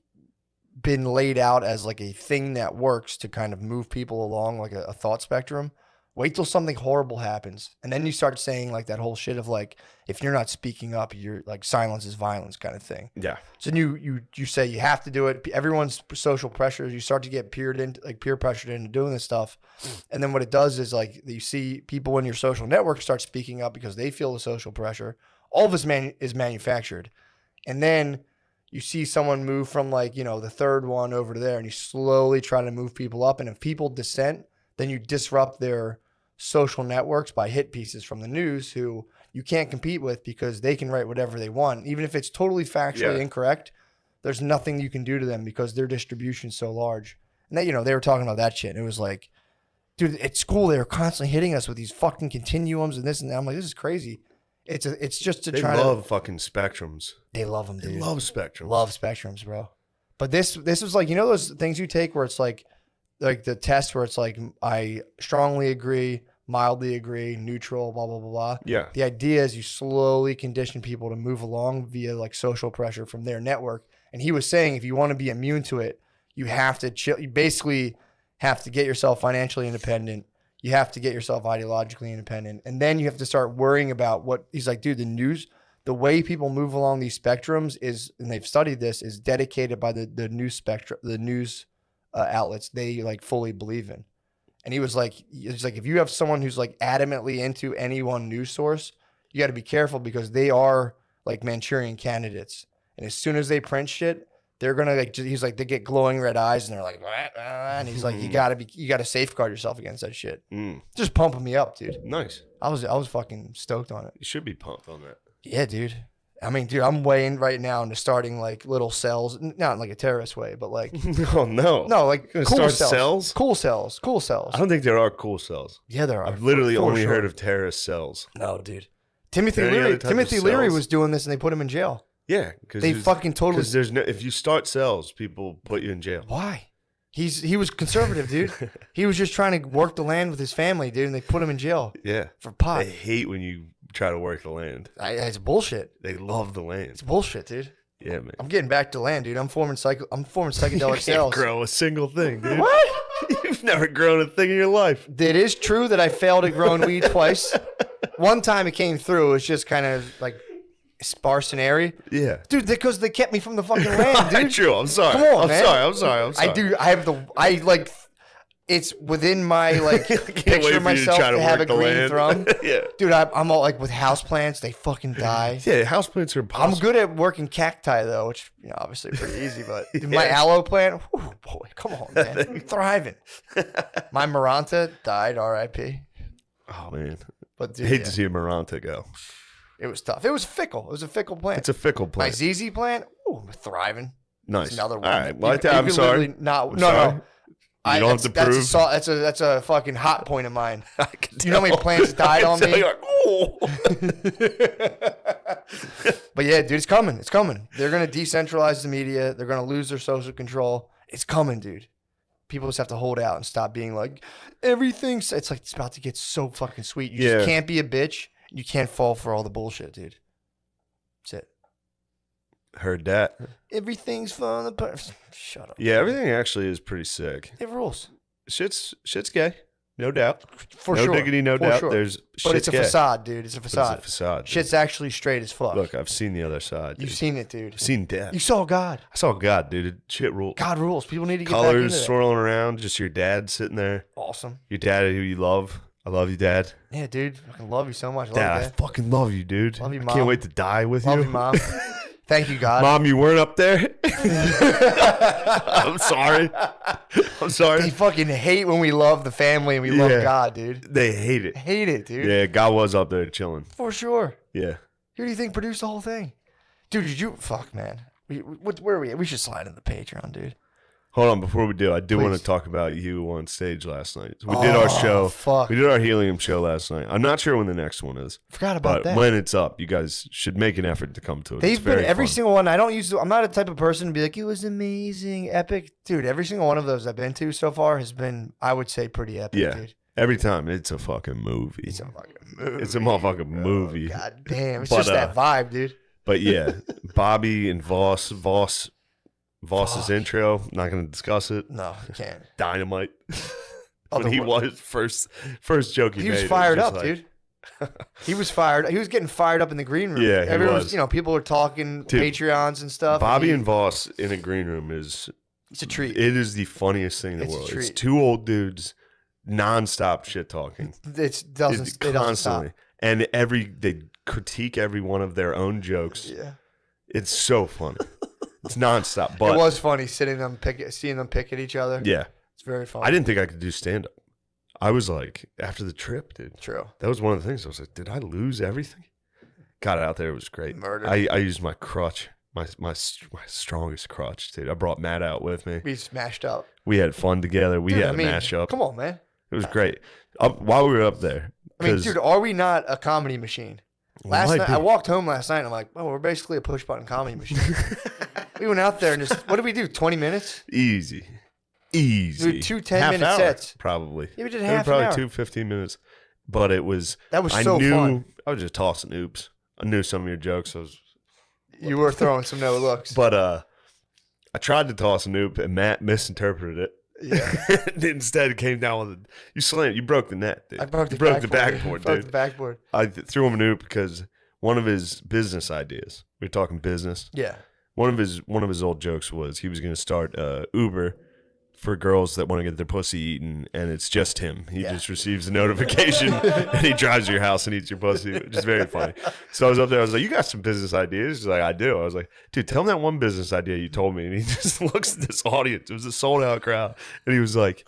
[SPEAKER 2] been laid out as like a thing that works to kind of move people along like a thought spectrum. Wait till something horrible happens. And then you start saying like that whole shit of like, if you're not speaking up, you're like silence is violence kind of thing.
[SPEAKER 3] Yeah.
[SPEAKER 2] So you say you have to do it. Everyone's social pressures. You start to get peer pressured into doing this stuff. And then what it does is like you see people in your social network start speaking up because they feel the social pressure. All of this is manufactured. And then you see someone move from like, the third one over to there, and you slowly try to move people up. And if people dissent, then you disrupt their social networks by hit pieces from the news who you can't compete with because they can write whatever they want. Even if it's totally factually incorrect, there's nothing you can do to them because their distribution's so large. And that, they were talking about that shit. And it was like, dude, at school, they were constantly hitting us with these fucking continuums and this and that. I'm like, this is crazy. It's just to
[SPEAKER 3] They
[SPEAKER 2] try
[SPEAKER 3] love fucking spectrums.
[SPEAKER 2] they love them, dude.
[SPEAKER 3] They love spectrums.
[SPEAKER 2] Love spectrums, bro. But this was like, those things you take where it's like the test where it's like, I strongly agree, mildly agree, neutral, blah, blah, blah, blah.
[SPEAKER 3] Yeah.
[SPEAKER 2] The idea is you slowly condition people to move along via like social pressure from their network. And he was saying, if you want to be immune to it, you have to chill. You basically have to get yourself financially independent. You have to get yourself ideologically independent. And then you have to start worrying about what he's like, dude, the news, the way people move along these spectrums is, and they've studied this, is dedicated by the news spectrum, the news outlets they like fully believe in. And he was like, it's like, if you have someone who's like adamantly into any one news source, you got to be careful because they are like Manchurian candidates. And as soon as they print shit, they're gonna like. He's like, they get glowing red eyes, and they're like, and he's like, you gotta safeguard yourself against that shit. Just pumping me up, dude.
[SPEAKER 3] Nice.
[SPEAKER 2] I was fucking stoked on it.
[SPEAKER 3] You should be pumped on that.
[SPEAKER 2] Yeah, dude. I mean, dude, I'm way in right now into starting like little cells, not in like a terrorist way, but like
[SPEAKER 3] Oh no.
[SPEAKER 2] no, like
[SPEAKER 3] You're
[SPEAKER 2] cool
[SPEAKER 3] gonna
[SPEAKER 2] cells.
[SPEAKER 3] start cells?
[SPEAKER 2] Cool cells. Cool cells.
[SPEAKER 3] I don't think there are cool cells.
[SPEAKER 2] Yeah, there are.
[SPEAKER 3] I've literally
[SPEAKER 2] For
[SPEAKER 3] only
[SPEAKER 2] sure.
[SPEAKER 3] heard of terrorist cells.
[SPEAKER 2] No, dude. Timothy
[SPEAKER 3] There any
[SPEAKER 2] Leary.
[SPEAKER 3] other type of
[SPEAKER 2] Timothy Leary
[SPEAKER 3] cells?
[SPEAKER 2] was doing this, and they put him in jail.
[SPEAKER 3] Yeah, because
[SPEAKER 2] They fucking totally.
[SPEAKER 3] Because there's no. If you start cells, people put you in jail.
[SPEAKER 2] Why? He was conservative, dude. He was just trying to work the land with his family, dude, and they put him in jail
[SPEAKER 3] Yeah.
[SPEAKER 2] for pot.
[SPEAKER 3] They hate when you try to work the land.
[SPEAKER 2] It's bullshit.
[SPEAKER 3] They love the land.
[SPEAKER 2] It's bullshit, dude.
[SPEAKER 3] Yeah, man.
[SPEAKER 2] I'm getting back to land, dude. I'm forming
[SPEAKER 3] You
[SPEAKER 2] psychedelic
[SPEAKER 3] can't
[SPEAKER 2] cells.
[SPEAKER 3] grow a single thing, dude.
[SPEAKER 2] What?
[SPEAKER 3] You've never grown a thing in your life.
[SPEAKER 2] It is true that I failed at growing weed twice. One time it came through. It was just kind of like sparse and airy.
[SPEAKER 3] Yeah.
[SPEAKER 2] Dude, because they kept me from the fucking land, dude.
[SPEAKER 3] True. I'm sorry.
[SPEAKER 2] Come on,
[SPEAKER 3] I'm
[SPEAKER 2] man.
[SPEAKER 3] sorry. I'm sorry.
[SPEAKER 2] I like, it's within my like
[SPEAKER 3] Can't wait
[SPEAKER 2] picture
[SPEAKER 3] for you
[SPEAKER 2] myself
[SPEAKER 3] try
[SPEAKER 2] to have a
[SPEAKER 3] work the
[SPEAKER 2] green
[SPEAKER 3] land.
[SPEAKER 2] thumb.
[SPEAKER 3] Yeah.
[SPEAKER 2] Dude, I'm all like with houseplants, they fucking die.
[SPEAKER 3] Yeah, houseplants are impossible.
[SPEAKER 2] I'm good at working cacti though, which obviously pretty easy. But dude, my aloe plant, whew, boy, come on, man, I'm thriving. My Maranta died, R.I.P.
[SPEAKER 3] Oh man,
[SPEAKER 2] But dude,
[SPEAKER 3] hate to see a Maranta go.
[SPEAKER 2] it was tough. It was fickle. It was a fickle plant.
[SPEAKER 3] It's a fickle
[SPEAKER 2] My
[SPEAKER 3] plant.
[SPEAKER 2] ZZ plant, ooh, thriving.
[SPEAKER 3] Nice.
[SPEAKER 2] It's another one.
[SPEAKER 3] All right. Well,
[SPEAKER 2] You
[SPEAKER 3] I'm
[SPEAKER 2] could
[SPEAKER 3] sorry.
[SPEAKER 2] literally Not,
[SPEAKER 3] I'm
[SPEAKER 2] no,
[SPEAKER 3] sorry.
[SPEAKER 2] no.
[SPEAKER 3] You don't have to prove.
[SPEAKER 2] That's a fucking hot point of mine.
[SPEAKER 3] I can
[SPEAKER 2] You know how many
[SPEAKER 3] tell.
[SPEAKER 2] plants died
[SPEAKER 3] I
[SPEAKER 2] on
[SPEAKER 3] can
[SPEAKER 2] me?
[SPEAKER 3] tell you're like,
[SPEAKER 2] But yeah, dude, it's coming. It's coming. They're gonna decentralize the media. They're gonna lose their social control. It's coming, dude. People just have to hold out and stop being like everything's. It's like it's about to get so fucking sweet. You
[SPEAKER 3] Yeah.
[SPEAKER 2] just can't be a bitch. You can't fall for all the bullshit, dude. That's it.
[SPEAKER 3] Heard that.
[SPEAKER 2] Everything's falling apart. Shut up.
[SPEAKER 3] Yeah, everything actually is pretty sick.
[SPEAKER 2] It rules
[SPEAKER 3] Shit's gay, no doubt.
[SPEAKER 2] for
[SPEAKER 3] no
[SPEAKER 2] sure.
[SPEAKER 3] diggity, no
[SPEAKER 2] For
[SPEAKER 3] doubt.
[SPEAKER 2] sure.
[SPEAKER 3] There's
[SPEAKER 2] But
[SPEAKER 3] shit's
[SPEAKER 2] it's a
[SPEAKER 3] gay.
[SPEAKER 2] facade, dude. It's a
[SPEAKER 3] But it's
[SPEAKER 2] facade.
[SPEAKER 3] a facade. dude.
[SPEAKER 2] Shit's actually straight as fuck.
[SPEAKER 3] Look, I've seen the other side.
[SPEAKER 2] You've
[SPEAKER 3] dude.
[SPEAKER 2] seen it, dude.
[SPEAKER 3] I've seen death.
[SPEAKER 2] You saw God.
[SPEAKER 3] I saw God, dude. Shit rules.
[SPEAKER 2] God rules. People need to get back into
[SPEAKER 3] Colors
[SPEAKER 2] that.
[SPEAKER 3] swirling around. Just your dad sitting there.
[SPEAKER 2] Awesome.
[SPEAKER 3] Your dad who you love. I love you, Dad.
[SPEAKER 2] Yeah, dude. I love you so much. Love
[SPEAKER 3] Dad,
[SPEAKER 2] you,
[SPEAKER 3] I
[SPEAKER 2] Dad.
[SPEAKER 3] fucking love you, dude.
[SPEAKER 2] Love you,
[SPEAKER 3] I
[SPEAKER 2] Mom.
[SPEAKER 3] can't wait to die with
[SPEAKER 2] Love
[SPEAKER 3] you.
[SPEAKER 2] you, Mom. Thank you, God.
[SPEAKER 3] Mom, you weren't up there. I'm sorry. I'm
[SPEAKER 2] They
[SPEAKER 3] sorry.
[SPEAKER 2] fucking hate when we love the family and we love
[SPEAKER 3] Yeah.
[SPEAKER 2] God, dude.
[SPEAKER 3] They hate it.
[SPEAKER 2] Hate it, dude.
[SPEAKER 3] Yeah, God was up there chilling.
[SPEAKER 2] For sure.
[SPEAKER 3] Yeah.
[SPEAKER 2] Who do you think produced the whole thing? Dude, did you... Fuck, man. Where are we at? We should slide in the Patreon, dude.
[SPEAKER 3] Hold on, before we do, I do want
[SPEAKER 2] Please.
[SPEAKER 3] to talk about you on stage last night. So we did our show.
[SPEAKER 2] Fuck.
[SPEAKER 3] We did our helium show last night. I'm not sure when the next one is,
[SPEAKER 2] Forgot about
[SPEAKER 3] but
[SPEAKER 2] that.
[SPEAKER 3] when it's up, you guys should make an effort to come to it.
[SPEAKER 2] They've
[SPEAKER 3] It's
[SPEAKER 2] been
[SPEAKER 3] very
[SPEAKER 2] every
[SPEAKER 3] fun.
[SPEAKER 2] single one. I don't use. I'm not a type of person to be like, it was amazing, epic, dude. Every single one of those I've been to so far has been, I would say, pretty epic,
[SPEAKER 3] Yeah.
[SPEAKER 2] dude.
[SPEAKER 3] Every time it's a fucking movie.
[SPEAKER 2] It's a fucking movie.
[SPEAKER 3] It's a motherfucking movie.
[SPEAKER 2] God damn, it's
[SPEAKER 3] But,
[SPEAKER 2] just that vibe, dude.
[SPEAKER 3] But yeah, Bobby and Voss's
[SPEAKER 2] Fuck.
[SPEAKER 3] intro. Not going to discuss it.
[SPEAKER 2] No, you can't.
[SPEAKER 3] Dynamite.
[SPEAKER 2] Oh,
[SPEAKER 3] when he was first joke he
[SPEAKER 2] He
[SPEAKER 3] made.
[SPEAKER 2] was
[SPEAKER 3] it
[SPEAKER 2] fired
[SPEAKER 3] just
[SPEAKER 2] up,
[SPEAKER 3] like-
[SPEAKER 2] dude. He was fired. He was getting fired up in the green room.
[SPEAKER 3] Yeah, he
[SPEAKER 2] Everyone
[SPEAKER 3] was.
[SPEAKER 2] You know, people were talking
[SPEAKER 3] Dude,
[SPEAKER 2] Patreons and stuff.
[SPEAKER 3] Bobby
[SPEAKER 2] he-
[SPEAKER 3] and Voss in a green room is
[SPEAKER 2] it's a treat.
[SPEAKER 3] it is the funniest thing in the
[SPEAKER 2] It's a
[SPEAKER 3] world. It's
[SPEAKER 2] treat.
[SPEAKER 3] two old dudes nonstop shit talking.
[SPEAKER 2] It doesn't.
[SPEAKER 3] It's
[SPEAKER 2] It doesn't stop.
[SPEAKER 3] constantly. And they critique every one of their own jokes.
[SPEAKER 2] Yeah.
[SPEAKER 3] It's so funny. It's nonstop. But
[SPEAKER 2] It was funny seeing them pick at each other.
[SPEAKER 3] yeah.
[SPEAKER 2] It's very funny.
[SPEAKER 3] I didn't think I could do stand up. I was like, after the trip, dude.
[SPEAKER 2] True.
[SPEAKER 3] That was one of the things. I was like, did I lose everything? Got out there. It was great.
[SPEAKER 2] Murder.
[SPEAKER 3] I used my crutch, my strongest crutch, dude. I brought Matt out with me.
[SPEAKER 2] We smashed up.
[SPEAKER 3] We had fun together. We
[SPEAKER 2] Dude,
[SPEAKER 3] had
[SPEAKER 2] I mean,
[SPEAKER 3] a mashup.
[SPEAKER 2] Come on, man.
[SPEAKER 3] It was great. While we were up there.
[SPEAKER 2] I mean,
[SPEAKER 3] 'cause
[SPEAKER 2] dude, are we not a comedy machine?
[SPEAKER 3] we
[SPEAKER 2] Last
[SPEAKER 3] might
[SPEAKER 2] night,
[SPEAKER 3] be.
[SPEAKER 2] I walked home last night and I'm like, well, we're basically a push button comedy machine. We went out there and just, what did we do? 20 minutes?
[SPEAKER 3] Easy.
[SPEAKER 2] We did two 10-minute
[SPEAKER 3] Half hour,
[SPEAKER 2] sets.
[SPEAKER 3] Probably.
[SPEAKER 2] Yeah, we did
[SPEAKER 3] Maybe
[SPEAKER 2] half an
[SPEAKER 3] probably
[SPEAKER 2] hour.
[SPEAKER 3] 2 15 minutes. But it was,
[SPEAKER 2] That was
[SPEAKER 3] I
[SPEAKER 2] so
[SPEAKER 3] knew,
[SPEAKER 2] fun.
[SPEAKER 3] I was just tossing oops. I knew some of your jokes.
[SPEAKER 2] You were throwing some no looks.
[SPEAKER 3] But I tried to toss an oop and Matt misinterpreted it.
[SPEAKER 2] Yeah.
[SPEAKER 3] Instead, it came down with you slammed. You broke the net, dude.
[SPEAKER 2] I broke the
[SPEAKER 3] you broke the
[SPEAKER 2] backboard.
[SPEAKER 3] backboard,
[SPEAKER 2] Broke
[SPEAKER 3] dude.
[SPEAKER 2] the backboard.
[SPEAKER 3] I threw him an oop because one of his business ideas. We were talking business.
[SPEAKER 2] Yeah.
[SPEAKER 3] One of his old jokes was he was going to start Uber for girls that want to get their pussy eaten, and it's just him. He just receives a notification, and he drives to your house and eats your pussy, which is very funny. So I was up there. I was like, "You got some business ideas?" He's like, "I do." I was like, "Dude, tell him that one business idea you told me." And he just looks at this audience. It was a sold out crowd, and he was like,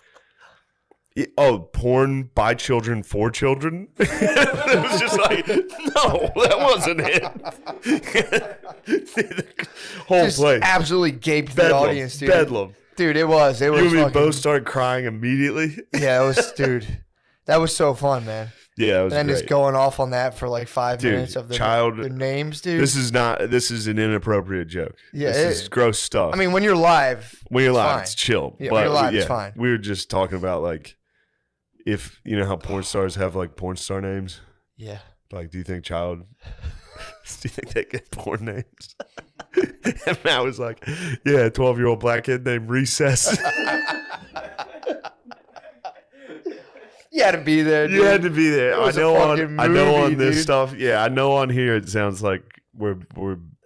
[SPEAKER 3] "Oh, porn by children for children." It was just like, no, that wasn't it. The whole
[SPEAKER 2] Just
[SPEAKER 3] place
[SPEAKER 2] absolutely gaped the
[SPEAKER 3] bedlam,
[SPEAKER 2] audience, dude.
[SPEAKER 3] bedlam.
[SPEAKER 2] Dude, it was. It was.
[SPEAKER 3] You and me
[SPEAKER 2] fucking-
[SPEAKER 3] both started crying immediately.
[SPEAKER 2] Yeah, it was, dude. That was so fun, man.
[SPEAKER 3] Yeah, it was
[SPEAKER 2] And then
[SPEAKER 3] great.
[SPEAKER 2] just going off on that for like 5
[SPEAKER 3] Dude,
[SPEAKER 2] minutes of
[SPEAKER 3] child-
[SPEAKER 2] the names, dude.
[SPEAKER 3] This is an inappropriate joke.
[SPEAKER 2] Yeah,
[SPEAKER 3] this is gross stuff.
[SPEAKER 2] I mean, when you're live,
[SPEAKER 3] when you're
[SPEAKER 2] it's
[SPEAKER 3] live,
[SPEAKER 2] fine.
[SPEAKER 3] it's chill.
[SPEAKER 2] Yeah,
[SPEAKER 3] but
[SPEAKER 2] when you're live, it's fine.
[SPEAKER 3] We were just talking about like, if you know how porn stars have like porn star names.
[SPEAKER 2] Yeah.
[SPEAKER 3] Like, do you think they get porn names? And Matt was like, yeah, a 12-year-old black kid named Recess.
[SPEAKER 2] You had to be there, dude.
[SPEAKER 3] You had to be there.
[SPEAKER 2] It
[SPEAKER 3] I
[SPEAKER 2] was a
[SPEAKER 3] know
[SPEAKER 2] fucking
[SPEAKER 3] on
[SPEAKER 2] movie,
[SPEAKER 3] this
[SPEAKER 2] dude.
[SPEAKER 3] stuff. Yeah, I know on here it sounds like we're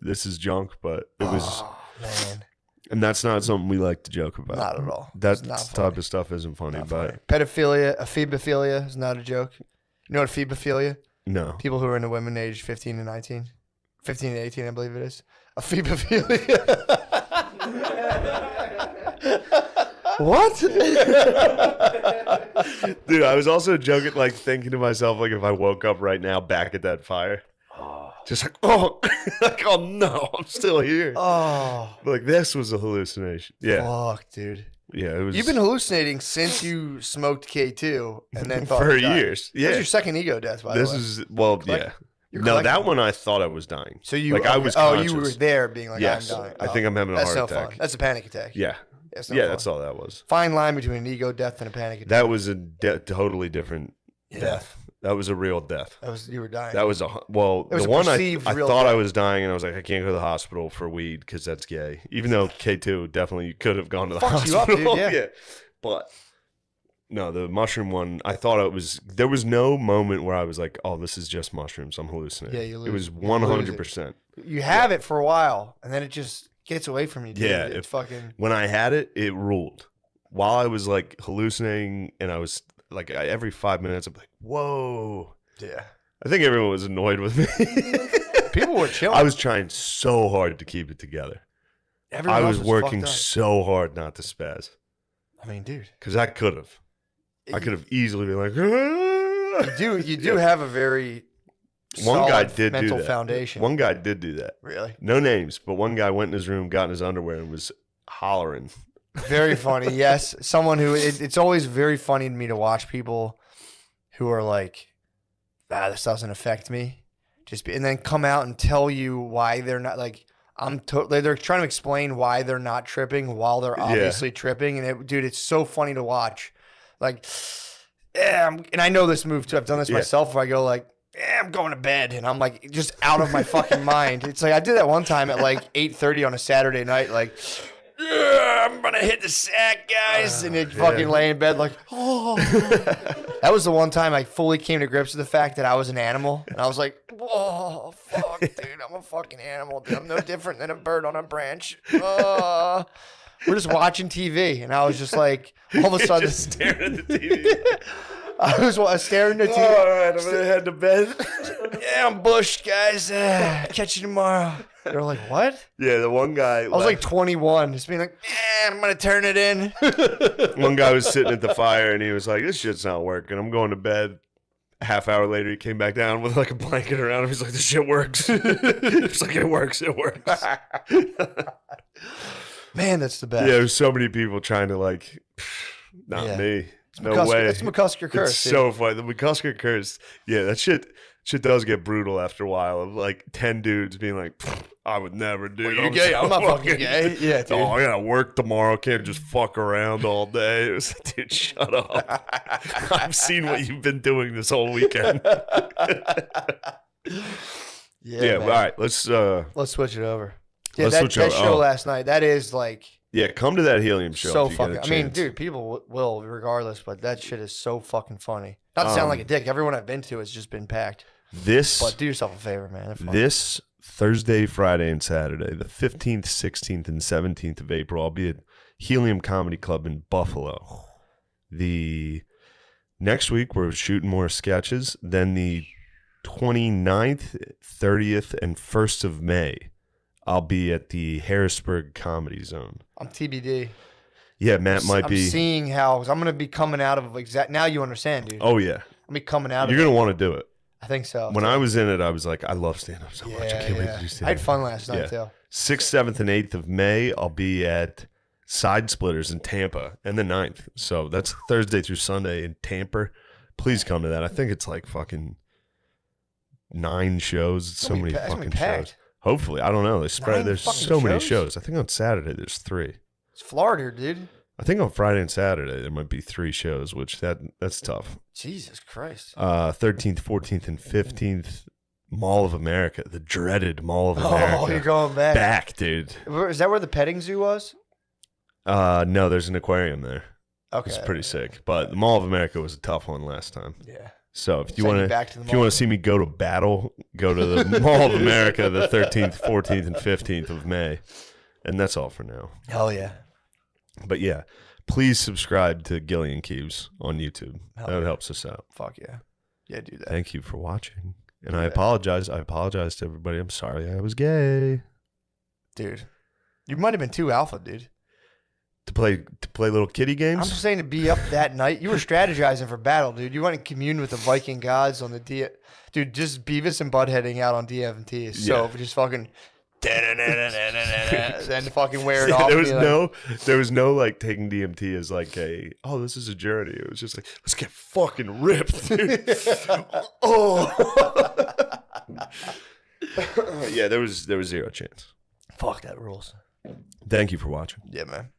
[SPEAKER 3] this is junk, but it was,
[SPEAKER 2] Oh, man.
[SPEAKER 3] and that's not something we like to joke about.
[SPEAKER 2] Not at all.
[SPEAKER 3] That
[SPEAKER 2] It's not
[SPEAKER 3] type
[SPEAKER 2] funny.
[SPEAKER 3] of stuff isn't funny,
[SPEAKER 2] Not
[SPEAKER 3] but
[SPEAKER 2] funny. Pedophilia, ephebophilia is not a joke. You know what ephebophilia?
[SPEAKER 3] no.
[SPEAKER 2] People who are into women aged 15 to 19. 15 to 18, I believe it is. Ephebophilia. What?
[SPEAKER 3] Dude, I was also joking, like thinking to myself, like if I woke up right now back at that fire, just like, oh, like, oh no, I'm still here.
[SPEAKER 2] Oh,
[SPEAKER 3] Like this was a hallucination. Yeah,
[SPEAKER 2] fuck, dude.
[SPEAKER 3] yeah, it was.
[SPEAKER 2] You've been hallucinating since you smoked K2 and then thought
[SPEAKER 3] for
[SPEAKER 2] you died.
[SPEAKER 3] years.
[SPEAKER 2] That was
[SPEAKER 3] Yeah,
[SPEAKER 2] your second ego death, by
[SPEAKER 3] this
[SPEAKER 2] the way.
[SPEAKER 3] is well,
[SPEAKER 2] Collect-
[SPEAKER 3] yeah.
[SPEAKER 2] You're
[SPEAKER 3] No, that
[SPEAKER 2] collecting.
[SPEAKER 3] one I thought I was dying.
[SPEAKER 2] So you,
[SPEAKER 3] like I was.
[SPEAKER 2] oh,
[SPEAKER 3] Conscious.
[SPEAKER 2] you were there being like,
[SPEAKER 3] Yes,
[SPEAKER 2] I'm dying.
[SPEAKER 3] I think I'm having a
[SPEAKER 2] That's
[SPEAKER 3] heart
[SPEAKER 2] no
[SPEAKER 3] attack.
[SPEAKER 2] fun. That's a panic attack.
[SPEAKER 3] Yeah,
[SPEAKER 2] That's no
[SPEAKER 3] yeah,
[SPEAKER 2] fun.
[SPEAKER 3] that's all that was.
[SPEAKER 2] Fine line between an ego death and a panic attack.
[SPEAKER 3] That was a totally different
[SPEAKER 2] Yeah.
[SPEAKER 3] death. That was a real death.
[SPEAKER 2] You were dying.
[SPEAKER 3] That was well,
[SPEAKER 2] It was
[SPEAKER 3] the
[SPEAKER 2] a
[SPEAKER 3] one I
[SPEAKER 2] perceived real
[SPEAKER 3] thought I
[SPEAKER 2] death.
[SPEAKER 3] was dying, and I was like, I can't go to the hospital for weed because that's gay. Even though K2 definitely could have gone to the
[SPEAKER 2] Fucks you up,
[SPEAKER 3] hospital.
[SPEAKER 2] dude, yeah.
[SPEAKER 3] But no, the mushroom one, I thought it was. There was no moment where I was like, oh, this is just mushrooms. I'm hallucinating.
[SPEAKER 2] Yeah, you
[SPEAKER 3] It was
[SPEAKER 2] lose- you lose it.
[SPEAKER 3] 100%.
[SPEAKER 2] You have it for a while, and then it just gets away from you. Dude.
[SPEAKER 3] Yeah,
[SPEAKER 2] It's fucking.
[SPEAKER 3] When I had it, it ruled. While I was like hallucinating, and I was like, every 5 minutes, I'm like, whoa.
[SPEAKER 2] Yeah.
[SPEAKER 3] I think everyone was annoyed with me.
[SPEAKER 2] People were chilling.
[SPEAKER 3] I was trying so hard to keep it together.
[SPEAKER 2] Everyone
[SPEAKER 3] I
[SPEAKER 2] else
[SPEAKER 3] was working
[SPEAKER 2] fucked up.
[SPEAKER 3] so hard not to spaz
[SPEAKER 2] I mean, dude.
[SPEAKER 3] because I could have. I could have easily been like,
[SPEAKER 2] You do have a very
[SPEAKER 3] One guy
[SPEAKER 2] solid
[SPEAKER 3] did do
[SPEAKER 2] mental
[SPEAKER 3] that.
[SPEAKER 2] foundation.
[SPEAKER 3] One guy did do that.
[SPEAKER 2] Really?
[SPEAKER 3] No names, but one guy went in his room, got in his underwear, and was hollering.
[SPEAKER 2] Very funny. Yes. Someone who it's always very funny to me to watch people who are like, this doesn't affect me. And then come out and tell you why they're not like, they're trying to explain why they're not tripping while they're obviously tripping. And dude, it's so funny to watch. Like, and I know this move too. I've done this myself where I go like, I'm going to bed. And I'm like, just out of my fucking mind. It's like, I did that one time at like 8:30 on a Saturday night. Like, I'm going to hit the sack, guys. And it fucking lay in bed like, oh. That was the one time I fully came to grips with the fact that I was an animal. And I was like, whoa, fuck, dude, I'm a fucking animal. Dude. I'm no different than a bird on a branch. We're just watching TV. And I was just like, all of a sudden.
[SPEAKER 3] Just staring at the TV.
[SPEAKER 2] I was staring at the TV.
[SPEAKER 3] All right, I'm going to head to bed.
[SPEAKER 2] Yeah, I'm bushed, guys. Catch you tomorrow. They're like, what?
[SPEAKER 3] Yeah, the one guy.
[SPEAKER 2] I was like 21, just being like, I'm going to turn it in.
[SPEAKER 3] One guy was sitting at the fire and he was like, this shit's not working. I'm going to bed. Half hour later, he came back down with like a blanket around him. He's like, this shit works. It's like, it works. It works.
[SPEAKER 2] Man, that's the best.
[SPEAKER 3] Yeah, there's so many people trying to like, not
[SPEAKER 2] Yeah.
[SPEAKER 3] me. No
[SPEAKER 2] McCusker,
[SPEAKER 3] way.
[SPEAKER 2] It's McCusker curse.
[SPEAKER 3] It's
[SPEAKER 2] dude.
[SPEAKER 3] so funny. The McCusker curse. Yeah, that shit does get brutal after a while of like 10 dudes being like, I would never do
[SPEAKER 2] Well, you're gay. I'm not fucking gay. Yeah, dude.
[SPEAKER 3] Oh, I gotta work tomorrow. Can't just fuck around all day. It was like, dude, shut up. I've seen what you've been doing this whole weekend. Yeah,
[SPEAKER 2] man.
[SPEAKER 3] all right. Let's
[SPEAKER 2] switch it over. Yeah,
[SPEAKER 3] Let's
[SPEAKER 2] that,
[SPEAKER 3] switch
[SPEAKER 2] that
[SPEAKER 3] over.
[SPEAKER 2] show
[SPEAKER 3] Oh.
[SPEAKER 2] last night, that is like
[SPEAKER 3] yeah, come to that helium show.
[SPEAKER 2] so
[SPEAKER 3] if you get a
[SPEAKER 2] fucking. I mean,
[SPEAKER 3] chance.
[SPEAKER 2] dude, people will regardless, but that shit is so fucking funny. Not to sound like a dick. Everyone I've been to has just been packed.
[SPEAKER 3] This
[SPEAKER 2] But do yourself a favor, man. They're fun.
[SPEAKER 3] This Thursday, Friday, and Saturday, the 15th, 16th, and 17th of April, I'll be at Helium Comedy Club in Buffalo. The next week, we're shooting more sketches. Then the 29th, 30th, and 1st of May, I'll be at the Harrisburg Comedy Zone.
[SPEAKER 2] I'm TBD.
[SPEAKER 3] Yeah, Matt might
[SPEAKER 2] I'm
[SPEAKER 3] be.
[SPEAKER 2] seeing how I'm going to be coming out of exact. Now you understand, dude.
[SPEAKER 3] Oh, yeah.
[SPEAKER 2] I'm be coming out.
[SPEAKER 3] You're
[SPEAKER 2] of
[SPEAKER 3] going to want to do it.
[SPEAKER 2] I think so.
[SPEAKER 3] When I was in it, I was like, I love stand-up so much. I
[SPEAKER 2] Yeah,
[SPEAKER 3] can't wait
[SPEAKER 2] yeah.
[SPEAKER 3] to do
[SPEAKER 2] I
[SPEAKER 3] stand-up.
[SPEAKER 2] had fun last night too.
[SPEAKER 3] 6th, 7th, and 8th of May, I'll be at Side Splitters in Tampa, and the 9th. So that's Thursday through Sunday in Tampa. Please come to that. I think it's like fucking 9 shows. It's so many fucking shows. Hopefully. I don't know. They spread.
[SPEAKER 2] 9
[SPEAKER 3] There's
[SPEAKER 2] fucking
[SPEAKER 3] so many
[SPEAKER 2] shows?
[SPEAKER 3] shows. I think on Saturday there's 3.
[SPEAKER 2] It's Florida, dude.
[SPEAKER 3] I think on Friday and Saturday there might be 3 shows, which that's tough.
[SPEAKER 2] Jesus Christ.
[SPEAKER 3] 13th, 14th, and 15th, Mall of America, the dreaded Mall of America.
[SPEAKER 2] Oh, you're going back.
[SPEAKER 3] Back, dude.
[SPEAKER 2] Is that where the petting zoo was?
[SPEAKER 3] No, there's an aquarium there.
[SPEAKER 2] Okay.
[SPEAKER 3] It's pretty sick. But the Mall of America was a tough one last time.
[SPEAKER 2] Yeah.
[SPEAKER 3] So if you
[SPEAKER 2] Send you
[SPEAKER 3] want
[SPEAKER 2] back to the
[SPEAKER 3] if you
[SPEAKER 2] mall.
[SPEAKER 3] want to see me go to battle, go to the Mall of America the 13th, 14th, and 15th of May. And that's all for now.
[SPEAKER 2] Hell yeah.
[SPEAKER 3] But yeah, please subscribe to Gillian Keeves on YouTube.
[SPEAKER 2] Hell
[SPEAKER 3] That
[SPEAKER 2] yeah.
[SPEAKER 3] helps us out.
[SPEAKER 2] Fuck yeah. Yeah, do that.
[SPEAKER 3] Thank you for watching. And
[SPEAKER 2] Do
[SPEAKER 3] I
[SPEAKER 2] that.
[SPEAKER 3] apologize. I apologize to everybody. I'm sorry I was gay.
[SPEAKER 2] Dude. You might have been too alpha, dude.
[SPEAKER 3] To play little kiddie
[SPEAKER 2] I'm
[SPEAKER 3] games?
[SPEAKER 2] just saying to be up that night. You were strategizing for battle, dude. You went and commune with the Viking gods on the Dude, just Beavis and Buttheading out on DMT is so just fucking then fucking wear it off.
[SPEAKER 3] There was no like taking DMT as like this is a journey. It was just like, let's get fucking ripped, dude. Oh. Yeah, there was 0 chance.
[SPEAKER 2] Fuck, that rules.
[SPEAKER 3] Thank you for watching.
[SPEAKER 2] Yeah, man.